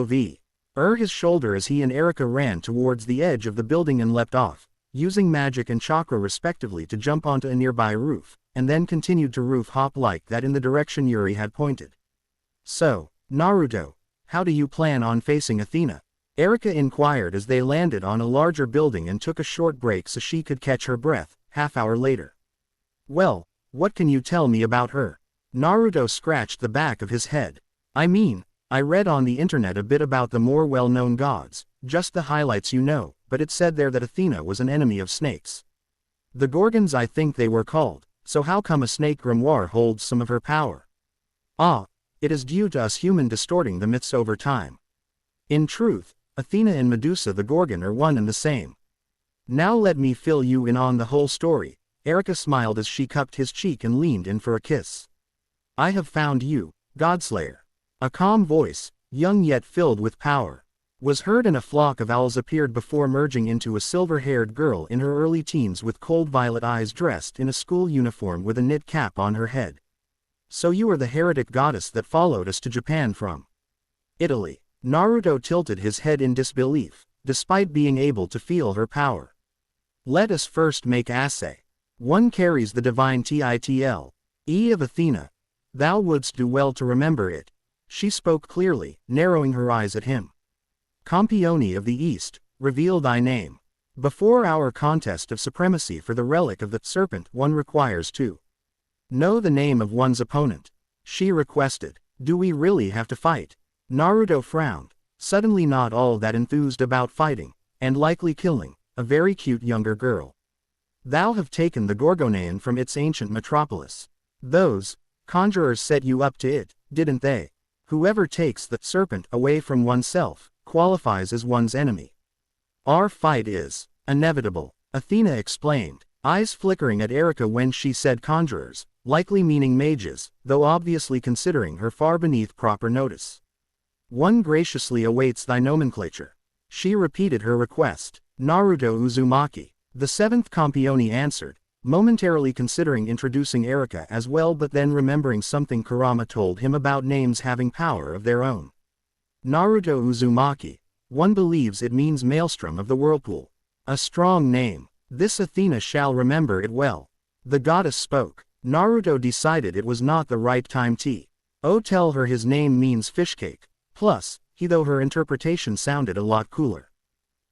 his shoulder as he and Erika ran towards the edge of the building and leapt off, using magic and chakra respectively to jump onto a nearby roof, and then continued to roof hop like that in the direction Yuri had pointed. So, Naruto, how do you plan on facing Athena? Erika inquired as they landed on a larger building and took a short break so she could catch her breath, half-hour later. Well, what can you tell me about her? Naruto scratched the back of his head. I read on the internet a bit about the more well-known gods, just the highlights you know, but it said there that Athena was an enemy of snakes. The Gorgons I think they were called, so how come a snake grimoire holds some of her power? It is due to us human distorting the myths over time. In truth, Athena and Medusa the Gorgon are one and the same. Now let me fill you in on the whole story. Erika smiled as she cupped his cheek and leaned in for a kiss. I have found you, godslayer. A calm voice, young yet filled with power, was heard, and a flock of owls appeared before merging into a silver-haired girl in her early teens with cold violet eyes dressed in a school uniform with a knit cap on her head. So you are the heretic goddess that followed us to Japan from Italy. Naruto tilted his head in disbelief, despite being able to feel her power. Let us first make assay. One carries the divine title, of Athena. Thou wouldst do well to remember it. She spoke clearly, narrowing her eyes at him. Campione of the East, reveal thy name. Before our contest of supremacy for the relic of the serpent, one requires to know the name of one's opponent. She requested. Do we really have to fight? Naruto frowned, suddenly not all that enthused about fighting, and likely killing, a very cute younger girl. Thou have taken the Gorgonean from its ancient metropolis. Those conjurers set you up to it, didn't they? Whoever takes the serpent away from oneself qualifies as one's enemy. Our fight is inevitable, Athena explained. eyes flickering at Erika when she said conjurers, likely meaning mages, though obviously considering her far beneath proper notice. One graciously awaits thy nomenclature. She repeated her request. Naruto Uzumaki. The seventh Campione answered, momentarily considering introducing Erika as well, but then remembering something Kurama told him about names having power of their own. Naruto Uzumaki. One believes it means maelstrom of the whirlpool. A strong name. This Athena shall remember it well. The goddess spoke. Naruto decided it was not the right time to tell her his name means fishcake. Plus, though her interpretation sounded a lot cooler.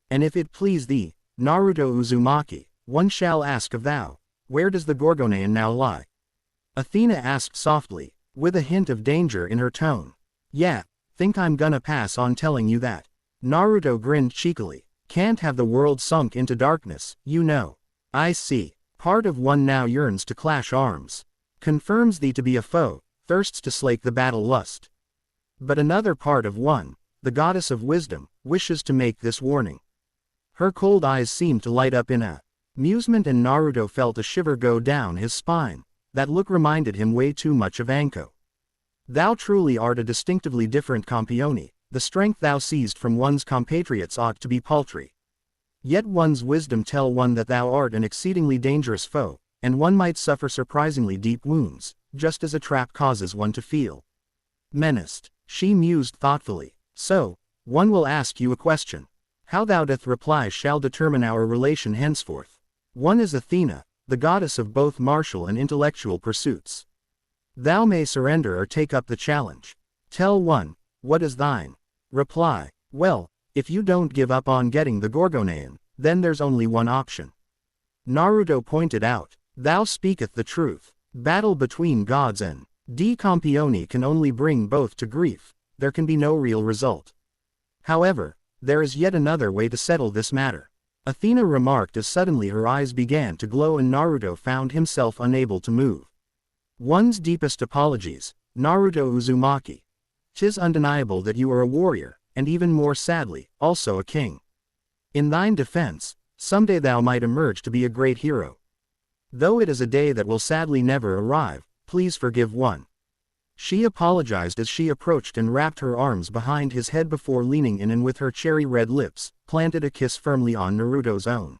And if it please thee, Naruto Uzumaki, one shall ask of thou, where does the Gorgonean now lie? Athena asked softly, with a hint of danger in her tone. Yeah, think I'm gonna pass on telling you that? Naruto grinned cheekily. Can't have the world sunk into darkness, you know. I see. Part of one now yearns to clash arms. Confirms thee to be a foe, thirsts to slake the battle lust. But another part of one, the goddess of wisdom, wishes to make this warning. Her cold eyes seemed to light up in amusement, and Naruto felt a shiver go down his spine. That look reminded him way too much of Anko. Thou truly art a distinctively different Campione. The strength thou seized from one's compatriots ought to be paltry. Yet one's wisdom tell one that thou art an exceedingly dangerous foe, and one might suffer surprisingly deep wounds, just as a trap causes one to feel menaced. She mused thoughtfully. So, one will ask you a question. How thou doth reply shall determine our relation henceforth. One is Athena, the goddess of both martial and intellectual pursuits. Thou may surrender or take up the challenge. Tell one, what is thine? Reply, well, if you don't give up on getting the Gorgonean, then there's only one option. Naruto pointed out, thou speaketh the truth. Battle between gods and Campione can only bring both to grief. There can be no real result. However, there is yet another way to settle this matter. Athena remarked as suddenly her eyes began to glow and Naruto found himself unable to move. One's deepest apologies, Naruto Uzumaki. 'Tis undeniable that you are a warrior, and even more sadly, also a king. In thine defense, someday thou might emerge to be a great hero. Though it is a day that will sadly never arrive, please forgive one. She apologized as she approached and wrapped her arms behind his head before leaning in and with her cherry-red lips, planted a kiss firmly on Naruto's own.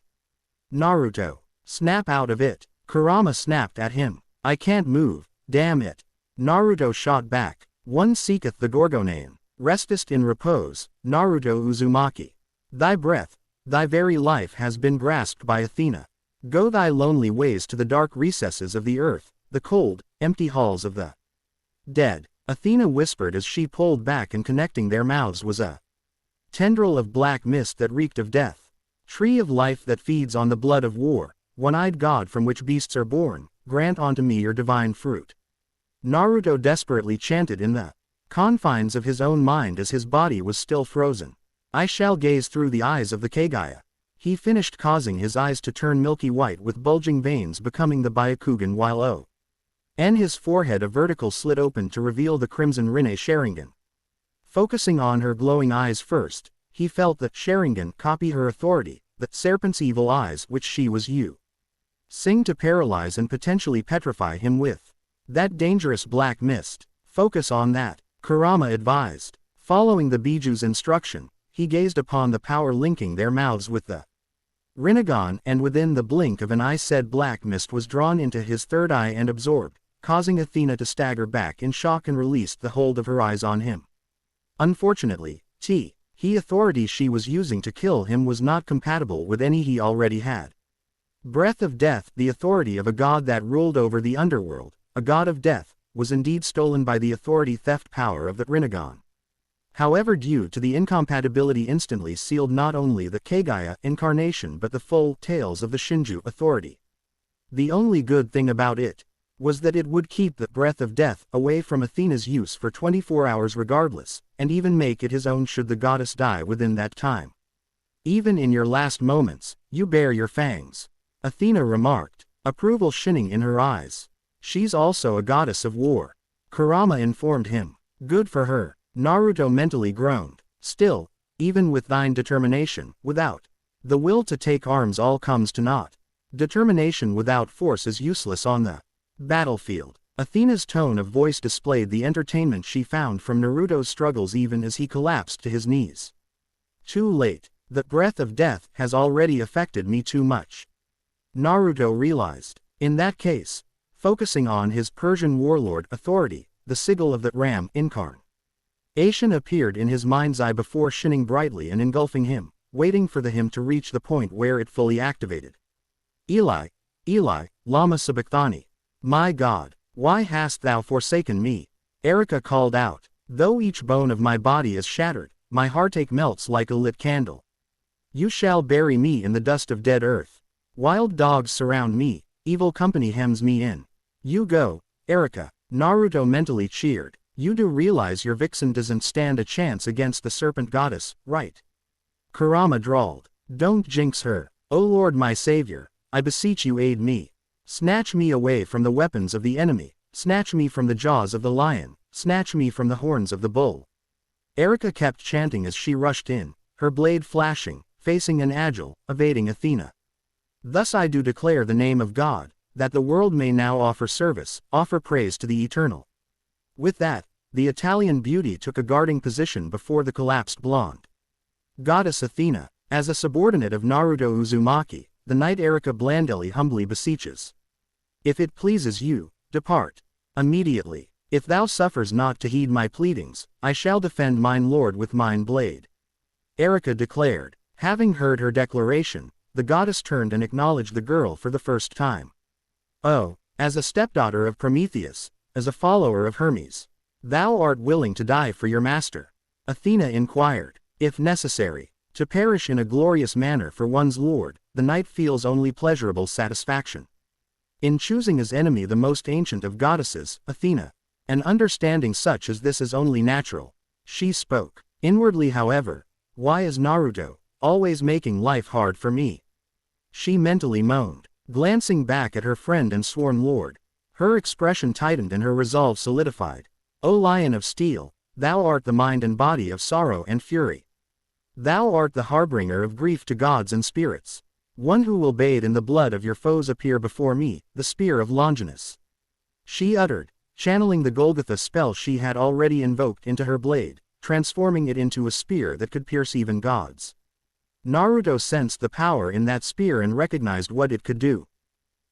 Naruto, snap out of it. Kurama snapped at him. I can't move, damn it. Naruto shot back. One seeketh the Gorgonean. Restest in repose, Naruto Uzumaki. Thy breath, thy very life has been grasped by Athena. Go thy lonely ways to the dark recesses of the earth, the cold, empty halls of the dead. Athena whispered as she pulled back, and connecting their mouths was a tendril of black mist that reeked of death. Tree of life that feeds on the blood of war, one-eyed god from which beasts are born, grant unto me your divine fruit. Naruto desperately chanted in the confines of his own mind as his body was still frozen. I shall gaze through the eyes of the Kagaya. He finished, causing his eyes to turn milky white with bulging veins becoming the Byakugan, while his forehead a vertical slit opened to reveal the crimson Rinne Sharingan. Focusing on her glowing eyes first, he felt that Sharingan copy her authority, the serpent's evil eyes which she was using to paralyze and potentially petrify him with. That dangerous black mist. Focus on that, Kurama advised. Following the Biju's instruction, he gazed upon the power linking their mouths with the Rinnegan, and within the blink of an eye said black mist was drawn into his third eye and absorbed, causing Athena to stagger back in shock and released the hold of her eyes on him. Unfortunately, the authority she was using to kill him was not compatible with any he already had. Breath of death, the authority of a god that ruled over the underworld, a god of death, was indeed stolen by the authority theft power of the Rinnegan. However, due to the incompatibility instantly sealed not only the Kagaya incarnation but the full tales of the Shinju authority. The only good thing about it was that it would keep the breath of death away from Athena's use for 24 hours regardless, and even make it his own should the goddess die within that time. Even in your last moments, you bare your fangs. Athena remarked, approval shining in her eyes. She's also a goddess of war. Kurama informed him. Good for her. Naruto mentally groaned. Still, even with thine determination, without the will to take arms all comes to naught. Determination without force is useless on the battlefield. Athena's tone of voice displayed the entertainment she found from Naruto's struggles even as he collapsed to his knees. Too late. The breath of death has already affected me too much. Naruto realized. In that case, focusing on his Persian warlord authority, the sigil of the Ram Incarnation appeared in his mind's eye before shining brightly and engulfing him, waiting for the him to reach the point where it fully activated. Eli, Eli, lama sabachthani. My God, why hast thou forsaken me? Erika called out. Though each bone of my body is shattered, my heartache melts like a lit candle. You shall bury me in the dust of dead earth. Wild dogs surround me, evil company hems me in. You go, Erika, Naruto mentally cheered. You do realize your vixen doesn't stand a chance against the serpent goddess, right? Kurama drawled. Don't jinx her. O Lord my savior, I beseech you aid me. Snatch me away from the weapons of the enemy, snatch me from the jaws of the lion, snatch me from the horns of the bull. Erika kept chanting as she rushed in, her blade flashing, facing an agile, evading Athena. Thus I do declare the name of God, that the world may now offer service, offer praise to the eternal. With that, the Italian beauty took a guarding position before the collapsed blonde. Goddess Athena, as a subordinate of Naruto Uzumaki, the knight Erika blandly humbly beseeches. If it pleases you, depart. Immediately. If thou suffers not to heed my pleadings, I shall defend mine lord with mine blade. Erika declared. Having heard her declaration, the goddess turned and acknowledged the girl for the first time. Oh, as a stepdaughter of Prometheus, as a follower of Hermes, thou art willing to die for your master? Athena inquired. If necessary, to perish in a glorious manner for one's lord, the knight feels only pleasurable satisfaction. In choosing as enemy the most ancient of goddesses, Athena, and understanding such as this is only natural, she spoke. Inwardly however, why is Naruto always making life hard for me? She mentally moaned, glancing back at her friend and sworn lord. Her expression tightened and her resolve solidified. O lion of steel, thou art the mind and body of sorrow and fury. Thou art the harbinger of grief to gods and spirits. One who will bathe in the blood of your foes appear before me, the spear of Longinus. She uttered, channeling the Golgotha spell she had already invoked into her blade, transforming it into a spear that could pierce even gods. Naruto sensed the power in that spear and recognized what it could do.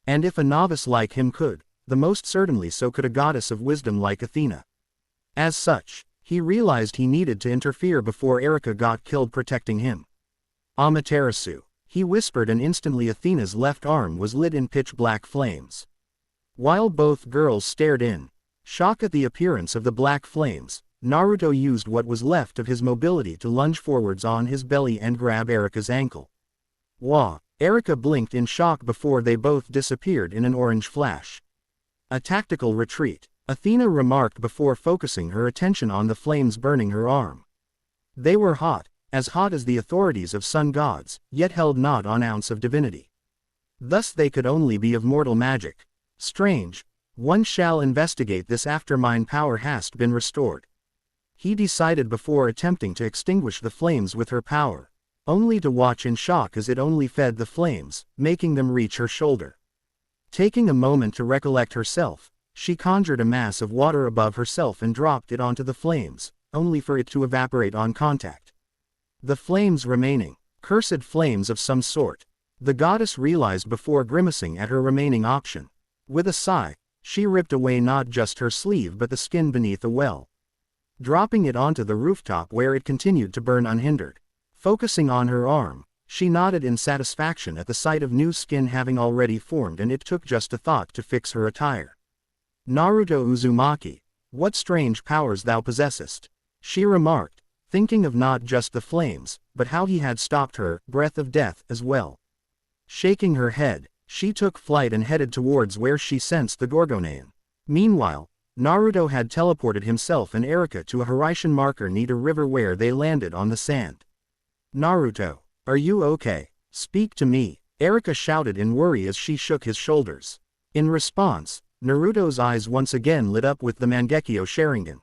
And if a novice like him could, the most certainly so could a goddess of wisdom like Athena. As such, he realized he needed to interfere before Erika got killed protecting him. Amaterasu, he whispered, and instantly Athena's left arm was lit in pitch-black flames. While both girls stared in shock at the appearance of the black flames, Naruto used what was left of his mobility to lunge forwards on his belly and grab Erika's ankle. Wah! Erika blinked in shock before they both disappeared in an orange flash. A tactical retreat, Athena remarked before focusing her attention on the flames burning her arm. They were hot as the authorities of sun gods, yet held not an ounce of divinity. Thus they could only be of mortal magic. Strange. One shall investigate this after mine power hast been restored. He decided before attempting to extinguish the flames with her power, only to watch in shock as it only fed the flames, making them reach her shoulder. Taking a moment to recollect herself, she conjured a mass of water above herself and dropped it onto the flames, only for it to evaporate on contact. The flames remaining, cursed flames of some sort. The goddess realized before grimacing at her remaining option. With a sigh, she ripped away not just her sleeve but the skin beneath the well, dropping it onto the rooftop where it continued to burn unhindered. Focusing on her arm, she nodded in satisfaction at the sight of new skin having already formed, and it took just a thought to fix her attire. Naruto Uzumaki, what strange powers thou possessest, she remarked, thinking of not just the flames, but how he had stopped her breath of death as well. Shaking her head, she took flight and headed towards where she sensed the Gorgonean. Meanwhile, Naruto had teleported himself and Erika to a Horizon marker near a river where they landed on the sand. Naruto, are you okay? Speak to me, Erika shouted in worry as she shook his shoulders. In response, Naruto's eyes once again lit up with the Mangekyo Sharingan.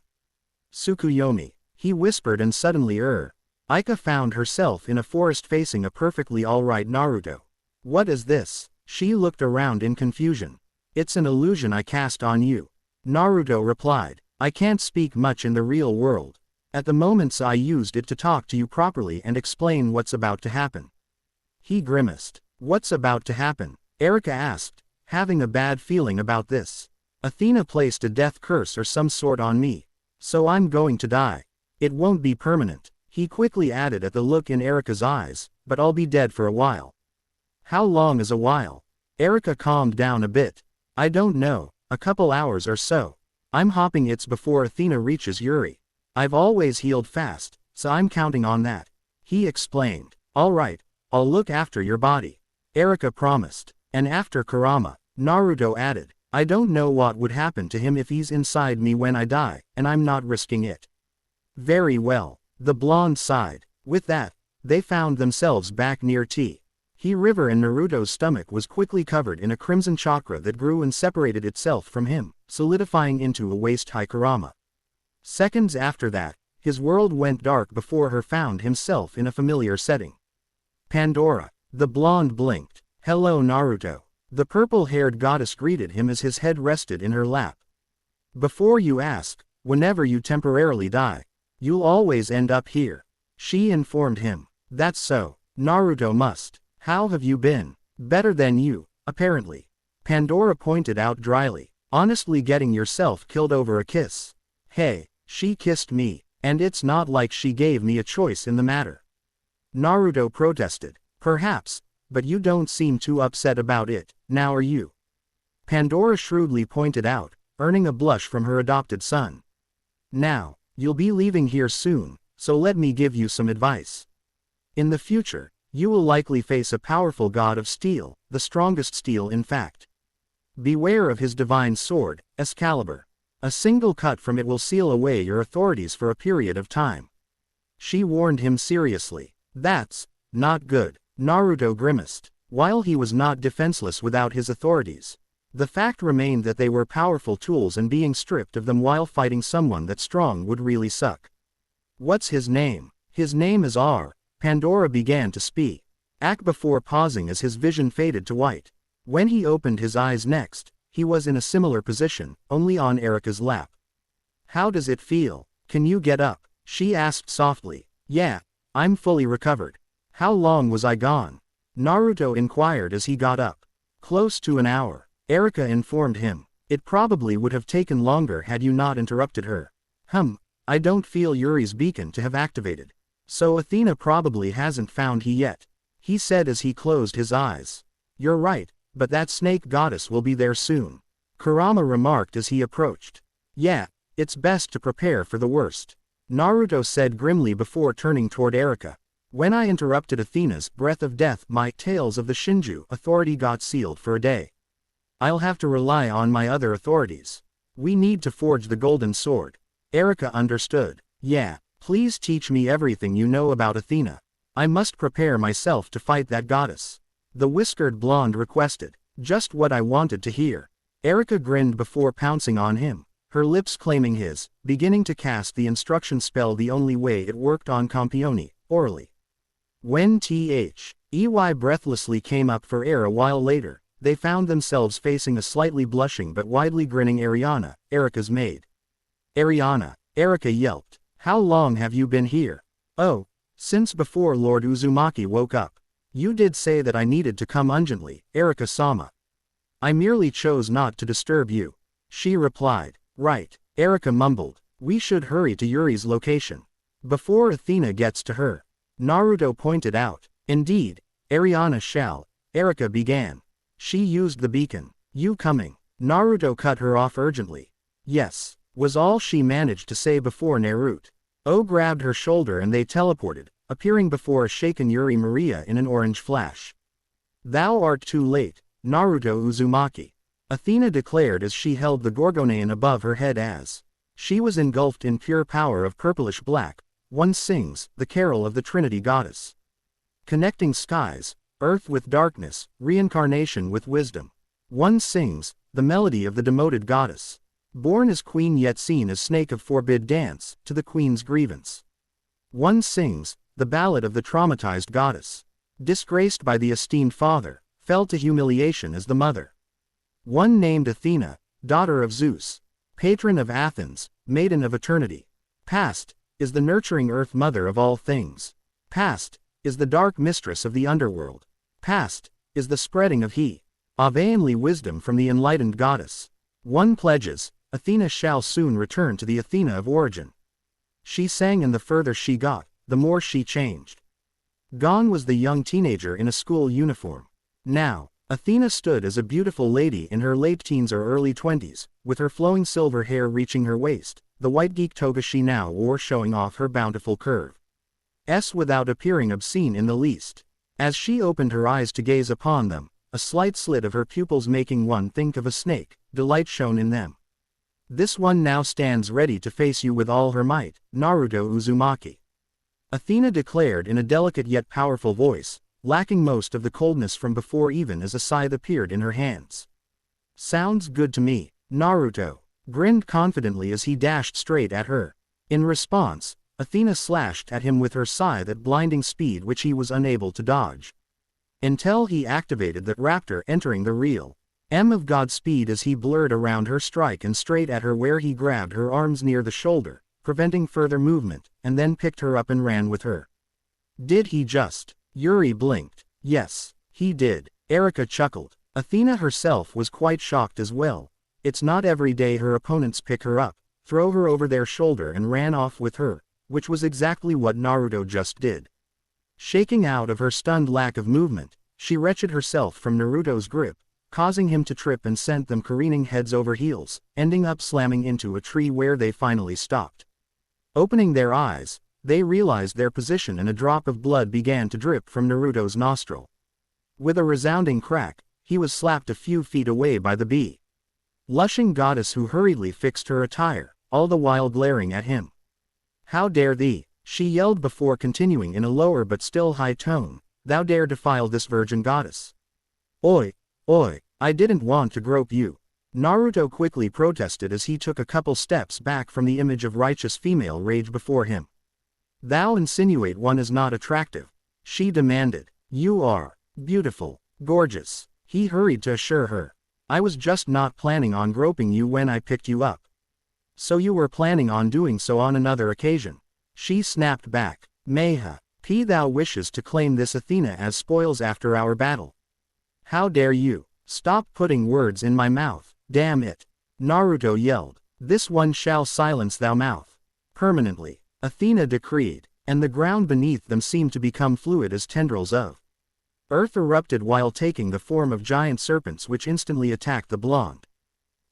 Tsukuyomi, he whispered, and suddenly Ika found herself in a forest facing a perfectly alright Naruto. What is this? She looked around in confusion. It's an illusion I cast on you. Naruto replied. I can't speak much in the real world. At the moments I used it to talk to you properly and explain what's about to happen. He grimaced. What's about to happen? Erika asked, having a bad feeling about this. Athena placed a death curse or some sort on me. So I'm going to die. It won't be permanent. He quickly added at the look in Erika's eyes, but I'll be dead for a while. How long is a while? Erika calmed down a bit. I don't know, a couple hours or so. I'm hoping it's before Athena reaches Yuri. I've always healed fast, so I'm counting on that. He explained. Alright, I'll look after your body. Erika promised. And after Kurama, Naruto added, I don't know what would happen to him if he's inside me when I die, and I'm not risking it. Very well. The blonde sighed. With that, they found themselves back near T. He River and Naruto's stomach was quickly covered in a crimson chakra that grew and separated itself from him, solidifying into a waist-high Kurama. Seconds after that, his world went dark before he found himself in a familiar setting. Pandora. The blonde blinked. Hello Naruto. The purple-haired goddess greeted him as his head rested in her lap. Before you ask, whenever you temporarily die, you'll always end up here. She informed him. That's so. Naruto must. How have you been? Better than you, apparently. Pandora pointed out dryly. Honestly getting yourself killed over a kiss. Hey, she kissed me, and it's not like she gave me a choice in the matter. Naruto protested. Perhaps, but you don't seem too upset about it, now are you? Pandora shrewdly pointed out, earning a blush from her adopted son. Now, you'll be leaving here soon, so let me give you some advice. In the future, you will likely face a powerful god of steel, the strongest steel in fact. Beware of his divine sword, Excalibur. A single cut from it will seal away your authorities for a period of time. She warned him seriously. That's not good. Naruto grimaced. While he was not defenseless without his authorities, the fact remained that they were powerful tools and being stripped of them while fighting someone that strong would really suck. What's his name? His name is R. Pandora began to speak. Act before pausing as his vision faded to white. When he opened his eyes next, he was in a similar position, only on Erika's lap. How does it feel? Can you get up? She asked softly. Yeah, I'm fully recovered. How long was I gone? Naruto inquired as he got up. Close to an hour. Erika informed him. It probably would have taken longer had you not interrupted her. I don't feel Yuri's beacon to have activated. So Athena probably hasn't found he yet. He said as he closed his eyes. You're right, but that snake goddess will be there soon. Kurama remarked as he approached. Yeah, it's best to prepare for the worst. Naruto said grimly before turning toward Erika. When I interrupted Athena's breath of death, my tales of the Shinju authority got sealed for a day. I'll have to rely on my other authorities. We need to forge the golden sword. Erika understood. Yeah, please teach me everything you know about Athena. I must prepare myself to fight that goddess. The whiskered blonde requested. Just what I wanted to hear. Erika grinned before pouncing on him, her lips claiming his, beginning to cast the instruction spell the only way it worked on Campione, orally. When Th. Ey breathlessly came up for air a while later, they found themselves facing a slightly blushing but widely grinning Ariana, Erika's maid. Ariana, Erika yelped. How long have you been here? Oh, since before Lord Uzumaki woke up. You did say that I needed to come urgently, Erika-sama. I merely chose not to disturb you. She replied. Right, Erika mumbled. We should hurry to Yuri's location. Before Athena gets to her. Naruto pointed out. Indeed, Ariana shall. Erika began. She used the beacon. You coming? Naruto cut her off urgently. Yes, was all she managed to say before Naruto grabbed her shoulder and they teleported, appearing before a shaken Yuri Maria in an orange flash. Thou art too late, Naruto Uzumaki. Athena declared as she held the Gorgonean above her head as she was engulfed in pure power of purplish black. One sings, the carol of the Trinity goddess. Connecting skies, earth with darkness, reincarnation with wisdom. One sings, the melody of the demoted goddess. Born as queen yet seen as snake of forbid dance, to the queen's grievance. One sings, the ballad of the traumatized goddess. Disgraced by the esteemed father, fell to humiliation as the mother. One named Athena, daughter of Zeus, patron of Athens, maiden of eternity. Past, is the nurturing earth mother of all things. Past, is the dark mistress of the underworld. Past, is the spreading of Avainly wisdom from the enlightened goddess. One pledges, Athena shall soon return to the Athena of origin. She sang, and the further she got, the more she changed. Gone was the young teenager in a school uniform. Now, Athena stood as a beautiful lady in her late teens or early 20s, with her flowing silver hair reaching her waist, the white geek toga she now wore showing off her bountiful curve. Without appearing obscene in the least. As she opened her eyes to gaze upon them, a slight slit of her pupils making one think of a snake, delight shone in them. This one now stands ready to face you with all her might, Naruto Uzumaki. Athena declared in a delicate yet powerful voice, lacking most of the coldness from before even as a scythe appeared in her hands. Sounds good to me, Naruto grinned confidently as he dashed straight at her. In response, Athena slashed at him with her scythe at blinding speed which he was unable to dodge. Until he activated the raptor entering the real of God speed as he blurred around her strike and straight at her where he grabbed her arms near the shoulder, preventing further movement, and then picked her up and ran with her. Did he just? Yuri blinked. Yes, he did. Erika chuckled. Athena herself was quite shocked as well. It's not every day her opponents pick her up, throw her over their shoulder and ran off with her, which was exactly what Naruto just did. Shaking out of her stunned lack of movement, she wrenched herself from Naruto's grip, causing him to trip and sent them careening heads over heels, ending up slamming into a tree where they finally stopped. Opening their eyes, they realized their position and a drop of blood began to drip from Naruto's nostril. With a resounding crack, he was slapped a few feet away by the blushing goddess who hurriedly fixed her attire, all the while glaring at him. How dare thee, she yelled before continuing in a lower but still high tone, thou dare defile this virgin goddess. Oi, I didn't want to grope you. Naruto quickly protested as he took a couple steps back from the image of righteous female rage before him. Thou insinuate one is not attractive, she demanded. You are beautiful, gorgeous, he hurried to assure her. I was just not planning on groping you when I picked you up. So you were planning on doing so on another occasion. She snapped back. Mayha, thou wishes to claim this Athena as spoils after our battle. How dare you? Stop putting words in my mouth, damn it. Naruto yelled. This one shall silence thou mouth. Permanently, Athena decreed, and the ground beneath them seemed to become fluid as tendrils of earth erupted while taking the form of giant serpents which instantly attacked the blonde.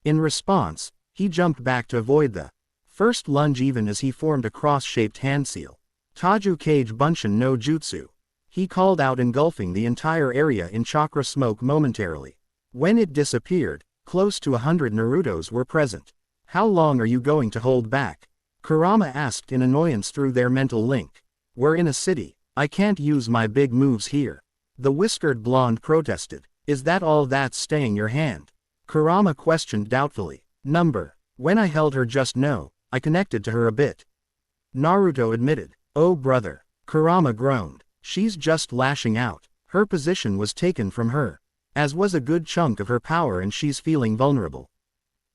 In response, he jumped back to avoid the first lunge even as he formed a cross-shaped hand seal. Taju Kage Bunshin no Jutsu. He called out, engulfing the entire area in chakra smoke momentarily. When it disappeared, close to 100 Narutos were present. How long are you going to hold back? Kurama asked in annoyance through their mental link. We're in a city, I can't use my big moves here. The whiskered blonde protested. Is that all that's staying your hand? Kurama questioned doubtfully. When I held her just now, I connected to her a bit. Naruto admitted. Oh brother. Kurama groaned. She's just lashing out. Her position was taken from her, as was a good chunk of her power, and she's feeling vulnerable.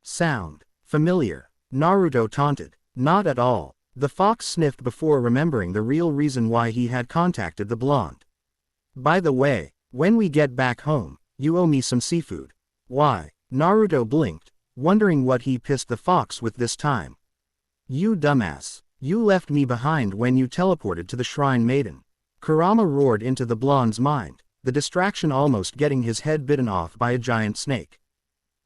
Sound familiar? Naruto taunted. Not at all. The fox sniffed before remembering the real reason why he had contacted the blonde. By the way, when we get back home, you owe me some seafood. Why? Naruto blinked, wondering what he pissed the fox with this time. You dumbass. You left me behind when you teleported to the Shrine Maiden. Kurama roared into the blonde's mind, the distraction almost getting his head bitten off by a giant snake.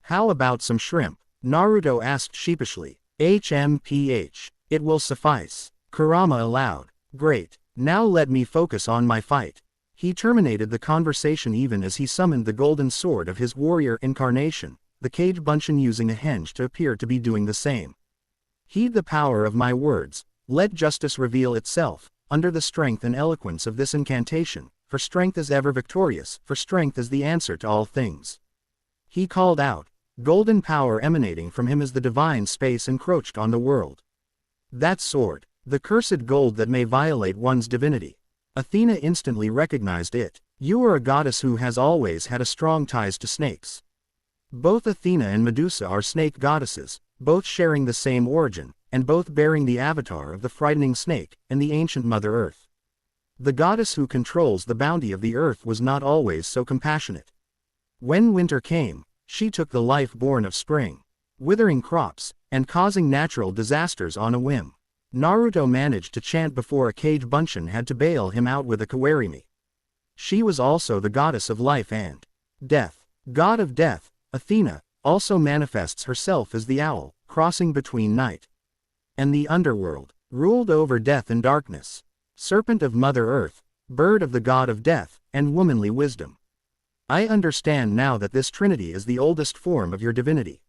How about some shrimp? Naruto asked sheepishly. HMPH. It will suffice. Kurama allowed. Great. Now let me focus on my fight. He terminated the conversation even as he summoned the golden sword of his warrior incarnation, the Kage Bunshin using a henge to appear to be doing the same. Heed the power of my words, let justice reveal itself, under the strength and eloquence of this incantation, for strength is ever victorious, for strength is the answer to all things. He called out, golden power emanating from him as the divine space encroached on the world. That sword, the cursed gold that may violate one's divinity. Athena instantly recognized it. You are a goddess who has always had a strong ties to snakes. Both Athena and Medusa are snake goddesses, both sharing the same origin, and both bearing the avatar of the frightening snake, and the ancient Mother Earth. The goddess who controls the bounty of the earth was not always so compassionate. When winter came, she took the life born of spring, withering crops, and causing natural disasters on a whim. Naruto managed to chant before a Kage Bunshin had to bail him out with a kawarimi. She was also the goddess of life and death. God of death, Athena, also manifests herself as the owl, crossing between night and the underworld, ruled over death and darkness. Serpent of Mother Earth, bird of the god of death, and womanly wisdom. I understand now that this trinity is the oldest form of your divinity.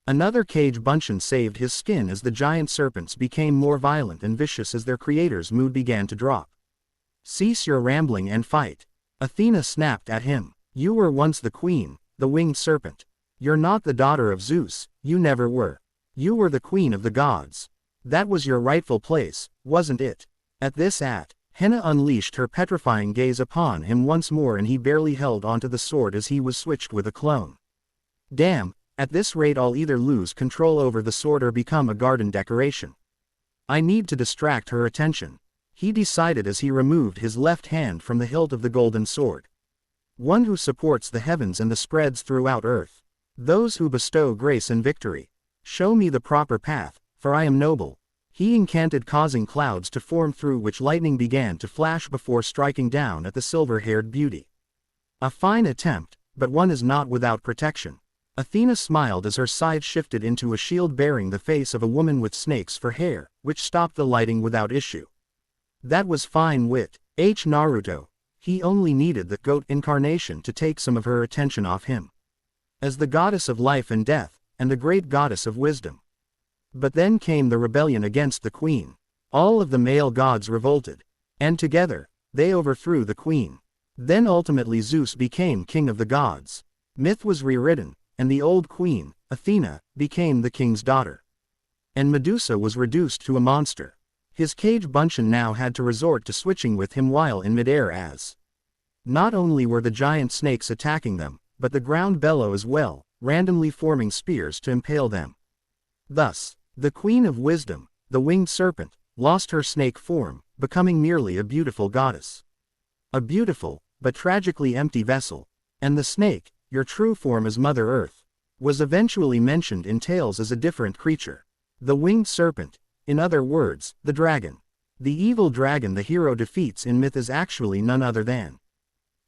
Another Kage Bunshin saved his skin as the giant serpents became more violent and vicious as their creator's mood began to drop. Cease your rambling and fight. Athena snapped at him. You were once the queen, the winged serpent. You're not the daughter of Zeus, you never were. You were the queen of the gods. That was your rightful place, wasn't it? At this Hena unleashed her petrifying gaze upon him once more and he barely held onto the sword as he was switched with a clone. Damn, at this rate I'll either lose control over the sword or become a garden decoration. I need to distract her attention, he decided as he removed his left hand from the hilt of the golden sword. One who supports the heavens and the spreads throughout earth. Those who bestow grace and victory. Show me the proper path, for I am noble. He incanted, causing clouds to form through which lightning began to flash before striking down at the silver-haired beauty. A fine attempt, but one is not without protection. Athena smiled as her scythe shifted into a shield bearing the face of a woman with snakes for hair, which stopped the lighting without issue. That was fine wit, Naruto. He only needed the goat incarnation to take some of her attention off him. As the goddess of life and death, and the great goddess of wisdom. But then came the rebellion against the queen. All of the male gods revolted. And together, they overthrew the queen. Then ultimately Zeus became king of the gods. Myth was rewritten, and the old queen, Athena, became the king's daughter. And Medusa was reduced to a monster. His Kage Bunshin now had to resort to switching with him while in midair as not only were the giant snakes attacking them, but the ground below as well, randomly forming spears to impale them. Thus, the Queen of Wisdom, the winged serpent, lost her snake form, becoming merely a beautiful goddess. A beautiful, but tragically empty vessel. And the snake, your true form as Mother Earth, was eventually mentioned in tales as a different creature. The winged serpent, in other words, the dragon. The evil dragon the hero defeats in myth is actually none other than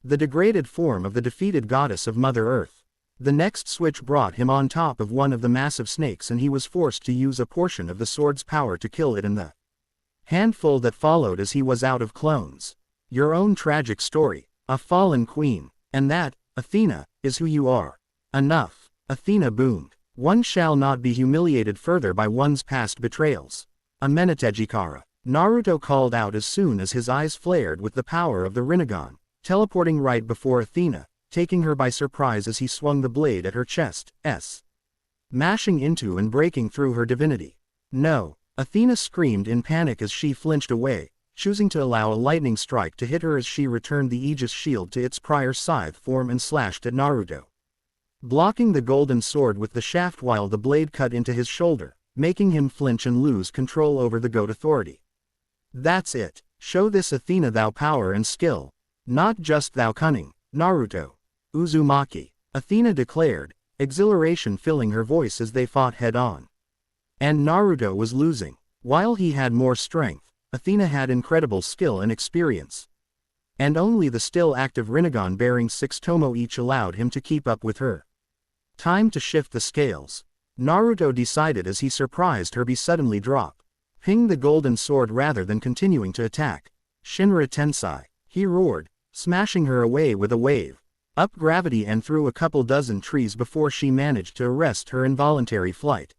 the degraded form of the defeated goddess of Mother Earth. The next switch brought him on top of one of the massive snakes and he was forced to use a portion of the sword's power to kill it in the handful that followed as he was out of clones. Your own tragic story, a fallen queen, and that, Athena, is who you are. Enough, Athena boomed. One shall not be humiliated further by one's past betrayals. Amenetejikara. Naruto called out as soon as his eyes flared with the power of the Rinnegan, teleporting right before Athena, taking her by surprise as he swung the blade at her chest, mashing into and breaking through her divinity. No, Athena screamed in panic as she flinched away, choosing to allow a lightning strike to hit her as she returned the Aegis shield to its prior scythe form and slashed at Naruto, blocking the golden sword with the shaft while the blade cut into his shoulder, making him flinch and lose control over the goat authority. That's it. Show this Athena thou power and skill. Not just thou cunning, Naruto. Uzumaki. Athena declared, exhilaration filling her voice as they fought head-on. And Naruto was losing. While he had more strength, Athena had incredible skill and experience. And only the still active Rinnegan bearing 6 tomo each allowed him to keep up with her. Time to shift the scales. Naruto decided as he surprised her be suddenly drop. Ping the golden sword rather than continuing to attack. Shinra Tensai. He roared, smashing her away with a wave. Up gravity and through a couple dozen trees before she managed to arrest her involuntary flight.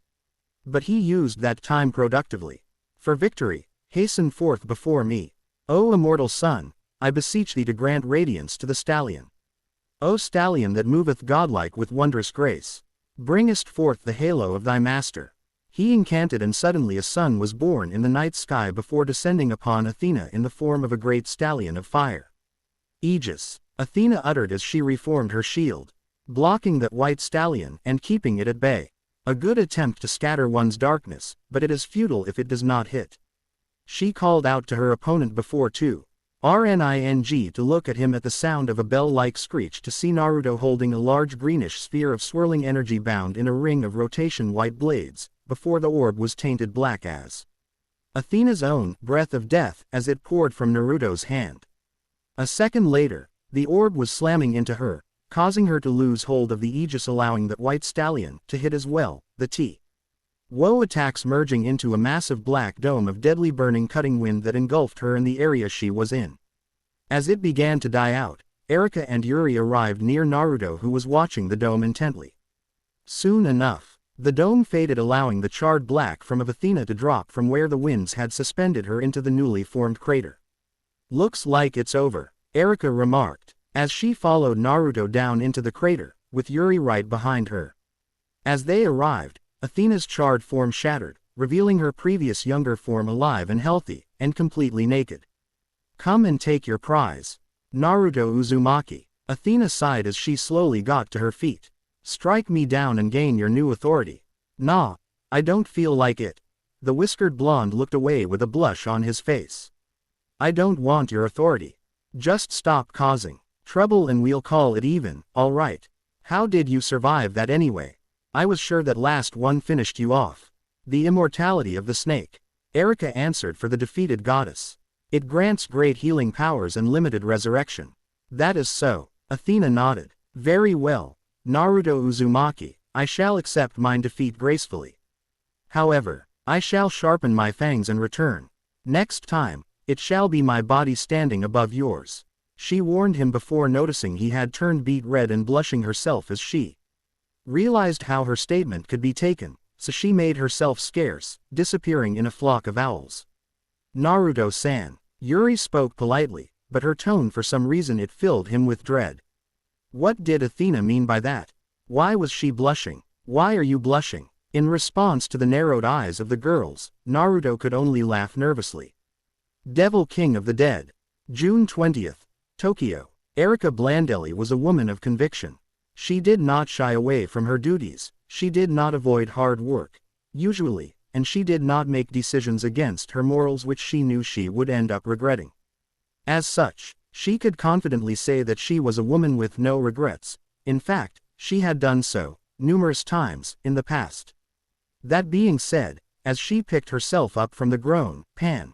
But he used that time productively. For victory, hasten forth before me. O immortal son, I beseech thee to grant radiance to the stallion. O stallion that moveth godlike with wondrous grace, bringest forth the halo of thy master. He incanted and suddenly a sun was born in the night sky before descending upon Athena in the form of a great stallion of fire. Aegis. Athena uttered as she reformed her shield, blocking that white stallion and keeping it at bay. A good attempt to scatter one's darkness, but it is futile if it does not hit. She called out to her opponent before RNING to look at him at the sound of a bell-like screech to see Naruto holding a large greenish sphere of swirling energy bound in a ring of rotation white blades, before the orb was tainted black as Athena's own breath of death as it poured from Naruto's hand. A second later, the orb was slamming into her, causing her to lose hold of the Aegis, allowing that white stallion to hit as well, the Woe attacks merging into a massive black dome of deadly burning cutting wind that engulfed her and the area she was in. As it began to die out, Erika and Yuri arrived near Naruto, who was watching the dome intently. Soon enough, the dome faded, allowing the charred black from of Athena to drop from where the winds had suspended her into the newly formed crater. "Looks like it's over," Erika remarked, as she followed Naruto down into the crater, with Yuri right behind her. As they arrived, Athena's charred form shattered, revealing her previous younger form alive and healthy, and completely naked. "Come and take your prize, Naruto Uzumaki," Athena sighed as she slowly got to her feet. "Strike me down and gain your new authority." "Nah, I don't feel like it." The whiskered blonde looked away with a blush on his face. "I don't want your authority. Just stop causing trouble and we'll call it even, alright? How did you survive that anyway? I was sure that last one finished you off." "The immortality of the snake," Erika answered for the defeated goddess. "It grants great healing powers and limited resurrection." "That is so," Athena nodded. "Very well, Naruto Uzumaki, I shall accept mine defeat gracefully. However, I shall sharpen my fangs and return. Next time, it shall be my body standing above yours," she warned him before noticing he had turned beet red and blushing herself as she realized how her statement could be taken, so she made herself scarce, disappearing in a flock of owls. "Naruto-san," Yuri spoke politely, but her tone, for some reason, it filled him with dread. What did Athena mean by that? Why was she blushing? "Why are you blushing?" In response to the narrowed eyes of the girls, Naruto could only laugh nervously. Devil King of the Dead. June 20th, Tokyo. Erika Blandelli was a woman of conviction. She did not shy away from her duties, she did not avoid hard work, usually, and she did not make decisions against her morals which she knew she would end up regretting. As such, she could confidently say that she was a woman with no regrets. In fact, she had done so numerous times in the past. That being said, as she picked herself up from the grown pan,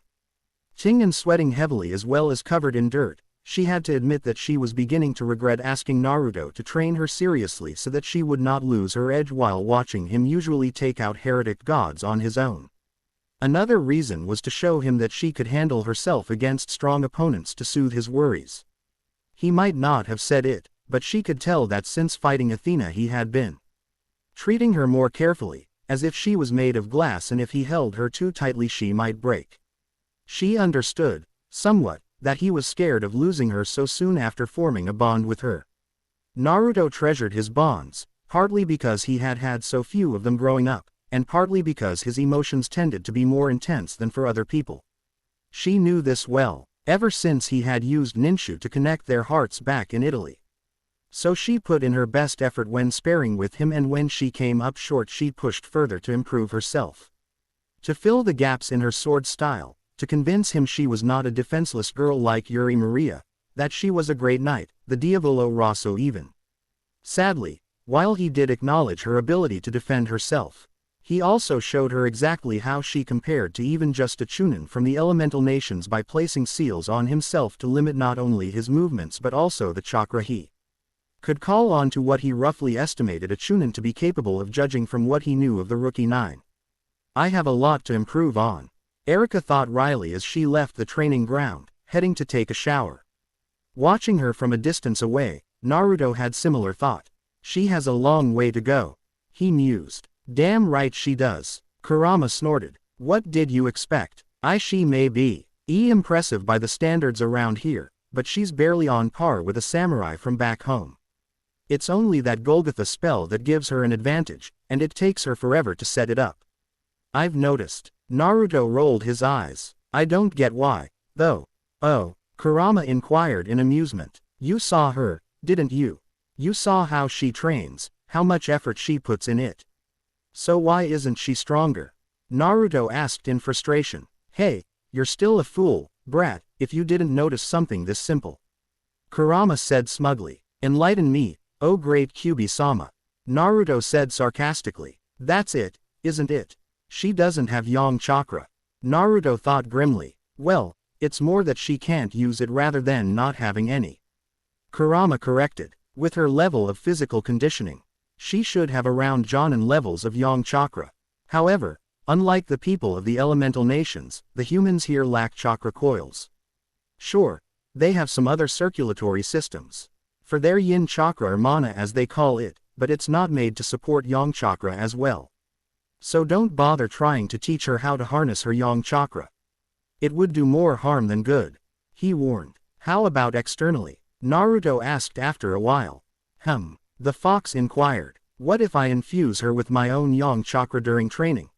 ting and sweating heavily as well as covered in dirt, she had to admit that she was beginning to regret asking Naruto to train her seriously so that she would not lose her edge while watching him usually take out heretic gods on his own. Another reason was to show him that she could handle herself against strong opponents to soothe his worries. He might not have said it, but she could tell that since fighting Athena he had been treating her more carefully, as if she was made of glass and if he held her too tightly she might break. She understood, somewhat, that he was scared of losing her so soon after forming a bond with her. Naruto treasured his bonds, partly because he had had so few of them growing up, and partly because his emotions tended to be more intense than for other people. She knew this well, ever since he had used ninju to connect their hearts back in Italy. So she put in her best effort when sparring with him, and when she came up short she pushed further to improve herself. To fill the gaps in her sword style, to convince him she was not a defenseless girl like Yuri Maria, that she was a great knight, the Diavolo Rosso even. Sadly, while he did acknowledge her ability to defend herself, he also showed her exactly how she compared to even just a Chunin from the elemental nations by placing seals on himself to limit not only his movements but also the chakra he could call on, to what he roughly estimated a Chunin to be capable of, judging from what he knew of the Rookie 9. "I have a lot to improve on," Erika thought wryly as she left the training ground, heading to take a shower. Watching her from a distance away, Naruto had similar thought. "She has a long way to go," he mused. "Damn right she does," Kurama snorted. "What did you expect? She may be impressive by the standards around here, but she's barely on par with a samurai from back home. It's only that Golgotha spell that gives her an advantage, and it takes her forever to set it up. I've noticed." Naruto rolled his eyes. "I don't get why, though." "Oh," Kurama inquired in amusement. You saw her, didn't you? You saw how she trains, how much effort she puts in it. So why isn't she stronger? Naruto asked in frustration. Hey, you're still a fool, brat, if you didn't notice something this simple. Kurama said smugly. Enlighten me, oh great Kyubi-sama. Naruto said sarcastically. That's it, isn't it? She doesn't have yang chakra. Naruto thought grimly. Well, it's more that she can't use it rather than not having any. Kurama corrected. With her level of physical conditioning, she should have around Jonin levels of yang chakra. However, unlike the people of the elemental nations, the humans here lack chakra coils. Sure, they have some other circulatory systems. For their yin chakra or mana as they call it, but it's not made to support yang chakra as well. So don't bother trying to teach her how to harness her yang chakra. It would do more harm than good. He warned. How about externally? Naruto asked after a while. The fox inquired. What if I infuse her with my own yang chakra during training?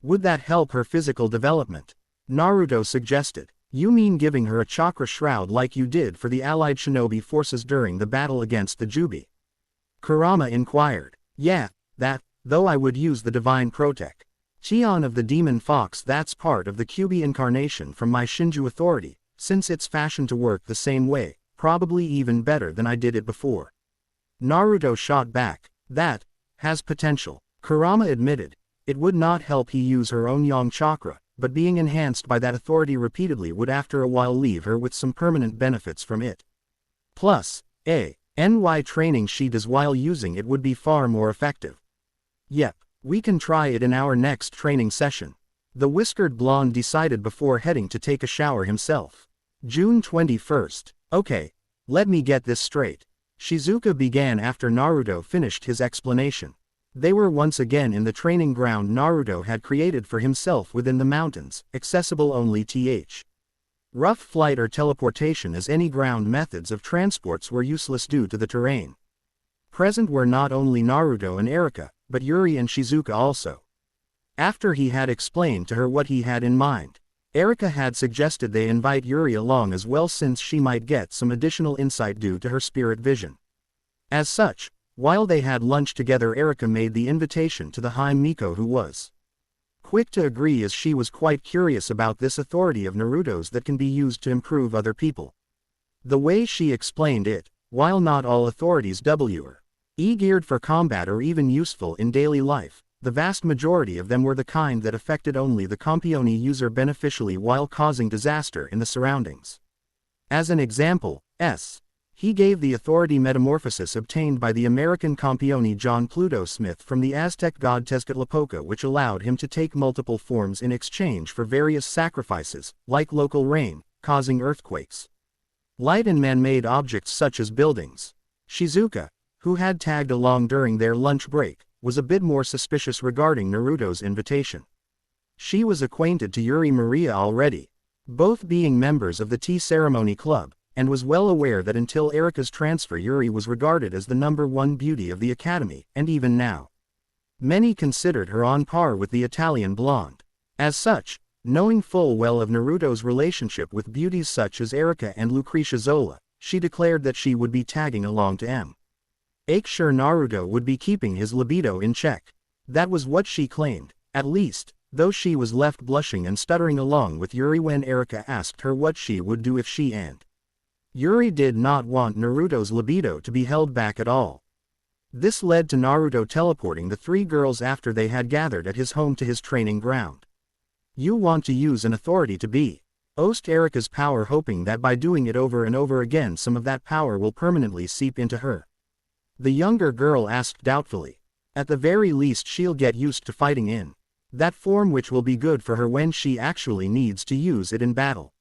Would that help her physical development? Naruto suggested. You mean giving her a chakra shroud like you did for the allied shinobi forces during the battle against the Jubi? Kurama inquired. Yeah, that, though I would use the divine protect. Chion of the demon fox, that's part of the Kyubi incarnation from my Shinju authority, since it's fashioned to work the same way, probably even better than I did it before. Naruto shot back. That has potential. Kurama admitted. It would not help he use her own yang chakra, but being enhanced by that authority repeatedly would after a while leave her with some permanent benefits from it. Plus, NY training she does while using it would be far more effective. Yep, we can try it in our next training session. The whiskered blonde decided before heading to take a shower himself. June 21st. Okay, let me get this straight. Shizuka began after Naruto finished his explanation. They were once again in the training ground Naruto had created for himself within the mountains, accessible only th. Rough flight or teleportation as any ground methods of transports were useless due to the terrain. Present were not only Naruto and Erika, but Yuri and Shizuka also. After he had explained to her what he had in mind, Erika had suggested they invite Yuri along as well since she might get some additional insight due to her spirit vision. As such, while they had lunch together, Erika made the invitation to the Hime Miko, who was quick to agree as she was quite curious about this authority of Naruto's that can be used to improve other people. The way she explained it, while not all authorities were geared for combat or even useful in daily life, the vast majority of them were the kind that affected only the Campione user beneficially while causing disaster in the surroundings. As an example, he gave the authority metamorphosis obtained by the American Campione John Pluto Smith from the Aztec god Tezcatlipoca, which allowed him to take multiple forms in exchange for various sacrifices, like local rain, causing earthquakes, light and man-made objects such as buildings. Shizuka, who had tagged along during their lunch break, was a bit more suspicious regarding Naruto's invitation. She was acquainted to Yuri Maria already, both being members of the Tea Ceremony Club, and was well aware that until Erika's transfer Yuri was regarded as the #1 beauty of the academy, and even now, many considered her on par with the Italian blonde. As such, knowing full well of Naruto's relationship with beauties such as Erika and Lucretia Zola, she declared that she would be tagging along to make sure Naruto would be keeping his libido in check. That was what she claimed, at least, though she was left blushing and stuttering along with Yuri when Erika asked her what she would do if she and Yuri did not want Naruto's libido to be held back at all. This led to Naruto teleporting the three girls after they had gathered at his home to his training ground. You want to use an authority to boost Erika's power, hoping that by doing it over and over again some of that power will permanently seep into her? The younger girl asked doubtfully. At the very least she'll get used to fighting in that form, which will be good for her when she actually needs to use it in battle.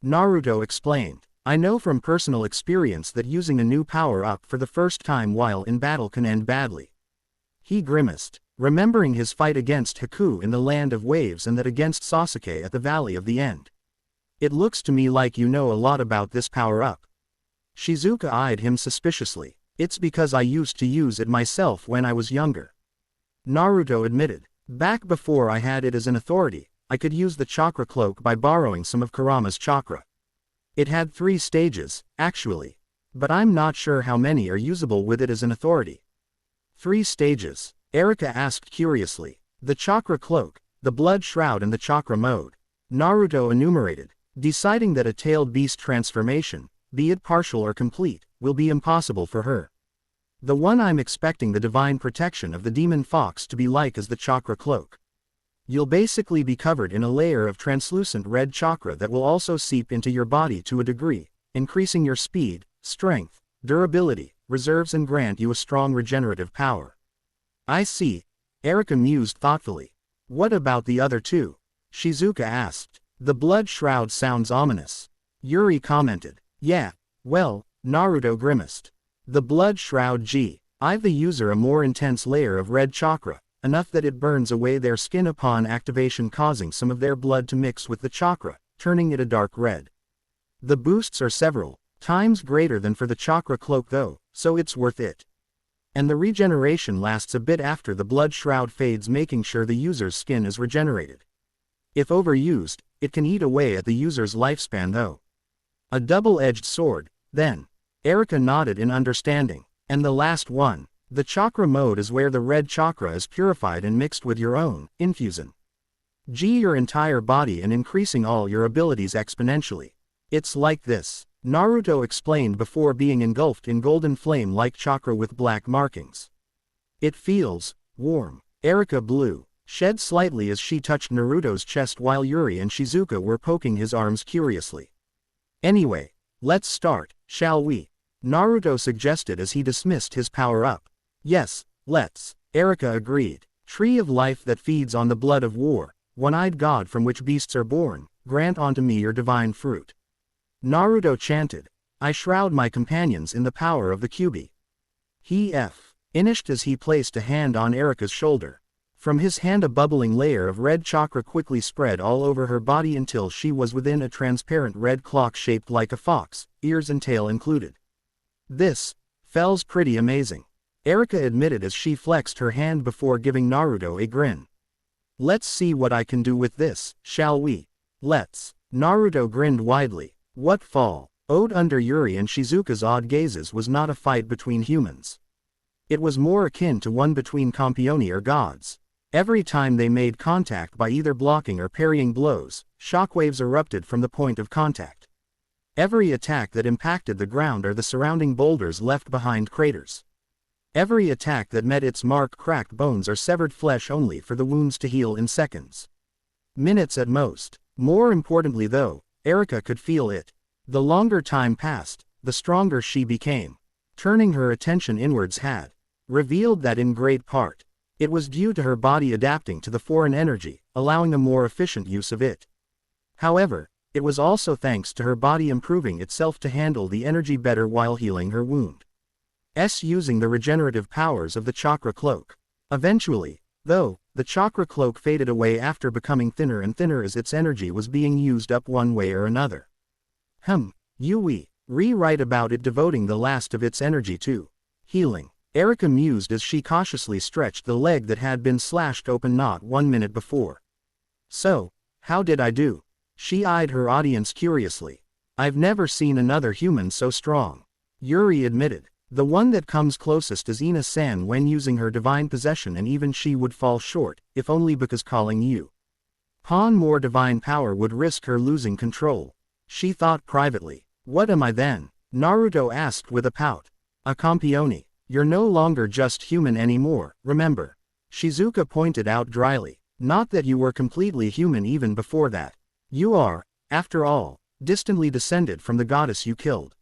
Naruto explained. I know from personal experience that using a new power-up for the first time while in battle can end badly. He grimaced, remembering his fight against Haku in the Land of Waves and that against Sasuke at the Valley of the End. It looks to me like you know a lot about this power-up. Shizuka eyed him suspiciously. It's because I used to use it myself when I was younger. Naruto admitted. Back before I had it as an authority, I could use the chakra cloak by borrowing some of Kurama's chakra. It had 3 stages, actually. But I'm not sure how many are usable with it as an authority. 3 stages, Erika asked curiously. The chakra cloak, the blood shroud and the chakra mode. Naruto enumerated, deciding that a tailed beast transformation, be it partial or complete, will be impossible for her. The one I'm expecting the divine protection of the demon fox to be like is the chakra cloak. You'll basically be covered in a layer of translucent red chakra that will also seep into your body to a degree, increasing your speed, strength, durability, reserves and grant you a strong regenerative power. I see, Erika mused thoughtfully. What about the other 2? Shizuka asked. The blood shroud sounds ominous. Yuri commented. Yeah, well, Naruto grimaced. The blood shroud I've the user a more intense layer of red chakra, enough that it burns away their skin upon activation, causing some of their blood to mix with the chakra, turning it a dark red. The boosts are several times greater than for the chakra cloak though, so it's worth it. And the regeneration lasts a bit after the blood shroud fades, making sure the user's skin is regenerated. If overused, it can eat away at the user's lifespan though. A double-edged sword, then. Erika nodded in understanding. And the last one, the chakra mode, is where the red chakra is purified and mixed with your own infusion. Your entire body and increasing all your abilities exponentially. It's like this, Naruto explained before being engulfed in golden flame-like chakra with black markings. It feels warm. Erika blew, shed slightly as she touched Naruto's chest while Yuri and Shizuka were poking his arms curiously. Anyway, let's start, shall we? Naruto suggested as he dismissed his power-up. Yes, let's, Erika agreed. Tree of life that feeds on the blood of war, one-eyed god from which beasts are born, grant unto me your divine fruit. Naruto chanted. I shroud my companions in the power of the Kyubi. He finished as he placed a hand on Erika's shoulder. From his hand a bubbling layer of red chakra quickly spread all over her body until she was within a transparent red clock shaped like a fox, ears and tail included. This feels pretty amazing, Erika admitted as she flexed her hand before giving Naruto a grin. Let's see what I can do with this, shall we? Let's. Naruto grinned widely. What followed under Yuri and Shizuka's odd gazes was not a fight between humans. It was more akin to one between campioni or gods. Every time they made contact by either blocking or parrying blows, shockwaves erupted from the point of contact. Every attack that impacted the ground or the surrounding boulders left behind craters. Every attack that met its mark cracked bones or severed flesh only for the wounds to heal in seconds. Minutes at most. More importantly though, Erika could feel it. The longer time passed, the stronger she became. Turning her attention inwards had revealed that in great part, it was due to her body adapting to the foreign energy, allowing a more efficient use of it. However, it was also thanks to her body improving itself to handle the energy better while healing her wound. Using the regenerative powers of the chakra cloak. Eventually, though, the chakra cloak faded away after becoming thinner and thinner as its energy was being used up one way or another. Yui, rewrite about it devoting the last of its energy to healing. Erika mused as she cautiously stretched the leg that had been slashed open not 1 minute before. So, how did I do? She eyed her audience curiously. I've never seen another human so strong. Yuri admitted. The one that comes closest is Ina-san when using her divine possession, and even she would fall short, if only because calling you upon more divine power would risk her losing control. She thought privately. What am I then? Naruto asked with a pout. A campione. You're no longer just human anymore, remember? Shizuka pointed out dryly. Not that you were completely human even before that. You are, after all, distantly descended from the goddess you killed.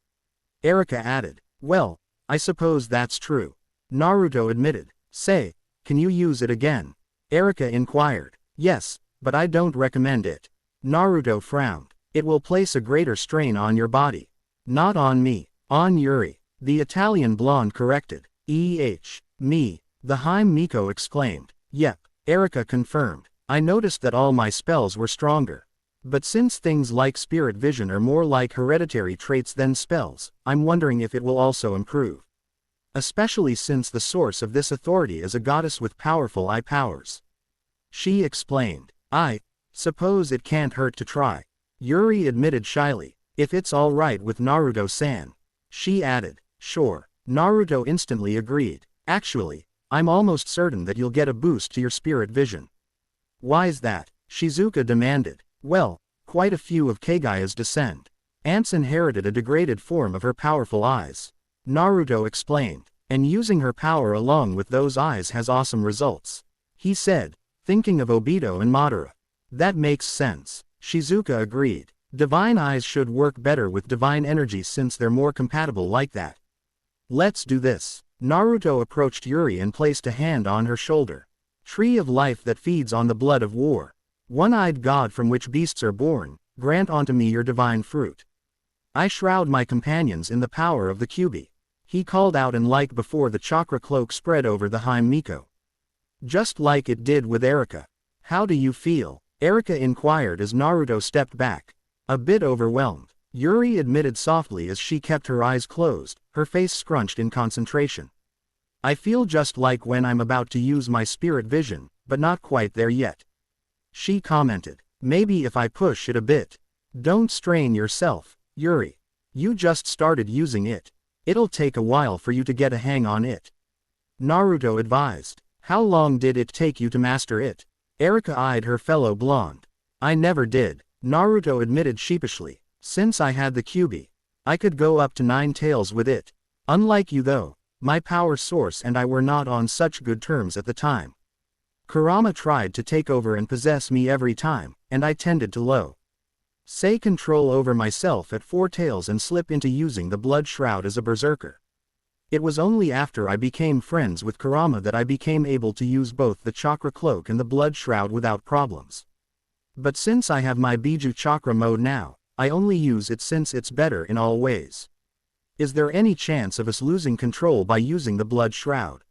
Erika added. Well, I suppose that's true. Naruto admitted. Say, can you use it again? Erika inquired. Yes, but I don't recommend it. Naruto frowned. It will place a greater strain on your body. Not on me, on Yuri. The Italian blonde corrected. Me. The Haim Miko exclaimed. Yep, Erika confirmed. I noticed that all my spells were stronger. But since things like spirit vision are more like hereditary traits than spells, I'm wondering if it will also improve. Especially since the source of this authority is a goddess with powerful eye powers. She explained. I suppose it can't hurt to try. Yuri admitted shyly. If it's alright with Naruto-san. She added. Sure. Naruto instantly agreed. Actually, I'm almost certain that you'll get a boost to your spirit vision. Why's that? Shizuka demanded. Well, quite a few of Kagaya's descent ants inherited a degraded form of her powerful eyes. Naruto explained. And using her power along with those eyes has awesome results. He said, thinking of Obito and Madara. That makes sense. Shizuka agreed. Divine eyes should work better with divine energy since they're more compatible like that. Let's do this. Naruto approached Yuri and placed a hand on her shoulder. Tree of life that feeds on the blood of war. One-eyed god from which beasts are born, grant unto me your divine fruit. I shroud my companions in the power of the Kyuubi. He called out in like before the chakra cloak spread over the Hime Miko. Just like it did with Erika. How do you feel? Erika inquired as Naruto stepped back. A bit overwhelmed. Yuri admitted softly as she kept her eyes closed, her face scrunched in concentration. I feel just like when I'm about to use my spirit vision, but not quite there yet. She commented. Maybe if I push it a bit. Don't strain yourself, Yuri. You just started using it. It'll take a while for you to get a hang on it. Naruto advised. How long did it take you to master it? Erika eyed her fellow blonde. I never did, Naruto admitted sheepishly. Since I had the Kyuubi, I could go up to 9 tails with it. Unlike you though, my power source and I were not on such good terms at the time. Kurama tried to take over and possess me every time, and I tended to say control over myself at 4 tails and slip into using the blood shroud as a berserker. It was only after I became friends with Kurama that I became able to use both the chakra cloak and the blood shroud without problems. But since I have my Biju chakra mode now, I only use it since it's better in all ways. Is there any chance of us losing control by using the blood shroud?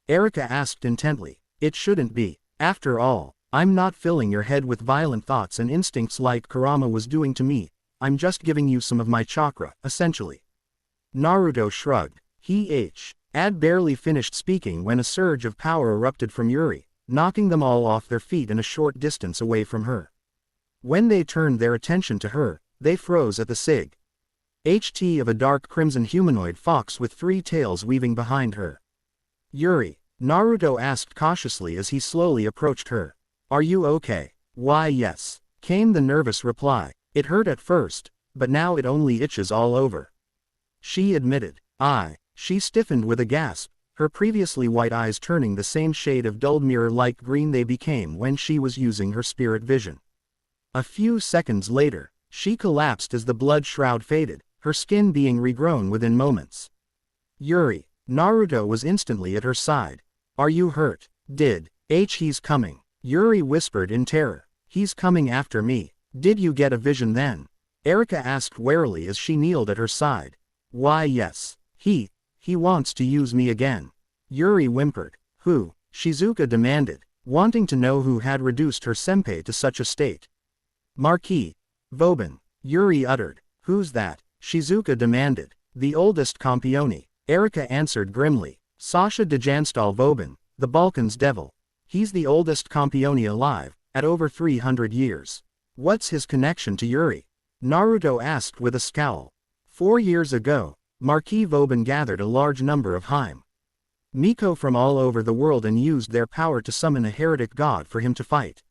Erika asked intently. It shouldn't be. After all, I'm not filling your head with violent thoughts and instincts like Kurama was doing to me. I'm just giving you some of my chakra, essentially. Naruto shrugged. He had barely finished speaking when a surge of power erupted from Yuri, knocking them all off their feet and a short distance away from her. When they turned their attention to her, they froze at the sight of a dark crimson humanoid fox with 3 tails weaving behind her. Yuri, Naruto asked cautiously as he slowly approached her. Are you okay? Why yes, came the nervous reply. It hurt at first, but now it only itches all over. She admitted. She stiffened with a gasp, her previously white eyes turning the same shade of dulled mirror-like green they became when she was using her spirit vision. A few seconds later, she collapsed as the blood shroud faded, her skin being regrown within moments. Yuri, Naruto was instantly at her side. Are you hurt? He's coming. Yuri whispered in terror. He's coming after me. Did you get a vision then? Erika asked warily as she kneeled at her side. Why yes. He wants to use me again. Yuri whimpered. Who? Shizuka demanded, wanting to know who had reduced her senpai to such a state. Marquee. Voban. Yuri uttered. Who's that? Shizuka demanded. The oldest campione. Erika answered grimly. Sasha Dejanstal Voban, the Balkans devil. He's the oldest campione alive, at over 300 years. What's his connection to Yuri? Naruto asked with a scowl. 4 years ago, Marquee Voban gathered a large number of Hime Miko from all over the world and used their power to summon a heretic god for him to fight.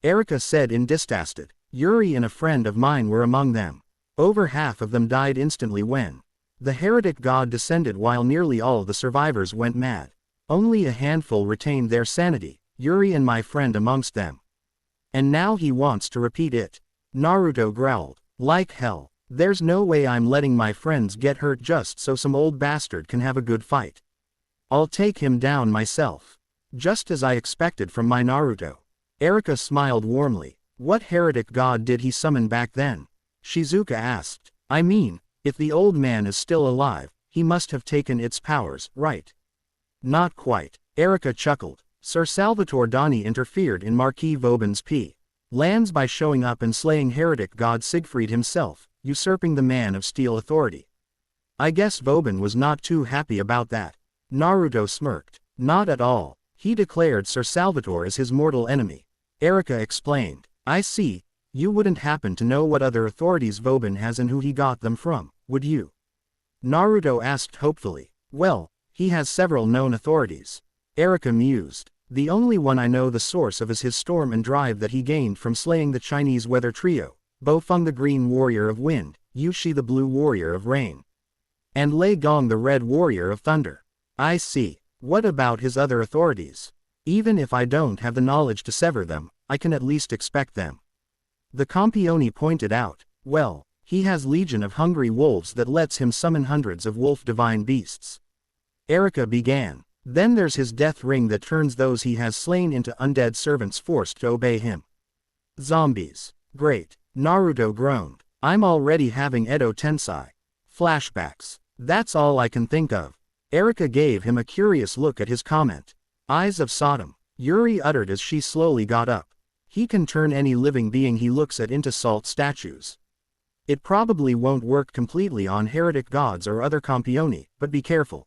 Erika said in disgusted. Yuri and a friend of mine were among them. Over half of them died instantly when the heretic god descended while nearly all the survivors went mad. Only a handful retained their sanity, Yuri and my friend amongst them. And now he wants to repeat it. Naruto growled. Like hell. There's no way I'm letting my friends get hurt just so some old bastard can have a good fight. I'll take him down myself. Just as I expected from my Naruto. Erika smiled warmly. What heretic god did he summon back then? Shizuka asked. I mean, if the old man is still alive, he must have taken its powers, right? Not quite. Erika chuckled. Sir Salvador Doni interfered in Marquee Voban's lands by showing up and slaying heretic god Siegfried himself, usurping the Man of Steel authority. I guess Voban was not too happy about that. Naruto smirked. Not at all. He declared Sir Salvador as his mortal enemy. Erika explained. I see. You wouldn't happen to know what other authorities Voban has and who he got them from, would you? Naruto asked hopefully. Well, he has several known authorities. Erika mused. The only one I know the source of is his storm and drive that he gained from slaying the Chinese weather trio, Bofeng the Green Warrior of Wind, Yushi the Blue Warrior of Rain, and Lei Gong the Red Warrior of Thunder. I see. What about his other authorities? Even if I don't have the knowledge to sever them, I can at least expect them. The Campione pointed out. Well, he has legion of hungry wolves that lets him summon hundreds of wolf divine beasts. Erika began. Then there's his death ring that turns those he has slain into undead servants forced to obey him. Zombies. Great. Naruto groaned. I'm already having Edo Tensei flashbacks. That's all I can think of. Erika gave him a curious look at his comment. Eyes of Sodom, Yuri uttered as she slowly got up. He can turn any living being he looks at into salt statues. It probably won't work completely on heretic gods or other Campioni, but be careful.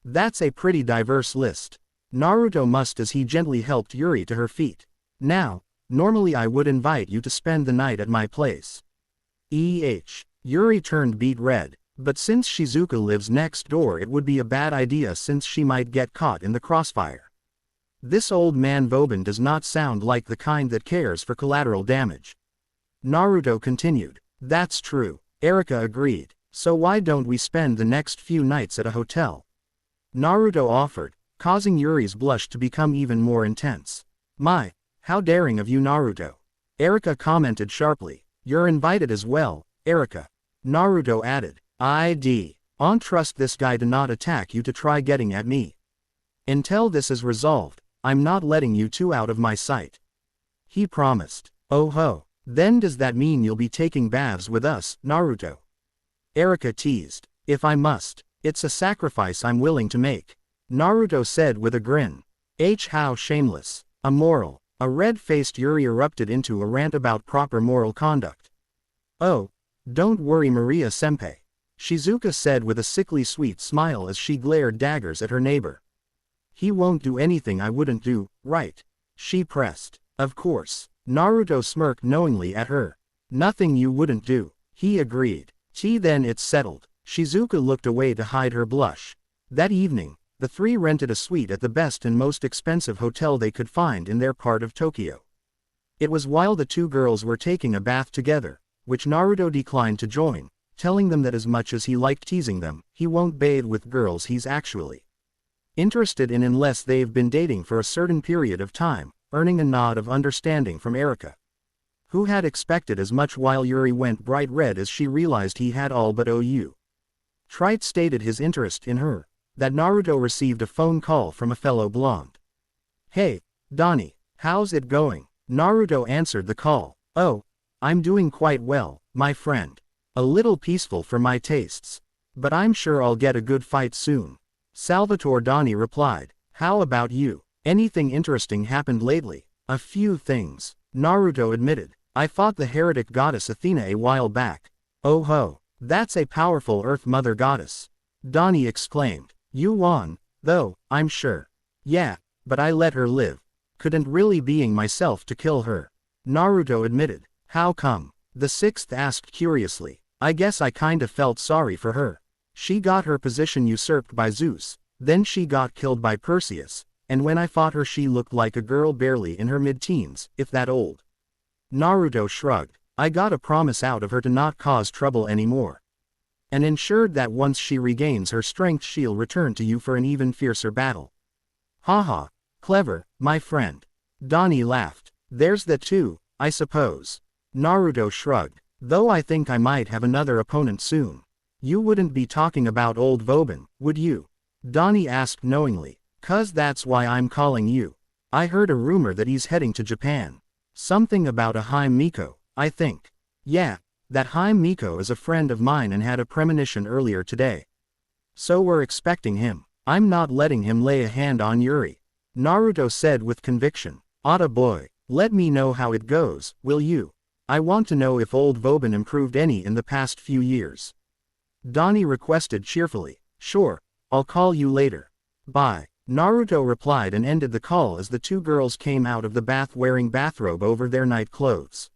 That's a pretty diverse list. Naruto must as he gently helped Yuri to her feet. Now, normally I would invite you to spend the night at my place. Yuri turned beet red, but since Shizuka lives next door it would be a bad idea since she might get caught in the crossfire. This old man Voban does not sound like the kind that cares for collateral damage. Naruto continued. That's true, Erika agreed. So why don't we spend the next few nights at a hotel? Naruto offered, causing Yuri's blush to become even more intense. My, how daring of you, Naruto. Erika commented sharply. You're invited as well, Erika. Naruto added. On trust this guy to not attack you to try getting at me. Until this is resolved, I'm not letting you two out of my sight. He promised. Oh ho, then does that mean you'll be taking baths with us, Naruto? Erika teased. If I must. It's a sacrifice I'm willing to make. Naruto said with a grin. How shameless. Immoral. A red-faced Yuri erupted into a rant about proper moral conduct. Oh, don't worry Maria-senpai. Shizuka said with a sickly sweet smile as she glared daggers at her neighbor. He won't do anything I wouldn't do, right? She pressed. Of course. Naruto smirked knowingly at her. Nothing you wouldn't do. He agreed. Then it's settled. Shizuka looked away to hide her blush. That evening, the three rented a suite at the best and most expensive hotel they could find in their part of Tokyo. It was while the two girls were taking a bath together, which Naruto declined to join, telling them that as much as he liked teasing them, he won't bathe with girls he's actually interested in unless they've been dating for a certain period of time, earning a nod of understanding from Erika, who had expected as much while Yuri went bright red as she realized he had all but OU. Trite stated his interest in her, that Naruto received a phone call from a fellow blonde. Hey, Doni, how's it going? Naruto answered the call. Oh, I'm doing quite well, my friend. A little peaceful for my tastes. But I'm sure I'll get a good fight soon. Salvador Doni replied. How about you? Anything interesting happened lately? A few things, Naruto admitted. I fought the heretic goddess Athena a while back. Oh ho. That's a powerful Earth Mother goddess. Doni exclaimed. You won, though, I'm sure. Yeah, but I let her live. Couldn't really being myself to kill her. Naruto admitted. How come? The sixth asked curiously. I guess I kinda felt sorry for her. She got her position usurped by Zeus, then she got killed by Perseus, and when I fought her she looked like a girl barely in her mid-teens, if that old. Naruto shrugged. I got a promise out of her to not cause trouble anymore. And ensured that once she regains her strength she'll return to you for an even fiercer battle. Haha, clever, my friend. Doni laughed. There's that too, I suppose. Naruto shrugged. Though I think I might have another opponent soon. You wouldn't be talking about old Voban, would you? Doni asked knowingly. 'Cause that's why I'm calling you. I heard a rumor that he's heading to Japan. Something about a Haim Miko, I think. Yeah, that Haim Miko is a friend of mine and had a premonition earlier today. So we're expecting him. I'm not letting him lay a hand on Yuri. Naruto said with conviction. Atta boy, let me know how it goes, will you? I want to know if old Voban improved any in the past few years. Doni requested cheerfully. Sure, I'll call you later. Bye. Naruto replied and ended the call as the two girls came out of the bath wearing bathrobe over their night clothes.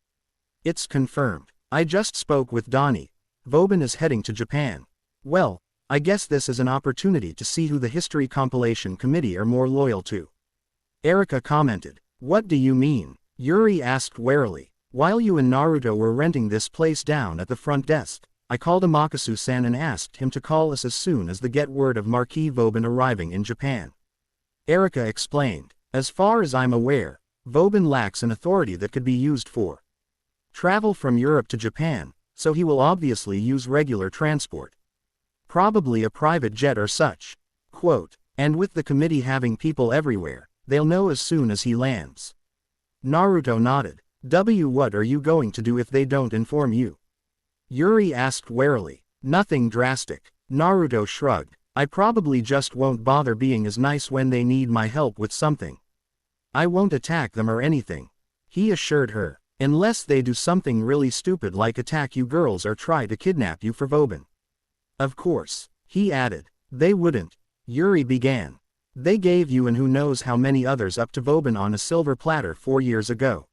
It's confirmed. I just spoke with Doni. Voban is heading to Japan. Well, I guess this is an opportunity to see who the History Compilation Committee are more loyal to. Erika commented. What do you mean? Yuri asked warily. While you and Naruto were renting this place down at the front desk, I called Amakatsu-san and asked him to call us as soon as they get word of Marquee Voban arriving in Japan. Erika explained. As far as I'm aware, Voban lacks an authority that could be used for travel from Europe to Japan, so he will obviously use regular transport. Probably a private jet or such. Quote, and with the committee having people everywhere, they'll know as soon as he lands. Naruto nodded. What are you going to do if they don't inform you? Yuri asked warily. Nothing drastic. Naruto shrugged. I probably just won't bother being as nice when they need my help with something. I won't attack them or anything, he assured her, unless they do something really stupid like attack you girls or try to kidnap you for Voban. Of course, he added. They wouldn't. Yuri began. They gave you and who knows how many others up to Voban on a silver platter 4 years ago.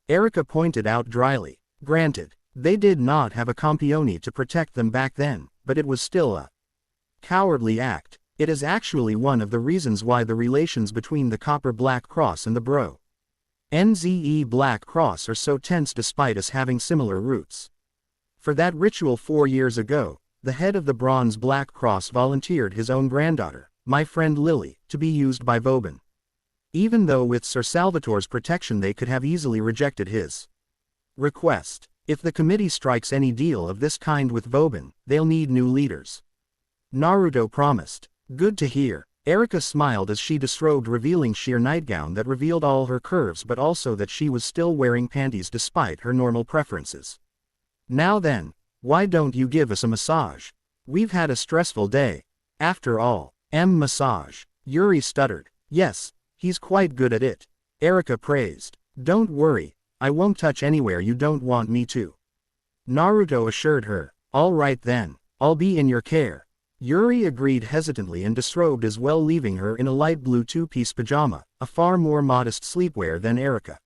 Erika pointed out dryly. Granted, they did not have a campione to protect them back then, but it was still a cowardly act. It is actually one of the reasons why the relations between the Copper Black Cross and the Bro NZE Black Cross are so tense despite us having similar roots. For that ritual 4 years ago, the head of the Bronze Black Cross volunteered his own granddaughter, my friend Lily, to be used by Voban. Even though with Sir Salvador's protection they could have easily rejected his request. If the committee strikes any deal of this kind with Voban, they'll need new leaders. Naruto promised. Good to hear. Erika smiled as she disrobed, revealing sheer nightgown that revealed all her curves but also that she was still wearing panties despite her normal preferences. Now then, why don't you give us a massage? We've had a stressful day. After all, massage. Yuri stuttered. Yes, he's quite good at it. Erika praised. Don't worry, I won't touch anywhere you don't want me to. Naruto assured her. All right then, I'll be in your care. Yuri agreed hesitantly and disrobed as well, leaving her in a light blue 2-piece pajama, a far more modest sleepwear than Erika.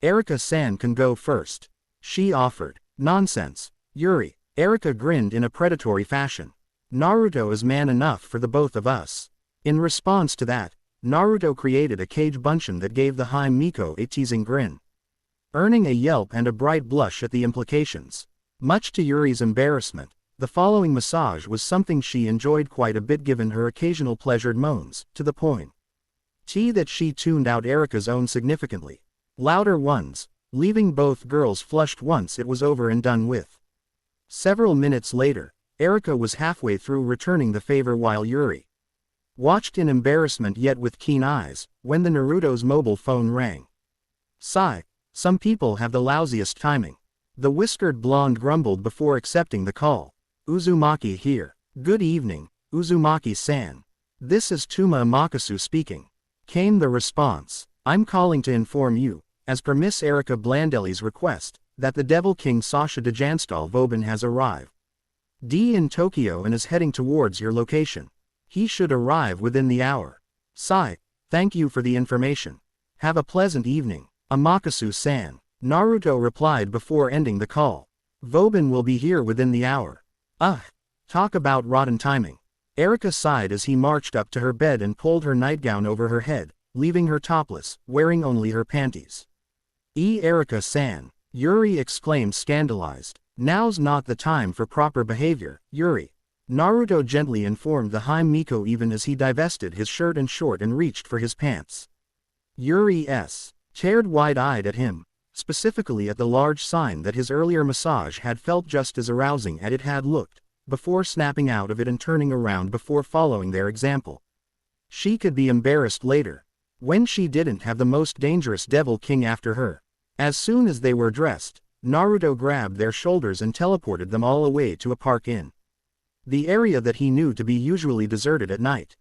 Erika-san can go first, she offered. Nonsense, Yuri. Erika grinned in a predatory fashion. Naruto is man enough for the both of us. In response to that, Naruto created a cage bunshin that gave the Hime Miko a teasing grin, earning a yelp and a bright blush at the implications. Much to Yuri's embarrassment, the following massage was something she enjoyed quite a bit given her occasional pleasured moans, to the point that she tuned out Erika's own significantly louder ones, leaving both girls flushed once it was over and done with. Several minutes later, Erika was halfway through returning the favor while Yuri watched in embarrassment yet with keen eyes, when the Naruto's mobile phone rang. Sigh, some people have the lousiest timing. The whiskered blonde grumbled before accepting the call. Uzumaki here. Good evening, Uzumaki-san. This is Tuma Amakatsu speaking. Came the response. I'm calling to inform you, as per Miss Erika Blandelli's request, that the Devil King Sasha de Janstal Voban has arrived in Tokyo and is heading towards your location. He should arrive within the hour. Sigh, thank you for the information. Have a pleasant evening, Amakatsu-san. Naruto replied before ending the call. Voban will be here within the hour. Ugh, talk about rotten timing. Erika sighed as he marched up to her bed and pulled her nightgown over her head, leaving her topless, wearing only her panties. Erika-san, Yuri exclaimed scandalized. Now's not the time for proper behavior, Yuri. Naruto gently informed the Hime Miko even as he divested his shirt and short and reached for his pants. Yuri stared wide-eyed at him, specifically at the large sign that his earlier massage had felt just as arousing as it had looked, before snapping out of it and turning around before following their example. She could be embarrassed later, when she didn't have the most dangerous Devil King after her. As soon as they were dressed, Naruto grabbed their shoulders and teleported them all away to a park inn. The area that he knew to be usually deserted at night.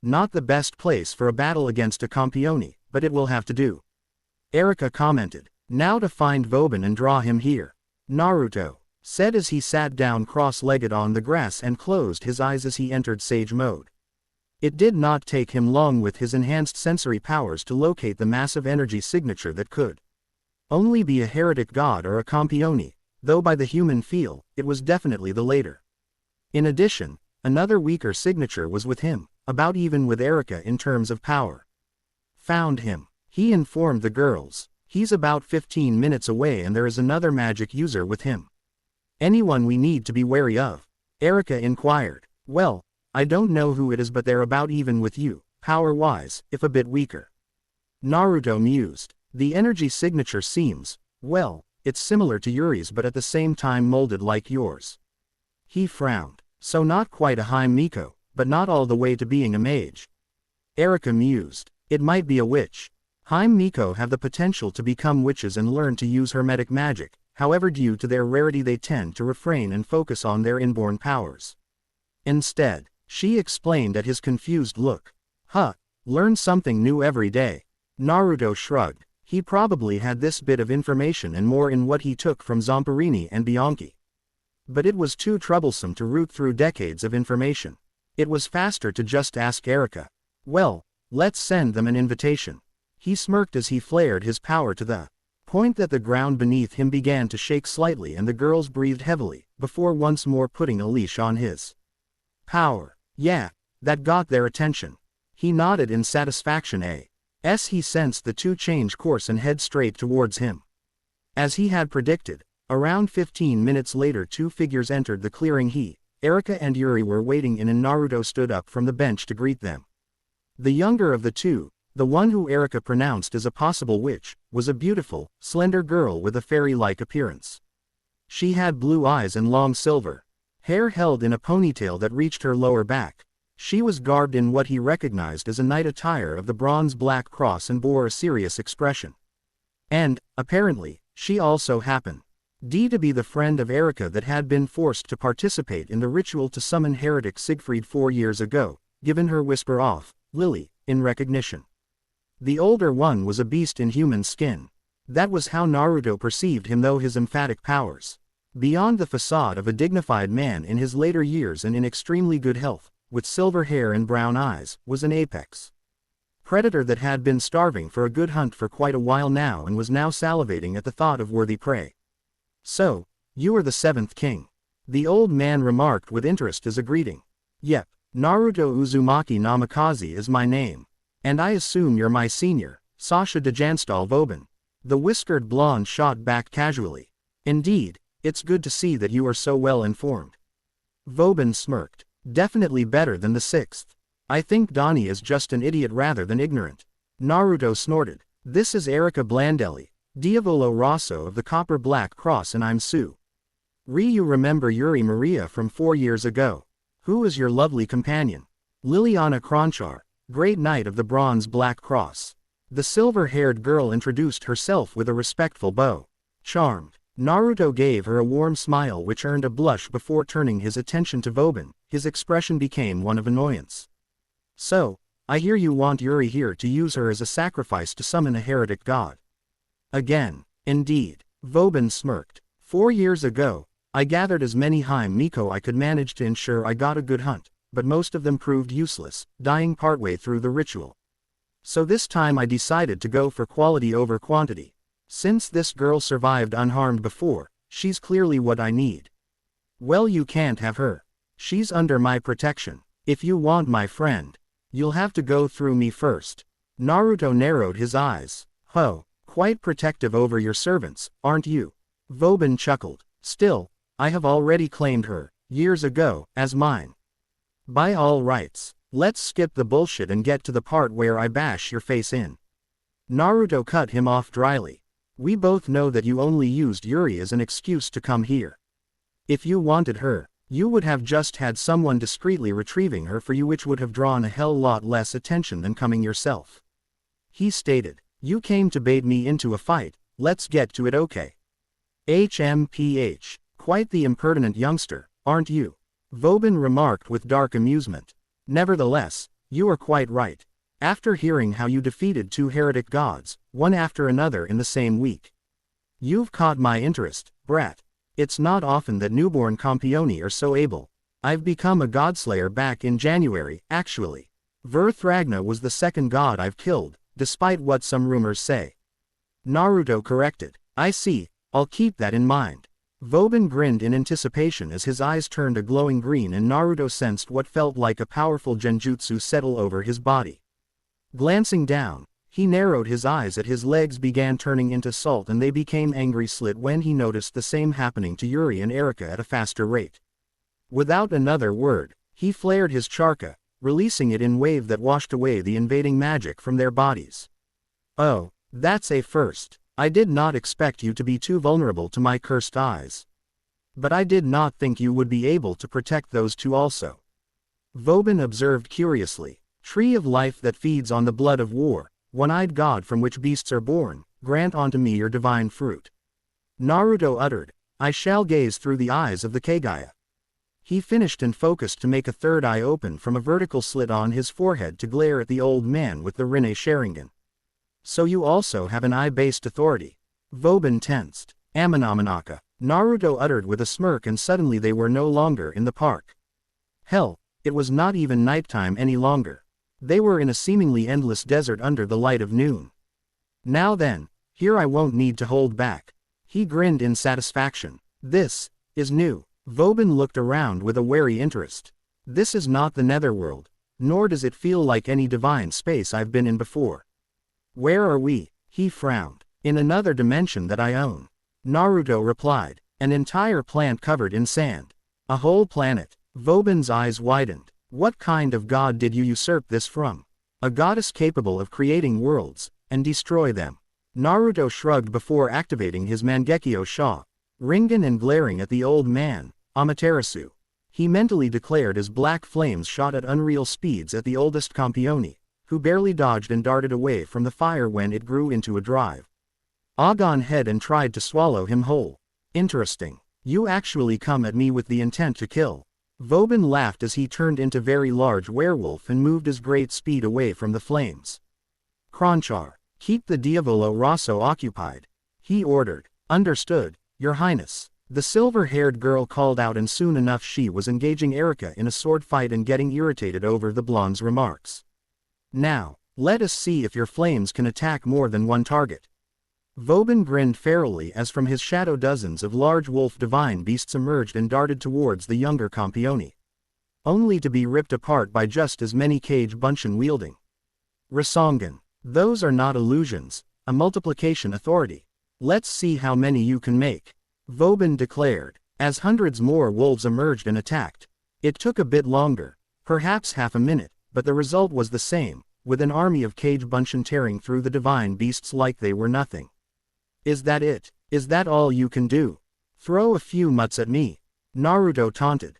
Not the best place for a battle against a campione, but it will have to do. Erika commented. Now to find Voban and draw him here. Naruto said as he sat down cross-legged on the grass and closed his eyes as he entered sage mode. It did not take him long with his enhanced sensory powers to locate the massive energy signature that could Only be a heretic god or a campione, though by the human feel, it was definitely the later. In addition, another weaker signature was with him, about even with Erika in terms of power. Found him. He informed the girls. He's about 15 minutes away and there is another magic user with him. Anyone we need to be wary of? Erika inquired. Well, I don't know who it is but they're about even with you, power-wise, if a bit weaker. Naruto mused. The energy signature seems, well, it's similar to Yuri's but at the same time molded like yours. He frowned. So not quite a Hime Miko, but not all the way to being a mage. Erika mused. It might be a witch. Hime Miko have the potential to become witches and learn to use hermetic magic, however due to their rarity they tend to refrain and focus on their inborn powers. Instead, she explained at his confused look. Huh, learn something new every day. Naruto shrugged. He probably had this bit of information and more in what he took from Zamperini and Bianchi. But it was too troublesome to root through decades of information. It was faster to just ask Erika. Well, let's send them an invitation. He smirked as he flared his power to the point that the ground beneath him began to shake slightly and the girls breathed heavily, before once more putting a leash on his power. Yeah, that got their attention. He nodded in satisfaction. He sensed the two change course and head straight towards him. As he had predicted, around 15 minutes later two figures entered the clearing. Erika and Yuri were waiting in and Naruto stood up from the bench to greet them. The younger of the two, the one who Erika pronounced as a possible witch, was a beautiful, slender girl with a fairy-like appearance. She had blue eyes and long silver hair held in a ponytail that reached her lower back. She was garbed in what he recognized as a knight attire of the bronze black cross and bore a serious expression. And, apparently, she also happened to be the friend of Erika that had been forced to participate in the ritual to summon heretic Siegfried 4 years ago, given her whisper off, Lily, in recognition. The older one was a beast in human skin. That was how Naruto perceived him though his emphatic powers. Beyond the facade of a dignified man in his later years and in extremely good health, with silver hair and brown eyes, was an apex predator that had been starving for a good hunt for quite a while now and was now salivating at the thought of worthy prey. So, you are the 7th king. The old man remarked with interest as a greeting. Yep, Naruto Uzumaki Namikaze is my name. And I assume you're my senior, Sasha de Janstal Voban. The whiskered blonde shot back casually. Indeed, it's good to see that you are so well informed. Voban smirked. Definitely better than the 6th. I think Doni is just an idiot rather than ignorant. Naruto snorted. This is Erika Blandelli, Diavolo Rosso of the Copper Black Cross and I'm Sue. You remember Yuri Maria from 4 years ago. Who is your lovely companion? Liliana Kronchar, Great Knight of the Bronze Black Cross. The silver-haired girl introduced herself with a respectful bow. Charmed. Naruto gave her a warm smile which earned a blush before turning his attention to Voban. His expression became one of annoyance. So, I hear you want Yuri here to use her as a sacrifice to summon a heretic god. Again. Indeed. Voban smirked. 4 years ago, I gathered as many Hime Miko I could manage to ensure I got a good hunt, but most of them proved useless, dying partway through the ritual. So this time I decided to go for quality over quantity. Since this girl survived unharmed before, she's clearly what I need. Well, you can't have her. She's under my protection. If you want my friend, you'll have to go through me first. Naruto narrowed his eyes. Ho, quite protective over your servants, aren't you? Voban chuckled. Still, I have already claimed her, years ago, as mine. By all rights, let's skip the bullshit and get to the part where I bash your face in. Naruto cut him off dryly. We both know that you only used Yuri as an excuse to come here. If you wanted her, you would have just had someone discreetly retrieving her for you, which would have drawn a hell lot less attention than coming yourself. He stated, you came to bait me into a fight, let's get to it. Okay. HMPH, quite the impertinent youngster, aren't you? Voban remarked with dark amusement. Nevertheless, you are quite right. After hearing how you defeated 2 heretic gods, one after another in the same week. You've caught my interest, brat. It's not often that newborn campioni are so able. I've become a godslayer back in January, actually. Verthragna was the 2nd god I've killed, despite what some rumors say. Naruto corrected. I see, I'll keep that in mind. Voban grinned in anticipation as his eyes turned a glowing green and Naruto sensed what felt like a powerful genjutsu settle over his body. Glancing down, he narrowed his eyes as his legs began turning into salt and they became angry slit when he noticed the same happening to Yuri and Erika at a faster rate. Without another word, he flared his charka, releasing it in wave that washed away the invading magic from their bodies. Oh, that's a first. I did not expect you to be too vulnerable to my cursed eyes. But I did not think you would be able to protect those two also. Voban observed curiously. Tree of life that feeds on the blood of war, one-eyed god from which beasts are born, grant unto me your divine fruit. Naruto uttered, I shall gaze through the eyes of the Kagaya. He finished and focused to make a third eye open from a vertical slit on his forehead to glare at the old man with the Rinne Sharingan. So you also have an eye-based authority. Voban tensed. Amanamanaka. Naruto uttered with a smirk and suddenly they were no longer in the park. Hell, it was not even nighttime any longer. They were in a seemingly endless desert under the light of noon. Now then, here I won't need to hold back. He grinned in satisfaction. This is new. Voban looked around with a wary interest. This is not the netherworld, nor does it feel like any divine space I've been in before. Where are we? He frowned. In another dimension that I own. Naruto replied. An entire planet covered in sand. A whole planet. Voban's eyes widened. What kind of god did you usurp this from? A goddess capable of creating worlds, and destroy them. Naruto shrugged before activating his Mangekyo Sha. Ringan and glaring at the old man, Amaterasu. He mentally declared as black flames shot at unreal speeds at the oldest Campione, who barely dodged and darted away from the fire when it grew into a drive. Agon head and tried to swallow him whole. Interesting. You actually come at me with the intent to kill. Voban laughed as he turned into very large werewolf and moved his great speed away from the flames. Kronchar, keep the Diavolo Rosso occupied. He ordered. Understood, Your Highness. The silver-haired girl called out and soon enough she was engaging Erika in a sword fight and getting irritated over the blonde's remarks. Now, let us see if your flames can attack more than one target. Voban grinned ferally as from his shadow dozens of large wolf divine beasts emerged and darted towards the younger Campione. Only to be ripped apart by just as many Cage Bunshin wielding. Rasengan. Those are not illusions, a multiplication authority. Let's see how many you can make. Voban declared, as hundreds more wolves emerged and attacked. It took a bit longer, perhaps half a minute, but the result was the same, with an army of Cage Bunshin tearing through the divine beasts like they were nothing. Is that it? Is that all you can do? Throw a few mutts at me. Naruto taunted.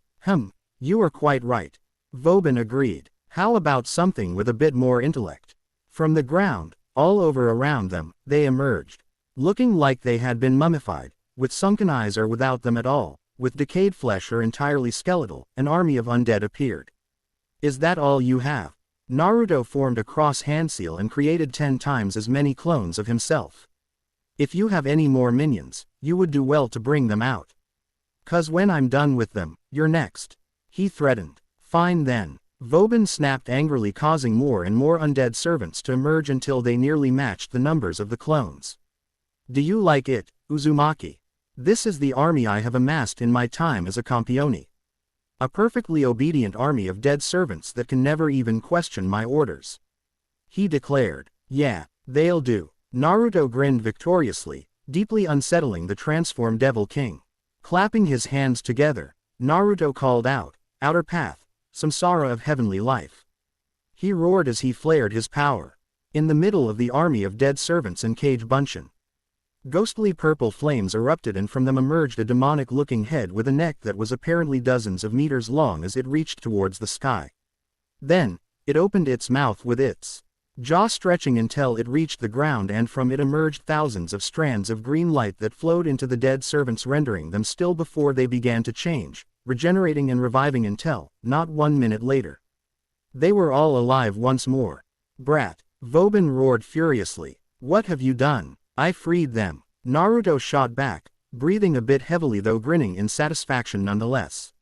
You are quite right. Voban agreed. How about something with a bit more intellect? From the ground, all over around them, they emerged. Looking like they had been mummified, with sunken eyes or without them at all, with decayed flesh or entirely skeletal, an army of undead appeared. Is that all you have? Naruto formed a cross hand seal and created 10 times as many clones of himself. If you have any more minions, you would do well to bring them out. 'Cause when I'm done with them, you're next. He threatened. Fine then. Voban snapped angrily, causing more and more undead servants to emerge until they nearly matched the numbers of the clones. Do you like it, Uzumaki? This is the army I have amassed in my time as a Campione. A perfectly obedient army of dead servants that can never even question my orders. He declared. Yeah, they'll do. Naruto grinned victoriously, deeply unsettling the transformed Devil King. Clapping his hands together, Naruto called out, Outer Path, Samsara of heavenly life. He roared as he flared his power. In the middle of the army of dead servants and Cage Bunshin, ghostly purple flames erupted and from them emerged a demonic-looking head with a neck that was apparently dozens of meters long as it reached towards the sky. Then, it opened its mouth with its jaw stretching until it reached the ground and from it emerged thousands of strands of green light that flowed into the dead servants, rendering them still before they began to change, regenerating and reviving until, not 1 minute later, they were all alive once more. Brat! Voban roared furiously. What have you done? I freed them. Naruto shot back, breathing a bit heavily though grinning in satisfaction nonetheless.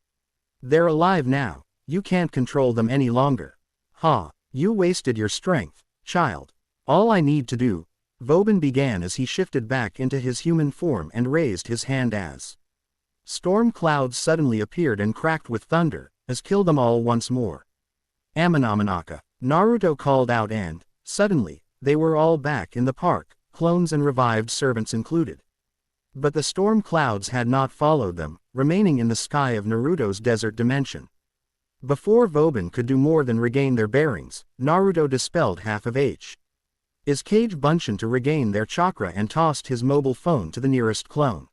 They're alive now, you can't control them any longer. Ha! You wasted your strength, child. All I need to do, Voban began as he shifted back into his human form and raised his hand as storm clouds suddenly appeared and cracked with thunder, as killed them all once more. Amanamanaka, Naruto called out and, suddenly, they were all back in the park, clones and revived servants included. But the storm clouds had not followed them, remaining in the sky of Naruto's desert dimension. Before Voban could do more than regain their bearings, Naruto dispelled half of his cage bunchen to regain their chakra and tossed his mobile phone to the nearest clone.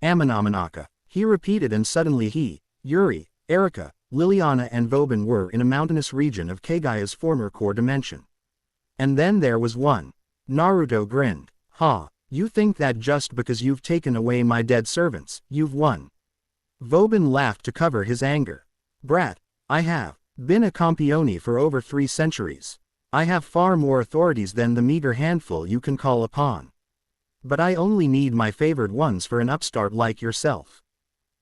Amanamanaka, he repeated, and suddenly he, Yuri, Erika, Liliana and Voban were in a mountainous region of Kagaya's former core dimension. And then there was one. Naruto grinned. Ha, you think that just because you've taken away my dead servants, you've won? Voban laughed to cover his anger. Brat, I have been a campione for over 3 centuries. I have far more authorities than the meager handful you can call upon. But I only need my favored ones for an upstart like yourself.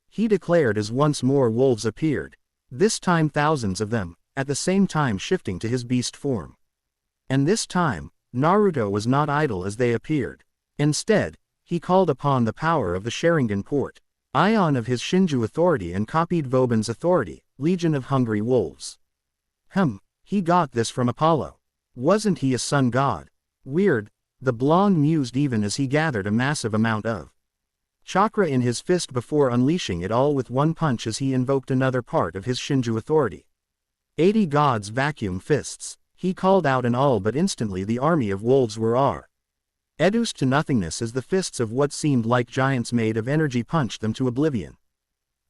He declared as once more wolves appeared. This time thousands of them, at the same time shifting to his beast form. And this time, Naruto was not idle as they appeared. Instead, he called upon the power of the Sharingan port, ion of his Shinju authority, and copied Voban's authority, Legion of Hungry Wolves. He got this from Apollo. Wasn't he a sun god? Weird, the blonde mused even as he gathered a massive amount of chakra in his fist before unleashing it all with one punch as he invoked another part of his Shinju authority. 80 gods vacuum fists, he called out, and all but instantly the army of wolves were reduced to nothingness as the fists of what seemed like giants made of energy punched them to oblivion.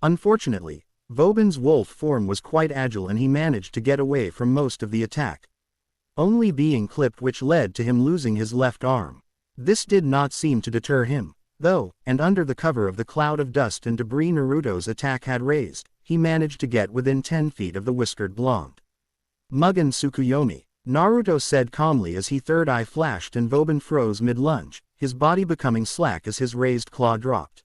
Unfortunately, Voban's wolf form was quite agile and he managed to get away from most of the attack, only being clipped, which led to him losing his left arm. This did not seem to deter him, though, and under the cover of the cloud of dust and debris Naruto's attack had raised, he managed to get within 10 feet of the whiskered blonde. Mugen Tsukuyomi, Naruto said calmly as he third eye flashed and Voban froze mid-lunge, his body becoming slack as his raised claw dropped.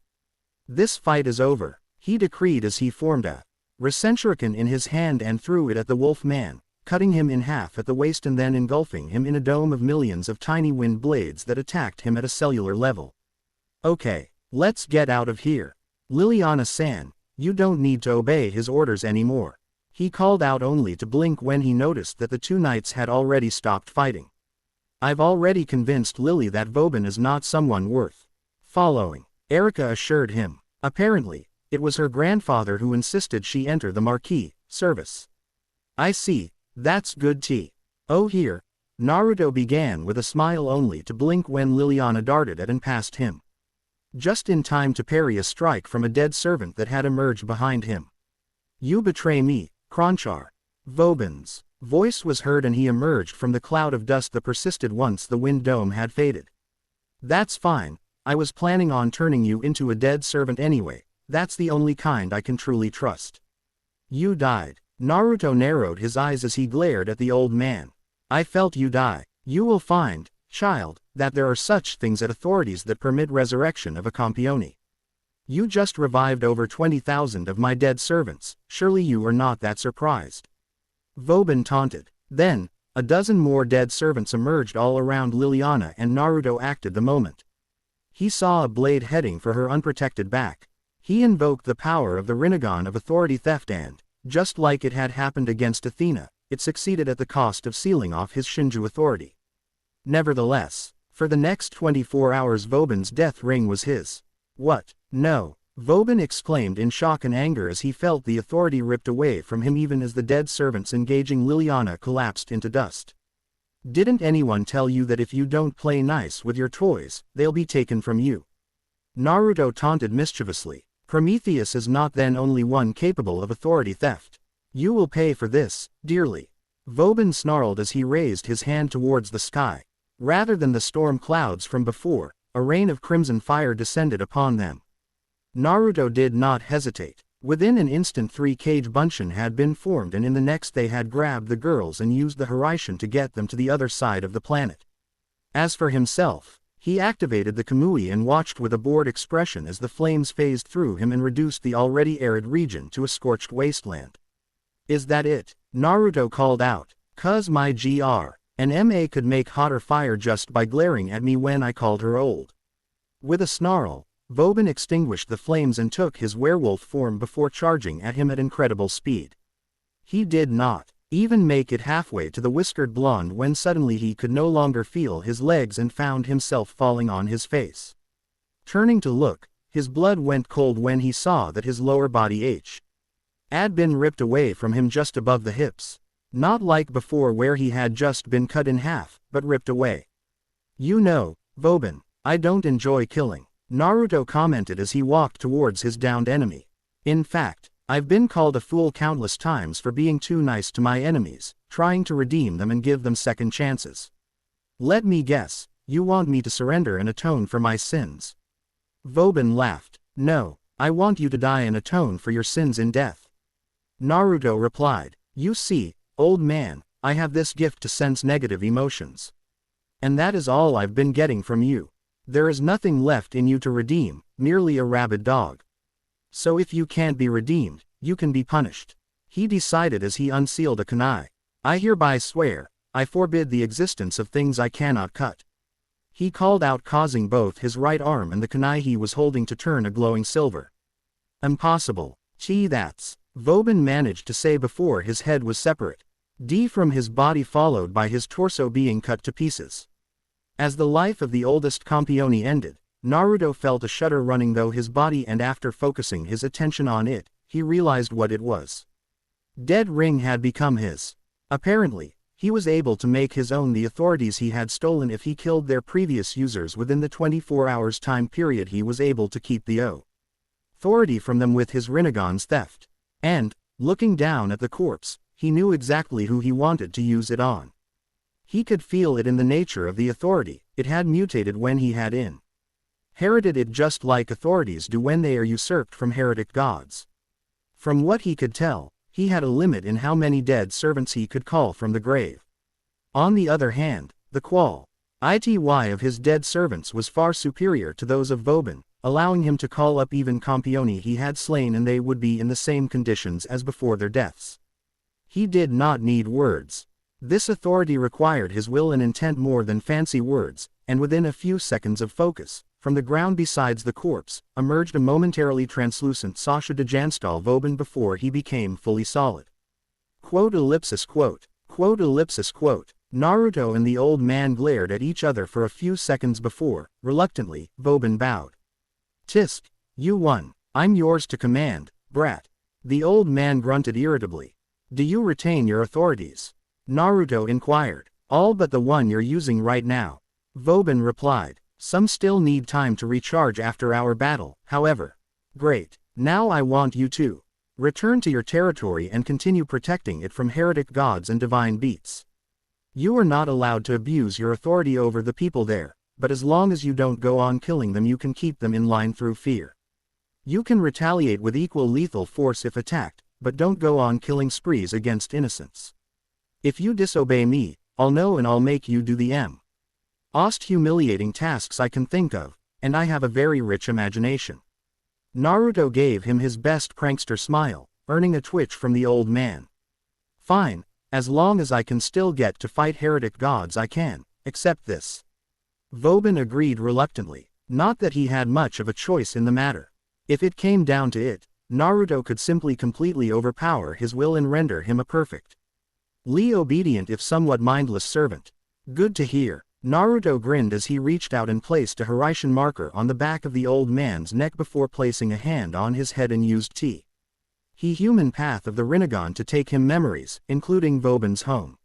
This fight is over, he decreed as he formed a Rasenshuriken in his hand and threw it at the wolf man, cutting him in half at the waist and then engulfing him in a dome of millions of tiny wind blades that attacked him at a cellular level. Okay, let's get out of here. Liliana-san, you don't need to obey his orders anymore. He called out only to blink when he noticed that the 2 knights had already stopped fighting. I've already convinced Lily that Voban is not someone worth following, Erika assured him. Apparently, it was her grandfather who insisted she enter the Marquee service. I see, that's good tea. Oh here, Naruto began with a smile only to blink when Liliana darted at and passed him, just in time to parry a strike from a dead servant that had emerged behind him. You betray me, Kronchar. Voban's voice was heard and he emerged from the cloud of dust that persisted once the wind dome had faded. That's fine, I was planning on turning you into a dead servant anyway, that's the only kind I can truly trust. You died. Naruto narrowed his eyes as he glared at the old man. I felt you die. You will find, child, that there are such things at authorities that permit resurrection of a campione. You just revived over 20,000 of my dead servants, surely you are not that surprised. Voban taunted. Then, a dozen more dead servants emerged all around Liliana and Naruto acted the moment. He saw a blade heading for her unprotected back. He invoked the power of the Rinnegan of authority theft and, just like it had happened against Athena, it succeeded at the cost of sealing off his Shinju authority. Nevertheless, for the next 24 hours Voban's death ring was his. What? No. Voban exclaimed in shock and anger as he felt the authority ripped away from him even as the dead servants engaging Liliana collapsed into dust. Didn't anyone tell you that if you don't play nice with your toys, they'll be taken from you? Naruto taunted mischievously. Prometheus is not then only one capable of authority theft. You will pay for this, dearly. Voban snarled as he raised his hand towards the sky. Rather than the storm clouds from before, a rain of crimson fire descended upon them. Naruto did not hesitate. Within an instant 3 cage bunchen had been formed and in the next they had grabbed the girls and used the Hiraishin to get them to the other side of the planet. As for himself, he activated the Kamui and watched with a bored expression as the flames phased through him and reduced the already arid region to a scorched wasteland. Is that it? Naruto called out. 'Cause my gr. And MA could make hotter fire just by glaring at me when I called her old. With a snarl, Voban extinguished the flames and took his werewolf form before charging at him at incredible speed. He did not even make it halfway to the whiskered blonde when suddenly he could no longer feel his legs and found himself falling on his face. Turning to look, his blood went cold when he saw that his lower body had been ripped away from him just above the hips. Not like before where he had just been cut in half, but ripped away. You know, Voban, I don't enjoy killing, Naruto commented as he walked towards his downed enemy. In fact, I've been called a fool countless times for being too nice to my enemies, trying to redeem them and give them second chances. Let me guess, you want me to surrender and atone for my sins? Voban laughed. No, I want you to die and atone for your sins in death. Naruto replied, you see, old man, I have this gift to sense negative emotions. And that is all I've been getting from you. There is nothing left in you to redeem, merely a rabid dog. So if you can't be redeemed, you can be punished. He decided as he unsealed a kunai. I hereby swear, I forbid the existence of things I cannot cut. He called out, causing both his right arm and the kunai he was holding to turn a glowing silver. Impossible. Gee, that's, Voban managed to say before his head was separate. From his body followed by his torso being cut to pieces. As the life of the oldest Campione ended, Naruto felt a shudder running through his body, and after focusing his attention on it, he realized what it was. Dead Ring had become his. Apparently, he was able to make his own the authorities he had stolen if he killed their previous users within the 24 hours time period. He was able to keep the authority from them with his Rinnegan's theft. And, looking down at the corpse, he knew exactly who he wanted to use it on. He could feel it in the nature of the authority. It had mutated when he had inherited it, just like authorities do when they are usurped from heretic gods. From what he could tell, he had a limit in how many dead servants he could call from the grave. On the other hand, the quality of his dead servants was far superior to those of Voban, allowing him to call up even Campione he had slain and they would be in the same conditions as before their deaths. He did not need words. This authority required his will and intent more than fancy words, and within a few seconds of focus, from the ground besides the corpse, emerged a momentarily translucent Sasha de Janstal Voban before he became fully solid. Quote. Naruto and the old man glared at each other for a few seconds before, reluctantly, Voban bowed. Tisk, you won. I'm yours to command, brat. The old man grunted irritably. Do you retain your authorities? Naruto inquired. All but the one you're using right now. Voban replied. Some still need time to recharge after our battle, however. Great. Now I want you to return to your territory and continue protecting it from heretic gods and divine beasts. You are not allowed to abuse your authority over the people there, but as long as you don't go on killing them you can keep them in line through fear. You can retaliate with equal lethal force if attacked, but don't go on killing sprees against innocents. If you disobey me, I'll know and I'll make you do the most humiliating tasks I can think of, and I have a very rich imagination. Naruto gave him his best prankster smile, earning a twitch from the old man. Fine, as long as I can still get to fight heretic gods I can, accept this. Voban agreed reluctantly, not that he had much of a choice in the matter. If it came down to it, Naruto could simply completely overpower his will and render him a perfectly obedient if somewhat mindless servant. Good to hear. Naruto grinned as he reached out and placed a Hiraishin marker on the back of the old man's neck before placing a hand on his head and used human path of the Rinnegan to take him memories, including Voban's home.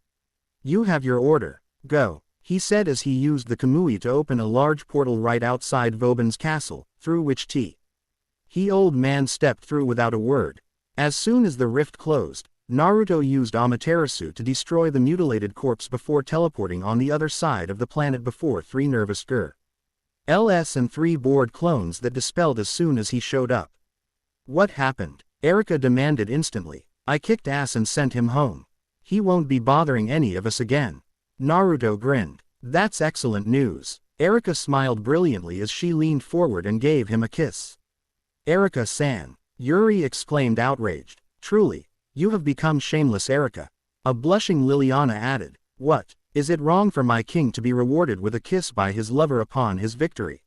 You have your order, go, he said as he used the Kamui to open a large portal right outside Voban's castle, through which old man stepped through without a word. As soon as the rift closed, Naruto used Amaterasu to destroy the mutilated corpse before teleporting on the other side of the planet before 3 nervous LS and 3 bored clones that dispelled as soon as he showed up. What happened? Erika demanded instantly. I kicked ass and sent him home. He won't be bothering any of us again. Naruto grinned. That's excellent news. Erika smiled brilliantly as she leaned forward and gave him a kiss. Erika-san. Yuri exclaimed outraged. Truly. You have become shameless, Erika. A blushing Liliana added. What? Is it wrong for my king to be rewarded with a kiss by his lover upon his victory?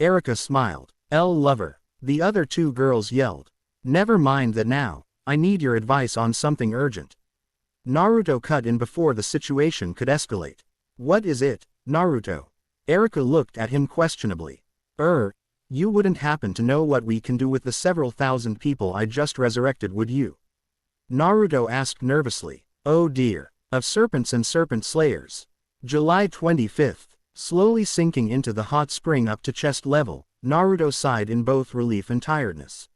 Erika smiled. Lover. The other two girls yelled. Never mind that now, I need your advice on something urgent. Naruto cut in before the situation could escalate. What is it, Naruto? Erika looked at him questionably. You wouldn't happen to know what we can do with the several thousand people I just resurrected, would you? Naruto asked nervously. Oh dear. Of serpents and serpent slayers. July 25th. Slowly sinking into the hot spring up to chest level, Naruto sighed in both relief and tiredness.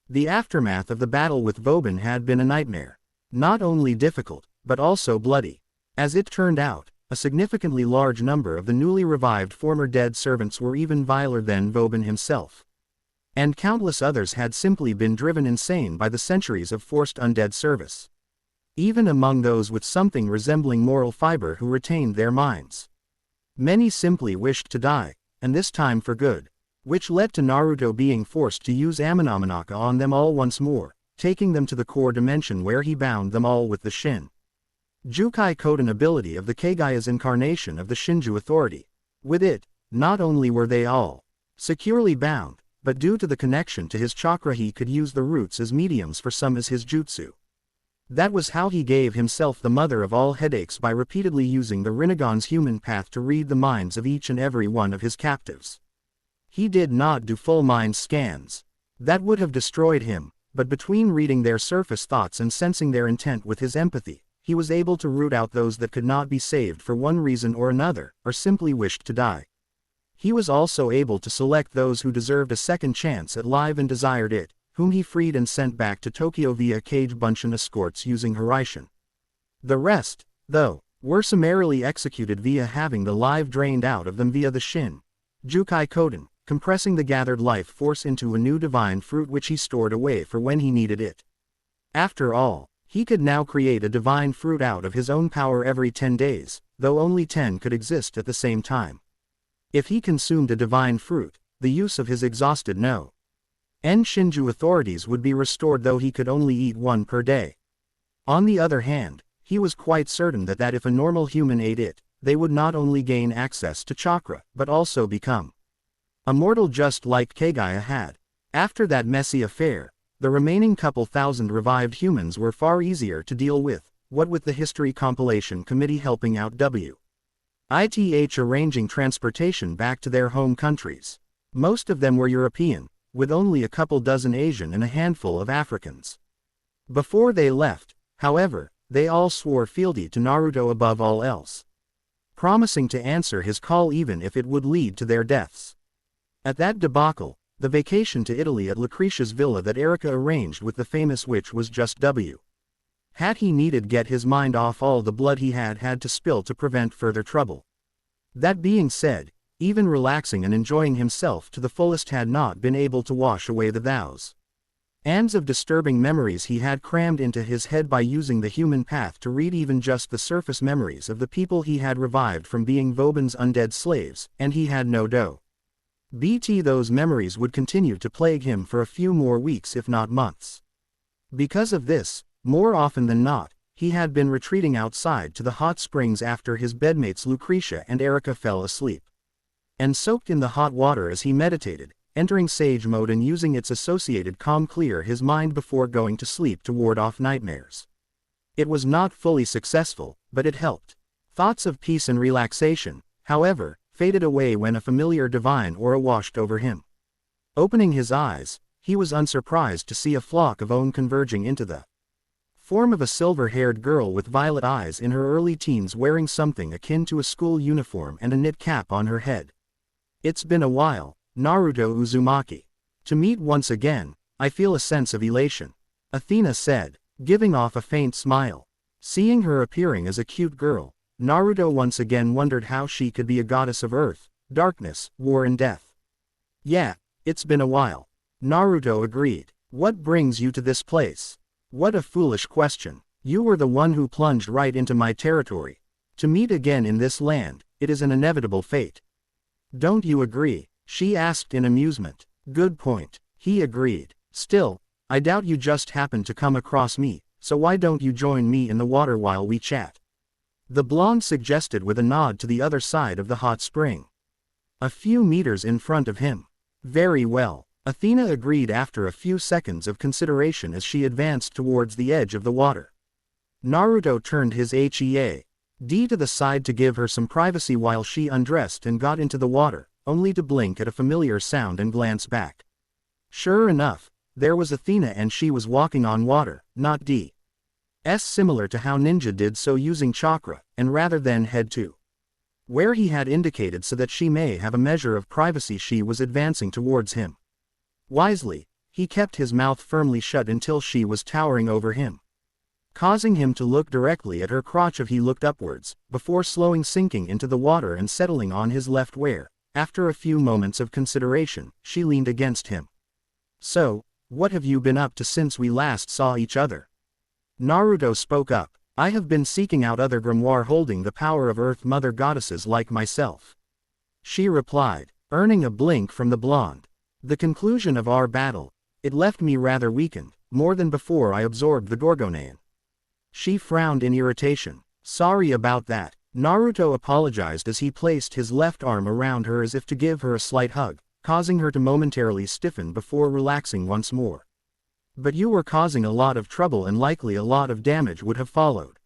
The aftermath of the battle with Voban had been a nightmare. Not only difficult, but also bloody. As it turned out, a significantly large number of the newly revived former dead servants were even viler than Voban himself. And countless others had simply been driven insane by the centuries of forced undead service. Even among those with something resembling moral fiber who retained their minds. Many simply wished to die, and this time for good, which led to Naruto being forced to use Amenominaka on them all once more, taking them to the core dimension where he bound them all with the Shin Jukai Koden ability of the Kagaya's incarnation of the Shinju authority. With it, not only were they all securely bound, but due to the connection to his chakra he could use the roots as mediums for some as his jutsu. That was how he gave himself the mother of all headaches, by repeatedly using the Rinnegan's human path to read the minds of each and every one of his captives. He did not do full mind scans. That would have destroyed him, but between reading their surface thoughts and sensing their intent with his empathy, he was able to root out those that could not be saved for one reason or another, or simply wished to die. He was also able to select those who deserved a second chance at life and desired it, whom he freed and sent back to Tokyo via Cage Bunshin escorts using Hiraishin. The rest, though, were summarily executed via having the life drained out of them via the Shin Jukai Koden, compressing the gathered life force into a new divine fruit which he stored away for when he needed it. After all, he could now create a divine fruit out of his own power every 10 days, though only 10 could exist at the same time. If he consumed a divine fruit, the use of his exhausted Shinju authorities would be restored, though he could only eat one per day. On the other hand, he was quite certain that if a normal human ate it, they would not only gain access to chakra, but also become immortal just like Kagaya had. After that messy affair, the remaining couple thousand revived humans were far easier to deal with, what with the History Compilation Committee helping out WITH arranging transportation back to their home countries. Most of them were European, with only a couple dozen Asian and a handful of Africans. Before they left, however, they all swore fealty to Naruto above all else, promising to answer his call even if it would lead to their deaths. At that debacle, the vacation to Italy at Lucretia's villa that Erika arranged with the famous witch was just had he needed get his mind off all the blood he had to spill to prevent further trouble. That being said, even relaxing and enjoying himself to the fullest had not been able to wash away the ands of disturbing memories he had crammed into his head by using the human path to read even just the surface memories of the people he had revived from being Voban's undead slaves, and he had no those memories would continue to plague him for a few more weeks if not months. Because of this, more often than not, he had been retreating outside to the hot springs after his bedmates Lucretia and Erika fell asleep. And soaked in the hot water as he meditated, entering sage mode and using its associated calm clear his mind before going to sleep to ward off nightmares. It was not fully successful, but it helped. Thoughts of peace and relaxation, however, faded away when a familiar divine aura washed over him. Opening his eyes, he was unsurprised to see a flock of Own converging into the form of a silver-haired girl with violet eyes in her early teens wearing something akin to a school uniform and a knit cap on her head. It's been a while, Naruto Uzumaki. To meet once again, I feel a sense of elation, Athena said, giving off a faint smile. Seeing her appearing as a cute girl, Naruto once again wondered how she could be a goddess of earth, darkness, war and death. Yeah, it's been a while. Naruto agreed. What brings you to this place? What a foolish question. You were the one who plunged right into my territory. To meet again in this land, it is an inevitable fate. Don't you agree? She asked in amusement. Good point. He agreed. Still, I doubt you just happened to come across me, so why don't you join me in the water while we chat? The blonde suggested with a nod to the other side of the hot spring. A few meters in front of him. Very well, Athena agreed after a few seconds of consideration as she advanced towards the edge of the water. Naruto turned his HEAD to the side to give her some privacy while she undressed and got into the water, only to blink at a familiar sound and glance back. Sure enough, there was Athena and she was walking on water, not D. Similar to how Ninja did so using chakra, and rather than head to where he had indicated so that she may have a measure of privacy. She was advancing towards him. Wisely, he kept his mouth firmly shut until she was towering over him, causing him to look directly at her crotch. He looked upwards, before slowing sinking into the water and settling on his left where, after a few moments of consideration, she leaned against him. So, what have you been up to since we last saw each other? Naruto spoke up. I have been seeking out other grimoire holding the power of Earth Mother goddesses like myself. She replied, earning a blink from the blonde. The conclusion of our battle, it left me rather weakened, more than before I absorbed the Gorgonean. She frowned in irritation. Sorry about that. Naruto apologized as he placed his left arm around her as if to give her a slight hug, causing her to momentarily stiffen before relaxing once more. But you were causing a lot of trouble and likely a lot of damage would have followed.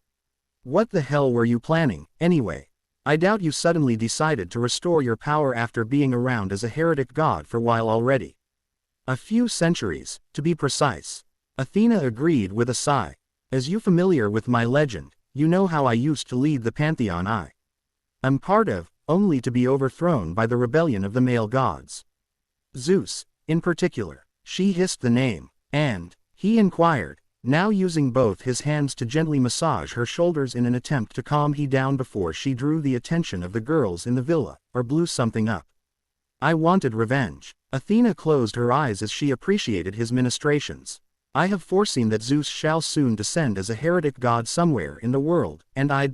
What the hell were you planning, anyway? I doubt you suddenly decided to restore your power after being around as a heretic god for a while already. A few centuries, to be precise. Athena agreed with a sigh. As you familiar with my legend, you know how I used to lead the pantheon I am part of, only to be overthrown by the rebellion of the male gods. Zeus, in particular. She hissed the name. And, he inquired, now using both his hands to gently massage her shoulders in an attempt to calm he down before she drew the attention of the girls in the villa, or blew something up. I wanted revenge. Athena closed her eyes as she appreciated his ministrations. I have foreseen that Zeus shall soon descend as a heretic god somewhere in the world, and I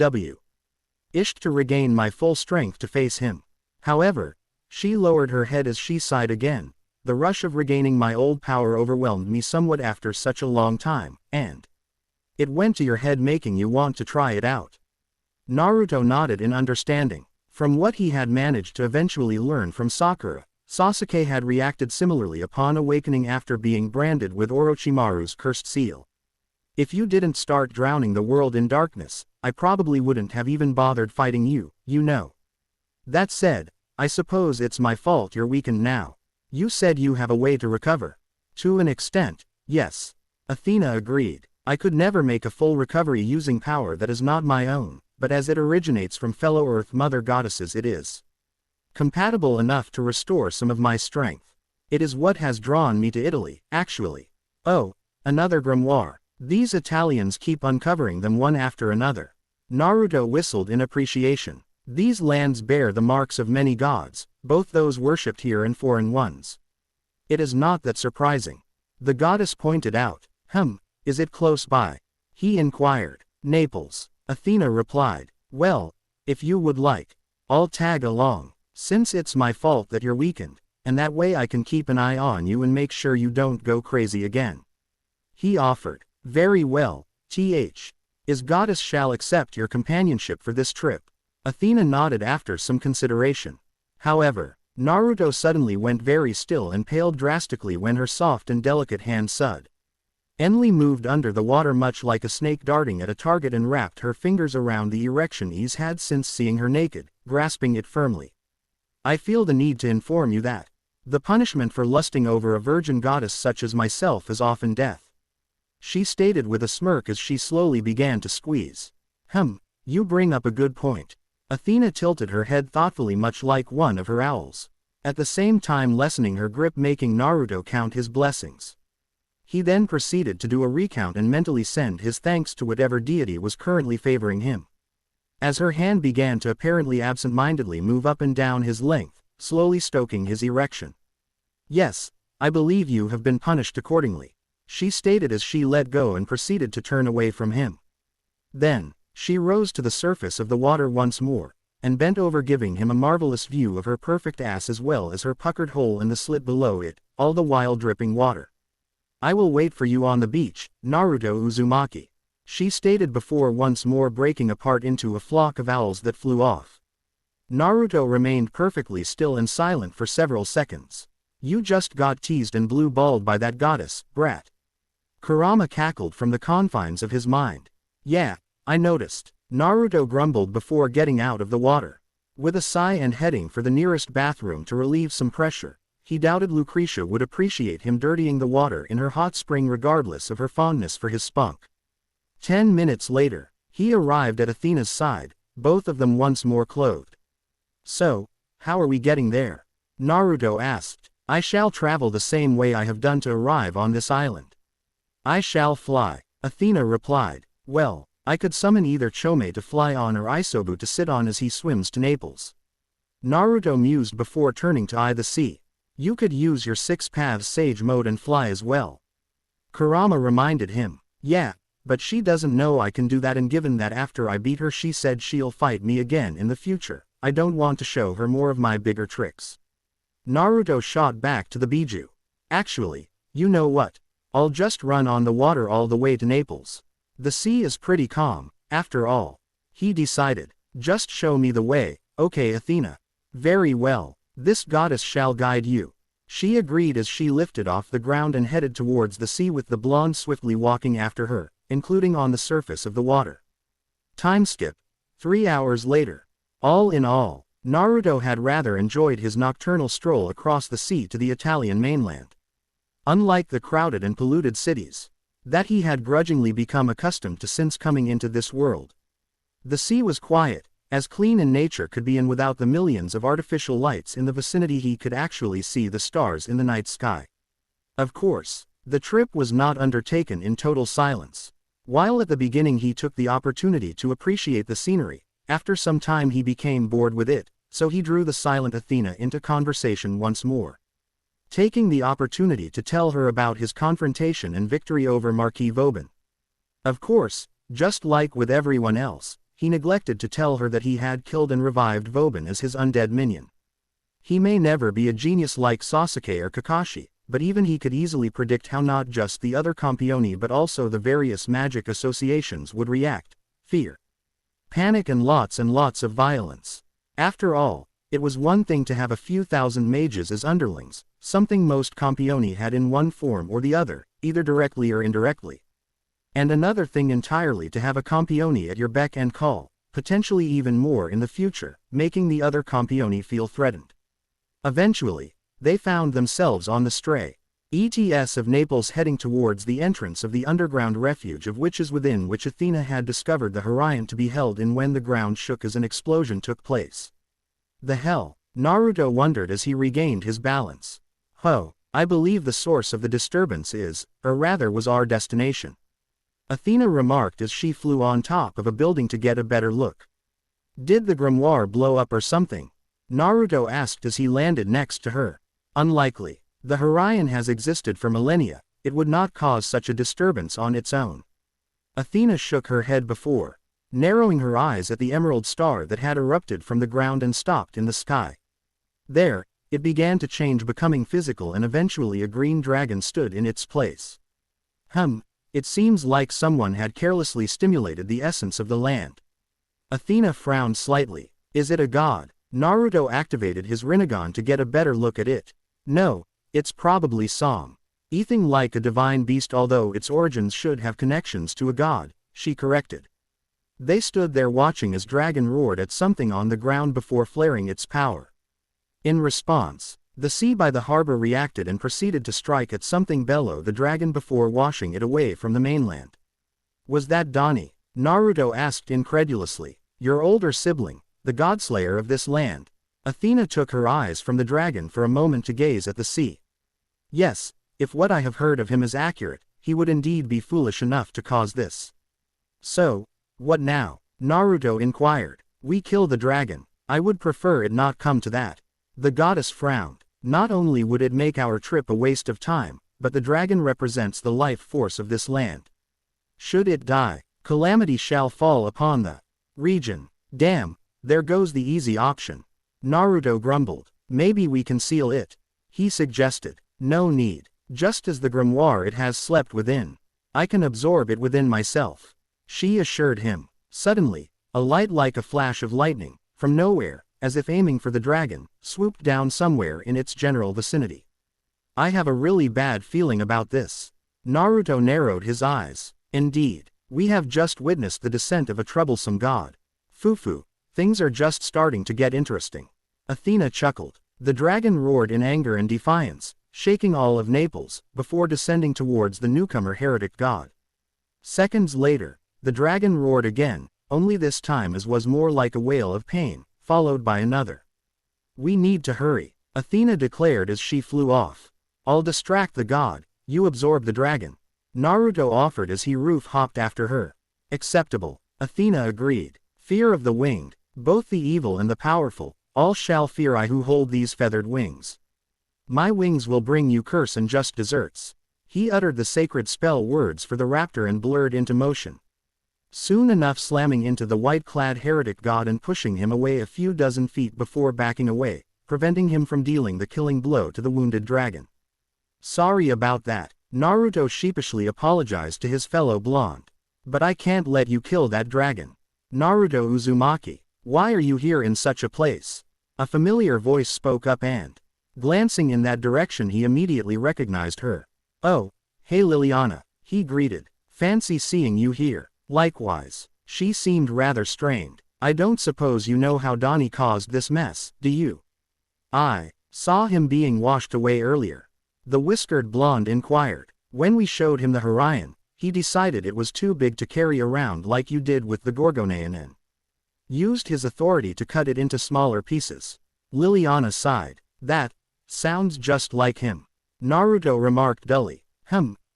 wished to regain my full strength to face him. However, she lowered her head as she sighed again. The rush of regaining my old power overwhelmed me somewhat after such a long time, and it went to your head making you want to try it out. Naruto nodded in understanding. From what he had managed to eventually learn from Sakura, Sasuke had reacted similarly upon awakening after being branded with Orochimaru's cursed seal. If you didn't start drowning the world in darkness, I probably wouldn't have even bothered fighting you, you know. That said, I suppose it's my fault you're weakened now. You said you have a way to recover. To an extent, yes. Athena agreed. I could never make a full recovery using power that is not my own, but as it originates from fellow Earth Mother goddesses it is compatible enough to restore some of my strength. It is what has drawn me to Italy, actually. Oh, another grimoire. These Italians keep uncovering them one after another. Naruto whistled in appreciation. These lands bear the marks of many gods, both those worshipped here and foreign ones. It is not that surprising. The goddess pointed out. Is it close by? He inquired. Naples. Athena replied. Well, if you would like, I'll tag along, since it's my fault that you're weakened, and that way I can keep an eye on you and make sure you don't go crazy again. He offered. Very well, His goddess shall accept your companionship for this trip. Athena nodded after some consideration. However, Naruto suddenly went very still and paled drastically when her soft and delicate hand suddenly moved under the water much like a snake darting at a target and wrapped her fingers around the erection he's had since seeing her naked, grasping it firmly. I feel the need to inform you that the punishment for lusting over a virgin goddess such as myself is often death. She stated with a smirk as she slowly began to squeeze. You bring up a good point. Athena tilted her head thoughtfully much like one of her owls, at the same time lessening her grip making Naruto count his blessings. He then proceeded to do a recount and mentally send his thanks to whatever deity was currently favoring him. As her hand began to apparently absent-mindedly move up and down his length, slowly stoking his erection. Yes, I believe you have been punished accordingly, she stated as she let go and proceeded to turn away from him. Then, she rose to the surface of the water once more, and bent over giving him a marvelous view of her perfect ass as well as her puckered hole in the slit below it, all the while dripping water. I will wait for you on the beach, Naruto Uzumaki. she stated before once more breaking apart into a flock of owls that flew off. Naruto remained perfectly still and silent for several seconds. You just got teased and blue-balled by that goddess, brat. Kurama cackled from the confines of his mind. Yeah, I noticed. Naruto grumbled before getting out of the water. With a sigh and heading for the nearest bathroom to relieve some pressure, he doubted Lucretia would appreciate him dirtying the water in her hot spring regardless of her fondness for his spunk. 10 minutes later, he arrived at Athena's side, both of them once more clothed. So, how are we getting there? Naruto asked. I shall travel the same way I have done to arrive on this island. I shall fly, Athena replied. Well, I could summon either Chome to fly on or Isobu to sit on as he swims to Naples. Naruto mused before turning to eye the sea. You could use your 6 paths sage mode and fly as well. Kurama reminded him. Yeah, but she doesn't know I can do that, and given that after I beat her she said she'll fight me again in the future, I don't want to show her more of my bigger tricks. Naruto shot back to the Biju. Actually, you know what? I'll just run on the water all the way to Naples. The sea is pretty calm, after all. He decided. Just show me the way, okay Athena? Very well, this goddess shall guide you. She agreed as she lifted off the ground and headed towards the sea with the blonde swiftly walking after her, including on the surface of the water. Time skip. 3 hours later. All in all, Naruto had rather enjoyed his nocturnal stroll across the sea to the Italian mainland. Unlike the crowded and polluted cities that he had grudgingly become accustomed to since coming into this world, the sea was quiet, as clean in nature could be, and without the millions of artificial lights in the vicinity he could actually see the stars in the night sky. Of course, the trip was not undertaken in total silence. While at the beginning he took the opportunity to appreciate the scenery, after some time he became bored with it, so he drew the silent Athena into conversation once more, taking the opportunity to tell her about his confrontation and victory over Marquee Voban. Of course, just like with everyone else, he neglected to tell her that he had killed and revived Voban as his undead minion. He may never be a genius like Sasuke or Kakashi, but even he could easily predict how not just the other Campioni but also the various magic associations would react: fear, panic, and lots of violence. After all, it was one thing to have a few thousand mages as underlings, something most Campioni had in one form or the other, either directly or indirectly. And another thing entirely to have a Campioni at your beck and call, potentially even more in the future, making the other Campioni feel threatened. Eventually, they found themselves on the stray ETS of Naples, heading towards the entrance of the underground refuge of witches within which Athena had discovered the Horion to be held in when the ground shook as an explosion took place. The hell? Naruto wondered as he regained his balance. I believe the source of the disturbance is, or rather was, our destination, Athena remarked as she flew on top of a building to get a better look. Did the grimoire blow up or something? Naruto asked as he landed next to her. Unlikely. The Horion has existed for millennia, it would not cause such a disturbance on its own. Athena shook her head before narrowing her eyes at the emerald star that had erupted from the ground and stopped in the sky. There, it began to change, becoming physical, and eventually a green dragon stood in its place. It seems like someone had carelessly stimulated the essence of the land. Athena frowned slightly. Is it a god? Naruto activated his Rinnegan to get a better look at it. No, it's probably something like a divine beast, although its origins should have connections to a god, she corrected. They stood there watching as dragon roared at something on the ground before flaring its power. In response, the sea by the harbor reacted and proceeded to strike at something below the dragon before washing it away from the mainland. Was that Doni? Naruto asked incredulously. Your older sibling, the godslayer of this land. Athena took her eyes from the dragon for a moment to gaze at the sea. Yes, if what I have heard of him is accurate, he would indeed be foolish enough to cause this. So, what now? Naruto inquired. We kill the dragon. I would prefer it not come to that. The goddess frowned. Not only would it make our trip a waste of time, but the dragon represents the life force of this land. Should it die, calamity shall fall upon the region. Damn, there goes the easy option. Naruto grumbled. Maybe we conceal it, he suggested. No need. Just as the grimoire, it has slept within. I can absorb it within myself. she assured him. Suddenly, a light like a flash of lightning, from nowhere, as if aiming for the dragon, swooped down somewhere in its general vicinity. I have a really bad feeling about this. Naruto narrowed his eyes. Indeed, we have just witnessed the descent of a troublesome god. Fufu, things are just starting to get interesting. Athena chuckled. The dragon roared in anger and defiance, shaking all of Naples, before descending towards the newcomer heretic god. Seconds later, the dragon roared again, only this time as was more like a wail of pain, followed by another. We need to hurry, Athena declared as she flew off. I'll distract the god, you absorb the dragon. Naruto offered as he roof-hopped after her. Acceptable, Athena agreed. Fear of the winged, both the evil and the powerful, all shall fear I who hold these feathered wings. My wings will bring you curse and just desserts. He uttered the sacred spell words for the raptor and blurred into motion. Soon enough slamming into the white-clad heretic god and pushing him away a few dozen feet before backing away, preventing him from dealing the killing blow to the wounded dragon. Sorry about that, Naruto sheepishly apologized to his fellow blonde. But I can't let you kill that dragon. Naruto Uzumaki, why are you here in such a place? A familiar voice spoke up and, glancing in that direction, he immediately recognized her. Oh, hey Liliana, he greeted. Fancy seeing you here. Likewise, she seemed rather strained. I don't suppose you know how Doni caused this mess, do you? I saw him being washed away earlier. The whiskered blonde inquired. When we showed him the Horion, he decided it was too big to carry around like you did with the Gorgonean and used his authority to cut it into smaller pieces. Liliana sighed. That sounds just like him. Naruto remarked dully.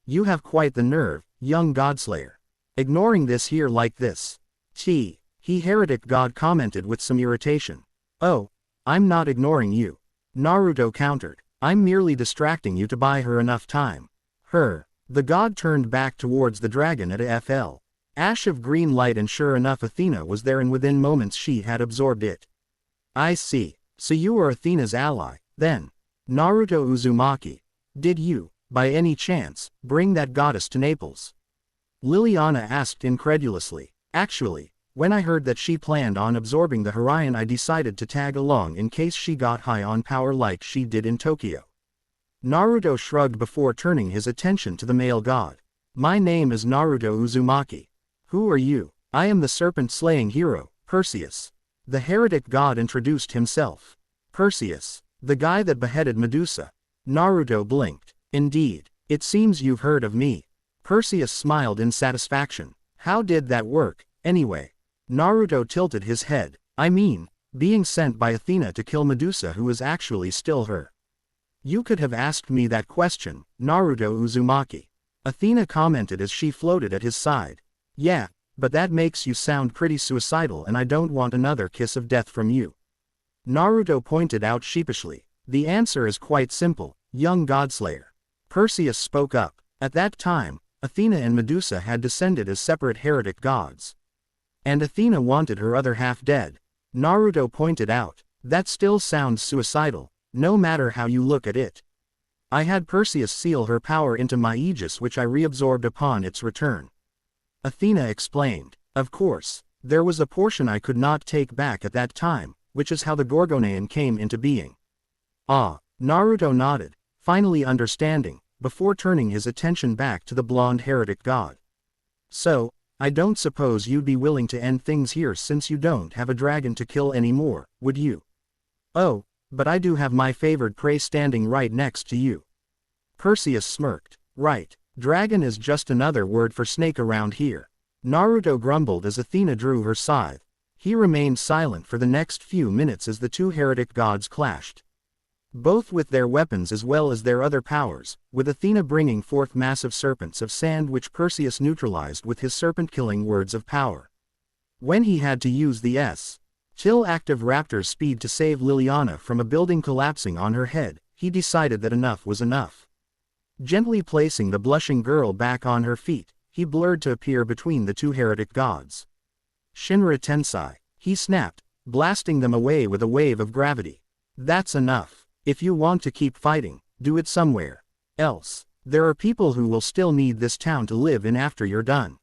You have quite the nerve, young godslayer. Ignoring this here like this. He heretic god commented with some irritation. Oh, I'm not ignoring you. Naruto countered. I'm merely distracting you to buy her enough time. The god turned back towards the dragon at a FL. Ash of green light, and sure enough Athena was there, and within moments she had absorbed it. I see. So you are Athena's ally, then. Naruto Uzumaki. Did you, by any chance, bring that goddess to Naples? Liliana asked incredulously. Actually, when I heard that she planned on absorbing the Horion, I decided to tag along in case she got high on power like she did in Tokyo. Naruto shrugged before turning his attention to the male god. My name is Naruto Uzumaki. Who are you? I am the serpent-slaying hero, Perseus. The heretic god introduced himself. Perseus, the guy that beheaded Medusa. Naruto blinked. Indeed, it seems you've heard of me. Perseus smiled in satisfaction. How did that work, anyway? Naruto tilted his head. I mean, being sent by Athena to kill Medusa, who is actually still her. You could have asked me that question, Naruto Uzumaki. Athena commented as she floated at his side. Yeah, but that makes you sound pretty suicidal, and I don't want another kiss of death from you. Naruto pointed out sheepishly. The answer is quite simple, young godslayer. Perseus spoke up. At that time, Athena and Medusa had descended as separate heretic gods. And Athena wanted her other half dead. Naruto pointed out. That still sounds suicidal, no matter how you look at it. I had Perseus seal her power into my aegis, which I reabsorbed upon its return. Athena explained. Of course, there was a portion I could not take back at that time, which is how the Gorgonean came into being. Ah, Naruto nodded, finally understanding, before turning his attention back to the blonde heretic god. So, I don't suppose you'd be willing to end things here since you don't have a dragon to kill anymore, would you? Oh, but I do have my favored prey standing right next to you. Perseus smirked. Right, dragon is just another word for snake around here. Naruto grumbled as Athena drew her scythe. He remained silent for the next few minutes as the two heretic gods clashed. Both with their weapons as well as their other powers, with Athena bringing forth massive serpents of sand which Perseus neutralized with his serpent-killing words of power. When he had to use the till active raptor's speed to save Liliana from a building collapsing on her head, he decided that enough was enough. Gently placing the blushing girl back on her feet, he blurred to appear between the two heretic gods. Shinra Tensei, he snapped, blasting them away with a wave of gravity. That's enough. If you want to keep fighting, do it somewhere else. There are people who will still need this town to live in after you're done.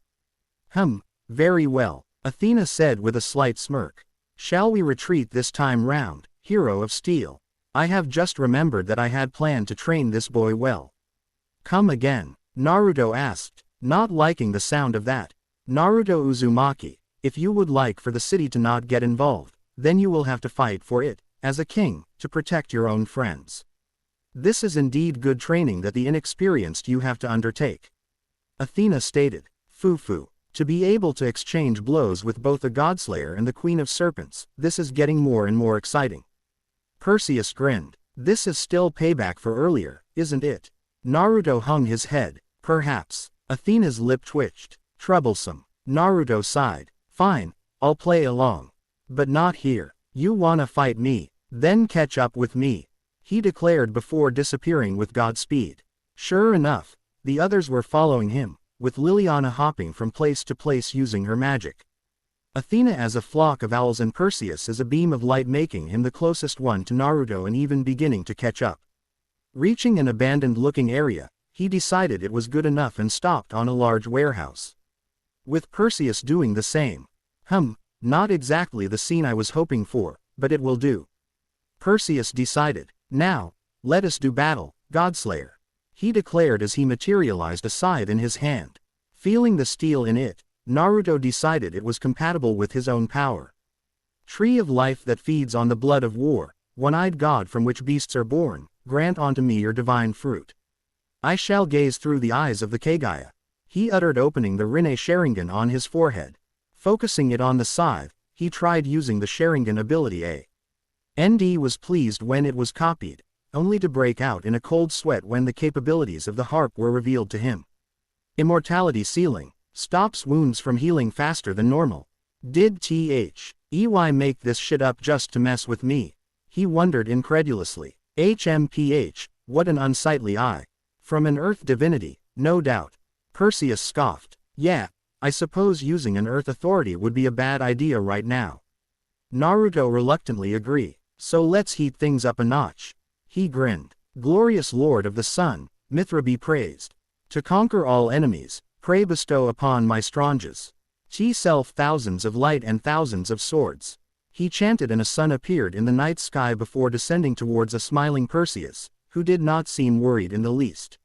Very well, Athena said with a slight smirk. Shall we retreat this time round, hero of steel? I have just remembered that I had planned to train this boy well. Come again? Naruto asked, not liking the sound of that. Naruto Uzumaki, if you would like for the city to not get involved, then you will have to fight for it, as a king, to protect your own friends. This is indeed good training that the inexperienced you have to undertake. Athena stated, Fufu. To be able to exchange blows with both the godslayer and the Queen of Serpents, this is getting more and more exciting. Perseus grinned. This is still payback for earlier, isn't it? Naruto hung his head. Perhaps. Athena's lip twitched. Troublesome. Naruto sighed. Fine, I'll play along. But not here. You wanna fight me? Then catch up with me, he declared before disappearing with Godspeed. Sure enough, the others were following him, with Liliana hopping from place to place using her magic. Athena as a flock of owls and Perseus as a beam of light, making him the closest one to Naruto and even beginning to catch up. Reaching an abandoned-looking area, he decided it was good enough and stopped on a large warehouse. With Perseus doing the same. Not exactly the scene I was hoping for, but it will do. Perseus decided. Now, let us do battle, Godslayer, he declared as he materialized a scythe in his hand. Feeling the steel in it, Naruto decided it was compatible with his own power. Tree of life that feeds on the blood of war, one-eyed god from which beasts are born, grant unto me your divine fruit. I shall gaze through the eyes of the Kagaya, he uttered, opening the Rinne Sharingan on his forehead. Focusing it on the scythe, he tried using the Sharingan ability. ND was pleased when it was copied, only to break out in a cold sweat when the capabilities of the harp were revealed to him. Immortality ceiling. Stops wounds from healing faster than normal. Did EY make this shit up just to mess with me? He wondered incredulously. HMPH, what an unsightly eye. From an earth divinity, no doubt. Perseus scoffed. Yeah, I suppose using an earth authority would be a bad idea right now. Naruto reluctantly agreed. So let's heat things up a notch. He grinned. Glorious Lord of the Sun, Mithra be praised. To conquer all enemies, pray bestow upon my Stranges. Self thousands of light and thousands of swords. He chanted, and a sun appeared in the night sky before descending towards a smiling Perseus, who did not seem worried in the least.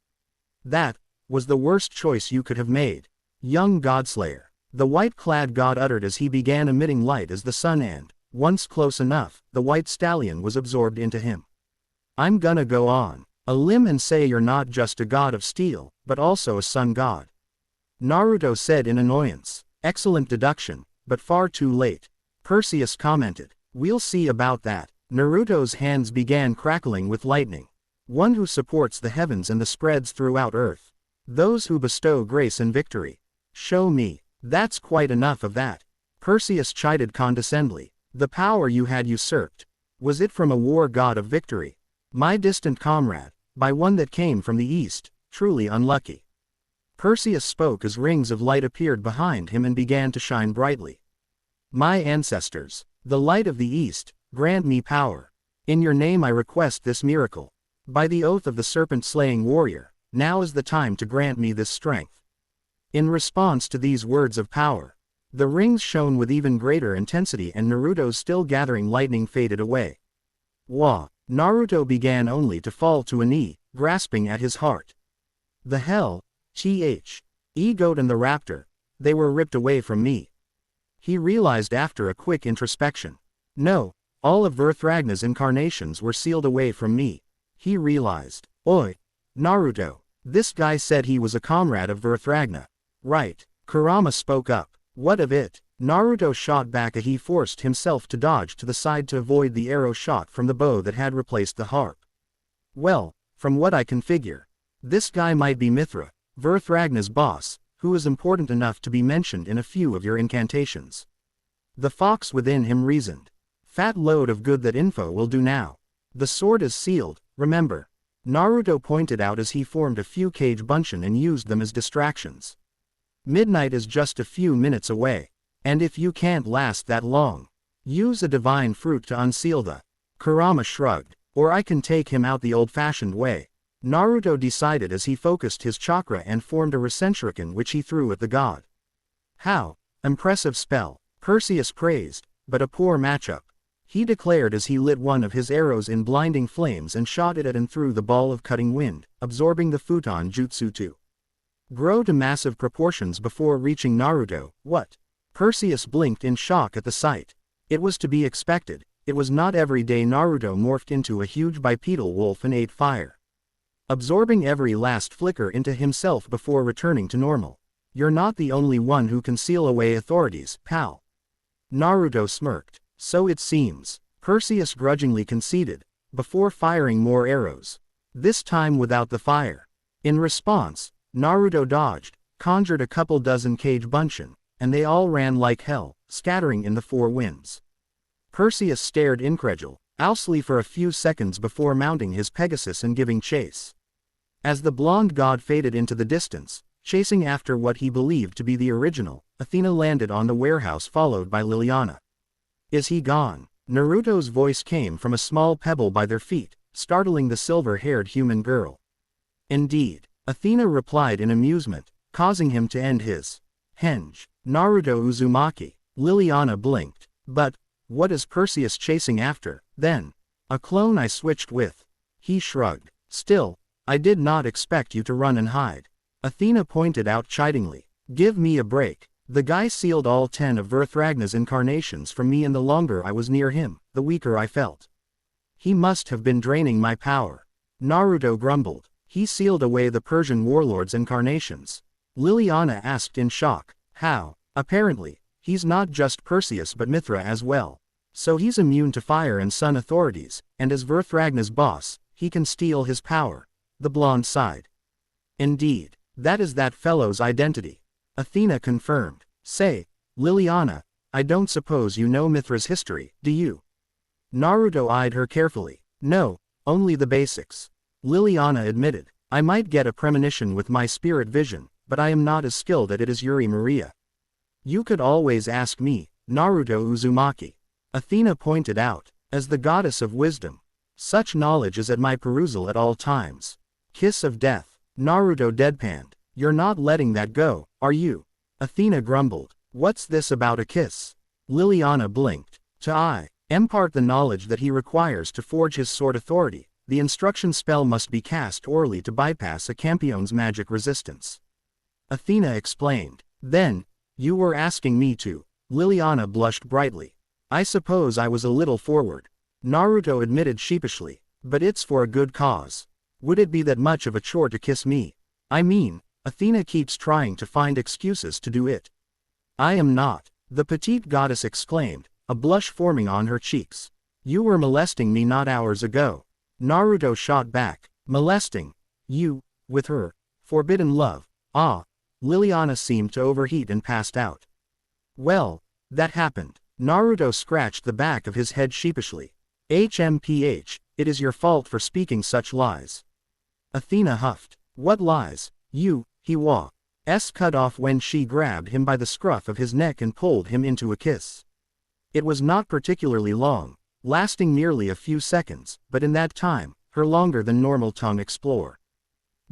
That was the worst choice you could have made, young Godslayer, the white-clad god uttered as he began emitting light as the sun, and, once close enough, the white stallion was absorbed into him. I'm gonna go on a limb and say you're not just a god of steel, but also a sun god. Naruto said in annoyance. Excellent deduction, but far too late. Perseus commented. We'll see about that. Naruto's hands began crackling with lightning. One who supports the heavens and the spreads throughout earth. Those who bestow grace and victory. Show me. That's quite enough of that. Perseus chided condescendingly. The power you had usurped. Was it from a war god of victory? My distant comrade, by one that came from the east, truly unlucky. Perseus spoke as rings of light appeared behind him and began to shine brightly. My ancestors, the light of the east, grant me power. In your name I request this miracle. By the oath of the serpent-slaying warrior, now is the time to grant me this strength. In response to these words of power, the rings shone with even greater intensity, and Naruto's still gathering lightning faded away. Wah! Naruto began only to fall to a knee, grasping at his heart. The hell? E-Goat and the raptor, they were ripped away from me. He realized after a quick introspection. No, all of Verthragna's incarnations were sealed away from me. He realized. Oi! Naruto, this guy said he was a comrade of Verthragna. Right, Kurama spoke up. What of it? Naruto shot back as he forced himself to dodge to the side to avoid the arrow shot from the bow that had replaced the harp. Well, from what I can figure, this guy might be Mithra, Verthragna's boss, who is important enough to be mentioned in a few of your incantations. The fox within him reasoned. Fat load of good that info will do now. The sword is sealed, remember. Naruto pointed out as he formed a few Kage Bunshin and used them as distractions. Midnight is just a few minutes away. And if you can't last that long, use a divine fruit to unseal the. Kurama shrugged. Or I can take him out the old-fashioned way. Naruto decided as he focused his chakra and formed a Rasenshuriken which he threw at the god. How? Impressive spell, Perseus praised, but a poor matchup. He declared as he lit one of his arrows in blinding flames and shot it at and through the ball of cutting wind, absorbing the futon jutsu to grow to massive proportions before reaching Naruto. What? Perseus blinked in shock at the sight. It was to be expected. It was not every day Naruto morphed into a huge bipedal wolf and ate fire, absorbing every last flicker into himself before returning to normal. You're not the only one who can seal away authorities, pal. Naruto smirked. So it seems, Perseus grudgingly conceded, before firing more arrows. This time without the fire. In response, Naruto dodged, conjured a couple dozen cage bunshin, and they all ran like hell, scattering in the four winds. Perseus stared incredulously for a few seconds before mounting his Pegasus and giving chase. As the blonde god faded into the distance, chasing after what he believed to be the original, Athena landed on the warehouse followed by Liliana. Is he gone? Naruto's voice came from a small pebble by their feet, startling the silver-haired human girl. Indeed, Athena replied in amusement, causing him to end his henge. Naruto Uzumaki. Liliana blinked. But, what is Perseus chasing after, then? A clone I switched with. He shrugged. Still, I did not expect you to run and hide. Athena pointed out chidingly. Give me a break. The guy sealed all 10 of Vrthragna's incarnations from me, and the longer I was near him, the weaker I felt. He must have been draining my power. Naruto grumbled. He sealed away the Persian warlord's incarnations. Liliana asked in shock. How? Apparently, he's not just Perseus but Mithra as well. So he's immune to fire and sun authorities, and as Vrthragna's boss, he can steal his power. The blonde sighed. Indeed, that is that fellow's identity. Athena confirmed. Say, Liliana, I don't suppose you know Mithra's history, do you? Naruto eyed her carefully. No, only the basics. Liliana admitted. I might get a premonition with my spirit vision, but I am not as skilled at it as Yuri Maria. You could always ask me, Naruto Uzumaki. Athena pointed out. As the goddess of wisdom, such knowledge is at my perusal at all times. Kiss of death. Naruto deadpanned. You're not letting that go, are you? Athena grumbled. What's this about a kiss? Liliana blinked. To impart the knowledge that he requires to forge his sword authority, the instruction spell must be cast orally to bypass a champion's magic resistance. Athena explained. Then, you were asking me to. Liliana blushed brightly. I suppose I was a little forward. Naruto admitted sheepishly. But it's for a good cause. Would it be that much of a chore to kiss me? I mean, Athena keeps trying to find excuses to do it. I am not, the petite goddess exclaimed, a blush forming on her cheeks. You were molesting me not hours ago. Naruto shot back. Molesting? You, with her, forbidden love. Ah. Liliana seemed to overheat and passed out. Well, that happened. Naruto scratched the back of his head sheepishly. HMPH, it is your fault for speaking such lies. Athena huffed. What lies? You, Hiwa.'s cut off when she grabbed him by the scruff of his neck and pulled him into a kiss. It was not particularly long, lasting merely a few seconds, but in that time, her longer than normal tongue explored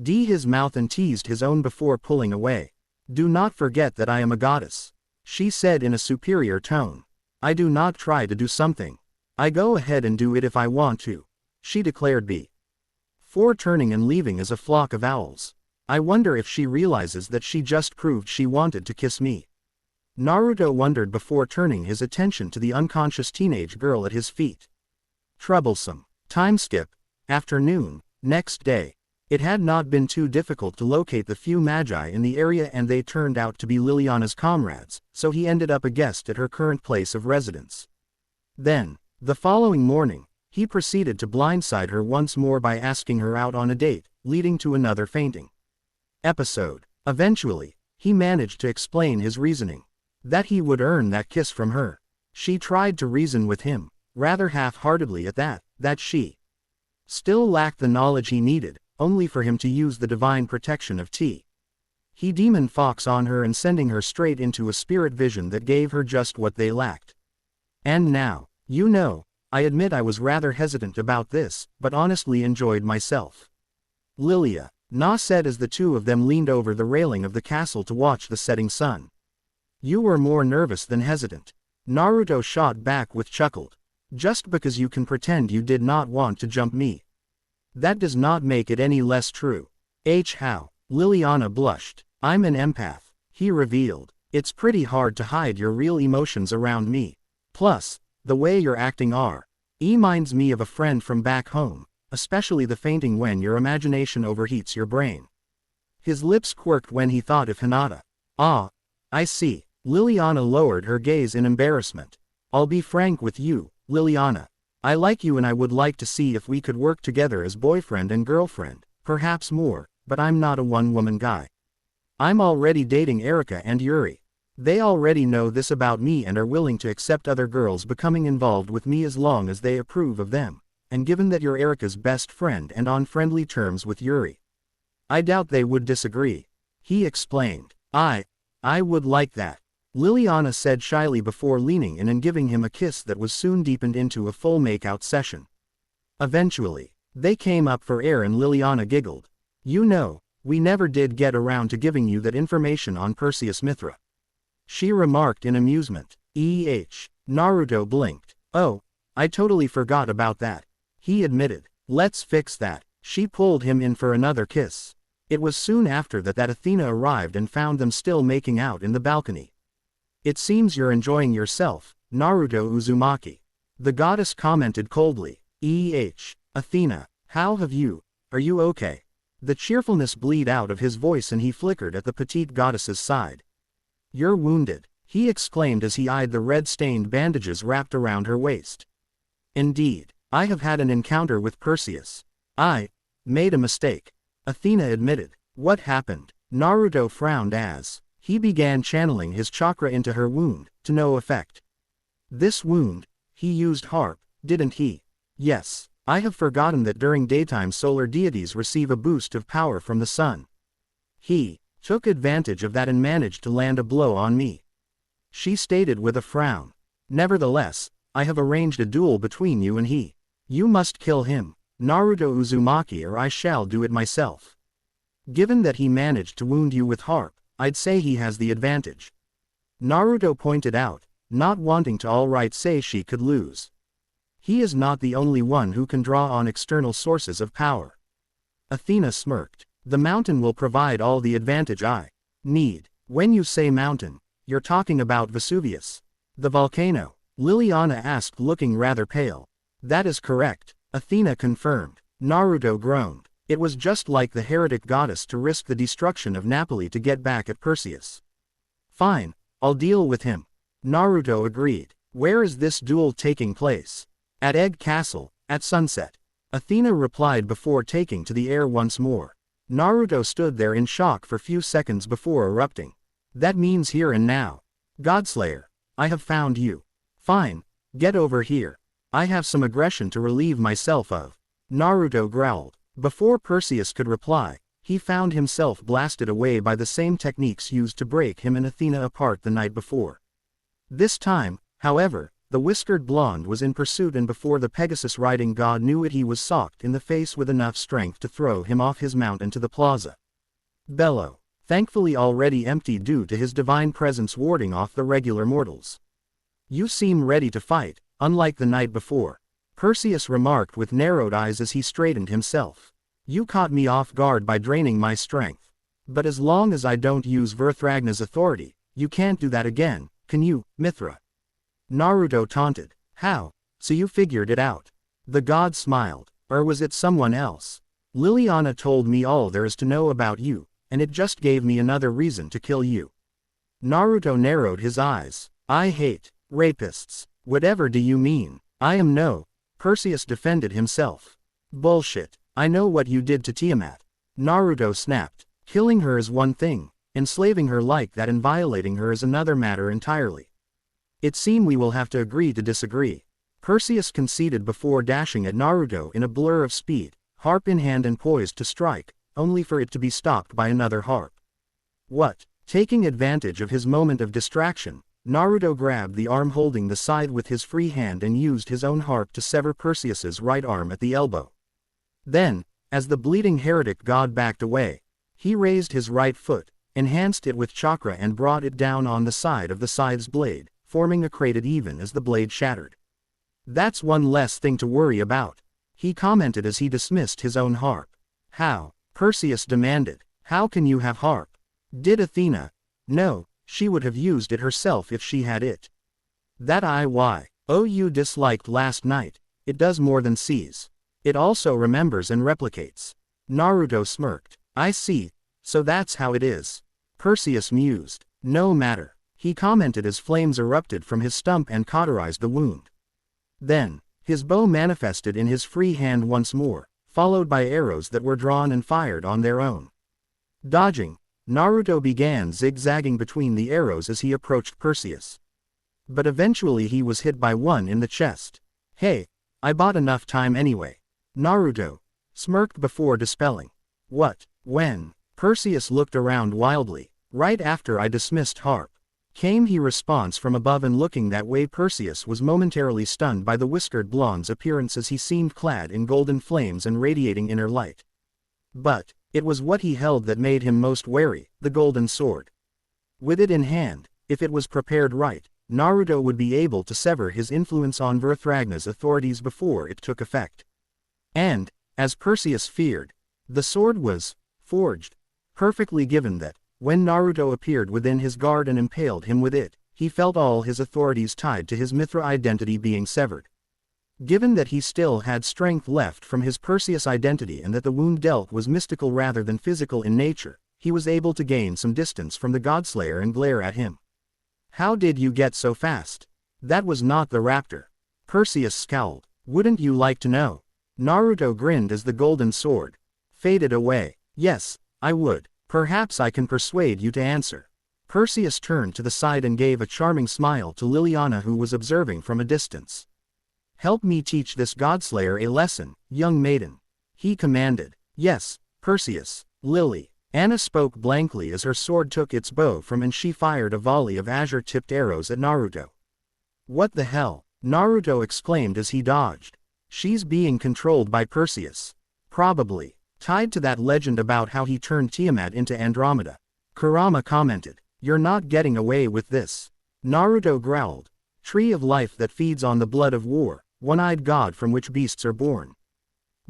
his mouth and teased his own before pulling away. Do not forget that I am a goddess, she said in a superior tone. I do not try to do something. I go ahead and do it if I want to, she declared before turning and leaving as a flock of owls. I wonder if she realizes that she just proved she wanted to kiss me. Naruto wondered before turning his attention to the unconscious teenage girl at his feet. Troublesome. Time skip. Afternoon. Next day. It had not been too difficult to locate the few magi in the area, and they turned out to be Liliana's comrades, so he ended up a guest at her current place of residence. Then, the following morning, he proceeded to blindside her once more by asking her out on a date, leading to another fainting episode. Eventually, he managed to explain his reasoning. That he would earn that kiss from her. She tried to reason with him, rather half-heartedly at that she still lacked the knowledge he needed, only for him to use the divine protection of T. He demon fox on her and sending her straight into a spirit vision that gave her just what they lacked. And now, you know, I admit I was rather hesitant about this, but honestly enjoyed myself. Lilia, Na said as the two of them leaned over the railing of the castle to watch the setting sun. You were more nervous than hesitant. Naruto shot back with chuckled. Just because you can pretend you did not want to jump me. That does not make it any less true. How? Liliana blushed. I'm an empath, he revealed. It's pretty hard to hide your real emotions around me. Plus, the way you're acting reminds me of a friend from back home, especially the fainting when your imagination overheats your brain. His lips quirked when he thought of Hinata. Ah, I see. Liliana lowered her gaze in embarrassment. I'll be frank with you, Liliana. I like you and I would like to see if we could work together as boyfriend and girlfriend, perhaps more, but I'm not a one-woman guy. I'm already dating Erika and Yuri. They already know this about me and are willing to accept other girls becoming involved with me as long as they approve of them, and given that you're Erika's best friend and on friendly terms with Yuri, I doubt they would disagree. He explained. I would like that. Liliana said shyly before leaning in and giving him a kiss that was soon deepened into a full make-out session. Eventually, they came up for air and Liliana giggled. You know, we never did get around to giving you that information on Perseus Mithra. She remarked in amusement. Naruto blinked. Oh, I totally forgot about that. He admitted. Let's fix that. She pulled him in for another kiss. It was soon after that Athena arrived and found them still making out in the balcony. It seems you're enjoying yourself, Naruto Uzumaki. The goddess commented coldly. Athena, how have you? Are you okay? The cheerfulness bleed out of his voice and he flickered at the petite goddess's side. You're wounded, he exclaimed as he eyed the red-stained bandages wrapped around her waist. Indeed, I have had an encounter with Perseus. I made a mistake, Athena admitted. What happened? Naruto frowned as he began channeling his chakra into her wound, to no effect. This wound, he used harp, didn't he? Yes, I have forgotten that during daytime solar deities receive a boost of power from the sun. He took advantage of that and managed to land a blow on me. She stated with a frown. Nevertheless, I have arranged a duel between you and he. You must kill him, Naruto Uzumaki, or I shall do it myself. Given that he managed to wound you with harp, I'd say he has the advantage. Naruto pointed out, not wanting to outright say she could lose. He is not the only one who can draw on external sources of power. Athena smirked. The mountain will provide all the advantage I need. When you say mountain, you're talking about Vesuvius. The volcano, Liliana asked, looking rather pale. That is correct, Athena confirmed. Naruto groaned. It was just like the heretic goddess to risk the destruction of Napoli to get back at Perseus. Fine, I'll deal with him. Naruto agreed. Where is this duel taking place? At Egg Castle, at sunset. Athena replied before taking to the air once more. Naruto stood there in shock for few seconds before erupting. That means here and now. Godslayer, I have found you. Fine, get over here. I have some aggression to relieve myself of. Naruto growled. Before Perseus could reply, he found himself blasted away by the same techniques used to break him and Athena apart the night before. This time, however, the whiskered blonde was in pursuit, and before the Pegasus riding god knew it, he was socked in the face with enough strength to throw him off his mount into the plaza. Bello, thankfully already empty due to his divine presence warding off the regular mortals. You seem ready to fight, unlike the night before, Perseus remarked with narrowed eyes as he straightened himself. You caught me off guard by draining my strength. But as long as I don't use Verthragna's authority, you can't do that again, can you, Mithra? Naruto taunted. How? So you figured it out? The god smiled. Or was it someone else? Liliana told me all there is to know about you, and it just gave me another reason to kill you. Naruto narrowed his eyes. I hate rapists. Whatever do you mean? I am no. Perseus defended himself. Bullshit. I know what you did to Tiamat. Naruto snapped. Killing her is one thing, enslaving her like that and violating her is another matter entirely. It seems we will have to agree to disagree. Perseus conceded before dashing at Naruto in a blur of speed, harp in hand and poised to strike, only for it to be stopped by another harp. What? Taking advantage of his moment of distraction, Naruto grabbed the arm holding the scythe with his free hand and used his own harp to sever Perseus's right arm at the elbow. Then, as the bleeding heretic god backed away, he raised his right foot, enhanced it with chakra and brought it down on the side of the scythe's blade, forming a crater even as the blade shattered. That's one less thing to worry about, he commented as he dismissed his own harp. How? Perseus demanded. How can you have harp? Did Athena? No, she would have used it herself if she had it. That you disliked last night, it does more than sees. It also remembers and replicates. Naruto smirked. I see, so that's how it is. Perseus mused. No matter, he commented as flames erupted from his stump and cauterized the wound. Then, his bow manifested in his free hand once more, followed by arrows that were drawn and fired on their own. Dodging, Naruto began zigzagging between the arrows as he approached Perseus. But eventually he was hit by one in the chest. Hey, I bought enough time anyway. Naruto smirked before dispelling. What? When? Perseus looked around wildly. Right after I dismissed harp. Came he response from above, and looking that way Perseus was momentarily stunned by the whiskered blonde's appearance as he seemed clad in golden flames and radiating inner light. But it was what he held that made him most wary, the golden sword. With it in hand, if it was prepared right, Naruto would be able to sever his influence on Verthragna's authorities before it took effect. And, as Perseus feared, the sword was forged, perfectly, given that, when Naruto appeared within his guard and impaled him with it, he felt all his authorities tied to his Mithra identity being severed. Given that he still had strength left from his Perseus identity and that the wound dealt was mystical rather than physical in nature, he was able to gain some distance from the godslayer and glare at him. How did you get so fast? That was not the raptor. Perseus scowled. Wouldn't you like to know? Naruto grinned as the golden sword faded away. Yes, I would. Perhaps I can persuade you to answer. Perseus turned to the side and gave a charming smile to Liliana, who was observing from a distance. Help me teach this godslayer a lesson, young maiden. He commanded. Yes, Perseus. Lily. Anna spoke blankly as her sword took its bow from and she fired a volley of azure-tipped arrows at Naruto. What the hell? Naruto exclaimed as he dodged. She's being controlled by Perseus. Probably. Tied to that legend about how he turned Tiamat into Andromeda. Kurama commented. You're not getting away with this. Naruto growled. Tree of life that feeds on the blood of war, one-eyed god from which beasts are born.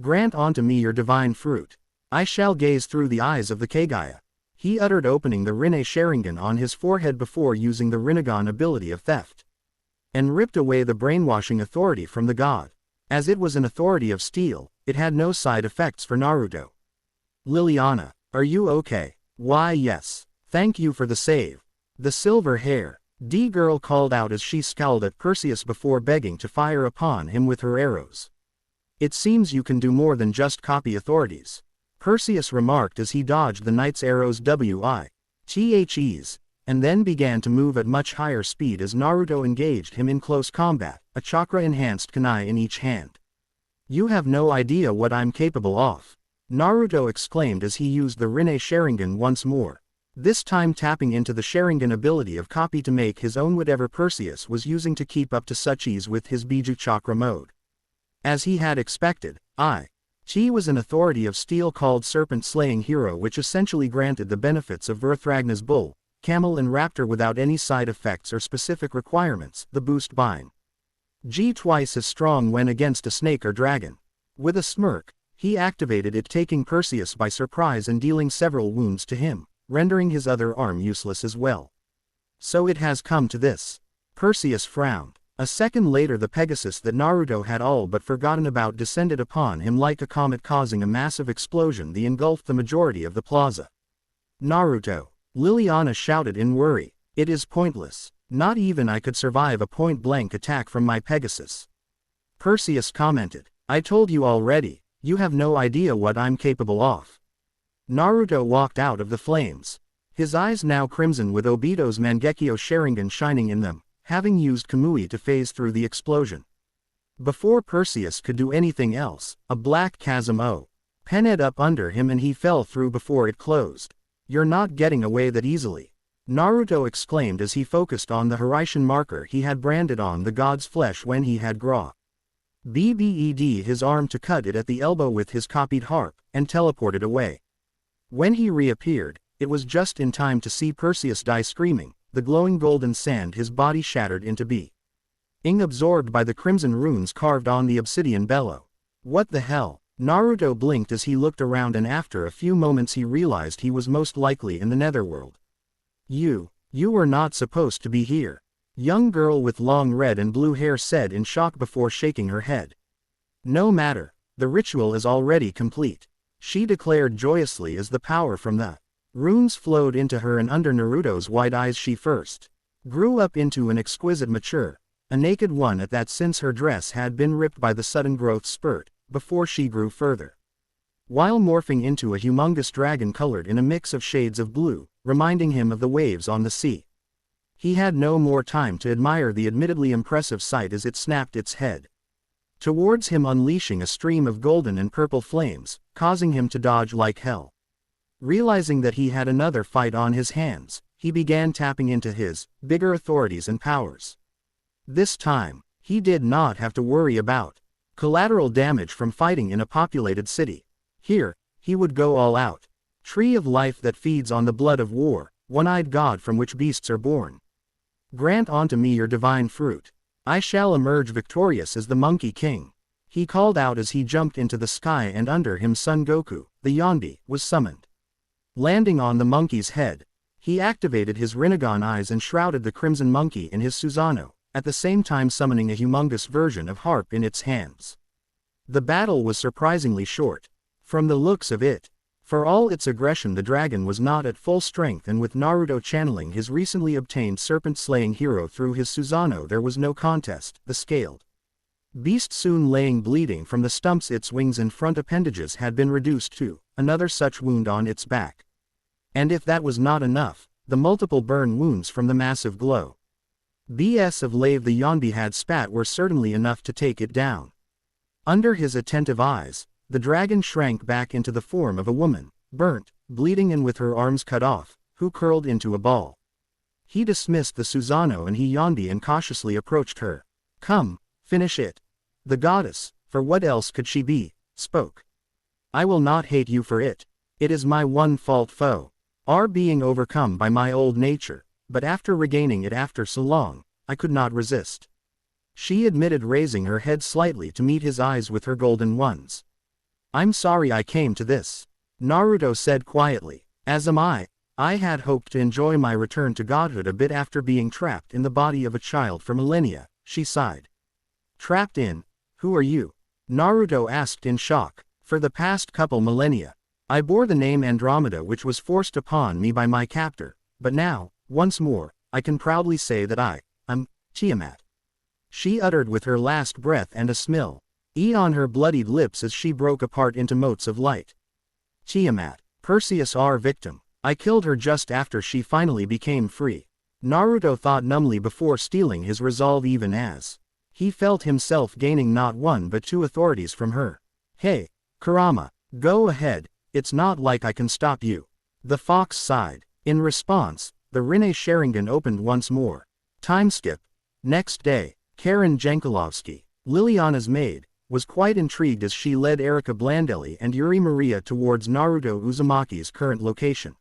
Grant unto me your divine fruit. I shall gaze through the eyes of the Kagaya. He uttered, opening the Rinne Sharingan on his forehead before using the Rinnegan ability of theft. And ripped away the brainwashing authority from the god. As it was an authority of steel, it had no side effects for Naruto. Liliana, are you okay? Why yes. Thank you for the save. The silver hair D-girl called out as she scowled at Perseus before begging to fire upon him with her arrows. It seems you can do more than just copy authorities. Perseus remarked as he dodged the knight's arrows WITHES, and then began to move at much higher speed as Naruto engaged him in close combat, a chakra-enhanced kunai in each hand. You have no idea what I'm capable of. Naruto exclaimed as he used the Rinne Sharingan once more, this time tapping into the Sharingan ability of copy to make his own whatever Perseus was using to keep up to such ease with his Biju chakra mode. As he had expected, Chi was an authority of steel called Serpent-Slaying Hero, which essentially granted the benefits of Verthragna's bull, camel and raptor without any side effects or specific requirements, the boost bind. G twice as strong when against a snake or dragon. With a smirk, he activated it, taking Perseus by surprise and dealing several wounds to him, rendering his other arm useless as well. So it has come to this. Perseus frowned. A second later the Pegasus that Naruto had all but forgotten about descended upon him like a comet, causing a massive explosion that engulfed the majority of the plaza. Naruto. Liliana shouted in worry. It is pointless. Not even I could survive a point-blank attack from my Pegasus. Perseus commented. I told you already, you have no idea what I'm capable of. Naruto walked out of the flames. His eyes now crimson with Obito's Mangekyo Sharingan shining in them, having used Kamui to phase through the explosion. Before Perseus could do anything else, a black chasm opened up under him and he fell through before it closed. You're not getting away that easily. Naruto exclaimed as he focused on the Hiraishin marker he had branded on the god's flesh when he had BBED his arm to cut it at the elbow with his copied harp, and teleported away. When he reappeared, It was just in time to see Perseus die screaming, the glowing golden sand his body shattered into being absorbed by the crimson runes carved on the obsidian bellow. What the hell? Naruto blinked as he looked around, and after a few moments he realized he was most likely in the netherworld. You were not supposed to be here. Young girl with long red and blue hair said in shock before shaking her head. No matter, the ritual is already complete, she declared joyously as the power from the runes flowed into her, and under Naruto's wide eyes she first grew up into an exquisite mature, a naked one at that, since her dress had been ripped by the sudden growth spurt, before she grew further. While morphing into a humongous dragon colored in a mix of shades of blue, reminding him of the waves on the sea. He had no more time to admire the admittedly impressive sight as it snapped its head towards him, unleashing a stream of golden and purple flames, causing him to dodge like hell. Realizing that he had another fight on his hands, he began tapping into his bigger authorities and powers. This time, he did not have to worry about collateral damage from fighting in a populated city. Here, he would go all out. Tree of life that feeds on the blood of war, one-eyed god from which beasts are born. Grant unto me your divine fruit. I shall emerge victorious as the Monkey King. He called out as he jumped into the sky, and under him Son Goku, the Yonbi, was summoned. Landing on the monkey's head, he activated his Rinnegan eyes and shrouded the crimson monkey in his Susanoo, at the same time summoning a humongous version of Harp in its hands. The battle was surprisingly short. From the looks of it, for all its aggression, the dragon was not at full strength, and with Naruto channeling his recently obtained serpent-slaying hero through his Susanoo, there was no contest. The scaled beast soon laying bleeding from the stumps. Its wings and front appendages had been reduced to another such wound on its back. And if that was not enough, the multiple burn wounds from the massive glow BS of lave the Yonbi had spat were certainly enough to take it down. Under his attentive eyes, the dragon shrank back into the form of a woman, burnt, bleeding, and with her arms cut off, who curled into a ball. He dismissed the Susanoo and he Yonbi and cautiously approached her. Come, finish it. The goddess, for what else could she be, spoke. I will not hate you for it. It is my one fault foe. Our being overcome by my old nature, but after regaining it after so long, I could not resist. She admitted, raising her head slightly to meet his eyes with her golden ones. I'm sorry I came to this, Naruto said quietly. As am I. I had hoped to enjoy my return to godhood a bit after being trapped in the body of a child for millennia, she sighed. Trapped in? Who are you? Naruto asked in shock. For the past couple millennia, I bore the name Andromeda, which was forced upon me by my captor, but now, once more, I can proudly say that I'm Tiamat. She uttered with her last breath, and a smile on her bloodied lips as she broke apart into motes of light. Tiamat, Perseus, our victim. I killed her just after she finally became free. Naruto thought numbly before steeling his resolve, even as he felt himself gaining not one but two authorities from her. Hey, Kurama, go ahead, it's not like I can stop you. The fox sighed. In response, the Rinne Sharingan opened once more. Time skip. Next day, Karen Jankulovsky, Liliana's maid, was quite intrigued as she led Erika Blandelli and Yuri Maria towards Naruto Uzumaki's current location.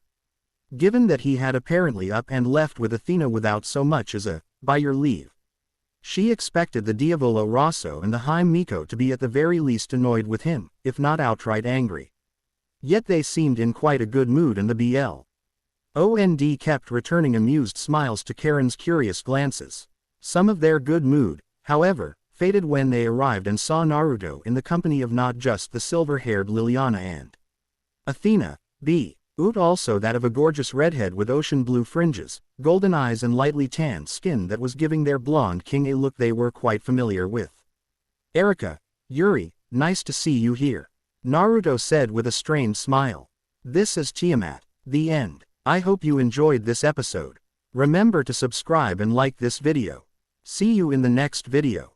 Given that he had apparently up and left with Athena without so much as a by your leave, she expected the Diavolo Rosso and the Hime Miko to be at the very least annoyed with him, if not outright angry. Yet they seemed in quite a good mood, and the BLOND kept returning amused smiles to Karen's curious glances. Some of their good mood, however, faded when they arrived and saw Naruto in the company of not just the silver-haired Liliana and Athena, but also that of a gorgeous redhead with ocean blue fringes, golden eyes and lightly tanned skin that was giving their blonde king a look they were quite familiar with. Erika, Yuri, nice to see you here, Naruto said with a strained smile. This is Tiamat. The end. I hope you enjoyed this episode. Remember to subscribe and like this video. See you in the next video.